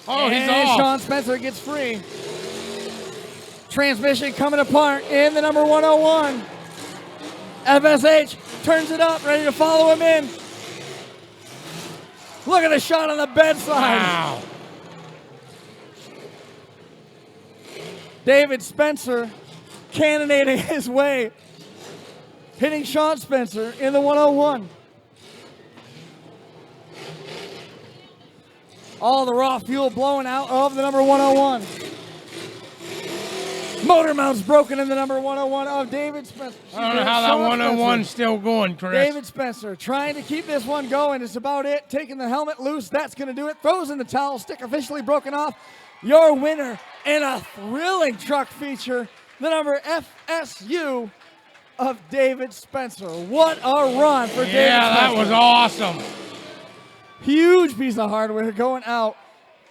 Oh, he's and off. Sean Spencer gets free. Transmission coming apart in the number 101. FSH turns it up, ready to follow him in. Look at the shot on the bedside. Wow. David Spencer cannonading his way, hitting Sean Spencer in the 101. All the raw fuel blowing out of the number 101. Motor mounts broken in the number 101 of David Spencer. I don't know how that Sean 101's Spencer. still going, Chris. David Spencer trying to keep this one going. It's about it. Taking the helmet loose. That's going to do it. Throws in the towel. Stick officially broken off. Your winner in a thrilling truck feature, the number FSU of David Spencer. What a run for David Spencer. Yeah, that was awesome. Huge piece of hardware going out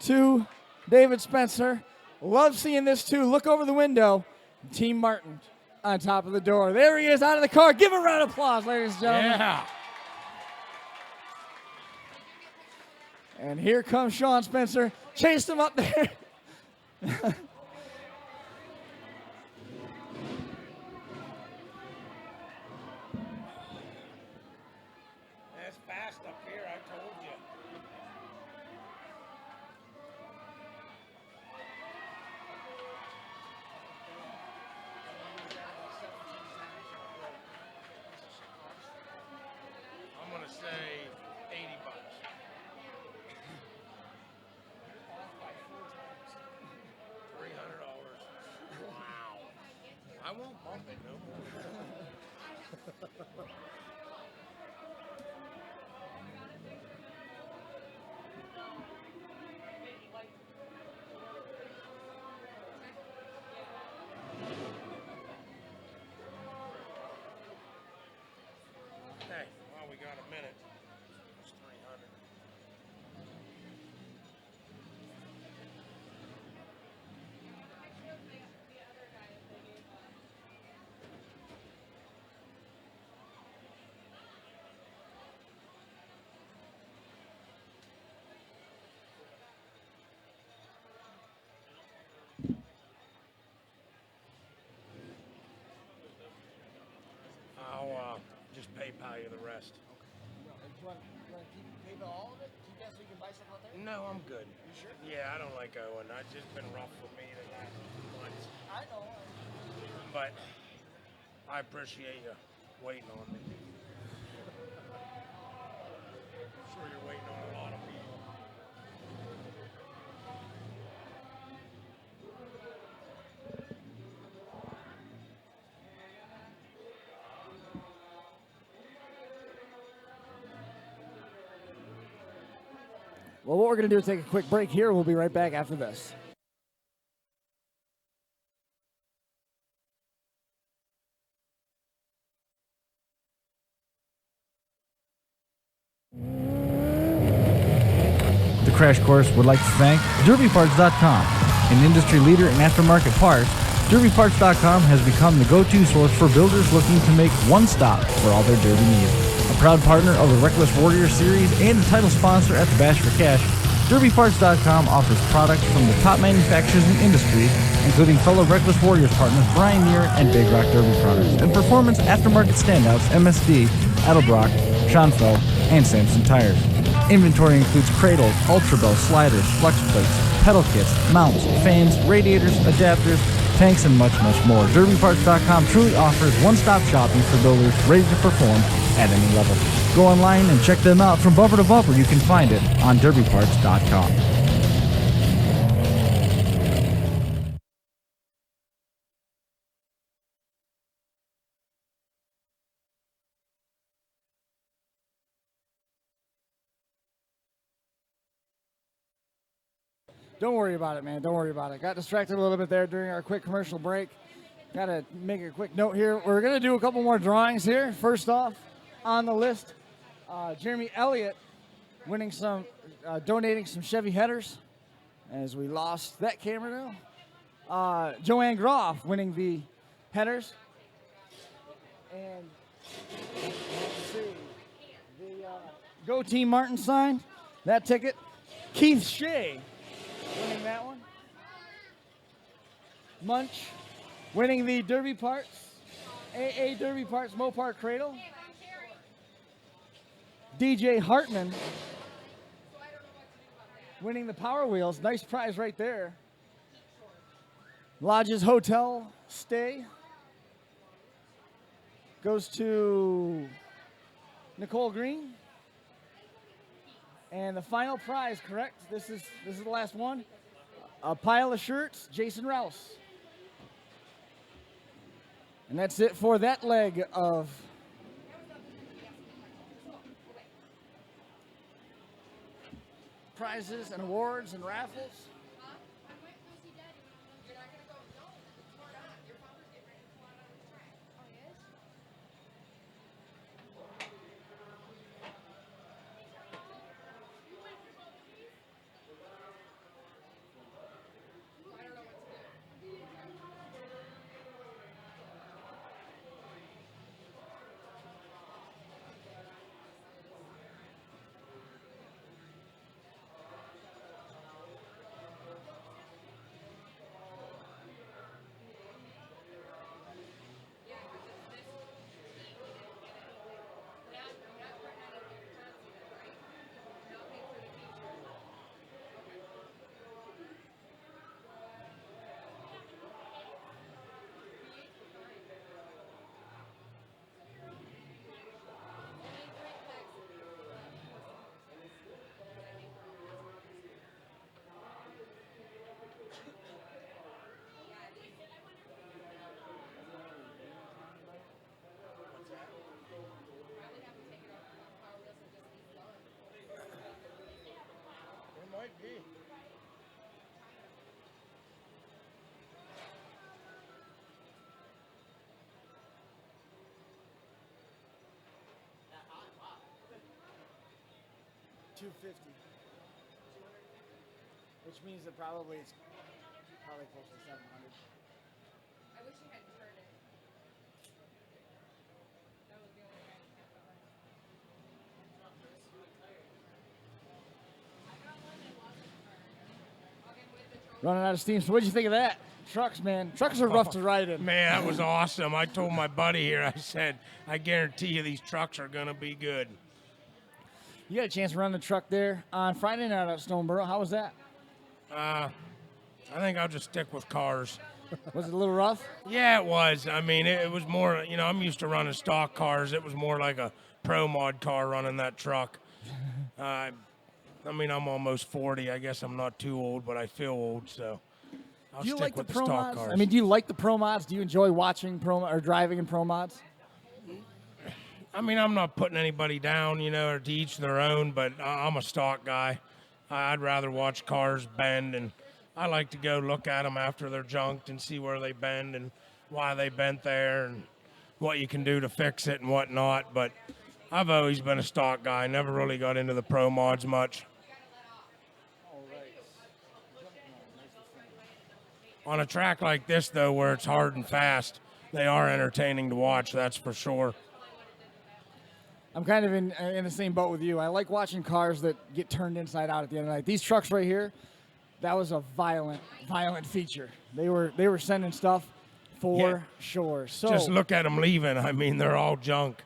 to David Spencer. Love seeing this too. Look over the window. Team Martin on top of the door. There he is out of the car. Give a round of applause, ladies and gentlemen. Yeah. And here comes Sean Spencer. Chased him up there. That's fast up here, I told you. I'm going to say 80 bucks. I won't bump it no more. Hey, well, we got a minute. It's 300. I'll just PayPal you the rest. You want to pay all of it? You guys, so you can buy stuff out there? No, I'm good. You sure? Yeah, I don't like owing. It's just been rough for me the last months. I know. But I appreciate you waiting on me. I'm sure you're waiting on a lot of people. Well, what we're going to do is take a quick break here. We'll be right back after this. The Crash Course would like to thank DerbyParts.com, an industry leader in aftermarket parts. DerbyParts.com has become the go-to source for builders looking to make one stop for all their derby needs. A proud partner of the Reckless Warrior Series and a title sponsor at the Bash for Cash, DerbyParts.com offers products from the top manufacturers in the industry, including fellow Reckless Warriors partners Brian Neer and Big Rock Derby Products, and performance aftermarket standouts MSD, Edelbrock, Schonfeld, and Samson Tires. Inventory includes cradles, Ultra Bell, sliders, flex plates, pedal kits, mounts, fans, radiators, adapters, tanks, and much, much more. DerbyParts.com truly offers one-stop shopping for builders ready to perform at any level. Go online and check them out from bumper to bumper. You can find it on DerbyParts.com. Don't worry about it, man. Don't worry about it. Got distracted a little bit there during our quick commercial break. Got to make a quick note here. We're going to do a couple more drawings here. First off, on the list, Jeremy Elliott winning some, donating some Chevy headers, as we lost that camera now. Joanne Groff winning the headers. And let's see, the Go Team Martin sign, that ticket. Keith Shea winning that one. Munch winning the Derby Parts, AA Derby Parts Mopar Cradle. DJ Hartman winning the Power Wheels. Nice prize right there. Lodge's Hotel stay goes to Nicole Green. And the final prize, correct? This is the last one. A pile of shirts, Jason Rouse. And that's it for that leg of prizes and awards and raffles. 250. Which means that probably it's probably close to 700. I wish you had turned it. That was the only way I kept it. I got one that wasn't turned. I'll get with the trophy. Running out of steam. So what'd you think of that? Trucks, man. Trucks are rough to ride in. Man, that was awesome. I told my buddy here, I said, I guarantee you these trucks are going to be good. You got a chance to run the truck there on Friday night at Stoneboro. How was that? I think I'll just stick with cars. Was it a little rough? Yeah, it was. I mean, it was more, you know, I'm used to running stock cars. It was more like a pro mod car running that truck. I mean, I'm almost 40. I guess I'm not too old, but I feel old, so I'll Do you stick like the with the pro stock mods? cars. I mean, do you like the pro mods? Do you enjoy watching pro or driving in pro mods? I mean, I'm not putting anybody down, you know, or to each their own, but I'm a stock guy. I'd rather watch cars bend, and I like to go look at them after they're junked and see where they bend and why they bent there and what you can do to fix it and whatnot. But I've always been a stock guy. Never really got into the pro mods much. On a track like this, though, where it's hard and fast, they are entertaining to watch, that's for sure. I'm kind of in the same boat with you. I like watching cars that get turned inside out at the end of the night. These trucks right here, that was a violent feature. They were sending stuff for sure. So Just look at them leaving. I mean, they're all junk.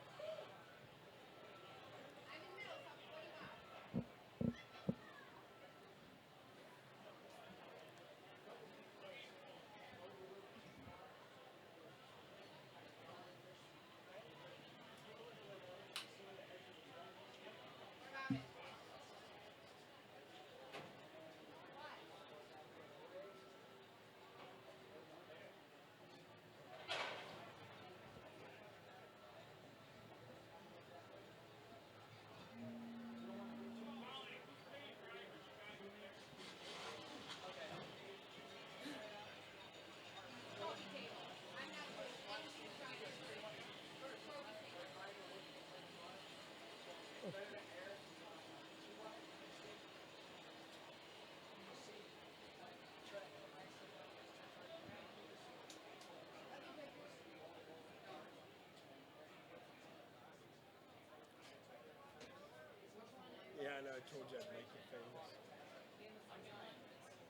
Yeah, I know. I told you I'd make you famous.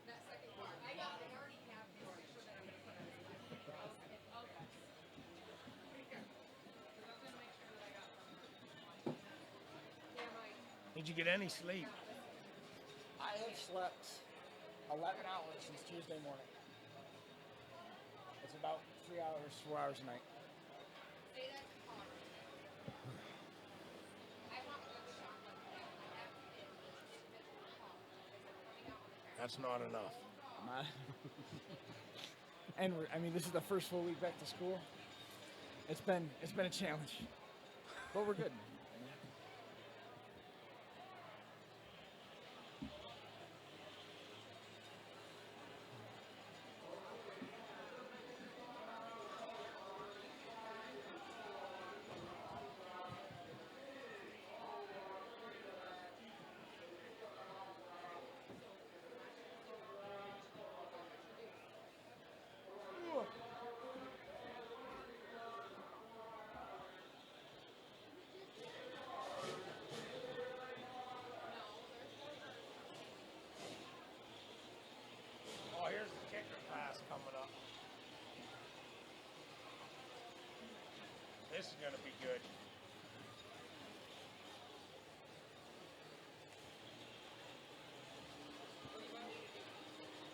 That second part. I already have the picture that I'm going to put on the okay. Here. 'Cause I was going to make sure that I got them. Yeah, Mike. Did you get any sleep? I have slept 11 hours since Tuesday morning. It's about 3 hours, 4 hours a night. Say that to Connor. I want good chocolate. I have to get individual chocolate because I'm running out on the track. That's not enough. and I mean, this is the first full week back to school. It's been a challenge, but we're good. Oh, here's the kicker class coming up. This is going to be good.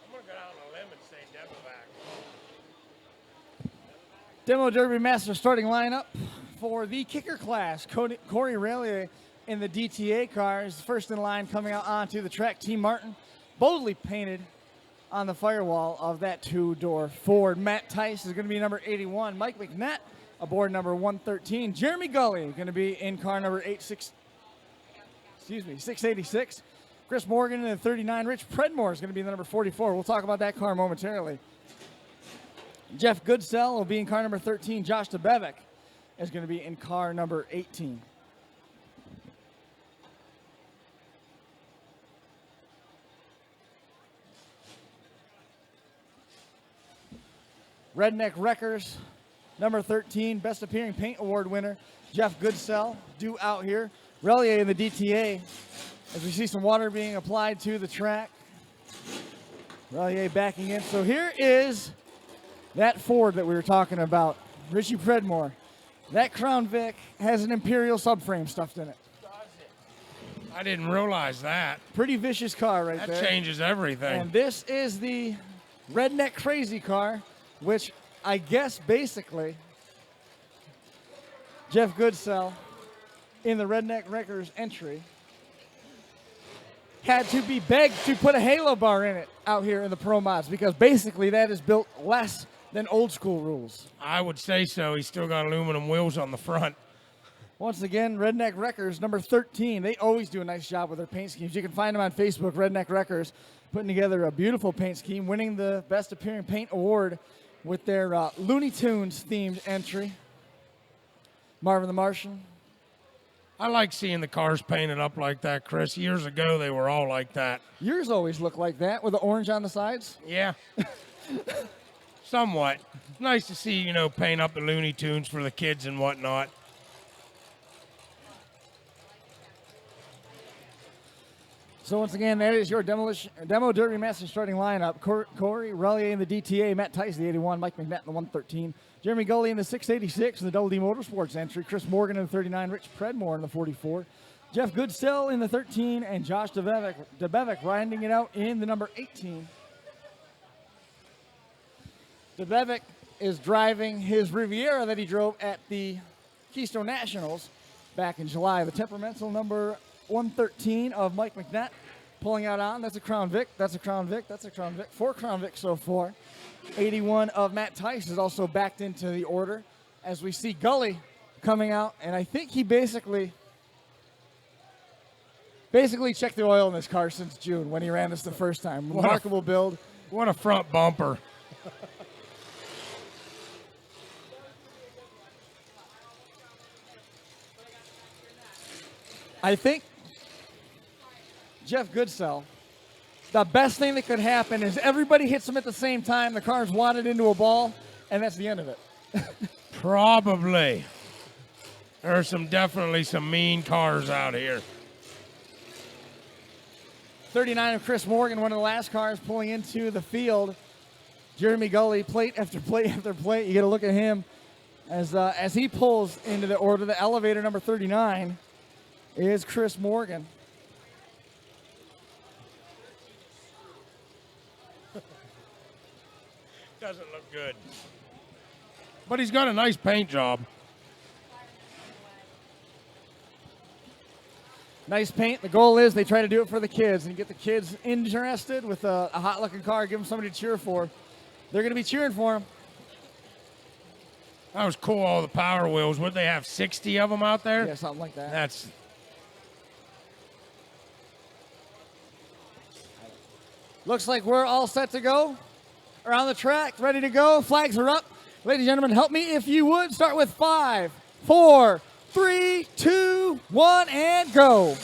I'm going to go down on a limb and say Demovac. Demo Derby Master starting lineup for the kicker class. Corey Rayleigh in the DTA cars, first in line coming out onto the track. Team Martin boldly painted on the firewall of that two-door Ford. Matt Tice is going to be number 81. Mike McNett aboard number 113. Jeremy Gully going to be in car number 686. Chris Morgan in the 39. Rich Predmore is going to be in the number 44. We'll talk about that car momentarily. Jeff Goodsell will be in car number 13. Josh DeBevick is going to be in car number 18. Redneck Wreckers, number 13, Best Appearing Paint Award winner, Jeff Goodsell, due out here. Relier in the DTA, as we see some water being applied to the track. Relier backing in. So here is that Ford that we were talking about, Richie Predmore. That Crown Vic has an Imperial subframe stuffed in it. I didn't realize that. Pretty vicious car right there. That changes everything. And this is the Redneck Crazy car, which I guess basically Jeff Goodsell in the Redneck Wreckers entry had to be begged to put a halo bar in it out here in the Pro Mods, because basically that is built less than old school rules. I would say so. He's still got aluminum wheels on the front. Once again, Redneck Wreckers, number 13. They always do a nice job with their paint schemes. You can find them on Facebook, Redneck Wreckers, putting together a beautiful paint scheme, winning the Best Appearing Paint Award with their Looney Tunes themed entry. Marvin the Martian. I like seeing the cars painted up like that, Chris. Years ago, they were all like that. Yours always look like that with the orange on the sides. Yeah. Somewhat. Nice to see, you know, paint up the Looney Tunes for the kids and whatnot. So once again, that is your Demo Derby Master starting lineup. Corey Relier in the DTA, Matt Tice the 81, Mike McNett in the 113, Jeremy Gully in the 686 in the Double D Motorsports entry, Chris Morgan in the 39, Rich Predmore in the 44, Jeff Goodsell in the 13, and Josh DeBevick riding it out in the number 18. DeBevick is driving his Riviera that he drove at the Keystone Nationals back in July. The temperamental number 113 of Mike McNett pulling out on. That's a Crown Vic. That's a Crown Vic. That's a Crown Vic. 4 Crown Vic so far. 81 of Matt Tice is also backed into the order as we see Gully coming out, and I think he basically checked the oil in this car since June when he ran this the first time. Remarkable build. What a front bumper. I think Jeff Goodsell, the best thing that could happen is everybody hits him at the same time, the car's wadded into a ball, and that's the end of it. Probably. There are definitely some mean cars out here. 39 of Chris Morgan, one of the last cars pulling into the field. Jeremy Gully, plate after plate after plate. You get a look at him as he pulls into the order. The elevator number 39 is Chris Morgan. Doesn't look good. But he's got a nice paint job. Nice paint. The goal is they try to do it for the kids and get the kids interested with a hot-looking car, give them somebody to cheer for. They're going to be cheering for him. That was cool, all the Power Wheels. Would they have 60 of them out there? Yeah, something like that. That's... Looks like we're all set to go. Around the track, ready to go. Flags are up. Ladies and gentlemen, help me if you would. Start with 5, 4, 3, 2, 1, and go.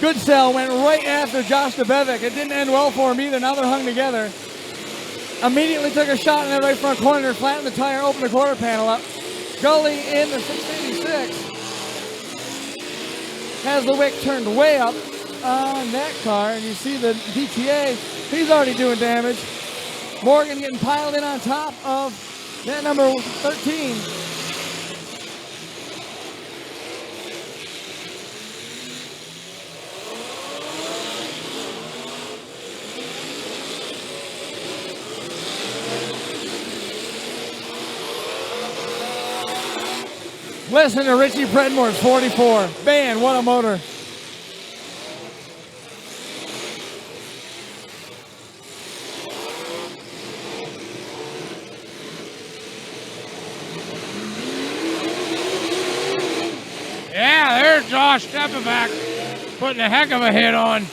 Goodsell went right after Josh DeBevick. It didn't end well for him either. Now they're hung together. Immediately took a shot in that right front corner, flattened the tire, opened the quarter panel up. Gully in the 686 has the wick turned way up on that car, and you see the DTA, he's already doing damage. Morgan getting piled in on top of that number 13. Listen to Richie Predmore's 44. Man, what a motor. Yeah, there's Josh Steppenbach putting a heck of a hit on.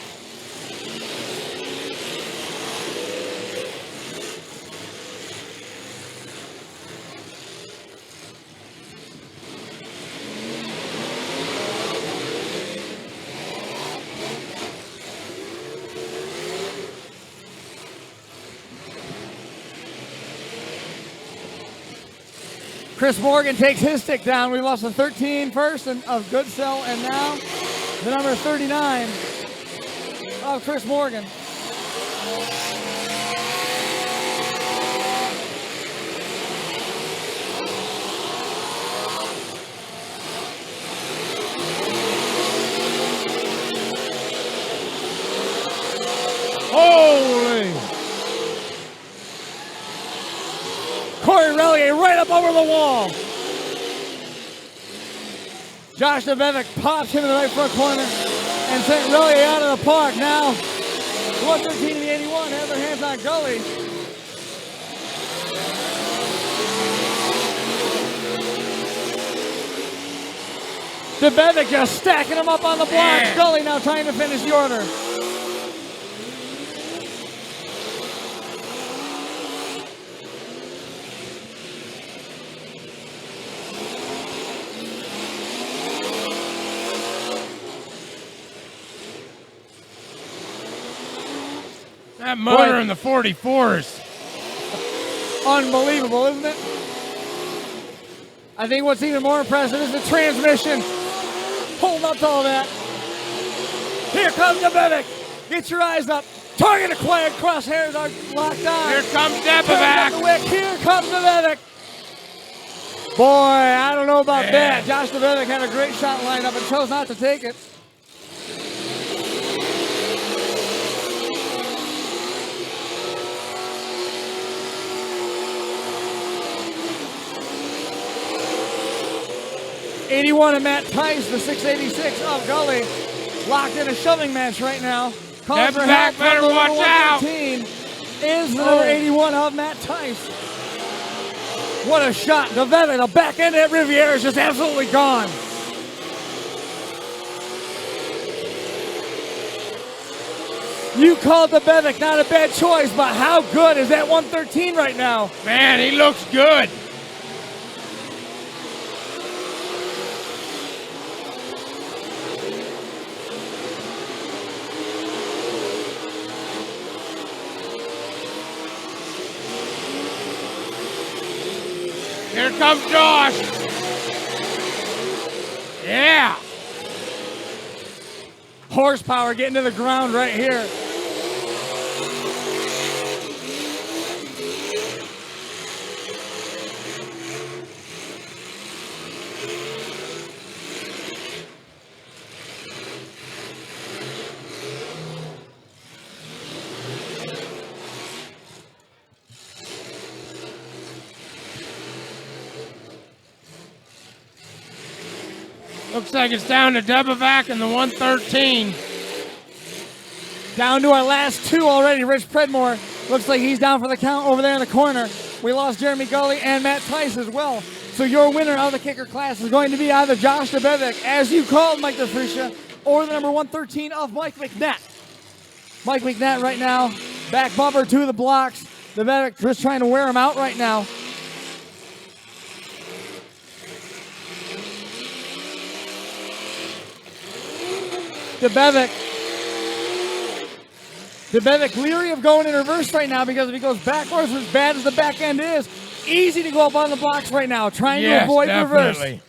Chris Morgan takes his stick down. We lost the 13 first and of Goodsell, and now the number 39 of Chris Morgan. Holy! Corey Relier right up over the wall. Josh Nevevic pops him in the right front corner and sent Relier out of the park. Now, 113 to the 81 have their hands on Gully. Nevevic just stacking them up on the blocks. Gully now trying to finish the order. That motor in the 44s. Unbelievable, isn't it? I think what's even more impressive is the transmission. Hold up to all that. Here comes Nevevic. Get your eyes up. Target acquired. Crosshairs are locked on. Here comes Nevevic. Here comes Nevevic. Boy, I don't know about that. Josh Nevevic had a great shot lined up and chose not to take it. '81 and Matt Tice, the 686 of Gully, locked in a shoving match right now. Nevevic better watch out. Is the number 81 of Matt Tice. What a shot. Nevevic, the back end at Riviera is just absolutely gone. You called Nevevic, not a bad choice, but how good is that 113 right now? Man, he looks good. Here comes Josh. Yeah. Horsepower getting to the ground right here. Looks like it's down to Nevevic and the 113. Down to our last two already. Rich Predmore looks like he's down for the count over there in the corner. We lost Jeremy Gully and Matt Tice as well. So your winner of the kicker class is going to be either Josh Nevevic, as you called Mike DeFricia, or the number 113 of Mike McNett. Mike McNett right now, back bumper to the blocks. Nevevic just trying to wear him out right now. Nevevic leery of going in reverse right now because if he goes backwards, as bad as the back end is, easy to go up on the blocks right now, trying to avoid reverse.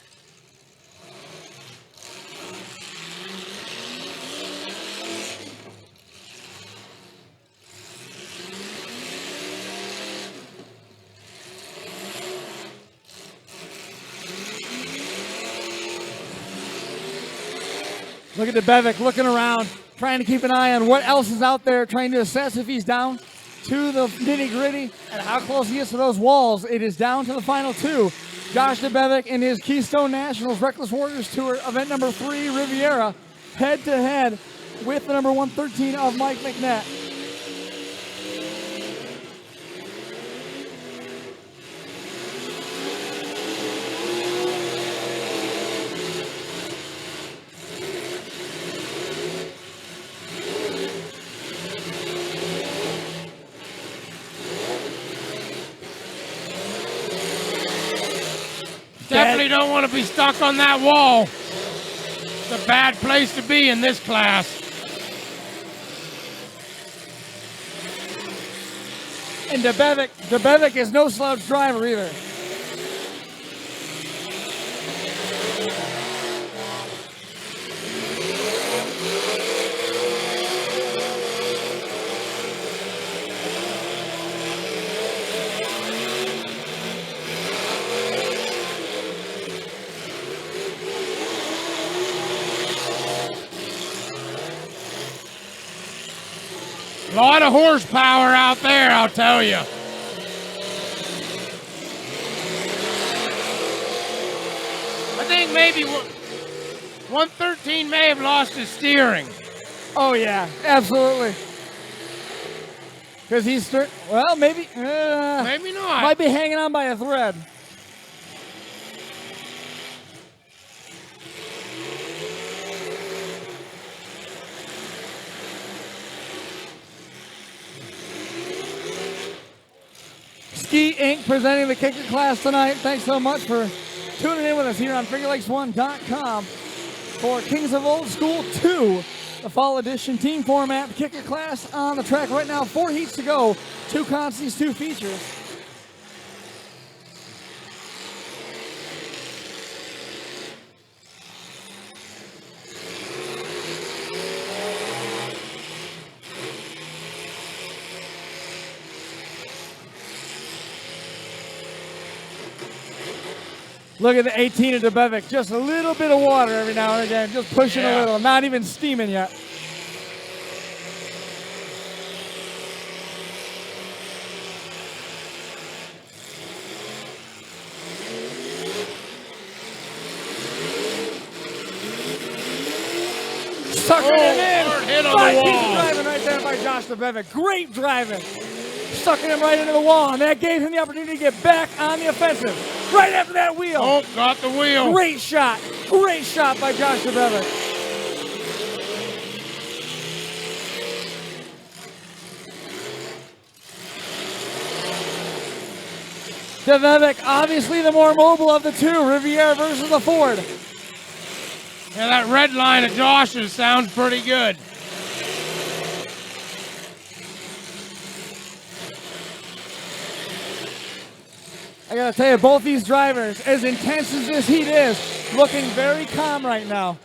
Look at Nevevic looking around, trying to keep an eye on what else is out there, trying to assess if he's down to the nitty-gritty and how close he is to those walls. It is down to the final two. Josh Nevevic in his Keystone Nationals Reckless Warriors Tour, event number 3, Riviera, head-to-head with the number 113 of Mike McNett. Definitely don't want to be stuck on that wall. It's a bad place to be in this class. And Nevevic is no slouch driver either. A lot of horsepower out there, I'll tell you. I think maybe 113 may have lost his steering. Oh, yeah, absolutely. Because he's, well, maybe. Maybe not. Might be hanging on by a thread. Ski Inc. presenting the kicker class tonight. Thanks so much for tuning in with us here on FingerLakes1.com for Kings of Old School 2, the fall edition team format kicker class on the track right now. 4 heats to go, 2 constants, 2 features. Look at the 18 of DeBevick. Just a little bit of water every now and again. Just pushing a little. Not even steaming yet. Sucking him in. Hard hit on Five the feet of wall. driving right there by Josh DeBevick. Great driving. Sucking him right into the wall, and that gave him the opportunity to get back on the offensive. Right after that wheel. Oh, got the wheel. Great shot. Great shot by Josh DeBevick. DeBevick, obviously the more mobile of the two. Riviera versus the Ford. Yeah, that red line of Josh's sounds pretty good. I gotta tell you, both these drivers, as intense as this heat is, looking very calm right now.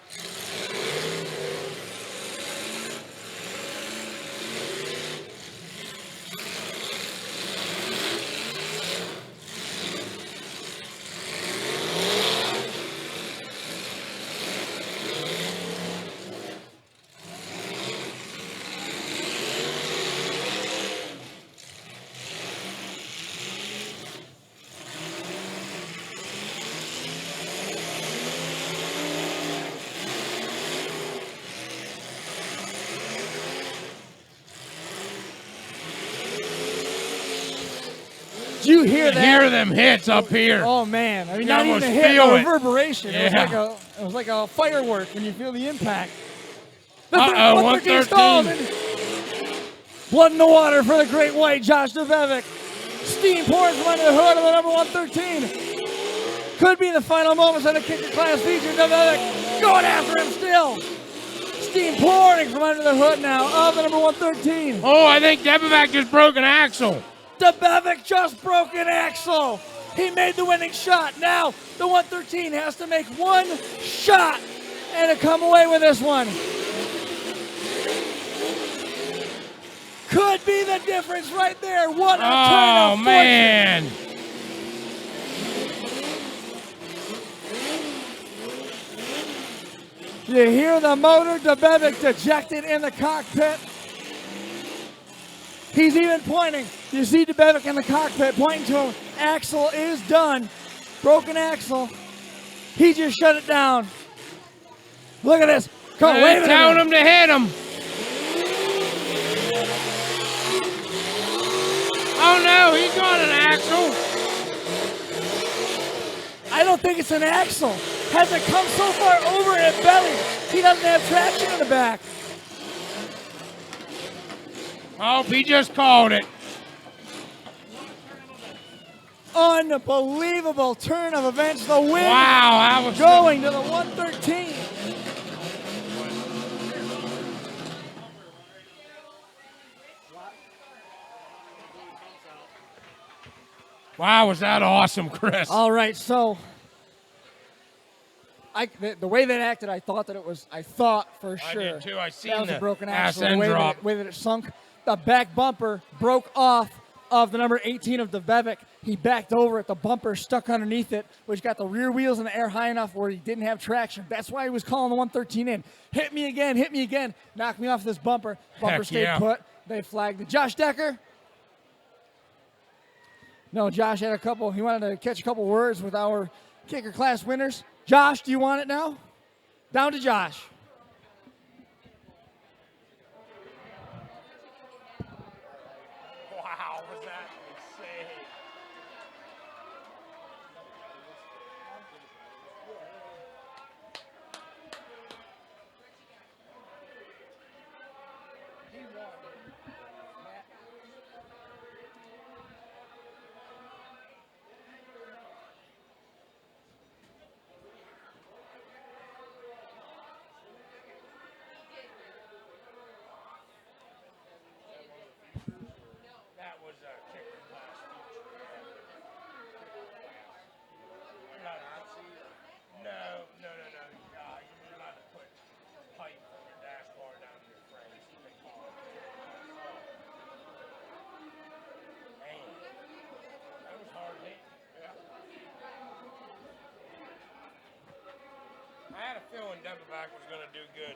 Did you hear that? Hear them hits up here. Oh man! I mean, You not even almost a hit, feel a it. reverberation. Yeah. It was like a firework when you feel the impact. The Uh-oh, 113 stalls 113. and blood in the water for the great white Josh DeBevick. Steam pouring from under the hood of the number 113. Could be the final moments of the kicker class feature. DeBevick going after him still. Steam pouring from under the hood now of the number 113. Oh, I think Debevac just broke an axle. DeBevick just broke an axle. He made the winning shot. Now the 113 has to make one shot and to come away with this one. Could be the difference right there. What a turn Oh, of man. fortune. You hear the motor. DeBevick dejected in the cockpit. He's even pointing. You see DeBevick in the cockpit pointing to him. Axle is done. Broken axle. He just shut it down. Look at this. Come on, wave They're it. telling him to hit him. Oh no, he got an axle. I don't think it's an axle. Has it come so far over at belly? He doesn't have traction in the back. Oh, he just called it. Unbelievable turn of events. The win. Wow, that was going to the 113. Wow, was that awesome, Chris? All right, so the way that acted, I thought for sure. did too. I seen that was a the broken ass axle. The end way drop. that it sunk. The back bumper broke off of the number 18 of DeBevick. He backed over it. The bumper stuck underneath it, which got the rear wheels in the air high enough where he didn't have traction. That's why he was calling the 113 in. Hit me again, knock me off this bumper. Bumper Heck stayed yeah. put. They flagged it. Josh Decker. No, Josh had a couple. He wanted to catch a couple words with our kicker class winners. Josh, do you want it now? Down to Josh. Wow, was that insane? He won. Matt. That was a kicker class feature. No. You're allowed to put pipe from your dashboard down to your frames. They call it. Man, that was hard hit. Yeah. I had a feeling Debevac was going to do good.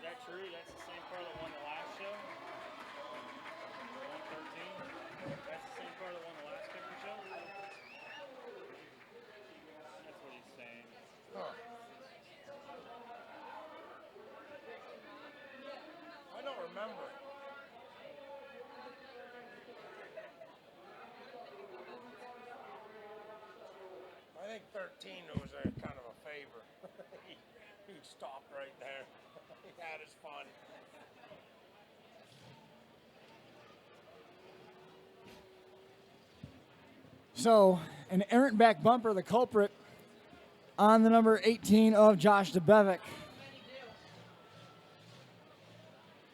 Is that true? That's the same car that won the last show? 113? That's the same car that won the last kicker show? That's what he's saying. Huh. I don't remember. I think 13 was a kind of a favor. he stopped right there. He had his fun. So, an errant back bumper, the culprit, on the number 18 of Josh DeBevick.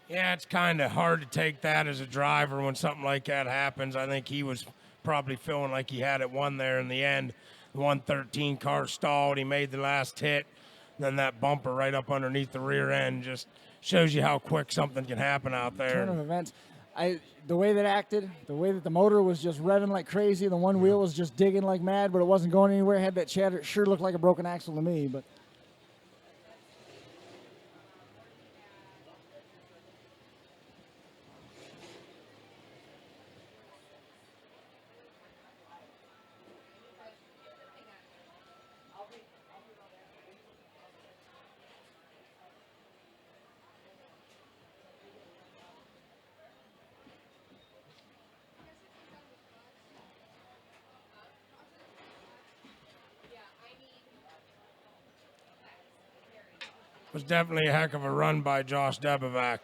Yeah, it's kind of hard to take that as a driver when something like that happens. I think he was probably feeling like he had it won there in the end. The 113 car stalled. He made the last hit. Then that bumper right up underneath the rear end just shows you how quick something can happen out there. Turn of events. The way that acted, the way that the motor was just revving like crazy, the one wheel was just digging like mad, but it wasn't going anywhere. Had that chatter, it sure looked like a broken axle to me. But It was definitely a heck of a run by Josh Debevac.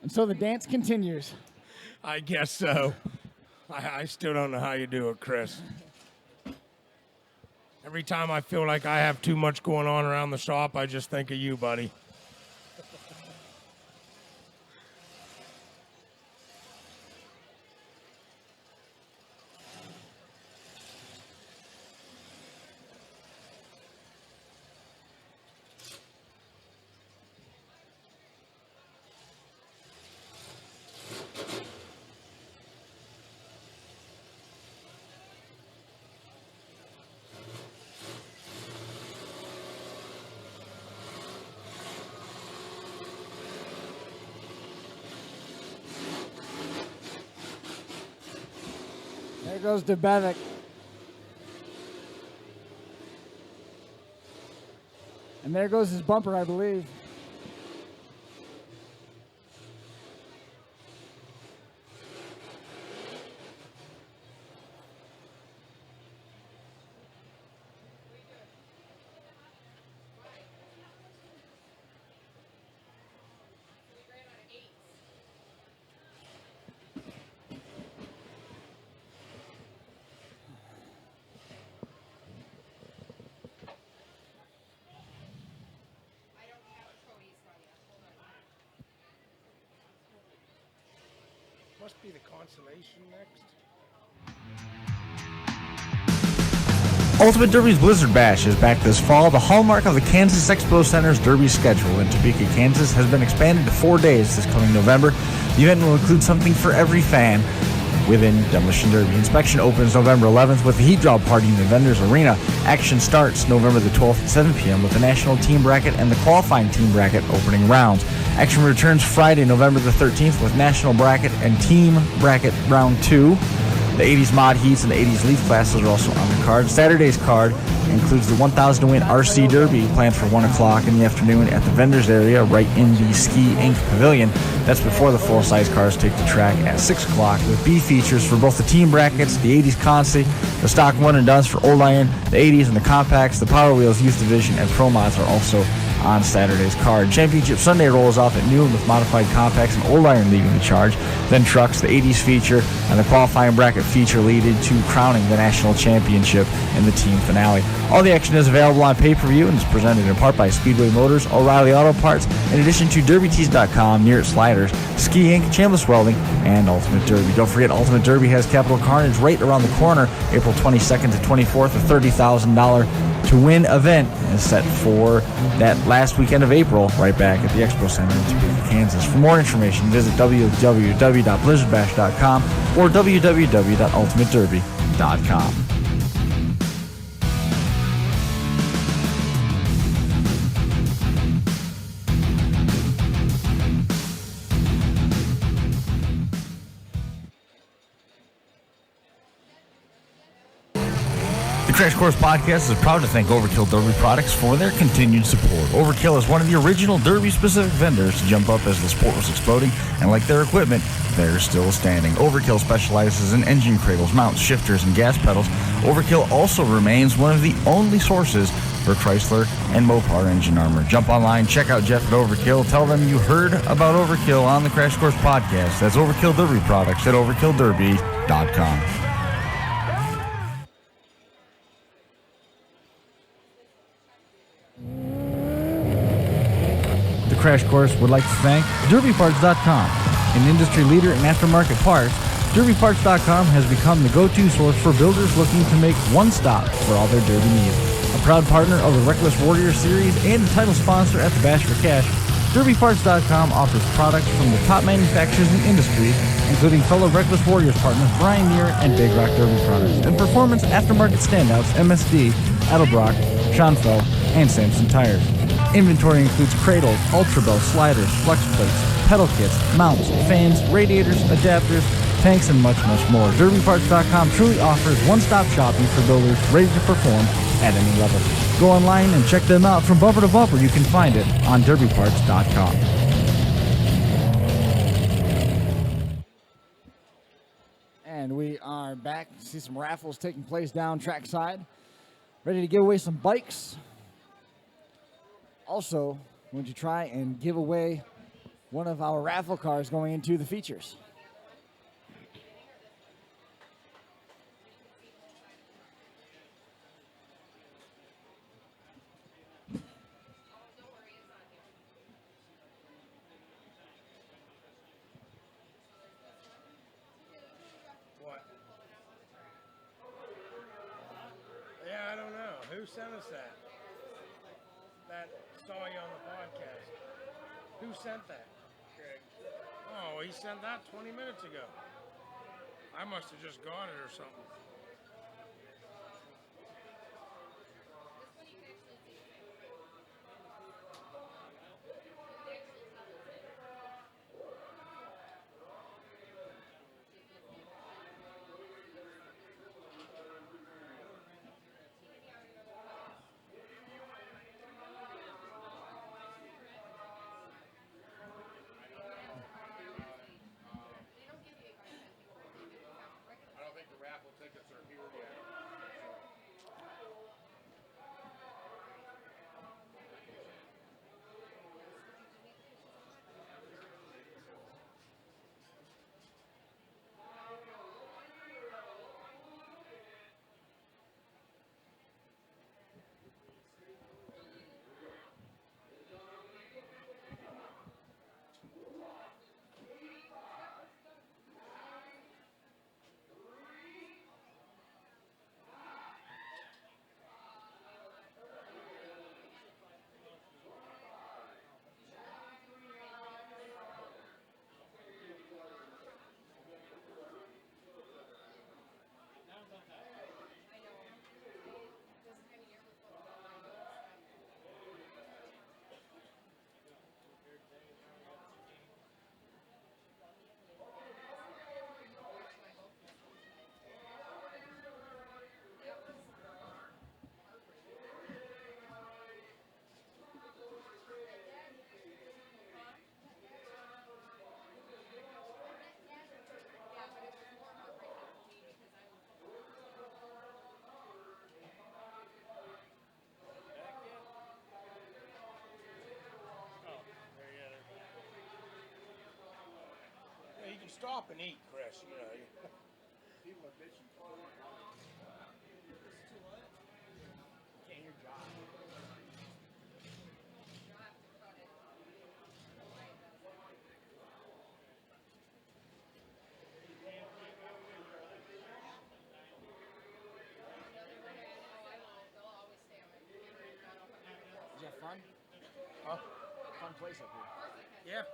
and so the dance continues. I guess so. I still don't know how you do it, Chris. Every time I feel like I have too much going on around the shop, I just think of you, buddy. There goes DeBevick. And there goes his bumper, I believe. Must be the consolation next. Ultimate Derby's Blizzard Bash is back this fall. The hallmark of the Kansas Expo Center's Derby schedule in Topeka, Kansas has been expanded to 4 days this coming November. The event will include something for every fan within Demolition Derby. Inspection opens November 11th with the heat draw party in the Vendors Arena. Action starts November the 12th at 7 p.m. with the national team bracket and the qualifying team bracket opening rounds. Action returns Friday, November the 13th with national bracket and team bracket round 2. The 80s Mod Heats and the 80s Leaf classes are also on the card. Saturday's card includes the 1,000 to win RC Derby planned for 1 o'clock in the afternoon at the vendors area right in the Ski Inc. Pavilion. That's before the full-size cars take the track at 6 o'clock with B features for both the team brackets, the 80s Consi, the stock one and dones for Old Iron, the 80s and the compacts, the Power Wheels Youth Division, and Pro Mods are also on Saturday's card. Championship Sunday rolls off at noon with modified compacts and Old Iron leading the charge. Then trucks, the 80s feature, and the qualifying bracket feature leading to crowning the national championship in the team finale. All the action is available on pay-per-view and is presented in part by Speedway Motors, O'Reilly Auto Parts, in addition to DerbyTees.com, Near It Sliders, Ski Inc., Chambliss Welding, and Ultimate Derby. Don't forget, Ultimate Derby has Capital Carnage right around the corner. April 22nd to 24th, a $30,000 to win event is set for that last weekend of April, right back at the Expo Center in Topeka, Kansas. For more information, visit www.blizzardbash.com or www.ultimatederby.com. The Crash Course Podcast is proud to thank Overkill Derby Products for their continued support. Overkill is one of the original Derby-specific vendors to jump up as the sport was exploding, and like their equipment, they're still standing. Overkill specializes in engine cradles, mounts, shifters, and gas pedals. Overkill also remains one of the only sources for Chrysler and Mopar engine armor. Jump online, check out Jeff at Overkill, tell them you heard about Overkill on the Crash Course Podcast. That's Overkill Derby Products at overkillderby.com. The Crash Course would like to thank DerbyParts.com, an industry leader in aftermarket parts. DerbyParts.com has become the go-to source for builders looking to make one stop for all their derby needs. A proud partner of the Reckless Warrior Series and a title sponsor at the Bash for Cash, DerbyParts.com offers products from the top manufacturers in the industry, including fellow Reckless Warriors partners Brian Muir and Big Rock Derby Products, and performance aftermarket standouts MSD, Edelbrock, Schonfeld, and Samson Tires. Inventory includes cradles, ultra-bell sliders, flex plates, pedal kits, mounts, fans, radiators, adapters, tanks, and much, much more. DerbyParts.com truly offers one-stop shopping for builders ready to perform at any level. Go online and check them out from bumper to bumper. You can find it on DerbyParts.com. And we are back. See some raffles taking place down trackside. Ready to give away some bikes. Also, going to try and give away one of our raffle cars going into the features. What? Yeah, I don't know. Who sent us that? That saw you on the podcast. Who sent that? Greg. Oh, he sent that 20 minutes ago. I must have just got it or something. stop and eat, Chris. You know. People are bitching for it. It's too what? Can't hear Josh. Is that fun? Huh? Fun place up here. Yeah.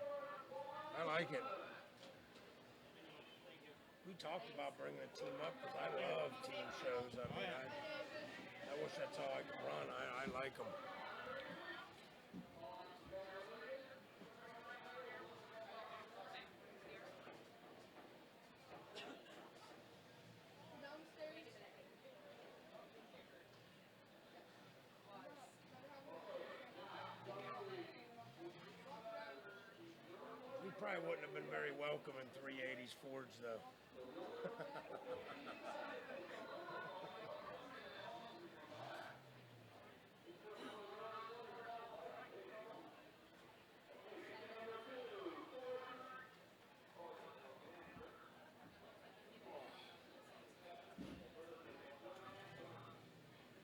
I like it. We talked about bringing a team up because I love team shows. I mean, I wish that's how I could run. I like them. We probably wouldn't have been very welcome in 380s Fords, though.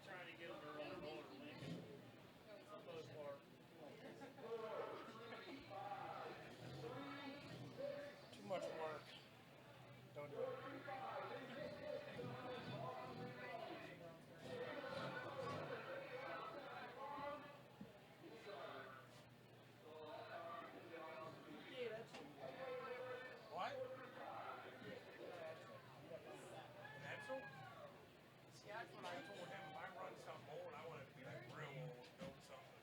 Trying to get them to run a motor link. Those are Too much work. Don't do it. What? Natural? See, that's what I told him. If I run something old, I want it to be like real old, build something.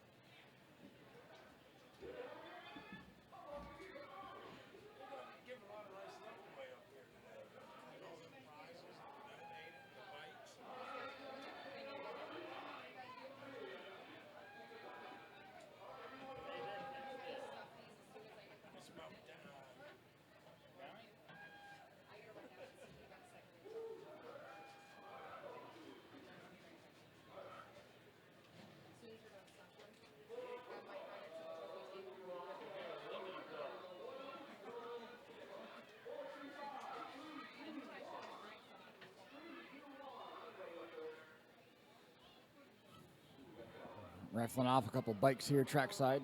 Give a lot of nice stuff away up here today. You know, the prizes, the donated, the bikes. It's about Rifling off a couple bikes here trackside.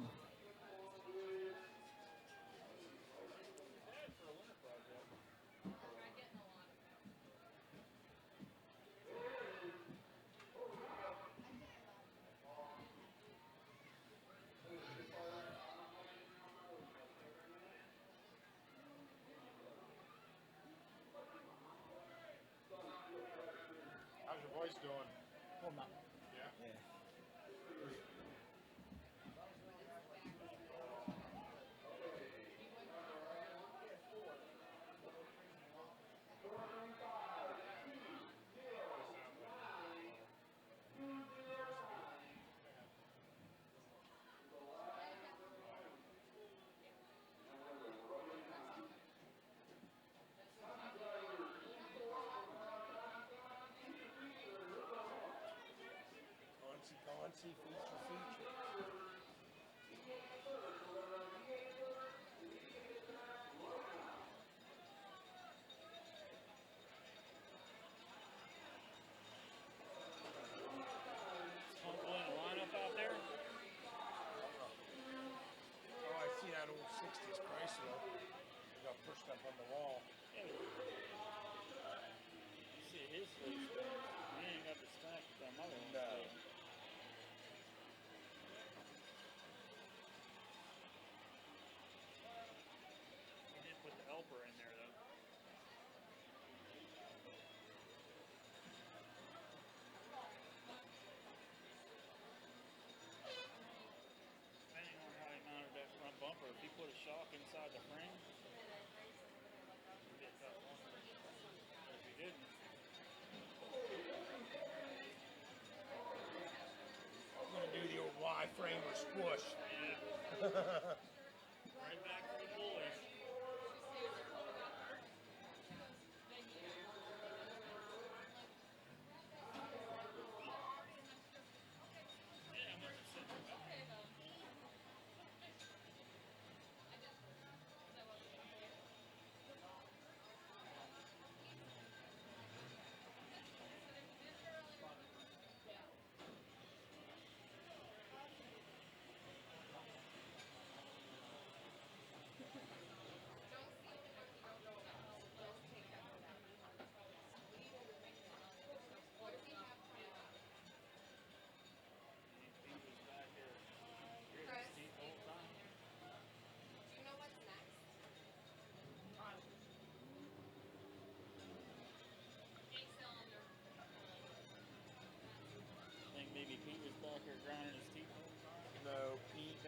How's your voice doing? Well, not. Yeah? Yeah. Goncy, feature. Uncle in a lineup out there. Oh, I see that old 60s Chrysler. It got pushed up on the wall. You see his loose. He ain't got the stack with that mother one. No.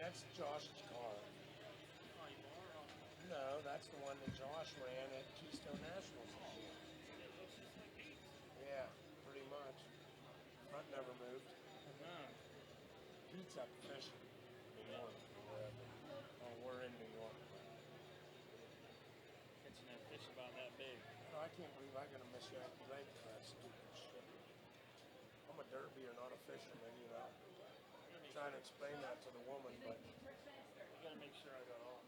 That's Josh's car. No, that's the one that Josh ran at Keystone Nationals. Yeah, pretty much. Front never moved. Pete's up fishing. New York, wherever. Oh, we're in New York. Catching that fish about that big. I can't believe I gotta miss Yankee Lake for that stupid shit. I'm a derbier, not a fisherman, you know. Trying to explain that to the woman, but I gotta make sure I got all.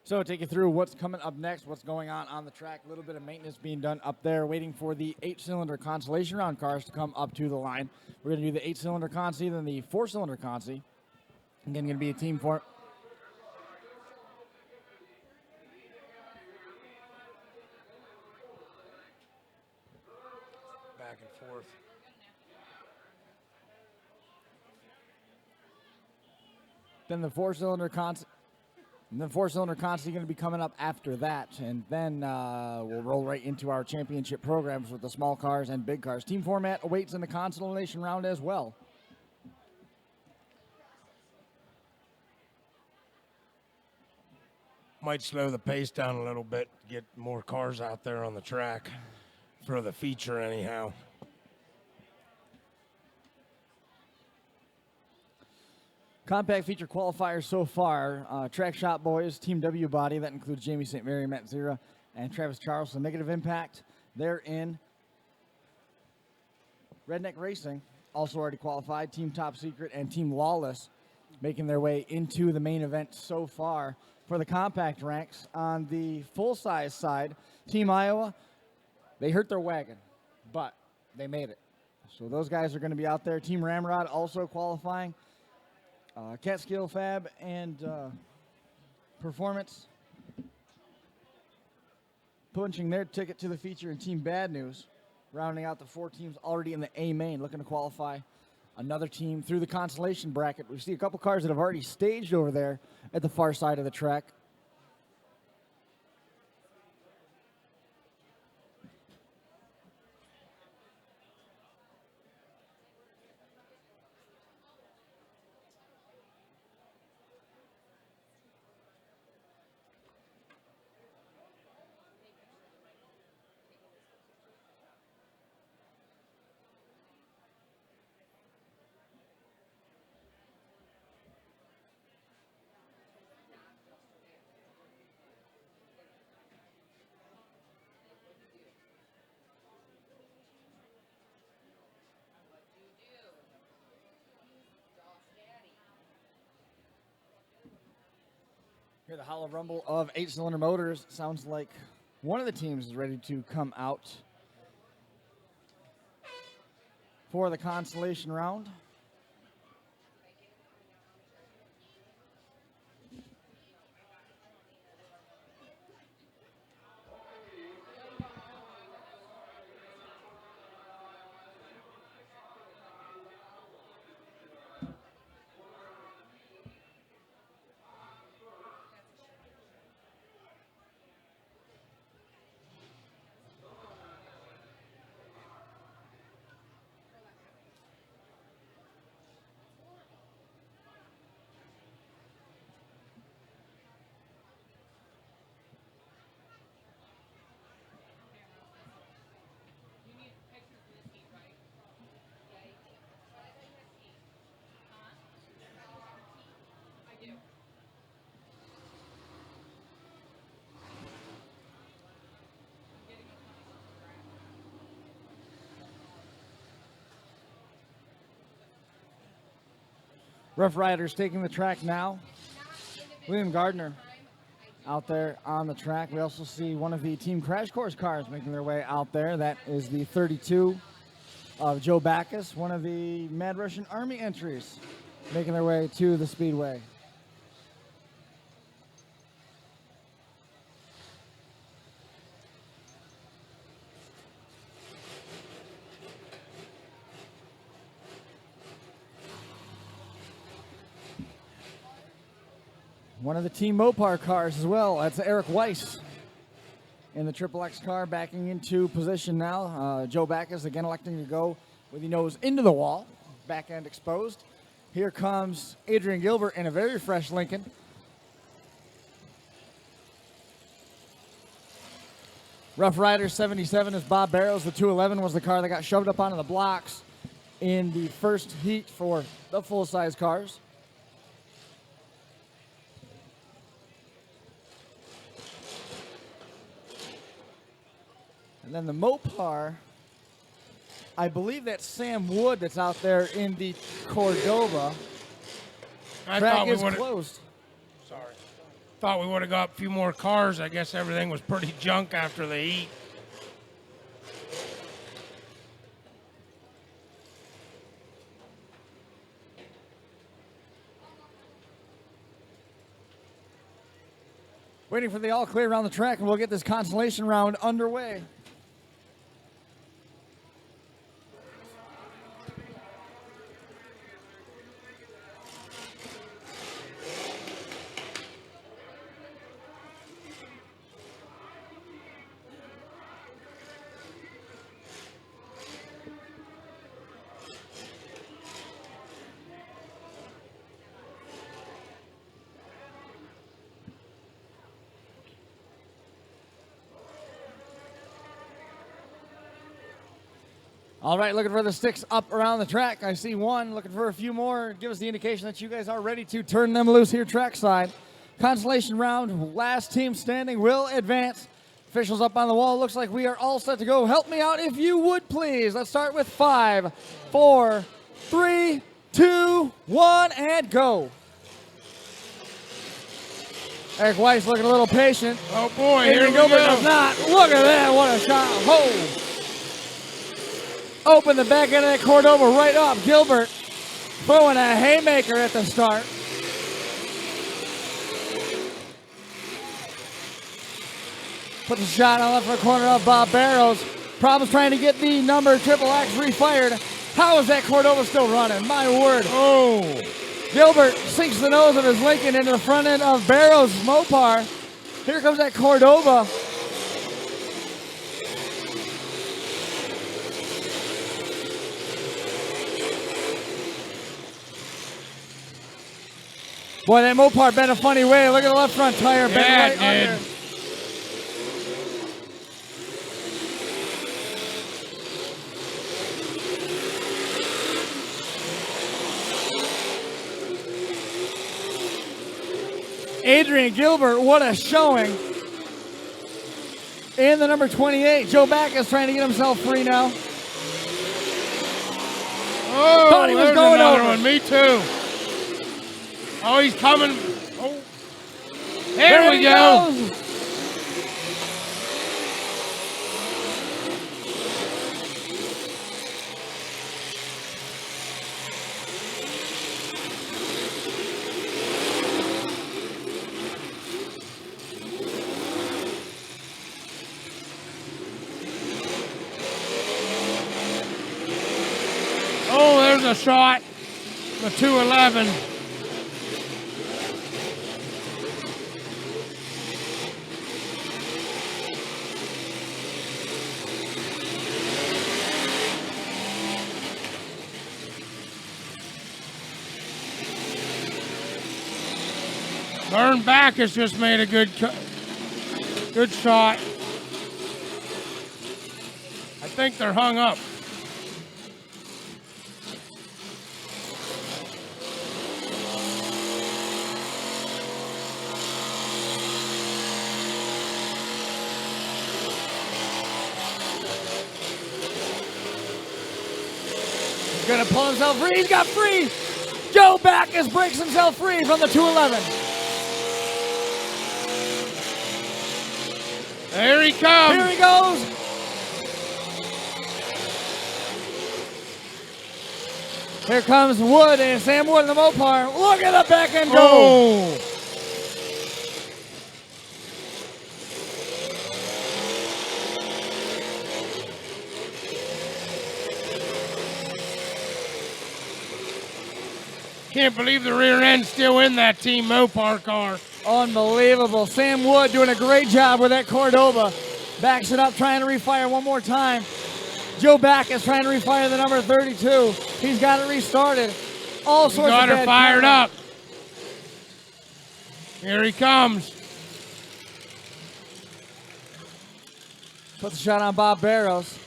So take you through what's coming up next, what's going on the track. A little bit of maintenance being done up there, waiting for the 8-cylinder consolation round cars to come up to the line. We're going to do the 8-cylinder consi, then the 4-cylinder consi. Again, going to be a team for. Back and forth. Then the 4-cylinder consi. And then 4-cylinder constantly going to be coming up after that. And then we'll roll right into our championship programs with the small cars and big cars. Team format awaits in the consolation round as well. Might slow the pace down a little bit, get more cars out there on the track for the feature anyhow. Compact feature qualifiers so far. Track Shop Boys, Team W Body, that includes Jamie St. Mary, Matt Zera, and Travis Charleston. Negative Impact, they're in. Redneck Racing, also already qualified. Team Top Secret and Team Lawless making their way into the main event so far. For the compact ranks, on the full-size side, Team Iowa, they hurt their wagon, but they made it. So those guys are going to be out there. Team Ramrod also qualifying. Catskill Fab and Performance punching their ticket to the feature, and Team Bad News rounding out the 4 teams already in the A main, looking to qualify another team through the consolation bracket. We see a couple cars that have already staged over there at the far side of the track. Hear the hollow rumble of 8-cylinder motors. Sounds like one of the teams is ready to come out for the consolation round. Rough Riders taking the track now. William Gardner out there on the track. We also see one of the Team Crash Course cars making their way out there. That is the 32 of Joe Backus, one of the Mad Russian Army entries making their way to the Speedway. One of the Team Mopar cars as well. That's Eric Weiss in the Triple X car, backing into position now. Joe Backus again electing to go with the nose into the wall, back end exposed. Here comes Adrian Gilbert in a very fresh Lincoln. Rough Rider 77 is Bob Barrows. The 211 was the car that got shoved up onto the blocks in the first heat for the full-size cars. And then the Mopar, I believe that's Sam Wood that's out there in the Cordova. Track is closed. Sorry. Thought we would have got a few more cars. I guess everything was pretty junk after the heat. Waiting for the all clear around the track, and we'll get this consolation round underway. All right, looking for the sticks up around the track. I see one, looking for a few more. Give us the indication that you guys are ready to turn them loose here trackside. Consolation round, last team standing will advance. Officials up on the wall. Looks like we are all set to go. Help me out if you would, please. Let's start with 5, 4, 3, 2, 1, and go. Eric Weiss looking a little patient. Oh boy, Adrian here we Gilbert go. does not. Look at that, what a shot. Ho! Open the back end of that Cordova right up. Gilbert throwing a haymaker at the start. Puts a shot on the left front corner of Bob Barrows. Problems trying to get the number Triple X refired. How is that Cordova still running? My word. Oh. Gilbert sinks the nose of his Lincoln into the front end of Barrows' Mopar. Here comes that Cordova. Boy, that Mopar bent a funny way. Look at the left front tire. Bent right under. Adrian Gilbert, what a showing. And the number 28, Joe Backus trying to get himself free now. Oh, thought he was there's going another over. one. Me too. Oh, he's coming. Oh. There we he go. goes. Oh, there's a shot. The 211. Vern Backus just made a good shot. I think they're hung up. He's gonna pull himself free. He's got free. Joe Backus breaks himself free from the 211. There he comes. Here he goes. Here comes Wood and Sam Wood in the Mopar. Look at the back end go. Oh. Can't believe the rear end's still in that Team Mopar car. Unbelievable. Sam Wood doing a great job with that Cordova. Backs it up, trying to refire one more time. Joe Backus trying to refire the number 32. He's got it restarted. all He sorts got of her bad fired karma. up. Here he comes. Puts a shot on Bob Barrows.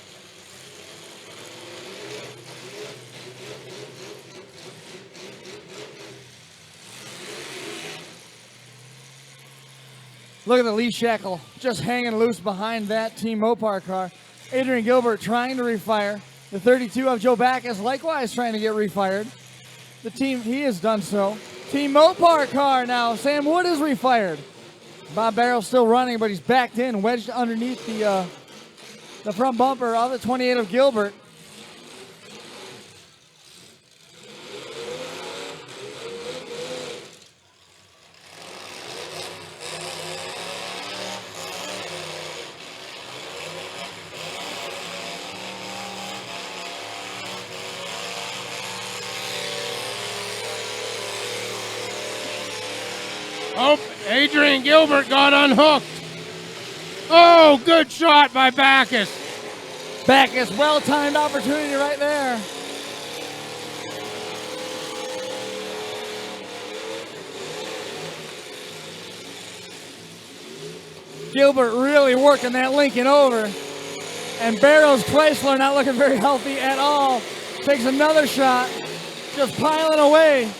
Look at the Lee Shackle just hanging loose behind that Team Mopar car. Adrian Gilbert trying to refire. The 32 of Joe Backus likewise trying to get refired. The team, he has done so. Team Mopar car now. Sam Wood is refired. Bob Barrows still running, but he's backed in, wedged underneath the front bumper of the 28 of Gilbert. Oh, Adrian Gilbert got unhooked. Oh, good shot by Backus. Backus, well-timed opportunity right there. Gilbert really working that Lincoln over. And Barrows Chrysler not looking very healthy at all. Takes another shot, just piling away.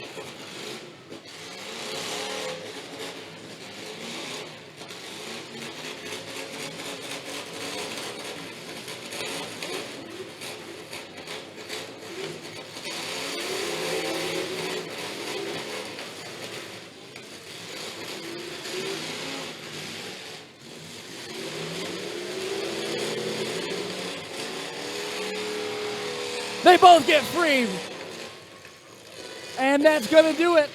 They both get free. And that's going to do it.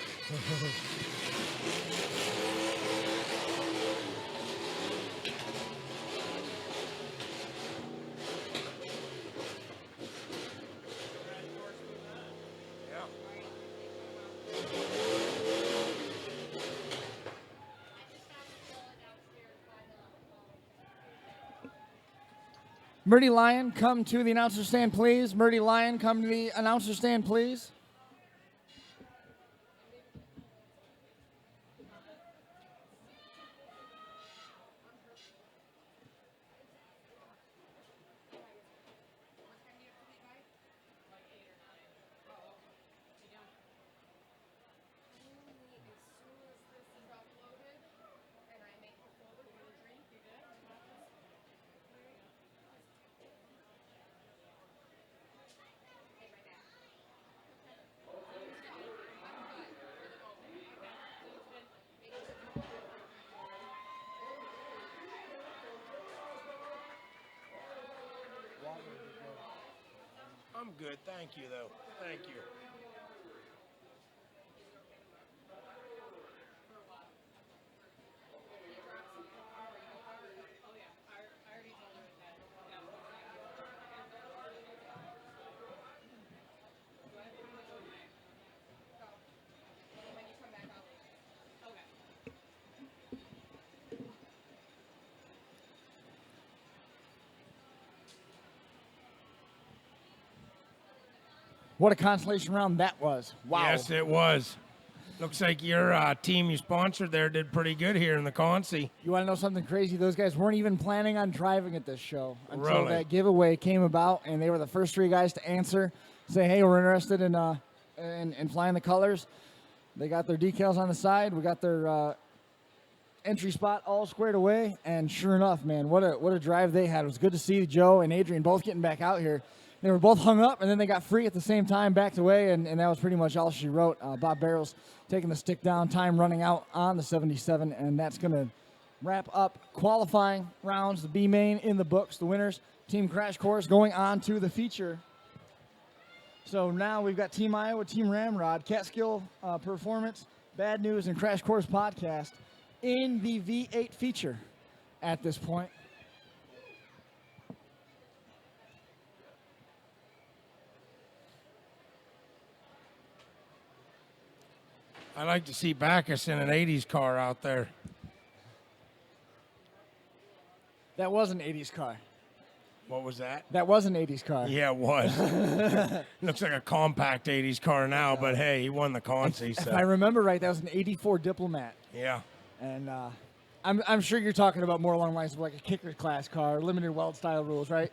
Murdy Lyon, come to the announcer stand, please. Murdy Lyon, come to the announcer stand, please. I'm good, thank you, though. Thank you. What a consolation round that was. Wow. Yes, it was. Looks like your team you sponsored there did pretty good here in the Consi. You want to know something crazy? Those guys weren't even planning on driving at this show until Really? that giveaway came about, and they were the first three guys to answer, say, hey, we're interested in flying the colors. They got their decals on the side. We got their entry spot all squared away, and sure enough, man, what a drive they had. It was good to see Joe and Adrian both getting back out here. They were both hung up, and then they got free at the same time, backed away, and that was pretty much all she wrote. Bob Barrows taking the stick down, time running out on the 77, and that's going to wrap up qualifying rounds, the B main in the books, the winners. Team Crash Course going on to the feature. So now we've got Team Iowa, Team Ramrod, Catskill Performance, Bad News, and Crash Course Podcast in the V8 feature at this point. I like to see Backus in an 80s car out there. That was an 80s car. What was that? That was an 80s car. Yeah, it was. Looks like a compact 80s car now, but hey, he won the Consi. If So. I remember right, that was an 84 Diplomat. Yeah. And I'm sure you're talking about more along the lines of like a kicker class car, limited weld style rules, right?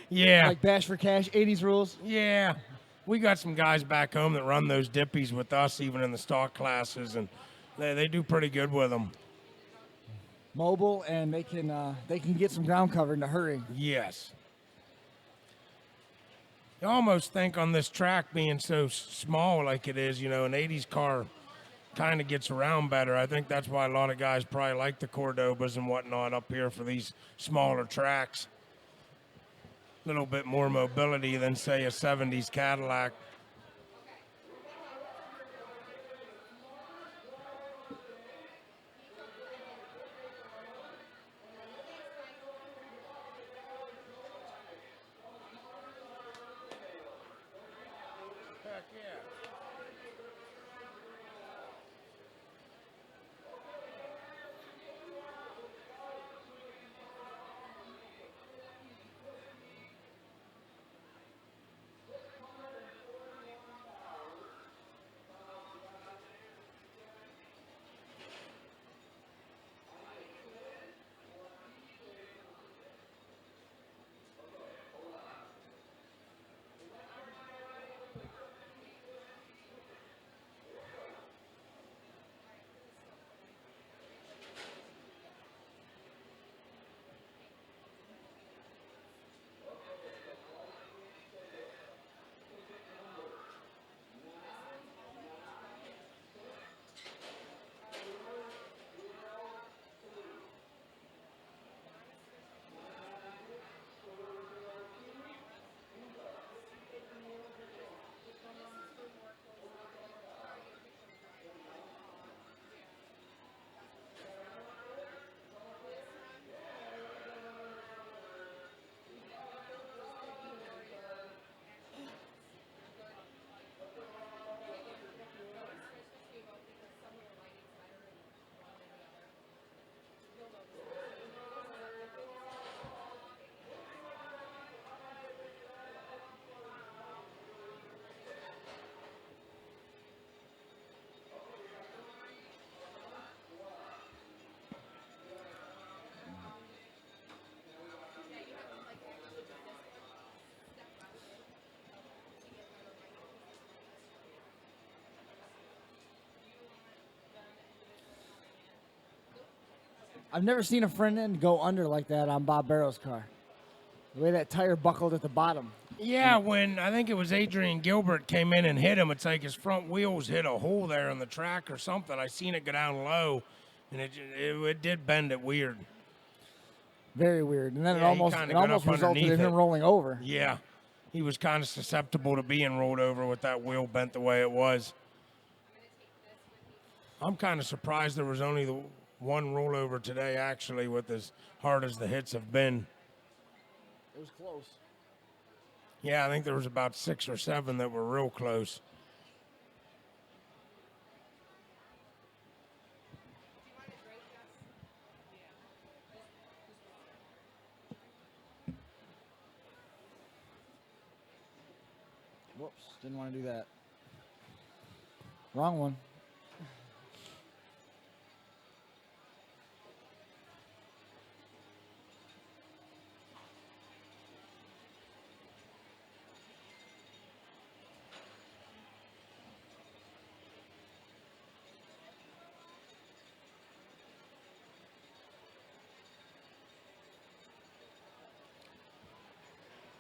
Yeah. Like Bash for Cash, 80s rules. Yeah. We got some guys back home that run those dippies with us, even in the stock classes, and they do pretty good with them. Mobile, and they can get some ground cover in a hurry. Yes. You almost think on this track being so small like it is, an 80s car kind of gets around better. I think that's why a lot of guys probably like the Cordobas and whatnot up here for these smaller tracks. A little bit more mobility than, say, a 70s Cadillac. Heck yeah. I've never seen a front end go under like that on Bob Barrow's car. The way that tire buckled at the bottom. Yeah, when I think it was Adrian Gilbert came in and hit him, it's like his front wheels hit a hole there in the track or something. I seen it go down low, and it did bend it weird. Very weird. And then Yeah, it almost resulted underneath in him it. rolling over. Yeah, he was kind of susceptible to being rolled over with that wheel bent the way it was. I'm kind of surprised there was only the one rollover today, actually, with as hard as the hits have been. It was close. Yeah, I think there was about 6 or 7 that were real close. Whoops, didn't want to do that. Wrong one.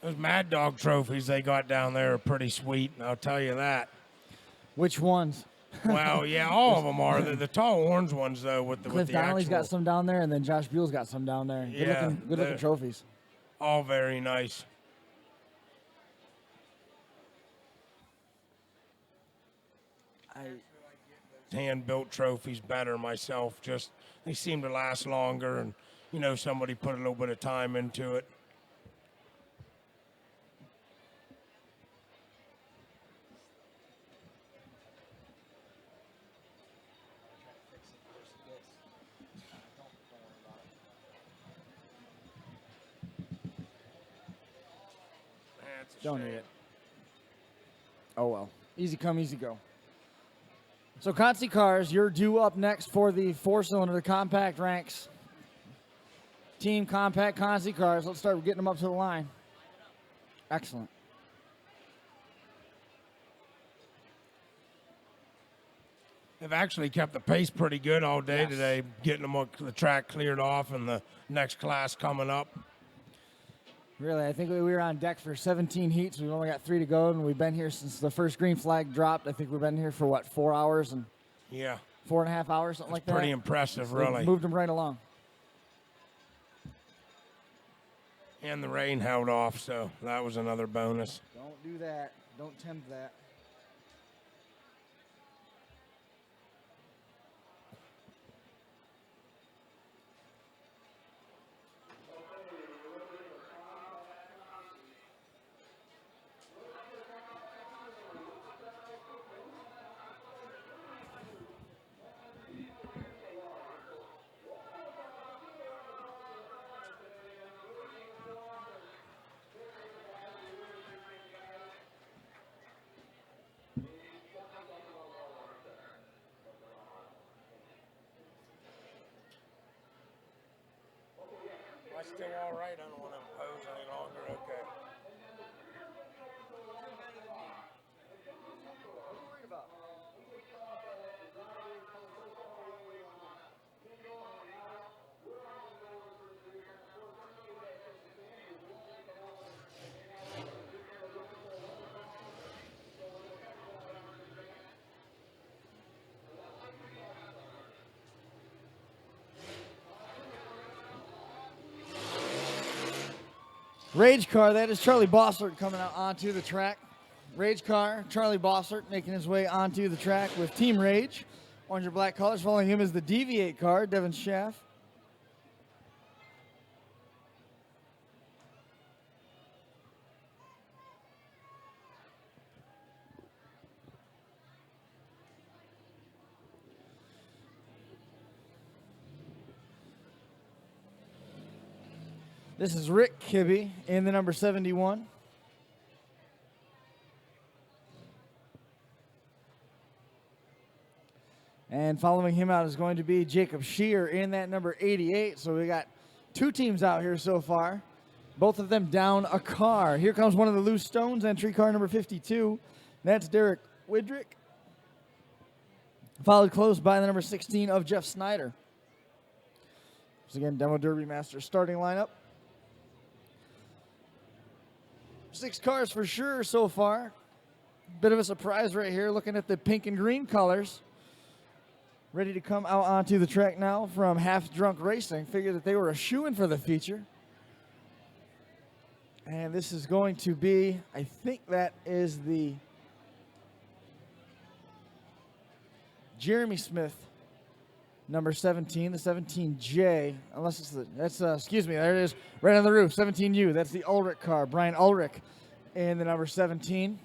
Those Mad Dog trophies they got down there are pretty sweet, I'll tell you that. Which ones? Well, yeah, all of them are. The tall orange ones, though, with Cliff the Donnelly's actual, got some down there, and then Josh Buell's got some down there. Yeah, Good looking the- trophies. all very nice. Hand-built trophies better myself. Just they seem to last longer, and somebody put a little bit of time into it. That's a Don't shame. need it. Oh well. Easy come, easy go. So Consi Cars, you're due up next for the 4-cylinder compact ranks. Team Compact Consi Cars. Let's start getting them up to the line. Excellent. They've actually kept the pace pretty good all day Yes. today, getting them the track cleared off and the next class coming up. Really, I think we were on deck for 17 heats. We've only got 3 to go, and we've been here since the first green flag dropped. I think we've been here for, 4 hours and Yeah, 4.5 hours, something like that. pretty impressive, So they've really. moved them right along. And the rain held off, so that was another bonus. Don't do that. Don't tempt that. Am I still all right? I don't want to impose any longer. Okay. Rage Car, that is Charlie Bossert coming out onto the track. Rage Car, Charlie Bossert making his way onto the track with Team Rage. Orange and black colors. Following him is the Deviate car, Devin Schaff. This is Rick Kibbe in the number 71. And following him out is going to be Jacob Shear in that number 88. So we got 2 teams out here so far. Both of them down a car. Here comes one of the loose stones, entry car number 52. That's Derek Widrick. Followed close by the number 16 of Jeff Snyder. Once again, Demo Derby Master starting lineup. 6 cars for sure so far. Bit of a surprise right here looking at the pink and green colors. Ready to come out onto the track now from Half Drunk Racing. Figured that they were a shoo-in for the feature. And this is going to be, I think that is the Jeremy Smith, number 17, the 17J, unless it's excuse me, there it is, right on the roof, 17U. That's the Ulrich car, Brian Ulrich in the number 17.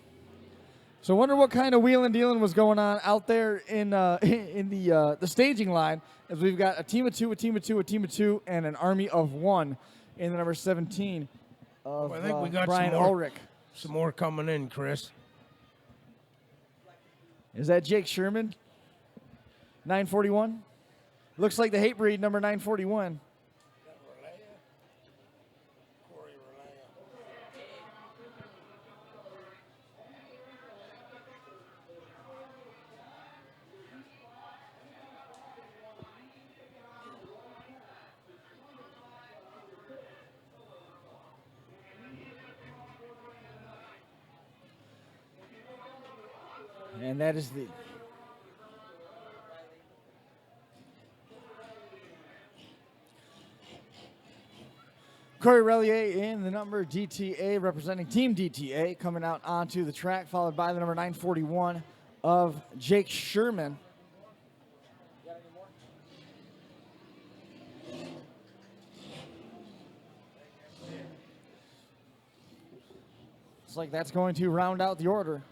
So I wonder what kind of wheeling dealing was going on out there in the staging line, as we've got a team of 2, a team of 2, a team of 2, and an army of 1 in the number 17 of I think we got Brian Ulrich. some more coming in, Chris. Is that Jake Sherman? 941? Looks like the hate breed, number 941. And that is the Corey Relier in the number DTA, representing Team DTA, coming out onto the track, followed by the number 941 of Jake Sherman. Looks like that's going to round out the order.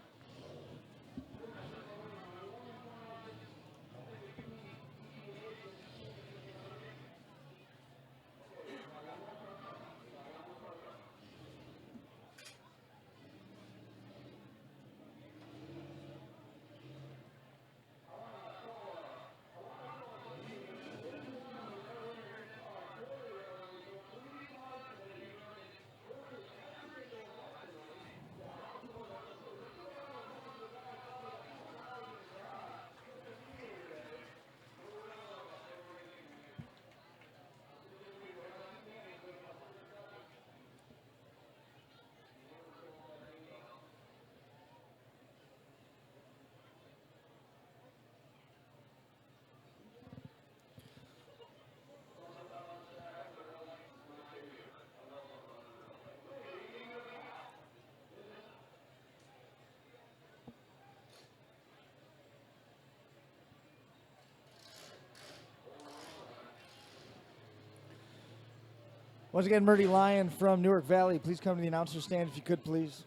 Once again, Murdy Lyon from Newark Valley. Please come to the announcer stand if you could, please.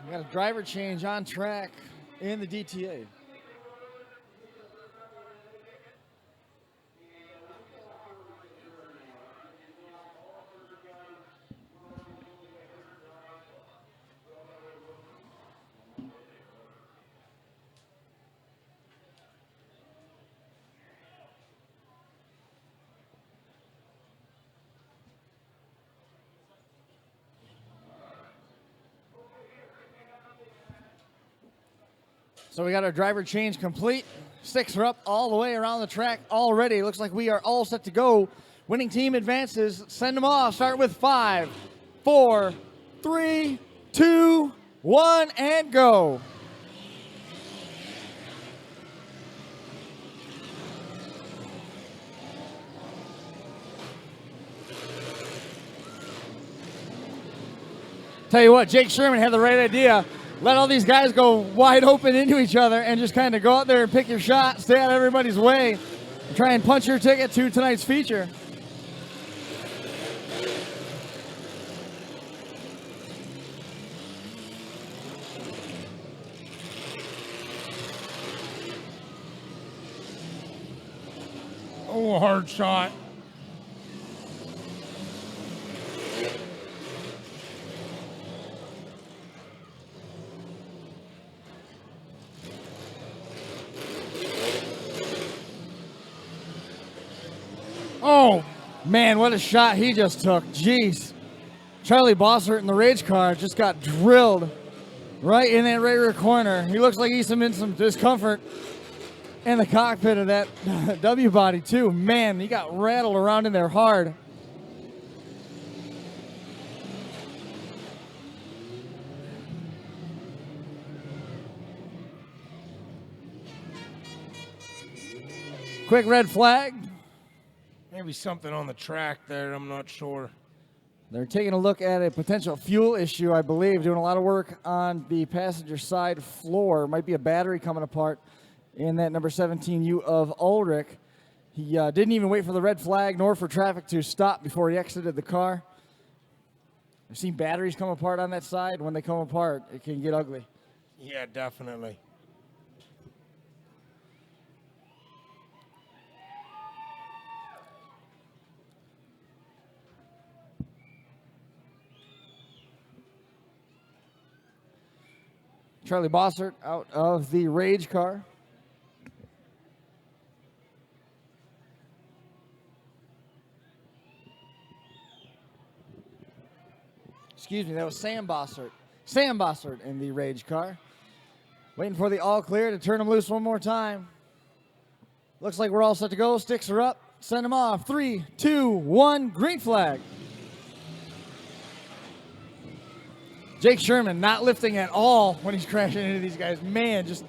We got a driver change on track in the DTA. So we got our driver change complete. Sticks are up all the way around the track already. Looks like we are all set to go. Winning team advances. Send them off. Start with 5, 4, 3, 2, 1, and go. Tell you what, Jake Sherman had the right idea. Let all these guys go wide open into each other and just kind of go out there and pick your shot, stay out of everybody's way, and try and punch your ticket to tonight's feature. Oh, a hard shot. Oh, man, what a shot he just took. Jeez. Charlie Bossert in the Rage car just got drilled right in that rear corner. He looks like he's in some discomfort in the cockpit of that W body, too. Man, he got rattled around in there hard. Quick red flag. Maybe something on the track there, I'm not sure. They're taking a look at a potential fuel issue, I believe, doing a lot of work on the passenger side floor. Might be a battery coming apart in that number 17U of Ulrich. He didn't even wait for the red flag nor for traffic to stop before he exited the car. I've seen batteries come apart on that side. When they come apart, it can get ugly. Yeah, definitely. Charlie Bossert out of the Rage car. Excuse me, that was Sam Bossert. Sam Bossert in the Rage car. Waiting for the all clear to turn him loose one more time. Looks like we're all set to go. Sticks are up. Send him off. 3, 2, 1. Green flag. Jake Sherman not lifting at all when he's crashing into these guys. Man, just...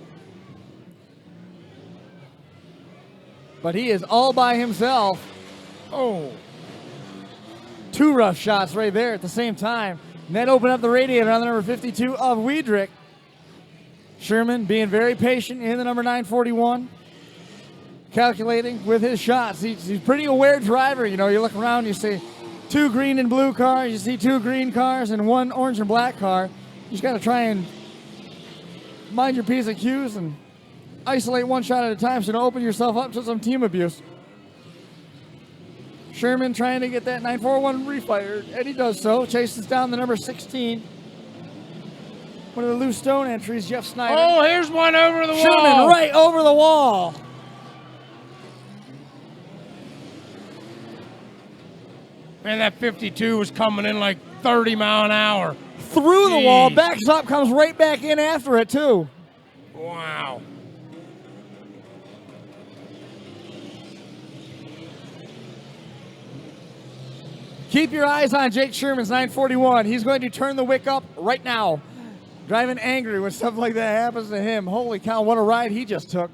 But he is all by himself. Oh. 2 rough shots right there at the same time. And that opened up the radiator on the number 52 of Wiedrich. Sherman being very patient in the number 941. Calculating with his shots. He's a pretty aware driver. You know, you look around, you see 2 green and blue cars, you see 2 green cars and 1 orange and black car. You just got to try and mind your P's and Q's and isolate one shot at a time so you don't open yourself up to some team abuse. Sherman trying to get that 941 refired, and he does so. Chases down the number 16. One of the loose stone entries, Jeff Snyder. Oh, here's one over the wall. Sherman right over the wall. Man, that 52 was coming in like 30 mile an hour. Through the wall, backs up, comes right back in after it, too. Wow. Keep your eyes on Jake Sherman's 941. He's going to turn the wick up right now. Driving angry when stuff like that happens to him. Holy cow, what a ride he just took.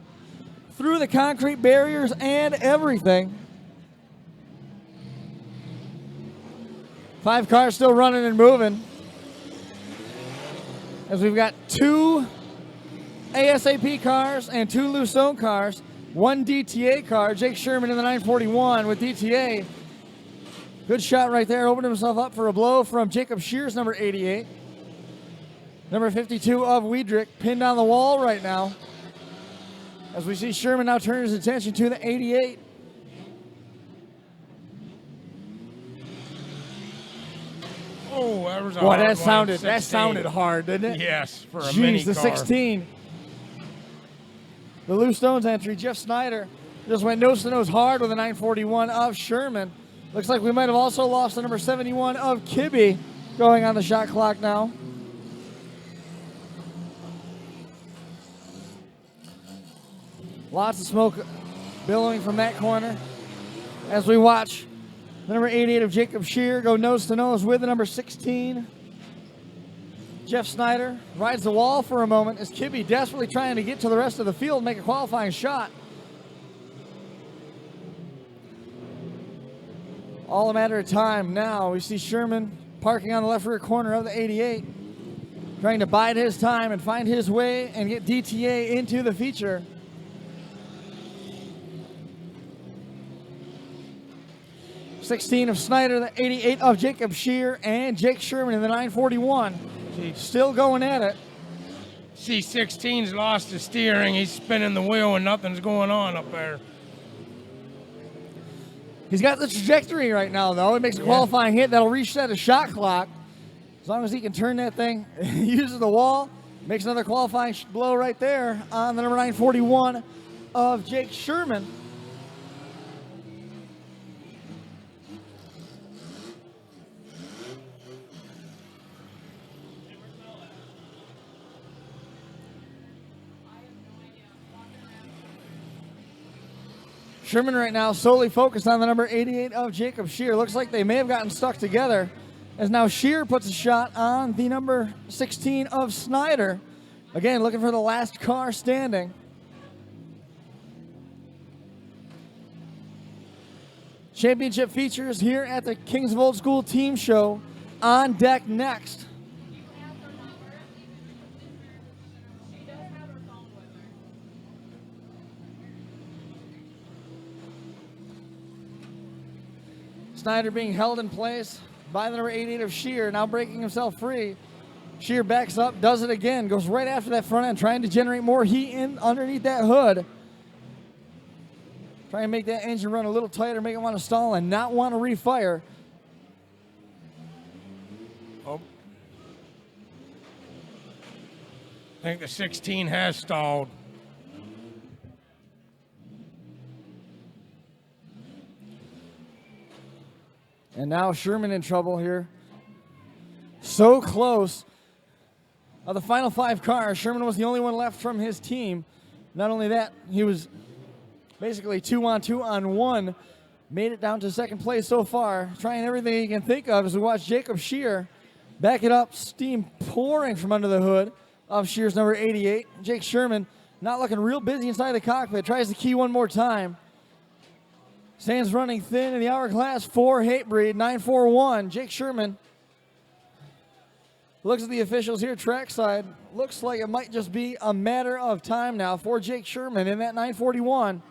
through the concrete barriers and everything. 5 cars still running and moving. As we've got 2 ASAP cars and 2 Lucone cars, 1 DTA car. Jake Sherman in the 941 with DTA. Good shot right there. Opened himself up for a blow from Jacob Shears, number 88. Number 52 of Weidrich pinned on the wall right now. As we see Sherman now turn his attention to the 88. Oh, that was a Boy, hard that one. sounded 16. hard, didn't it? Yes, for a Jeez, mini the car. 16. The Loose Stones entry, Jeff Snyder just went nose to nose hard with the 941 of Sherman. Looks like we might have also lost the number 71 of Kibbe going on the shot clock now. Lots of smoke billowing from that corner as we watch the number 88 of Jacob Shear go nose to nose with the number 16. Jeff Snyder rides the wall for a moment as Kibbe desperately trying to get to the rest of the field and make a qualifying shot. All a matter of time now. We see Sherman parking on the left rear corner of the 88, trying to bide his time and find his way and get DTA into the feature. '16 of Snyder, the 88 of Jacob Shear, and Jake Sherman in the 941. Still going at it. C16's lost his steering. He's spinning the wheel and nothing's going on up there. He's got the trajectory right now, though. He makes a qualifying hit that'll reset a shot clock. As long as he can turn that thing, uses the wall, makes another qualifying blow right there on the number 941 of Jake Sherman. Sherman right now solely focused on the number 88 of Jacob Shear. Looks like they may have gotten stuck together as now Shear puts a shot on the number 16 of Snyder. Again, looking for the last car standing. Championship features here at the Kings of Old School Team Show on deck next. Snyder being held in place by the number 88 of Shear, now breaking himself free. Shear backs up, does it again, goes right after that front end, trying to generate more heat in underneath that hood. Trying to make that engine run a little tighter, make it want to stall and not want to refire. Oh. I think the 16 has stalled. And now Sherman in trouble here. So close. Of the final 5 cars, Sherman was the only one left from his team. Not only that, he was basically 2-on-2 on 1. Made it down to second place so far. Trying everything he can think of as we watch Jacob Shear back it up. Steam pouring from under the hood of Shear's number 88. Jake Sherman not looking real busy inside the cockpit. Tries the key one more time. Stands running thin in the hourglass for Hatebreed, 941. Jake Sherman looks at the officials here trackside. Looks like it might just be a matter of time now for Jake Sherman in that 941.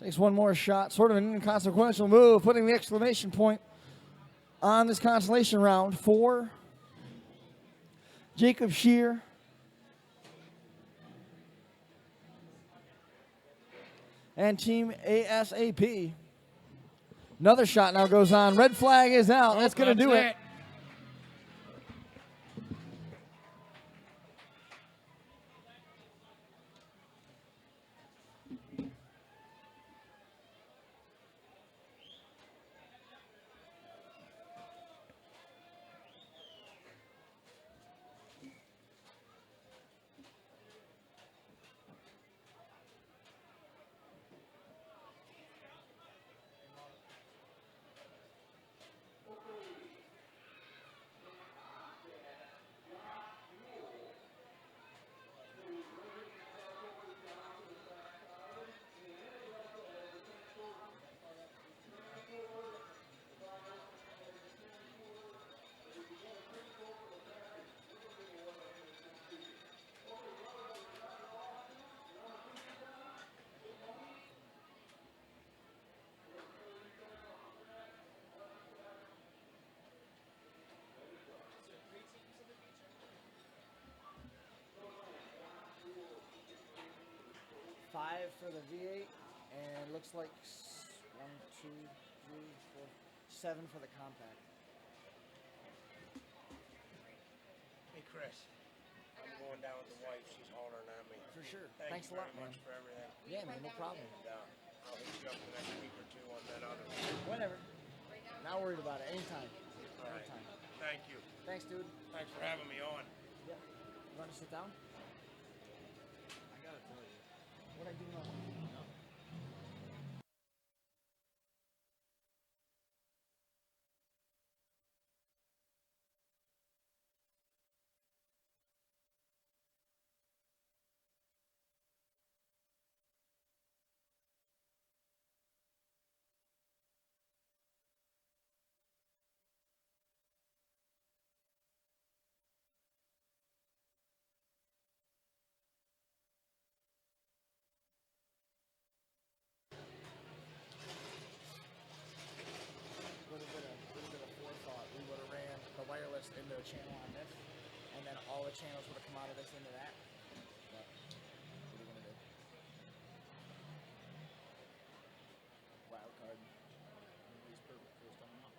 Takes one more shot, sort of an inconsequential move, putting the exclamation point on this consolation round for Jacob Shear. And Team ASAP. Another shot now goes on. Red flag is out. That's going to do it. for the V8, and looks like 7 for the compact. Hey, Chris. I'm going down with the wife. She's hollering at me. For sure. Thank Thanks you a lot, very much man. for everything. Yeah, man, no problem. And I'll hit you up the next week or two on that other one. Whatever. Not worried about it. Anytime. All right. Anytime. Thank you. Thanks, dude. Thanks for having me on. Yeah. You want to sit down? I gotta tell you. What I do now? little bit of forethought, we would have ran the wireless into a channel on this, and then all the channels would have come out of this into that. But what are you gonna do? Wild card. Nobody's perfect first time out.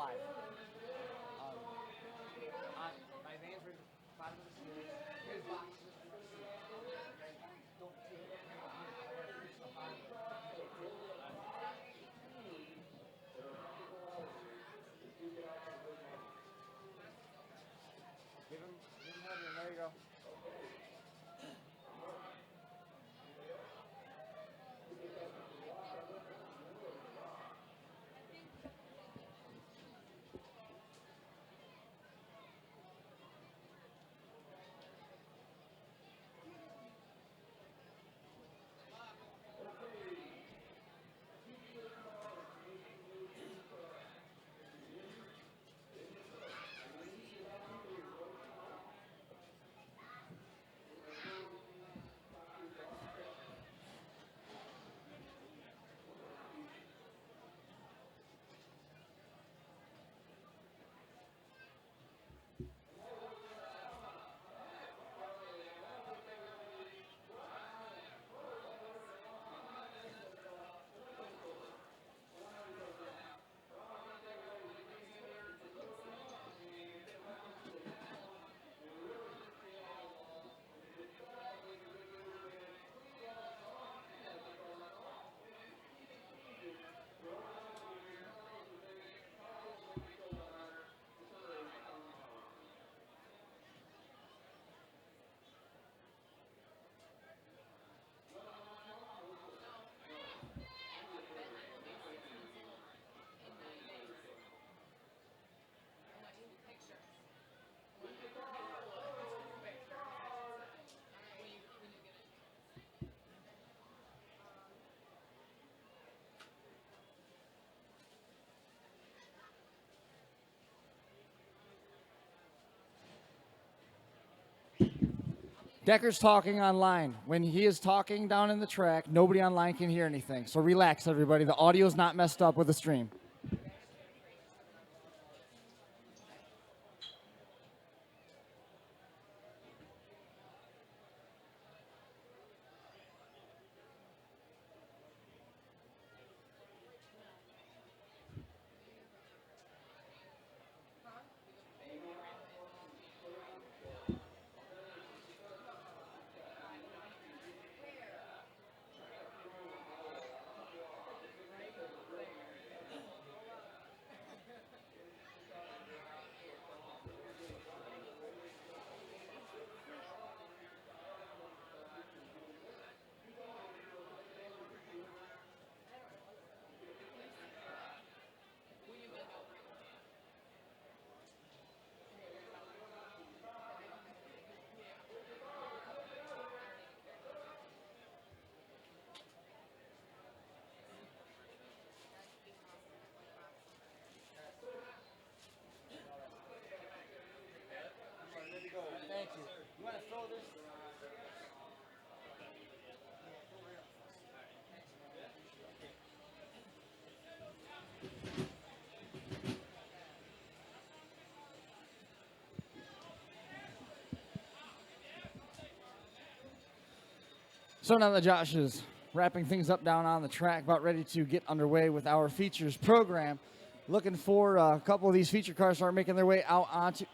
live. My vans are bottom of the stairs. Here's boxes. Don't take it. Give him heavier. There you go. Decker's talking online. When he is talking down in the track, nobody online can hear anything. So relax, everybody. The audio is not messed up with the stream. Thank you. You want to throw this? So now that Josh is wrapping things up down on the track, about ready to get underway with our features program, looking for a couple of these feature cars to start making their way out onto.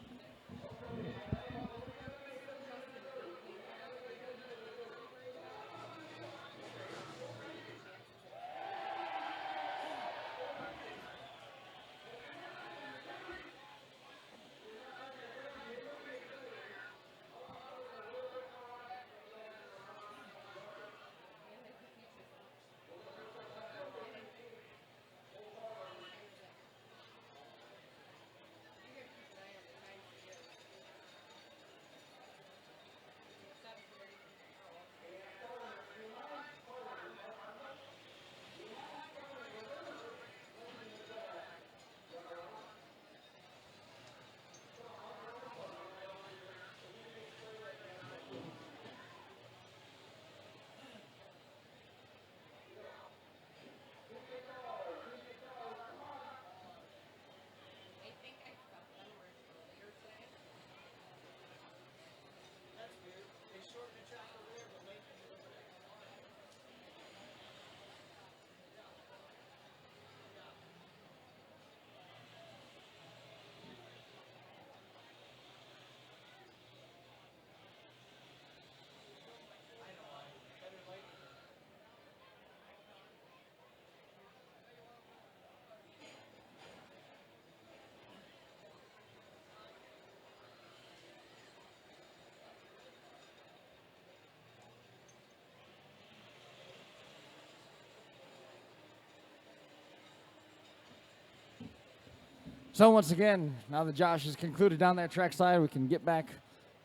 So once again, now that Josh has concluded down that track side, we can get back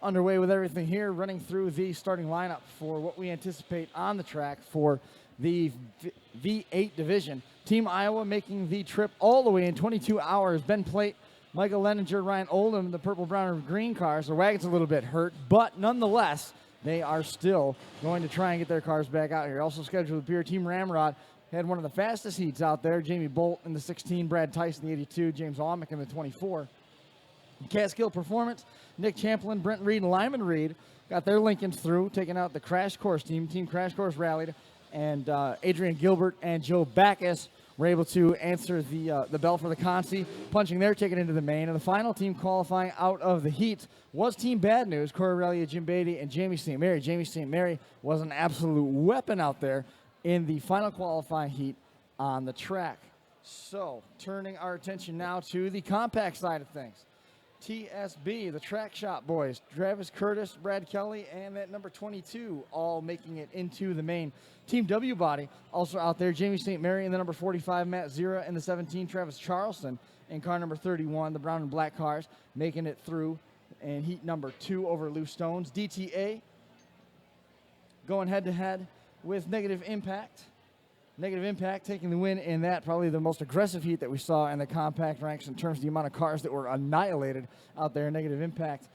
underway with everything here, running through the starting lineup for what we anticipate on the track for the V8 division. Team Iowa making the trip all the way in 22 hours. Ben Plate, Michael Leninger, Ryan Oldham, the purple, brown, and green cars. Their wagon's a little bit hurt, but nonetheless, they are still going to try and get their cars back out here. Also scheduled to appear Team Ramrod. Had one of the fastest heats out there. Jamie Bolt in the 16, Brad Tice in the 82, James Almick in the 24. Catskill Performance, Nick Champlin, Brent Reed, and Lyman Reed got their Lincolns through, taking out the Crash Course team. Team Crash Course rallied, and Adrian Gilbert and Joe Backus were able to answer the bell for the Consi, punching their ticket into the main. And the final team qualifying out of the heat was Team Bad News, Corey Relia, Jim Beatty, and Jamie St. Mary. Jamie St. Mary was an absolute weapon out there in the final qualifying heat on the track. So, turning our attention now to the compact side of things. TSB, the Track Shop boys, Travis Curtis, Brad Kelly, and that number 22, all making it into the main. Team W Body, also out there, Jamie St. Mary in the number 45, Matt Zira in the 17, Travis Charleston in car number 31, the brown and black cars, making it through in heat number 2 over Loose Stones. DTA going head-to-head with Negative Impact. Negative Impact taking the win in that, probably the most aggressive heat that we saw in the compact ranks in terms of the amount of cars that were annihilated out there. Negative Impact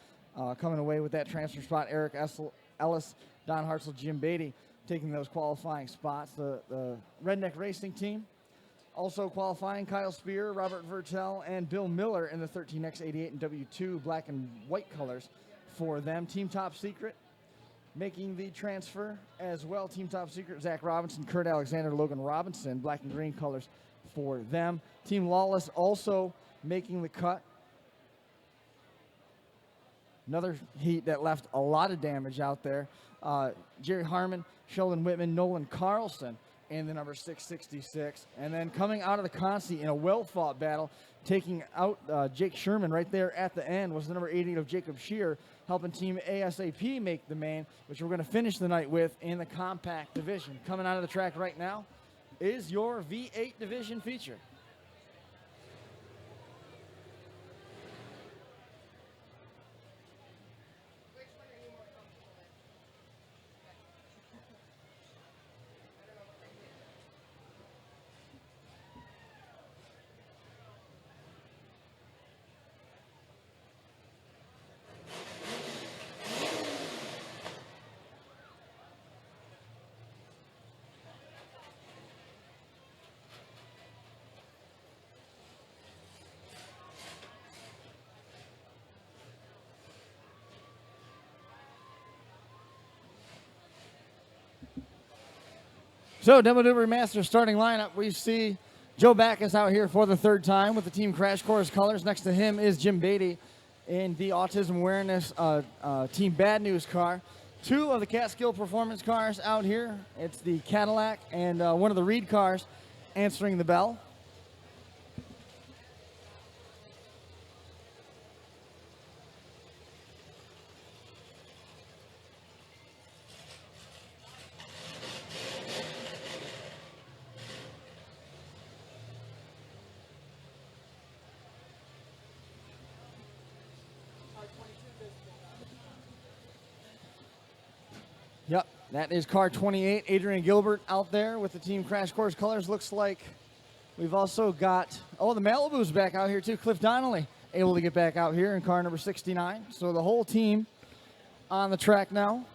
coming away with that transfer spot. Eric Ellis, Don Hartzell, Jim Beatty taking those qualifying spots. The Redneck Racing team also qualifying, Kyle Spear, Robert Vertel, and Bill Miller in the 13X88 and W2 black and white colors for them. Team Top Secret making the transfer as well. Team Top Secret, Zach Robinson, Kurt Alexander, Logan Robinson, black and green colors for them. Team Lawless also making the cut. Another heat that left a lot of damage out there. Jerry Harmon, Sheldon Whitman, Nolan Carlson in the number 666. And then coming out of the Consi in a well-fought battle, taking out Jake Sherman right there at the end was the number 88 of Jacob Shear, helping Team ASAP make the main, which we're going to finish the night with in the compact division. Coming out of the track right now is your V8 division feature. So, Demo Duber Remaster starting lineup. We see Joe Backus out here for the third time with the Team Crash Course colors. Next to him is Jim Beatty in the Autism Awareness Team Bad News car. Two of the Catskill Performance cars out here. It's the Cadillac and one of the Reed cars answering the bell. Yep, that is car 28, Adrian Gilbert out there with the Team Crash Course colors. Looks like we've also got, the Malibu's back out here too. Cliff Donnelly able to get back out here in car number 69. So the whole team on the track now.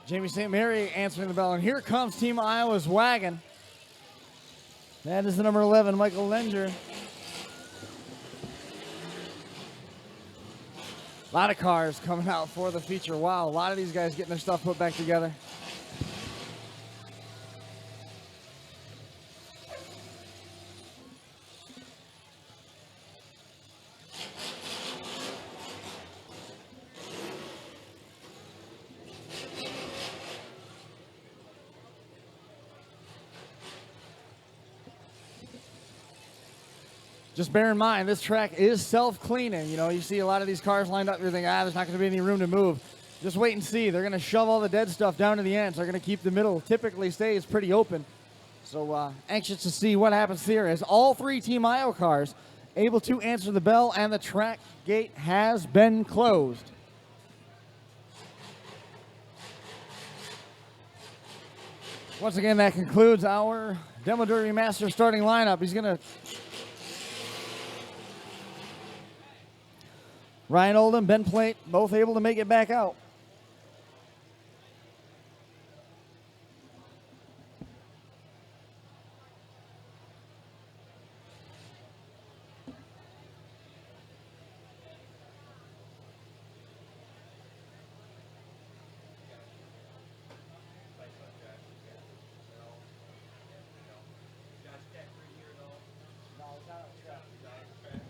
Jamie St. Mary answering the bell, and here comes Team Iowa's wagon. That is the number 11, Michael Lenger. A lot of cars coming out for the feature. Wow, a lot of these guys getting their stuff put back together. Just bear in mind, this track is self-cleaning. You know, you see a lot of these cars lined up, you're thinking, there's not going to be any room to move. Just wait and see. They're going to shove all the dead stuff down to the ends. They're going to keep the middle, typically stays pretty open. So anxious to see what happens here as all three Team Iowa cars able to answer the bell, and the track gate has been closed. Once again, that concludes our Demo Derby Master starting lineup. He's going to... Ryan Oldham, Ben Plate, both able to make it back out.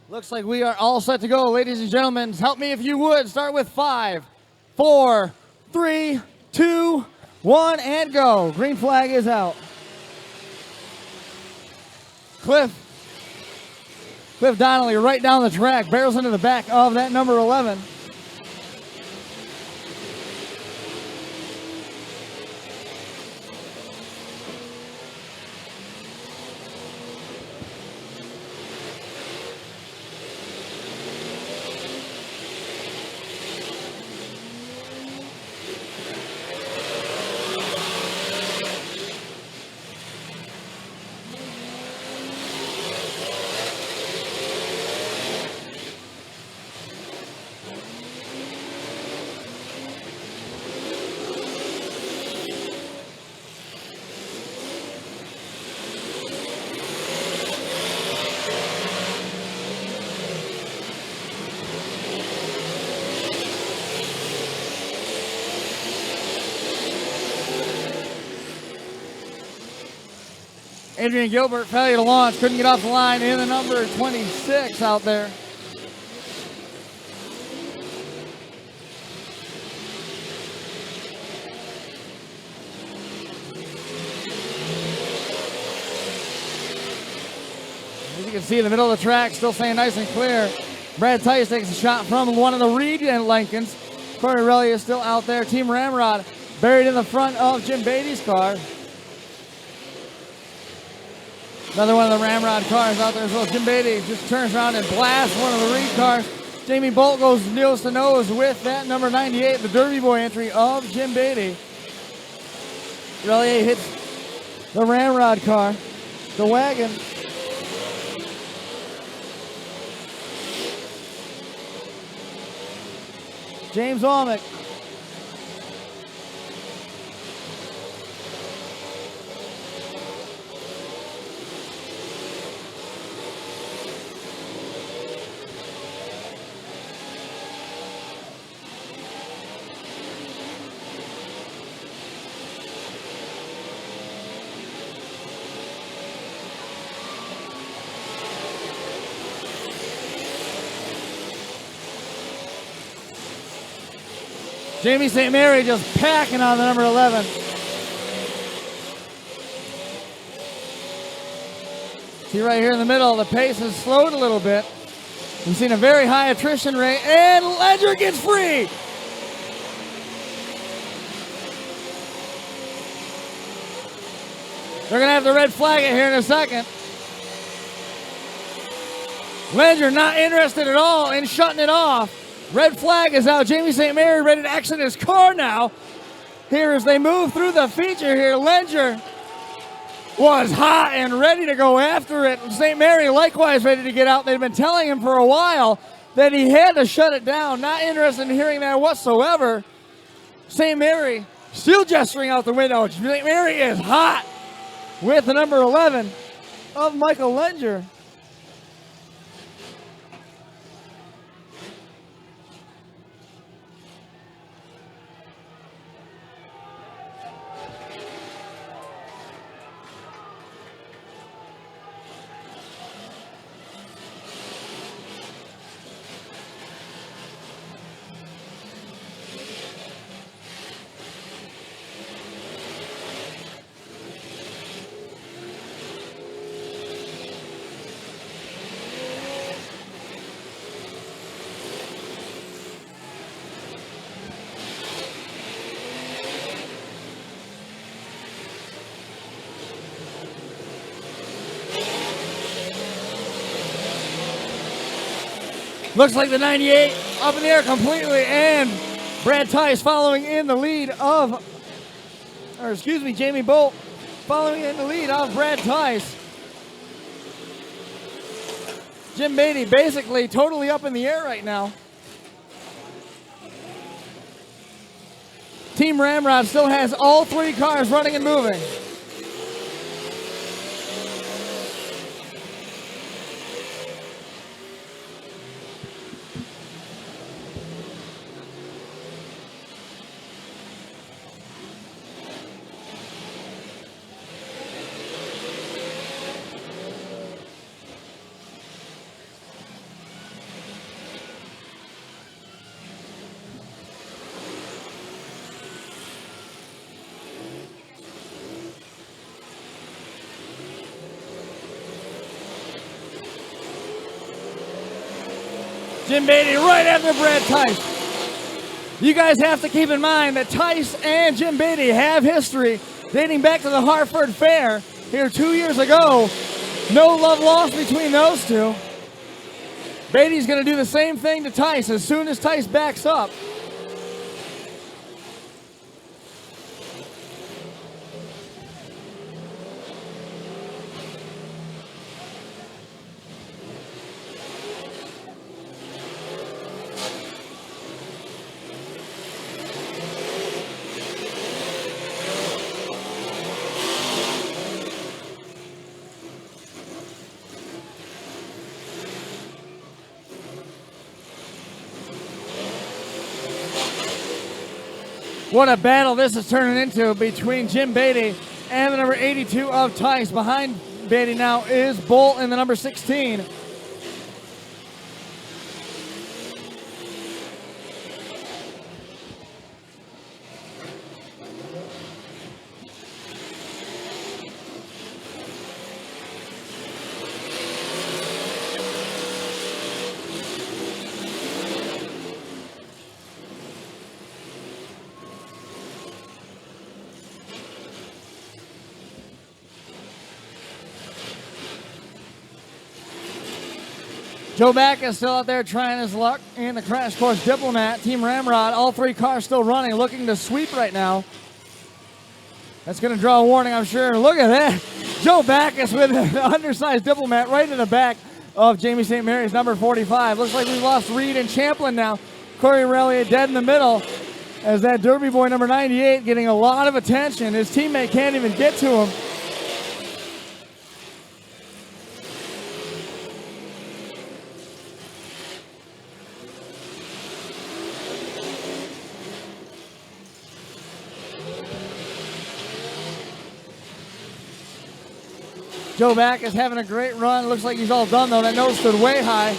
Looks like we are all set to go, ladies and gentlemen. Help me if you would. Start with 5, 4, 3, 2, 1, and go. Green flag is out. Cliff Donnelly right down the track, barrels into the back of that number 11. Adrian Gilbert, failure to launch, couldn't get off the line in the number 26 out there. As you can see in the middle of the track, still staying nice and clear. Brad Tice takes a shot from one of the Reed and Lincolns. Corey Relly is still out there. Team Ramrod buried in the front of Jim Beatty's car. Another one of the Ramrod cars out there as well. Jim Beatty just turns around and blasts one of the Reed cars. Jamie Bolt goes nose to nose with that number 98, the Derby Boy entry of Jim Beatty. Relier hits the Ramrod car, the wagon. James Almec. Jamie St. Mary just packing on the number 11. See right here in the middle, the pace has slowed a little bit. We've seen a very high attrition rate, and Ledger gets free. They're going to have to red flag it here in a second. Ledger not interested at all in shutting it off. Red flag is out. Jamie St. Mary ready to exit his car now. Here as they move through the feature here, Lenger was hot and ready to go after it. St. Mary likewise ready to get out. They've been telling him for a while that he had to shut it down. Not interested in hearing that whatsoever. St. Mary Still gesturing out the window. Mary is hot with the number 11 of Michael Lenger. Looks like the 98 up in the air completely, and Brad Tice following in the lead of, Jamie Bolt following in the lead of Brad Tice. Jim Beatty basically totally up in the air right now. Team Ramrod still has all 3 cars running and moving. Jim Beatty right after Brad Tice. You guys have to keep in mind that Tice and Jim Beatty have history dating back to the Hartford Fair here 2 years ago. No love lost between those two. Beatty's going to do the same thing to Tice as soon as Tice backs up. What a battle this is turning into between Jim Beatty and the number 82 of Tice. Behind Beatty now is Bolt and the number 16. Joe Back is still out there trying his luck in the Crash Course Diplomat. Team Ramrod, all 3 cars still running, looking to sweep right now. That's going to draw a warning, I'm sure. Look at that. Joe Backus with an undersized Diplomat right in the back of Jamie St. Mary's number 45. Looks like we've lost Reed and Champlin now. Corey Aurelia dead in the middle as that Derby boy number 98 getting a lot of attention. His teammate can't even get to him. Joe Back is having a great run. Looks like he's all done, though. That nose stood way high.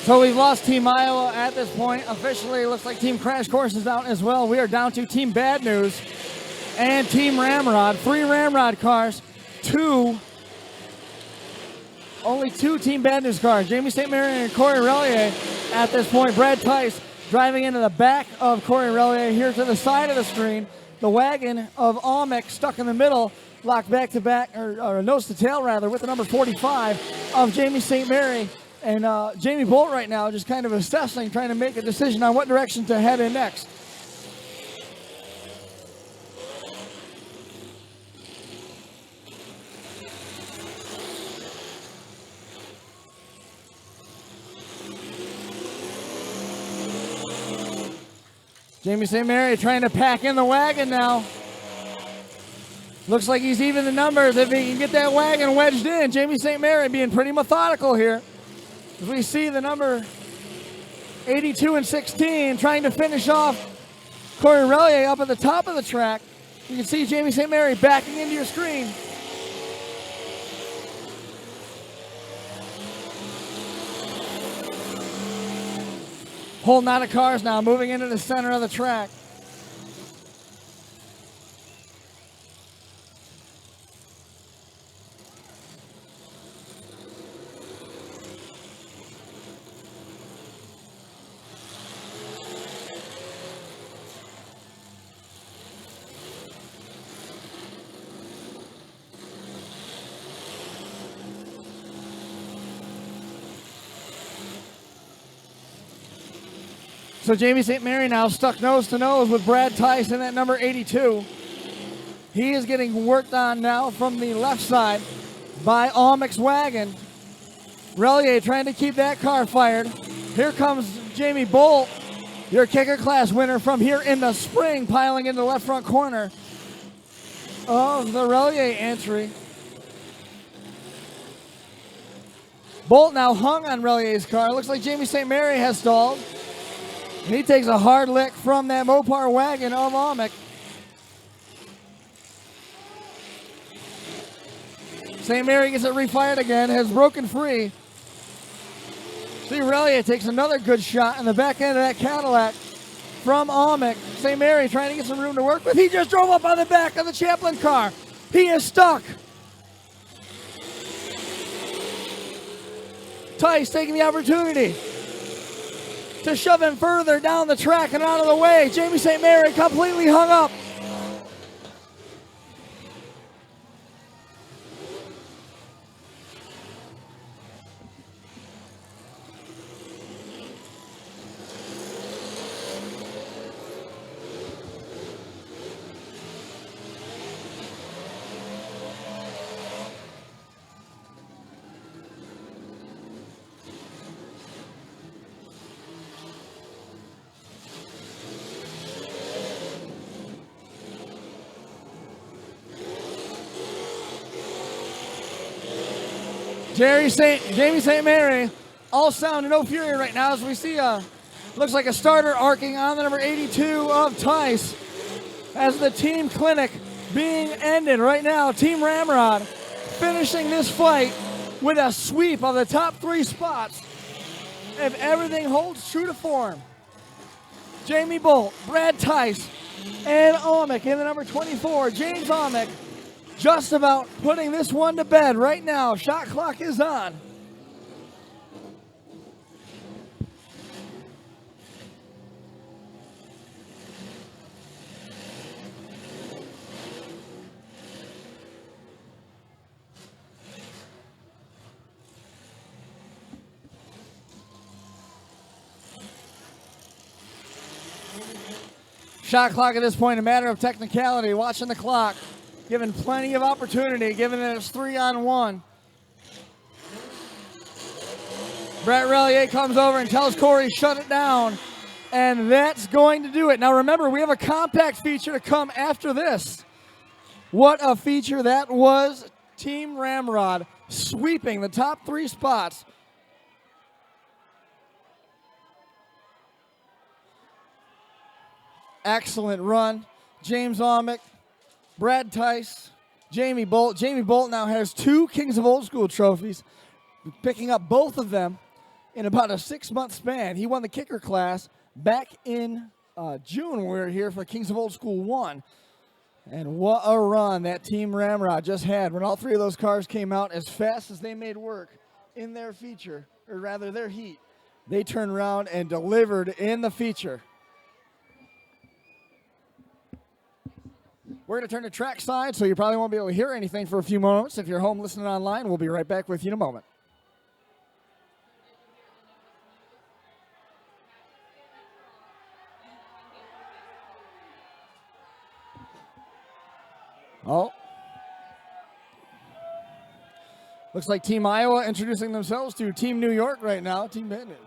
So we've lost Team Iowa at this point. Officially, it looks like Team Crash Course is out as well. We are down to Team Bad News and Team Ramrod. 3 Ramrod cars, only 2 Team Bad News cars. Jamie St. Mary and Corey Relier at this point. Brad Tice driving into the back of Corey Relier here to the side of the screen. The wagon of Almec stuck in the middle, locked back to back, or nose to tail rather, with the number 45 of Jamie St. Mary. And Jamie Bolt right now just kind of assessing, trying to make a decision on what direction to head in next. Jamie St. Mary trying to pack in the wagon now. Looks like he's even the numbers if he can get that wagon wedged in. Jamie St. Mary being pretty methodical here. As we see the number 82 and 16 trying to finish off Corey Relier up at the top of the track. You can see Jamie St. Mary backing into your screen. Whole knot of cars now moving into the center of the track. So Jamie St. Mary now stuck nose to nose with Brad Tyson at number 82. He is getting worked on now from the left side by Almec's wagon. Relier trying to keep that car fired. Here comes Jamie Bolt, your kicker class winner from here in the spring, piling into the left front corner of the Relier entry. Bolt now hung on Relier's car. Looks like Jamie St. Mary has stalled. He takes a hard lick from that Mopar wagon of Almec. St. Mary gets it refired again, has broken free. See, Relier takes another good shot in the back end of that Cadillac from Almec. St. Mary trying to get some room to work with. He just drove up on the back of the Champlin car. He is stuck. Tice taking the opportunity to shove him further down the track and out of the way. Jamie St. Mary completely hung up. Jamie St. Mary, all sound and no fury right now as we see looks like a starter arcing on the number 82 of Tice as the team clinic being ended right now. Team Ramrod finishing this fight with a sweep of the top 3 spots if everything holds true to form. Jamie Bolt, Brad Tice, and Almec in the number 24, James Almec, just about putting this one to bed right now. Shot clock is on. Shot clock at this point, a matter of technicality, watching the clock. Given plenty of opportunity, given that it's 3-on-1. Brett Relier comes over and tells Corey, shut it down. And that's going to do it. Now remember, we have a compact feature to come after this. What a feature that was. Team Ramrod sweeping the top 3 spots. Excellent run. James Almec, Brad Tice, Jamie Bolt. Jamie Bolt now has 2 Kings of Old School trophies, picking up both of them in about a 6-month span. He won the kicker class back in June when we were here for Kings of Old School 1. And what a run that Team Ramrod just had when all 3 of those cars came out as fast as they made work in their feature, or rather their heat. They turned around and delivered in the feature. We're going to turn to track side, so you probably won't be able to hear anything for a few moments. If you're home listening online, we'll be right back with you in a moment. Oh. Looks like Team Iowa introducing themselves to Team New York right now. Team Bandit.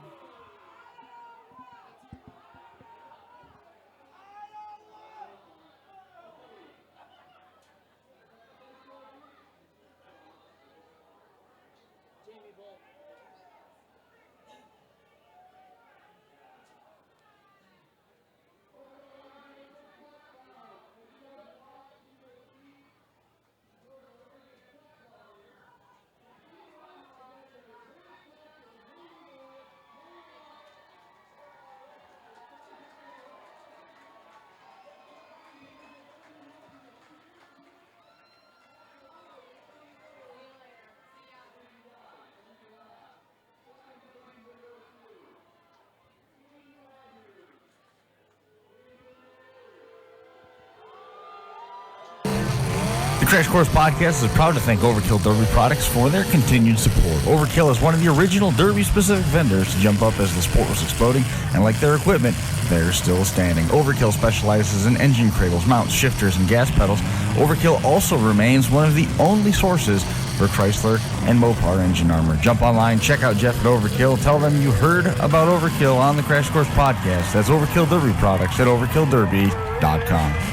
The Crash Course Podcast is proud to thank Overkill Derby Products for their continued support. Overkill is one of the original Derby-specific vendors to jump up as the sport was exploding, and like their equipment, they're still standing. Overkill specializes in engine cradles, mounts, shifters, and gas pedals. Overkill also remains one of the only sources for Chrysler and Mopar engine armor. Jump online, check out Jeff at Overkill, tell them you heard about Overkill on the Crash Course Podcast. That's Overkill Derby Products at overkillderby.com.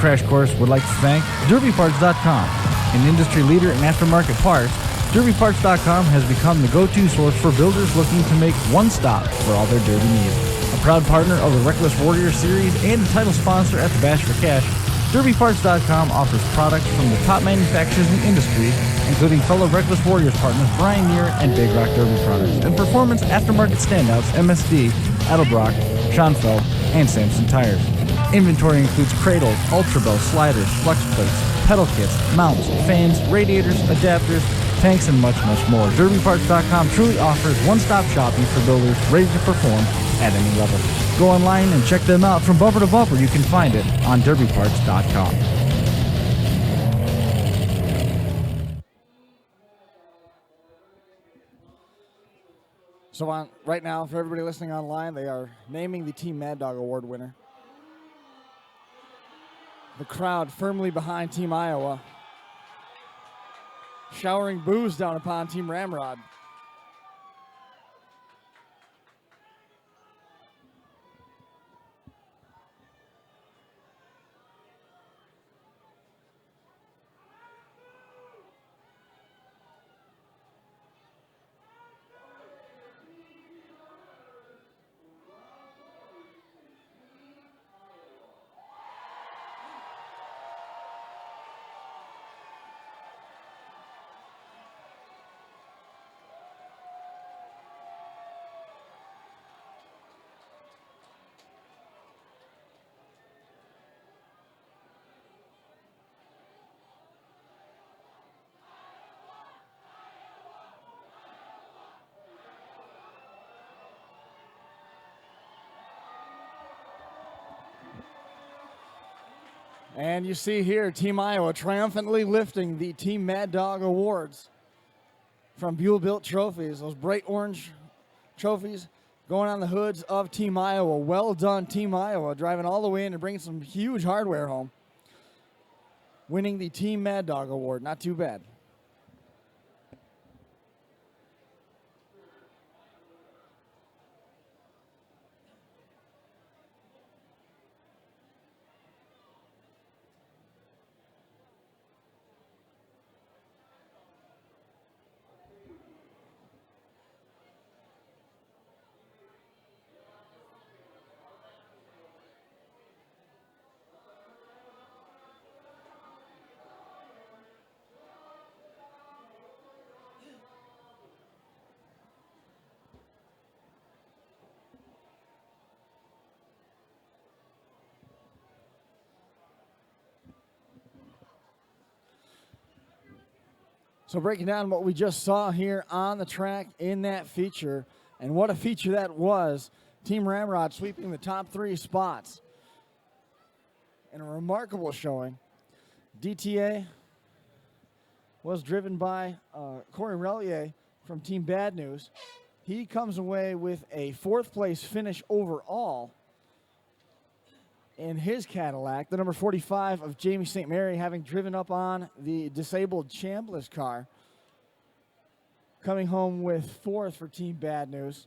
Crash Course would like to thank DerbyParts.com, an industry leader in aftermarket parts. DerbyParts.com has become the go-to source for builders looking to make one stop for all their derby needs. A proud partner of the Reckless Warrior Series and a title sponsor at the Bash for Cash, DerbyParts.com offers products from the top manufacturers in the industry, including fellow Reckless Warriors partners Brian Muir and Big Rock Derby Products, and performance aftermarket standouts MSD, Edelbrock, Schonfeld, and Samson Tires. Inventory includes cradles, ultra-bell sliders, flex plates, pedal kits, mounts, fans, radiators, adapters, tanks, and much, much more. DerbyParts.com truly offers one-stop shopping for builders ready to perform at any level. Go online and check them out from bumper to bumper. You can find it on DerbyParts.com. So right now, for everybody listening online, they are naming the Team Mad Dog Award winner. The crowd firmly behind Team Iowa, showering boos down upon Team Ramrod. And you see here, Team Iowa triumphantly lifting the Team Mad Dog Awards from Buell-Built Trophies. Those bright orange trophies going on the hoods of Team Iowa. Well done, Team Iowa, driving all the way in and bringing some huge hardware home. Winning the Team Mad Dog Award. Not too bad. So breaking down what we just saw here on the track in that feature, and what a feature that was. Team Ramrod sweeping the top 3 spots in a remarkable showing. DTA was driven by Corey Relier from Team Bad News. He comes away with a 4th place finish overall in his Cadillac. The number 45 of Jamie St. Mary, having driven up on the disabled Chambliss car, coming home with 4th for Team Bad News.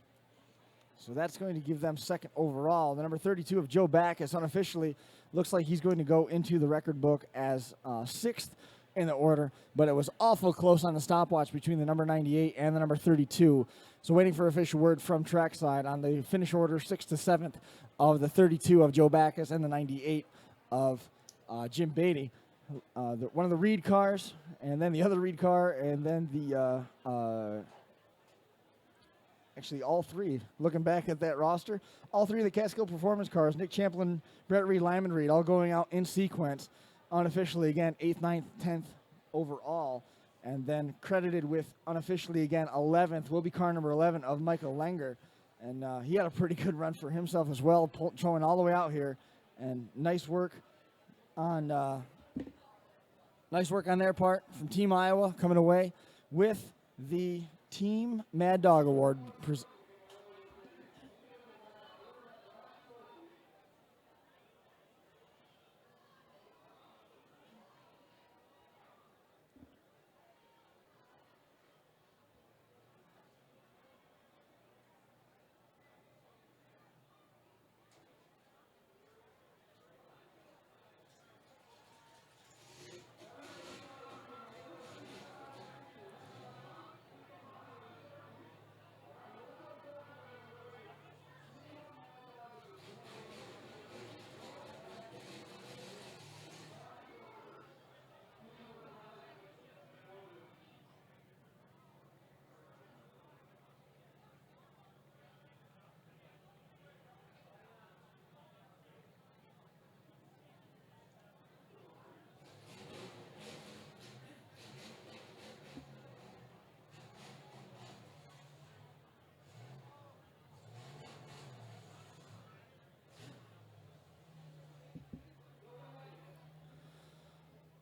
So that's going to give them 2nd overall. The number 32 of Joe Backus unofficially looks like he's going to go into the record book as 6th in the order, but it was awful close on the stopwatch between the number 98 and the number 32. So waiting for official word from trackside on the finish order, 6th to 7th of the 32 of Joe Backus and the 98 of Jim Beatty. One of the Reed cars, and then the other Reed car, and then the actually all 3, looking back at that roster, all 3 of the Catskill Performance cars, Nick Champlin, Brett Reed, Lyman Reed, all going out in sequence. Unofficially, again, 8th, 9th, 10th overall. And then credited with, unofficially, again, 11th, will be car number 11 of Michael Lenger. And he had a pretty good run for himself as well, showing all the way out here. And nice work on their part from Team Iowa, coming away with the Team Mad Dog Award.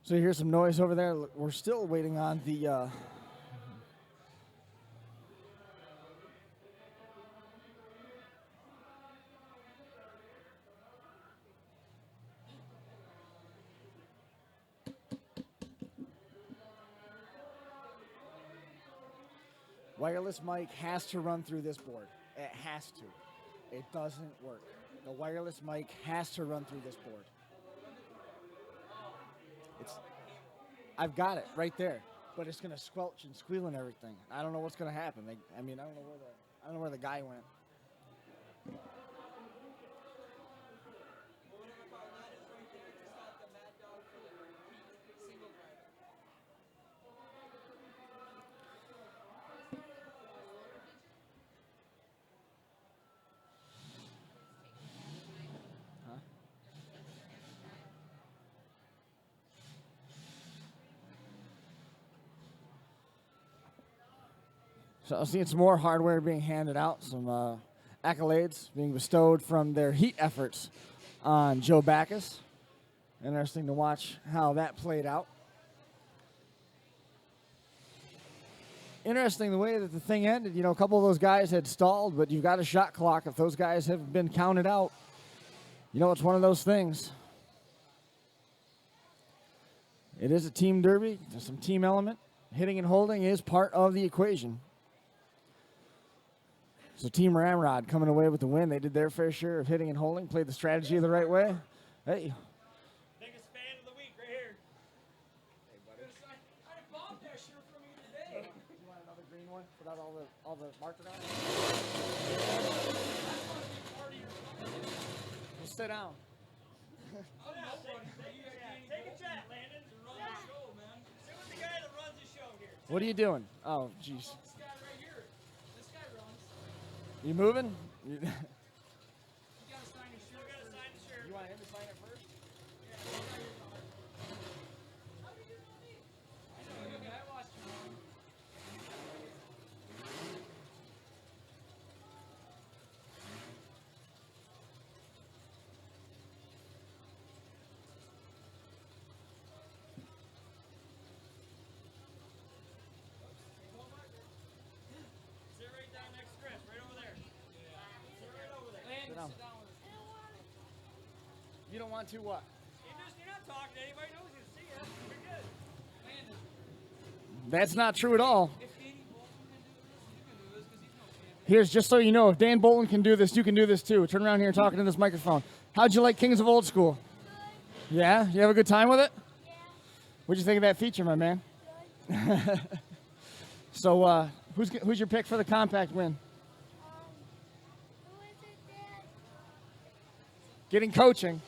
So you hear some noise over there. We're still waiting on the wireless mic has to run through this board. It has to. It doesn't work. The wireless mic has to run through this board. I've got it right there, but it's gonna squelch and squeal and everything. I don't know what's gonna happen. I don't know where the guy went. So I'm seeing some more hardware being handed out, some accolades being bestowed from their heat efforts on Joe Backus. Interesting to watch how that played out. Interesting the way that the thing ended. You know, a couple of those guys had stalled, but you've got a shot clock. If those guys have been counted out, you know, it's one of those things. It is a team derby. There's some team element. Hitting and holding is part of the equation. So Team Ramrod coming away with the win. They did their fair share of hitting and holding, played the strategy the right way. Hey. Biggest fan of the week right here. Hey, buddy. I bought that shirt from you today. You want another green one? Put out all the marker on it? Well, sit down. Take a chat, Landon. To run the show, man. Sit with the guy that runs the show here. What are you doing? Oh, jeez. This guy right here. This guy runs. You moving? You gotta sign his shirt. You gotta sign the shirt. You want him to sign it first? Yeah. How do you know me? I know you. I watched you. don't want to what? You're not talking to anybody. No one's going to see you. You're good. That's not true at all. Here's just so you know, if Dan Bolton can do this, you can do this too. Turn around here and talk into this microphone. How'd you like Kings of Old School? Good. Yeah? You have a good time with it? Yeah. What'd you think of that feature, my man? Good. So, who's your pick for the compact win? Who is it, Dad? Getting coaching.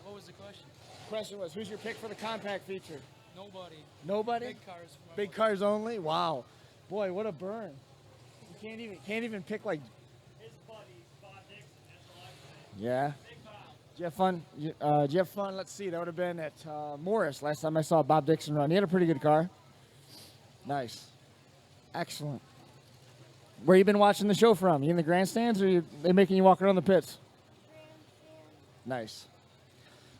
What was the question? Question was, who's your pick for the compact feature? Nobody. Nobody? Big cars. Big cars only? Wow. Boy, what a burn. You can't even pick like. His buddy, Bob Dixon, that's all I say. Yeah. Did you have fun? Did you have fun? Let's see. That would have been at Morris last time I saw Bob Dixon run. He had a pretty good car. Nice. Excellent. Where you been watching the show from? You in the grandstands or they making you walk around the pits? Nice.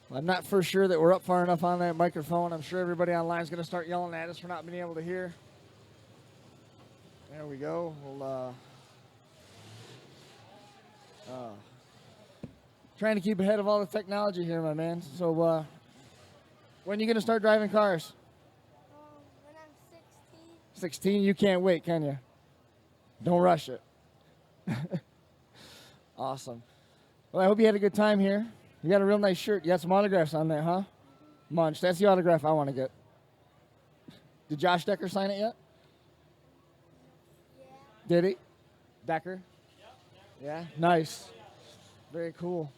Well, I'm not for sure that we're up far enough on that microphone. I'm sure everybody online is going to start yelling at us for not being able to hear. There we go. We'll trying to keep ahead of all the technology here, my man. So, when are you going to start driving cars? When I'm 16. 16? You can't wait, can you? Don't rush it. Awesome. Well, I hope you had a good time here. You got a real nice shirt. You got some autographs on there, huh? Munch. That's the autograph I want to get. Did Josh Decker sign it yet? Yeah. Did he? Decker? Yeah? Nice. Very cool.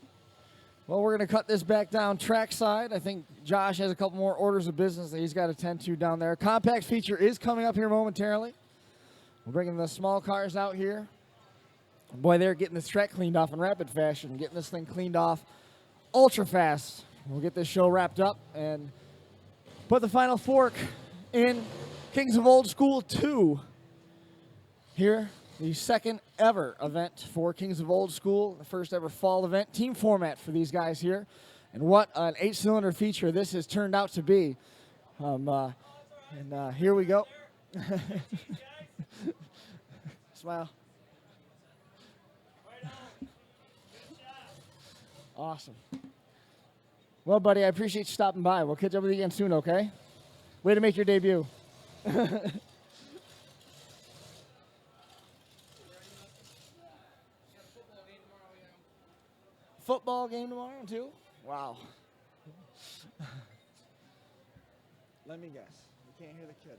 Well, we're going to cut this back down trackside. I think Josh has a couple more orders of business that he's got to tend to down there. Compact feature is coming up here momentarily. We're bringing the small cars out here. Boy, they're getting this track cleaned off in rapid fashion, getting this thing cleaned off ultra fast. We'll get this show wrapped up and put the final fork in Kings of Old School 2. Here, the second ever event for Kings of Old School, the first ever fall event, team format for these guys here. And what an 8-cylinder feature this has turned out to be. Here we go. Smile. Awesome. Well, buddy, I appreciate you stopping by. We'll catch up with you again soon, okay? Way to make your debut. Football game tomorrow, too? Wow. Let me guess. You can't hear the kid.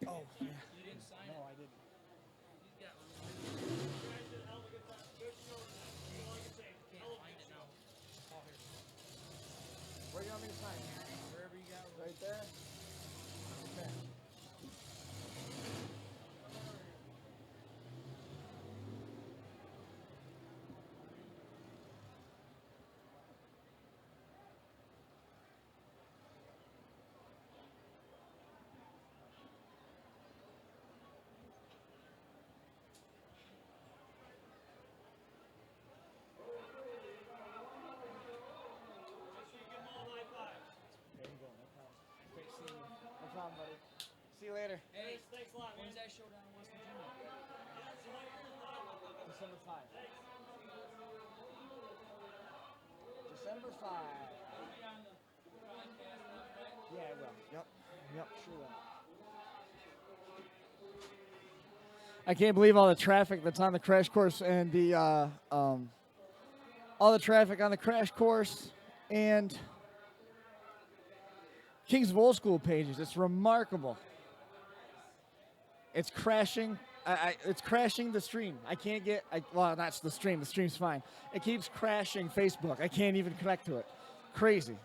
Oh, yeah. You didn't sign No, I didn't. Where do you want me to sign? Wherever you got. Right there? Okay. No problem, buddy. See you later. Hey, thanks a lot. When's that showdown in West Virginia? December 5. December 5. Yeah, I will. Yep, sure will. I can't believe all the traffic that's on the crash course and the all the traffic on the crash course and Kings of Old School pages. It's remarkable. It's crashing. It's crashing the stream. I can't get. Well, that's the stream. The stream's fine. It keeps crashing Facebook. I can't even connect to it. Crazy.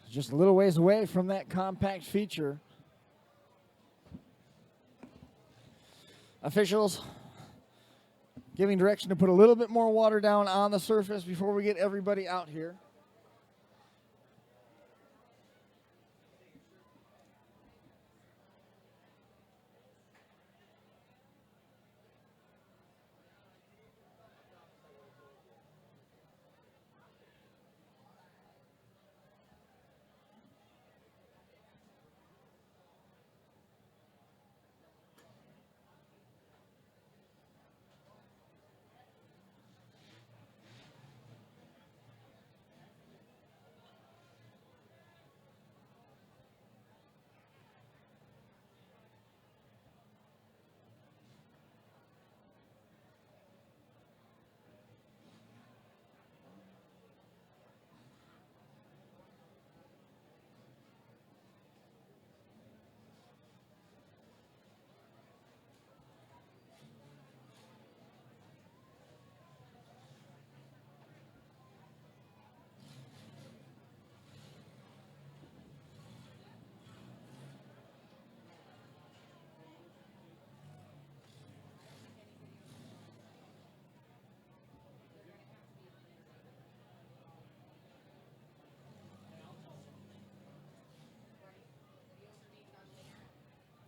Just a little ways away from that compact feature. Officials, giving direction to put a little bit more water down on the surface before we get everybody out here.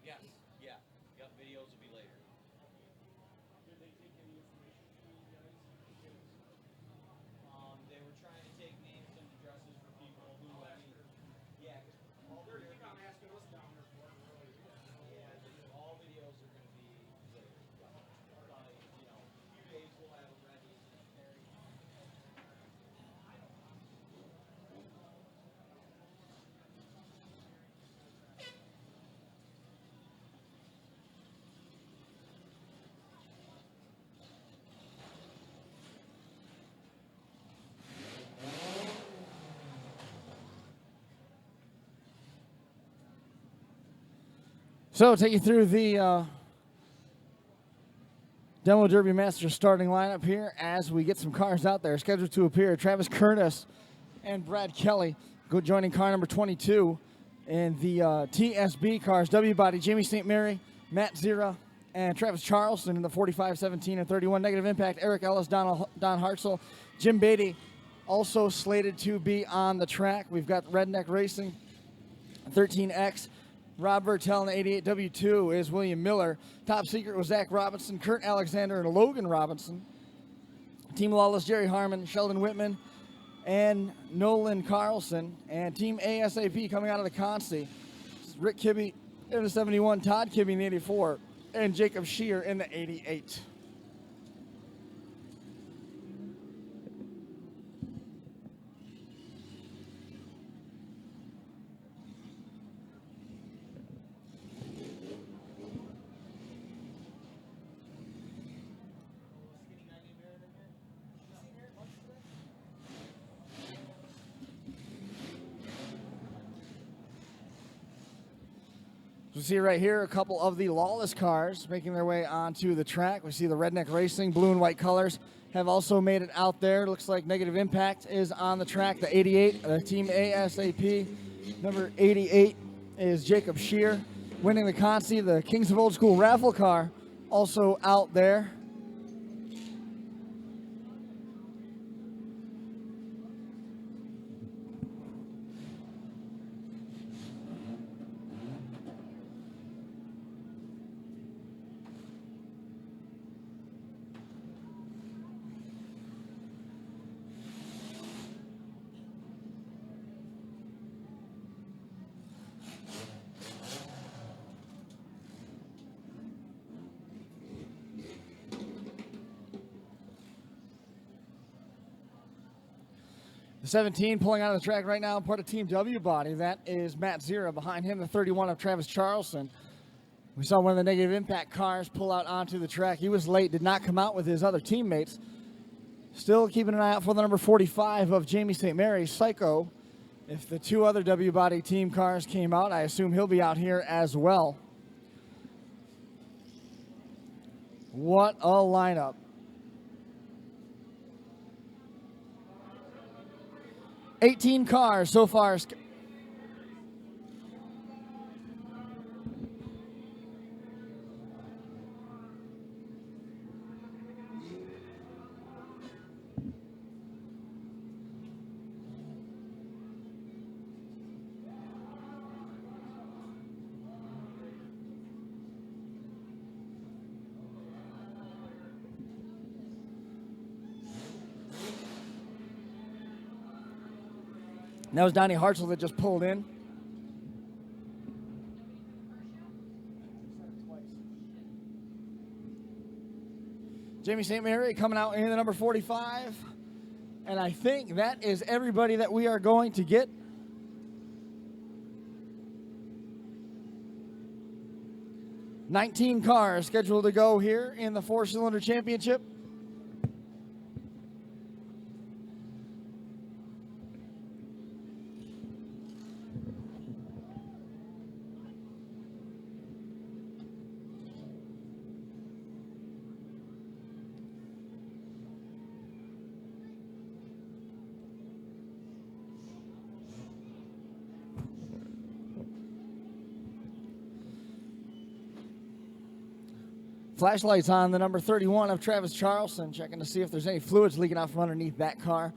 Yes. Yeah. Yep. Videos will be later. They were trying to take names and addresses for people who, I mean, yeah, because all the keep on asking us down there for it, really. Yeah, all videos are going to be later. By, you know, a few days we'll have them ready. So, take you through the Demo Derby Masters starting lineup here as we get some cars out there. Scheduled to appear Travis Curtis and Brad Kelly joining car number 22 in the TSB cars. W Body, Jamie St. Mary, Matt Zira, and Travis Charleston in the 45, 17, and 31. Negative Impact, Eric Ellis, Don Hartzell, Jim Beatty also slated to be on the track. We've got Redneck Racing, 13X. Rob Vertel in the 88 W2 is William Miller. Top Secret was Zach Robinson, Kurt Alexander, and Logan Robinson. Team Lawless, Jerry Harmon, Sheldon Whitman, and Nolan Carlson. And Team ASAP coming out of the Consti, Rick Kibbe in the 71, Todd Kibbe in the 84, and Jacob Shear in the 88. We see right here a couple of the Lawless cars making their way onto the track. We see the Redneck Racing blue and white colors have also made it out there. Looks like Negative Impact is on the track. The 88, Team ASAP. Number 88 is Jacob Shear winning the Consti. The Kings of Old School raffle car also out there. The 17 pulling out of the track right now, part of Team W Body. That is Matt Zira. Behind him, the 31 of Travis Charleston. We saw one of the Negative Impact cars pull out onto the track. He was late, did not come out with his other teammates. Still keeping an eye out for the number 45 of Jamie St. Mary, Psycho. If the two other W Body team cars came out, I assume he'll be out here as well. What a lineup. $18 cars so far. That was Donnie Hartzell that just pulled in. Jamie St. Mary coming out in the number 45. And I think that is everybody that we are going to get. $19 cars scheduled to go here in the 4-cylinder championship. Flashlights on the number 31 of Travis Charleston, checking to see if there's any fluids leaking out from underneath that car.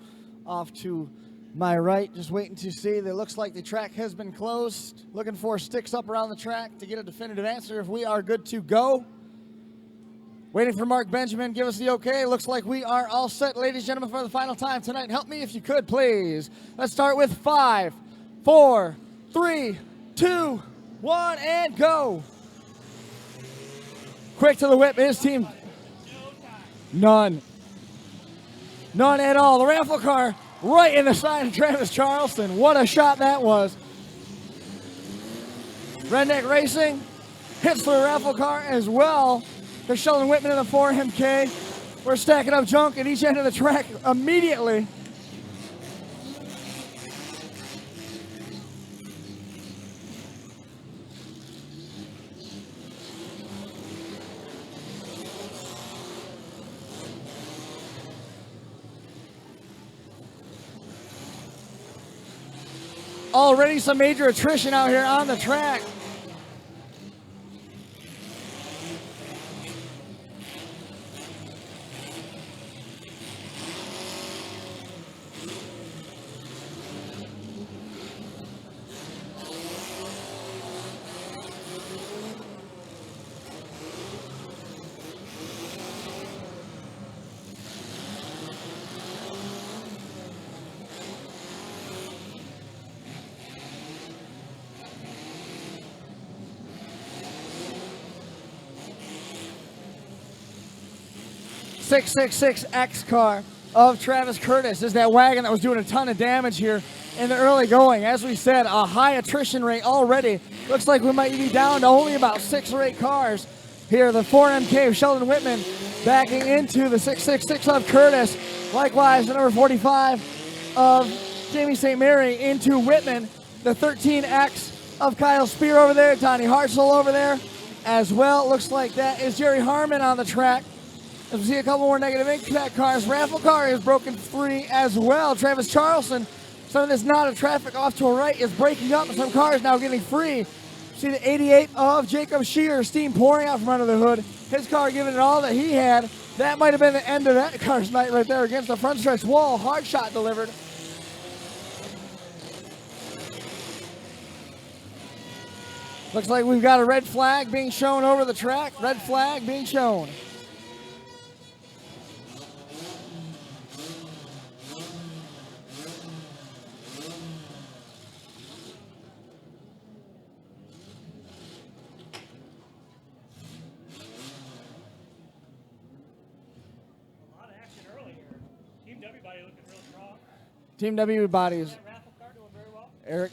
Off to my right, just waiting to see. It looks like the track has been closed. Looking for sticks up around the track to get a definitive answer if we are good to go. Waiting for Mark Benjamin, give us the okay. Looks like we are all set, ladies and gentlemen, for the final time tonight. Help me if you could, please. Let's start with 5, 4, 3, 2, 1, and go. Quick to the whip, his team. None at all. The raffle car right in the side of Travis Charleston. What a shot that was. Redneck Racing hits the raffle car as well. There's Sheldon Whitman in the 4MK. We're stacking up junk at each end of the track immediately. Already some major attrition out here on the track. .666X car of Travis Curtis is that wagon that was doing a ton of damage here in the early going. As we said, a high attrition rate already. Looks like we might be down to only about 6 or 8 cars here. The 4MK of Sheldon Whitman backing into the 666 of Curtis. Likewise, the number 45 of Jamie St. Mary into Whitman. The 13X of Kyle Spear over there. Donnie Hartzell over there as well. Looks like that is Jerry Harmon on the track. As we see a couple more negative impact cars. Raffle car is broken free as well. Travis Charleston, some of this knot of traffic off to a right is breaking up. Some cars now getting free. See the 88 of Jacob Shear, steam pouring out from under the hood. His car giving it all that he had. That might have been the end of that car's night right there against the front stretch wall. Hard shot delivered. Looks like we've got a red flag being shown over the track. Red flag being shown. Team W bodies. Eric.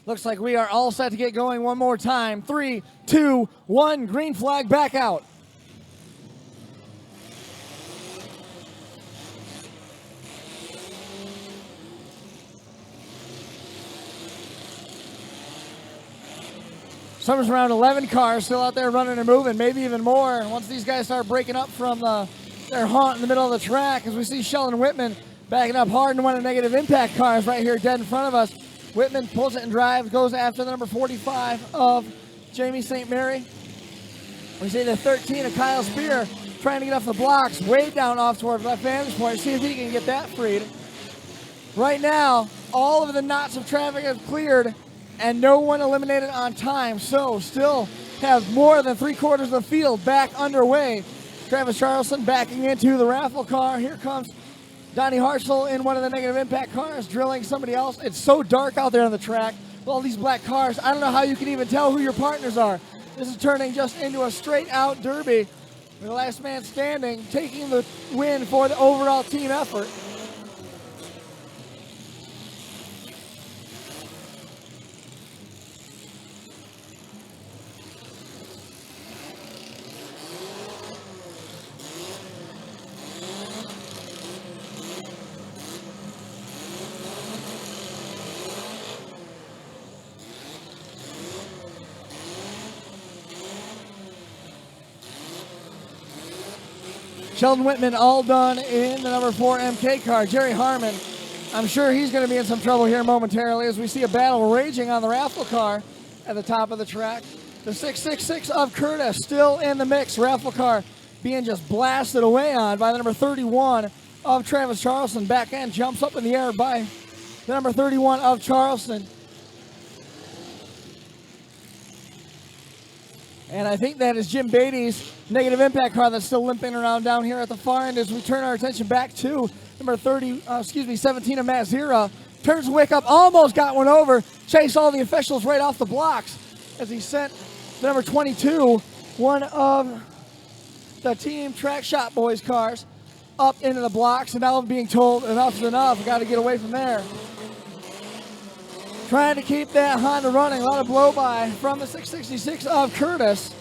Looks like we are all set to get going one more time. 3, 2, 1, green flag back out. Somewhere around 11 cars still out there running and moving, maybe even more. Once these guys start breaking up from their haunt in the middle of the track, as we see Sheldon Whitman backing up hard in one of the negative impact cars right here dead in front of us. Whitman pulls it and drives, goes after the number 45 of Jamie St. Mary. We see the 13 of Kyle Spear trying to get off the blocks, way down off toward left vantage point. See if he can get that freed. Right now, all of the knots of traffic have cleared and no one eliminated on time. So still have more than 3/4 of the field back underway. Travis Charleston backing into the raffle car. Here comes Donnie Hartzell in one of the negative impact cars, drilling somebody else. It's so dark out there on the track with all these black cars. I don't know how you can even tell who your partners are. This is turning just into a straight out derby. The last man standing taking the win for the overall team effort. Sheldon Whitman all done in the number 4 MK car. Jerry Harmon, I'm sure he's going to be in some trouble here momentarily as we see a battle raging on the raffle car at the top of the track. The 666 of Curtis still in the mix. Raffle car being just blasted away on by the number 31 of Travis Charleston. Back end jumps up in the air by the number 31 of Charleston. And I think that is Jim Beatty's negative impact car that's still limping around down here at the far end as we turn our attention back to number 17 of Matt Zera. Turns the wick up, almost got one over. Chased all the officials right off the blocks as he sent the number 22, one of the Team Track Shop Boys cars, up into the blocks. And now I'm being told enough's enough. Got to get away from there. Trying to keep that Honda running. A lot of blow by from the 666 of Curtis.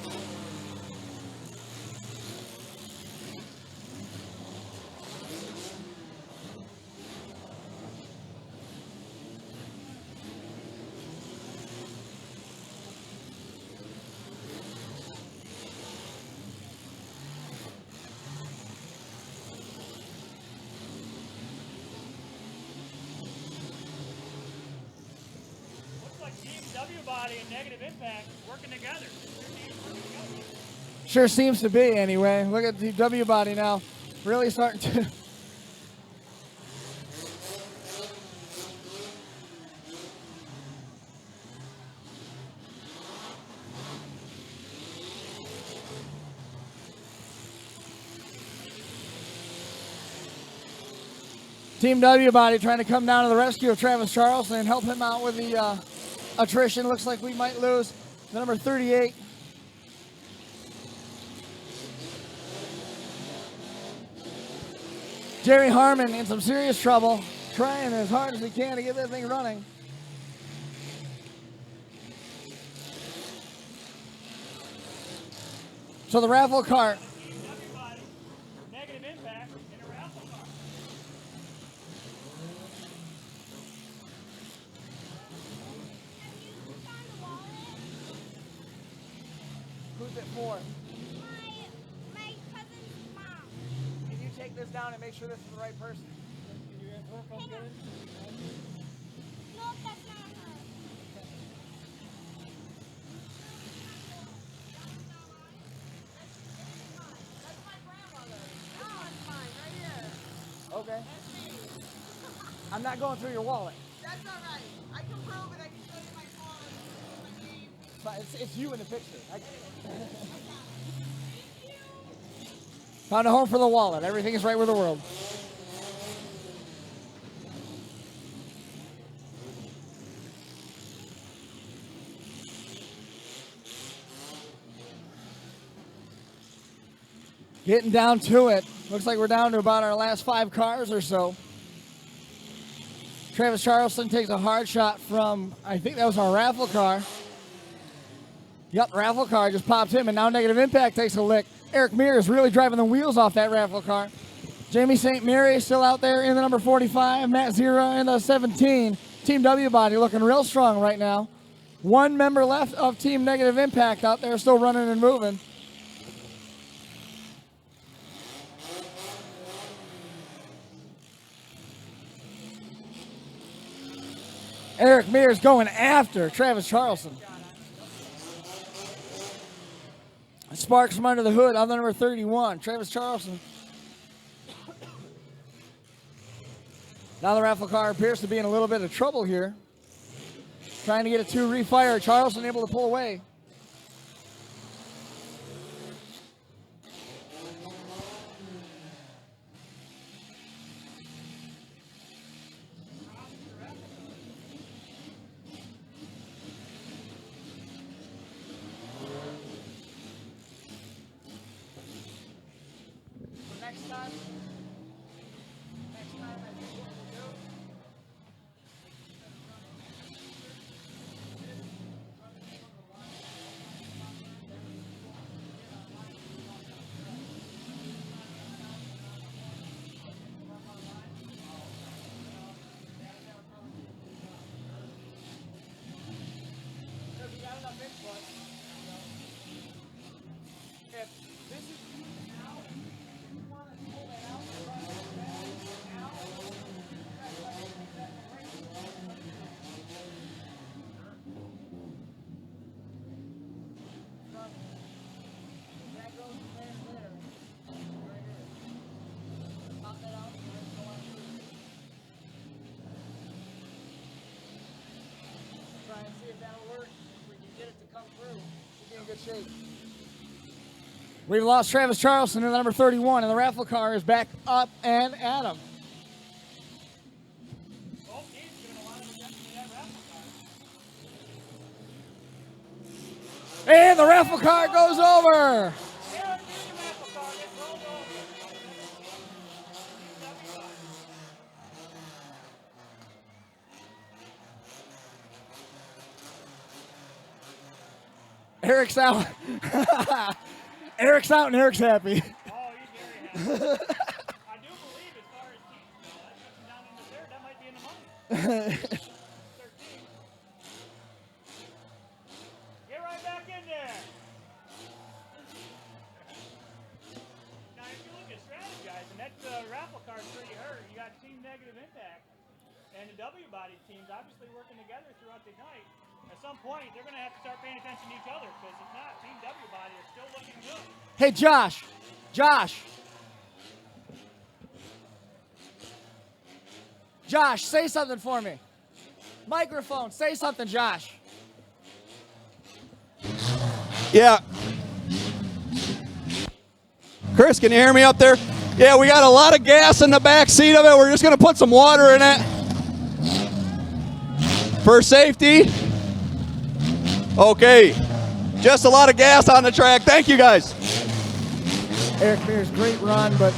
And negative impact working together. Sure seems to be anyway. Look at the W body now. Really starting to. Team W body trying to come down to the rescue of Travis Charleston and help him out with the attrition. Looks like we might lose the number 38. Jerry Harmon in some serious trouble, trying as hard as he can to get that thing running. So the raffle cart. Negative impact in a raffle car. Who's it for? My cousin's mom. Can you take this down and make sure this is the right person? Can you come get it? No, that's not her. That's my grandmother. This one's mine, right here. Okay. That's me. I'm not going through your wallet. That's all right. I can prove it. I can show you my phone. My name. But it's you in the picture. Found a home for the wallet. Everything is right with the world. Getting down to it. Looks like we're down to about our last 5 cars or so. Travis Charleston takes a hard shot from, I think that was our raffle car. Yep, raffle car just popped him, and now negative impact takes a lick. Eric Mears really driving the wheels off that raffle car. Jamie St. Mary still out there in the number 45. Matt Zera in the 17. Team W body looking real strong right now. 1 member left of Team Negative Impact out there still running and moving. Eric Mears going after Travis Charleston. Sparks from under the hood on the number 31, Travis Charleston. Now the raffle car appears to be in a little bit of trouble here. Trying to get it to refire. Charleston able to pull away. Try and see if that'll work. If we can get it to come through, should be in good shape. We've lost Travis Charleston in the number 31, and the raffle car is back up and at him. And the raffle car goes over. Eric's out. Eric's out and Eric's happy. Oh, he's very happy. I do believe as far as teams go, that puts him down in the third. That might be in the money. 13. Get right back in there. Now, if you look at strategizing, that raffle card's pretty hurt. You got Team Negative Impact and the W-body teams obviously working together throughout the night. At some point, they're going to have to start paying attention to each other because if not, Team W-body is still looking good. Hey, Josh. Josh, say something for me. Microphone, say something, Josh. Yeah. Chris, can you hear me up there? Yeah, we got a lot of gas in the back seat of it. We're just going to put some water in it for safety. Okay. Just a lot of gas on the track. Thank you, guys. Eric Mears, great run, but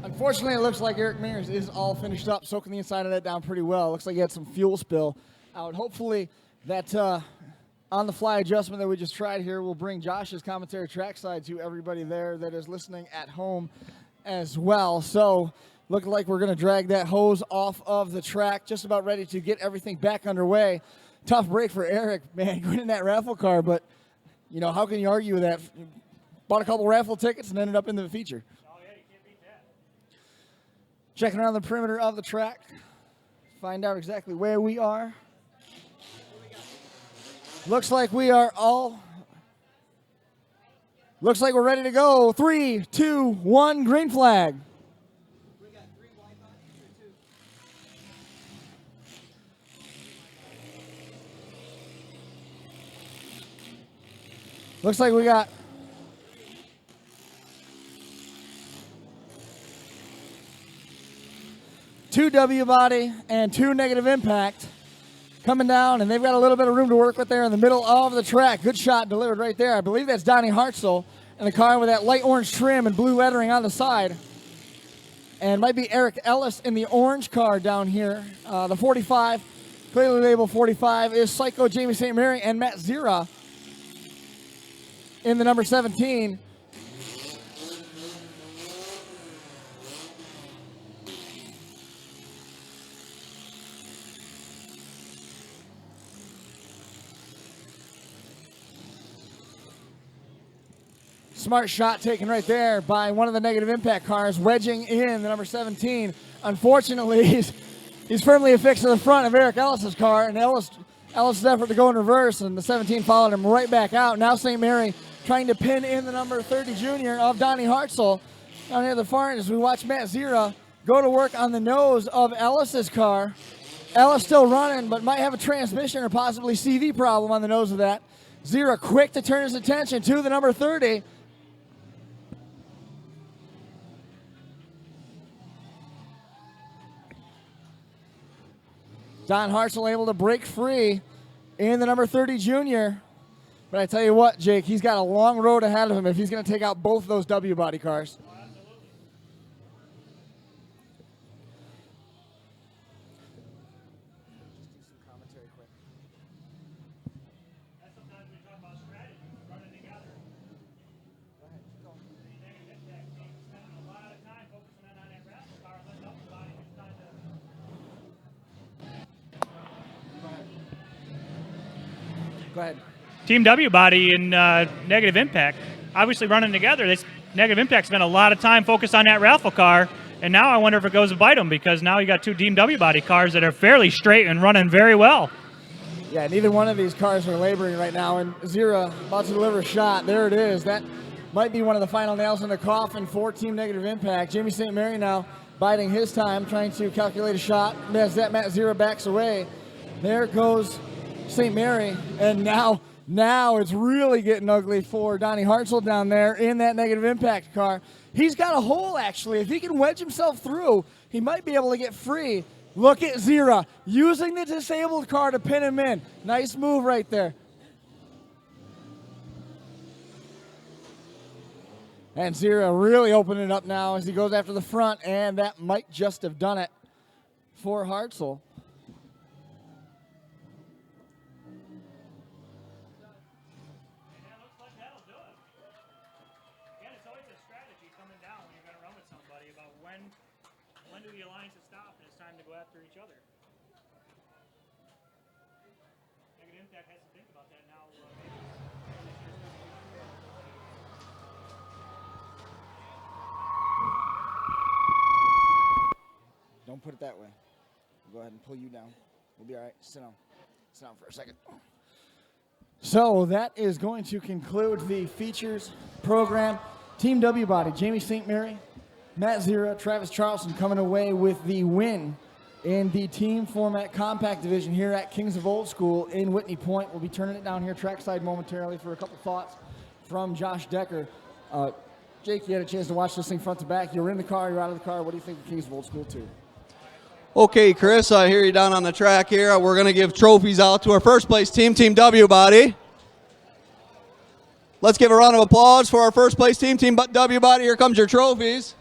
unfortunately, it looks like Eric Mears is all finished up, soaking the inside of that down pretty well. Looks like he had some fuel spill out. Hopefully, that on-the-fly adjustment that we just tried here will bring Josh's commentary trackside to everybody there that is listening at home as well. So, looking like we're going to drag that hose off of the track, just about ready to get everything back underway. Tough break for Eric, man, going in that raffle car, but, you know, how can you argue with that? Bought a couple raffle tickets and ended up in the feature. Oh, yeah, you can't beat that. Checking around the perimeter of the track, find out exactly where we are. Looks like we're ready to go. 3, 2, 1, green flag. Looks like we got two W body and two negative impact coming down, and they've got a little bit of room to work with there in the middle of the track. Good shot delivered right there. I believe that's Donnie Hartzell in the car with that light orange trim and blue lettering on the side. And might be Eric Ellis in the orange car down here. The 45, clearly labeled 45, is Psycho Jamie St. Mary and Matt Zira in the number 17. Smart shot taken right there by one of the negative impact cars, wedging in the number 17. Unfortunately, he's firmly affixed to the front of Eric Ellis's car, and Ellis's effort to go in reverse, and the 17 followed him right back out. Now St. Mary trying to pin in the number 30 junior of Donnie Hartzell down near the far end as we watch Matt Zira go to work on the nose of Ellis's car. Ellis still running, but might have a transmission or possibly CV problem on the nose of that. Zira quick to turn his attention to the number 30. Don Hartzell able to break free in the number 30 junior. But I tell you what, Jake, he's got a long road ahead of him if he's going to take out both those W body cars. Go ahead. Team W body and Negative Impact, obviously running together. This Negative Impact spent a lot of time focused on that raffle car, and now I wonder if it goes to bite them, because now you got two Team W body cars that are fairly straight and running very well. Yeah, neither one of these cars are laboring right now, and Zira about to deliver a shot. There it is. That might be one of the final nails in the coffin for Team Negative Impact. Jamie St. Mary now biding his time, trying to calculate a shot. As that Matt Zira backs away, there goes St. Mary, and now it's really getting ugly for Donnie Hartzell down there in that Negative Impact car. He's got a hole, actually. If he can wedge himself through, he might be able to get free. Look at Zira using the disabled car to pin him in. Nice move right there. And Zira really opening it up now as he goes after the front, and that might just have done it for Hartzell. When do the alliances stop and it's time to go after each other? Negative Impact has to think about that now. Don't put it that way. We'll go ahead and pull you down. We'll be all right. Sit down. Sit down for a second. So that is going to conclude the features program. Team W body, Jamie St. Mary, Matt Zira, Travis Charleston coming away with the win in the team format compact division here at Kings of Old School in Whitney Point. We'll be turning it down here trackside momentarily for a couple thoughts from Josh Decker. Jake, you had a chance to watch this thing front to back. You're in the car, you're out of the car. What do you think of Kings of Old School 2? Okay, Chris, I hear you down on the track here. We're going to give trophies out to our first place team, Team W body. Let's give a round of applause for our first place team, Team W body. Here comes your trophies.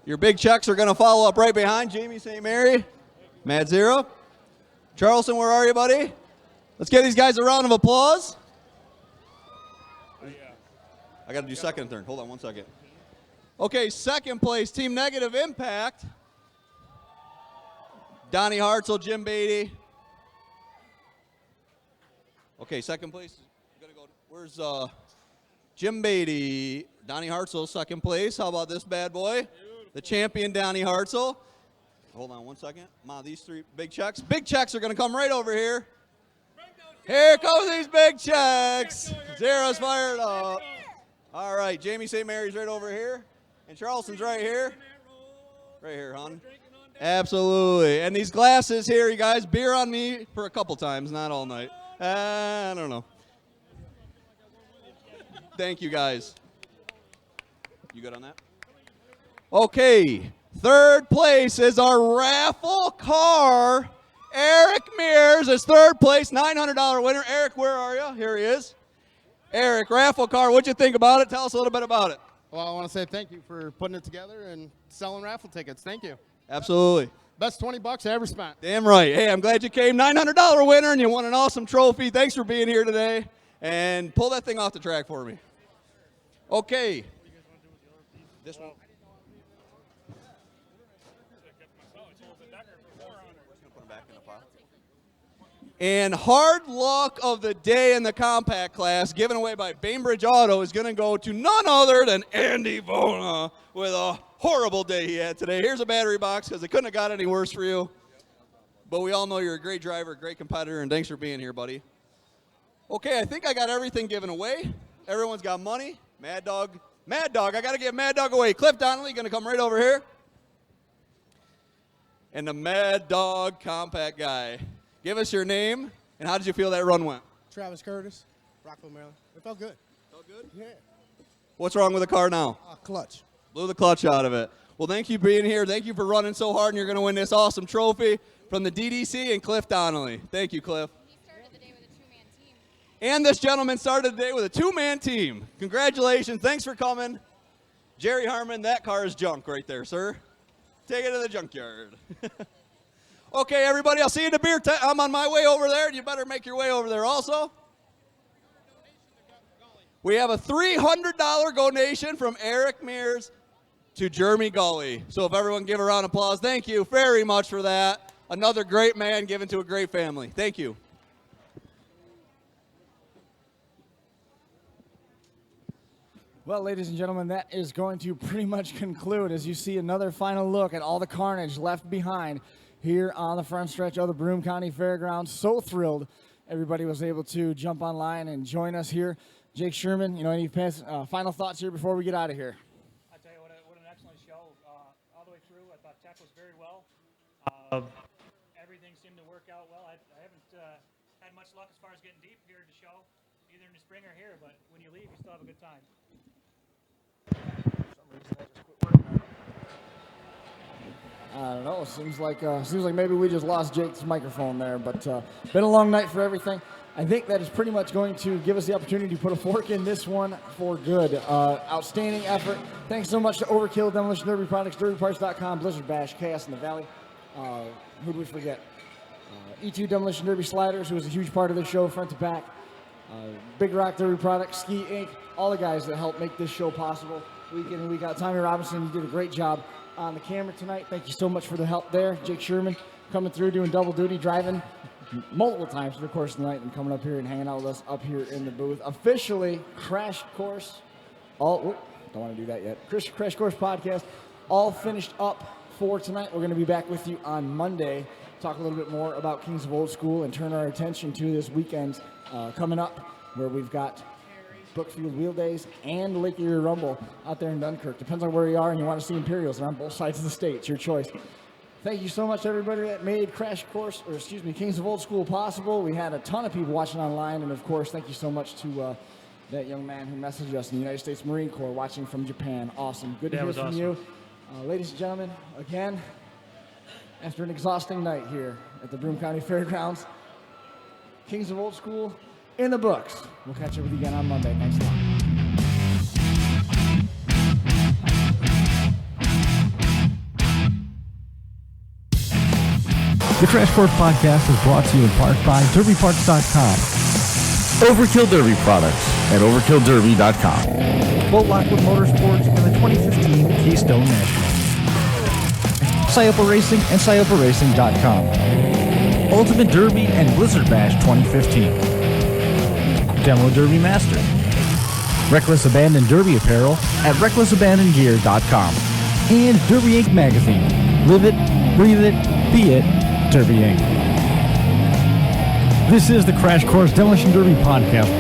Your big checks are going to follow up right behind Jamie St. Mary, Matt Zira. Charleston, where are you, buddy? Let's give these guys a round of applause. I got to do second and third. Hold on one second. Okay, second place, Team Negative Impact. Donnie Hartzell, Jim Beatty. Okay, second place. Where's Jim Beatty? Donnie Hartzell, second place. How about this bad boy? The champion, Donnie Hartzell. Hold on one second. Ma, these three big checks. Big checks are going to come right over here. Here comes these big checks. Zira's fired up. All right, Jamie St. Mary's right over here. And Charleston's right here. Right here, hon. Absolutely. And these glasses here, you guys, beer on me for a couple times, not all night. I don't know. Thank you, guys. You good on that? Okay, third place is our raffle car. Eric Mears is third place, $900 winner. Eric, where are you? Here he is. Eric, raffle car, what'd you think about it? Tell us a little bit about it. Well, I want to say thank you for putting it together and selling raffle tickets. Thank you. Absolutely. Best $20 I ever spent. Damn right. Hey, I'm glad you came. $900 winner, and you won an awesome trophy. Thanks for being here today. And pull that thing off the track for me. Okay. This one. And hard luck of the day in the compact class, given away by Bainbridge Auto, is going to go to none other than Andy Bona with a horrible day he had today. Here's a battery box because it couldn't have got any worse for you. But we all know you're a great driver, great competitor, and thanks for being here, buddy. Okay, I think I got everything given away. Everyone's got money. Mad Dog, I got to give Mad Dog away. Cliff Donnelly going to come right over here. and the Mad Dog Compact Guy. Give us your name, and how did you feel that run went? Travis Curtis, Rockville, Maryland. It felt good. Felt good? Yeah. What's wrong with the car now? Clutch. Blew the clutch out of it. Well, thank you for being here. Thank you for running so hard, and you're going to win this awesome trophy from the DDC and Cliff Donnelly. Thank you, Cliff. He started the day with a two-man team. And this gentleman started the day with a two-man team. Congratulations. Thanks for coming. Jerry Harmon, that car is junk right there, sir. Take it to the junkyard. Okay, everybody, I'll see you in the beer tent. I'm on my way over there. You better make your way over there also. We have a $300 donation from Eric Mears to Jeremy Gully. So if everyone give a round of applause, thank you very much for that. Another great man given to a great family. Thank you. Well, ladies and gentlemen, that is going to pretty much conclude as you see another final look at all the carnage left behind here on the front stretch of the Broome County Fairgrounds. So thrilled everybody was able to jump online and join us here. Jake Sherman, any final thoughts here before we get out of here? I tell you what an excellent show all the way through. I thought Tech was very well. Everything seemed to work out well. I haven't had much luck as far as getting deep here at the show, either in the spring or here. But when you leave, you still have a good time. I don't know. Seems like maybe we just lost Jake's microphone there, but been a long night for everything. I think that is pretty much going to give us the opportunity to put a fork in this one for good. Outstanding effort. Thanks so much to Overkill, Demolition Derby Products, DerbyParts.com, Blizzard Bash, Chaos in the Valley. Who did we forget? E2 Demolition Derby Sliders, who was a huge part of the show, front to back. Big Rock Derby Products, Ski Inc., all the guys that helped make this show possible. Week in and week out. Tommy Robinson, you did a great job on the camera tonight. Thank you so much for the help there. Jake Sherman coming through, doing double duty, driving multiple times through the course of the night and coming up here and hanging out with us up here in the booth. Officially, Crash Course, don't want to do that yet. Crash Course Podcast, all finished up for tonight. We're going to be back with you on Monday, talk a little bit more about Kings of Old School and turn our attention to this weekend coming up where we've got Brookfield Wheel Days and Lake Erie Rumble out there in Dunkirk. Depends on where you are and you want to see Imperials. They're on both sides of the state. It's your choice. Thank you so much, everybody that made Kings of Old School possible. We had a ton of people watching online, and of course, thank you so much to that young man who messaged us in the United States Marine Corps watching from Japan. Awesome. Good to hear from you. Ladies and gentlemen, again, after an exhausting night here at the Broome County Fairgrounds, Kings of Old School in the books. We'll catch up with you again on Monday. Thanks a lot. The Crash Course Podcast is brought to you in part by DerbyParts.com, Overkill Derby Products at OverkillDerby.com, Boat Lockwood Motorsports and the 2015 Keystone National, Scioppa Racing and ScioppaRacing.com, Ultimate Derby and Blizzard Bash 2015, Demo Derby Master, Reckless Abandon Derby Apparel at RecklessAbandonGear.com, and Derby Inc. Magazine. Live it, breathe it, be it, Derby Inc. This is the Crash Course Demolition Derby Podcast.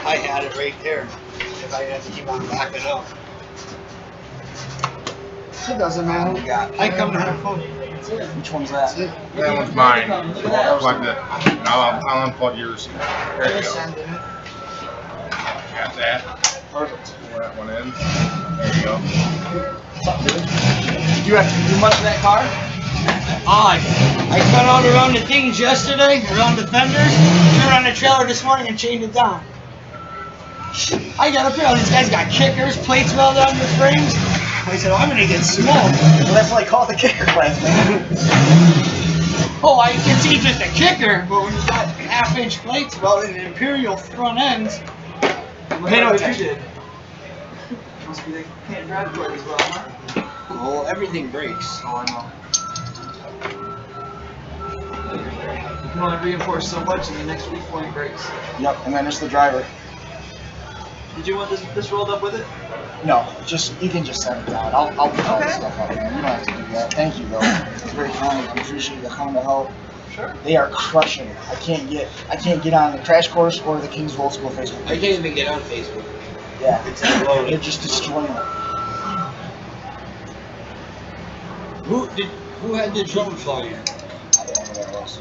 I had it right there. If I had to keep on backing up. It doesn't matter. I come to her phone. Which one's that? That one's mine. Like that. I'll unplug yours. There you go. Got that. Perfect. Pull that one in. There you go. Did you have to do much of that car? I cut out around the things yesterday, around the fenders, threw it on the trailer this morning and chained it down. I got up here, all these guys got kickers, plates welded on the frames. I said, I'm gonna get smoked. Well, that's why I call it the kicker class, man. Oh, I can see just a kicker, but when you got half-inch plates welded and Imperial front ends, I know what you did. Must be they can't drive quite as well, huh? Oh, everything breaks. Oh, I know. You can only reinforce so much, and the next week point breaks. Yep, and then it's the driver. Did you want this rolled up with it? No, you can just set it down. I'll put all this stuff up, man. You don't have to do that. Thank you, though. It's very kind. I appreciate the coming to help. Sure. They are crushing it. I can't get on the Crash Course or the Kings Old School Facebook I page. can't even get on Facebook. Yeah, It's unloaded. they're just destroying it. Who had the drum fire? I don't know what that was.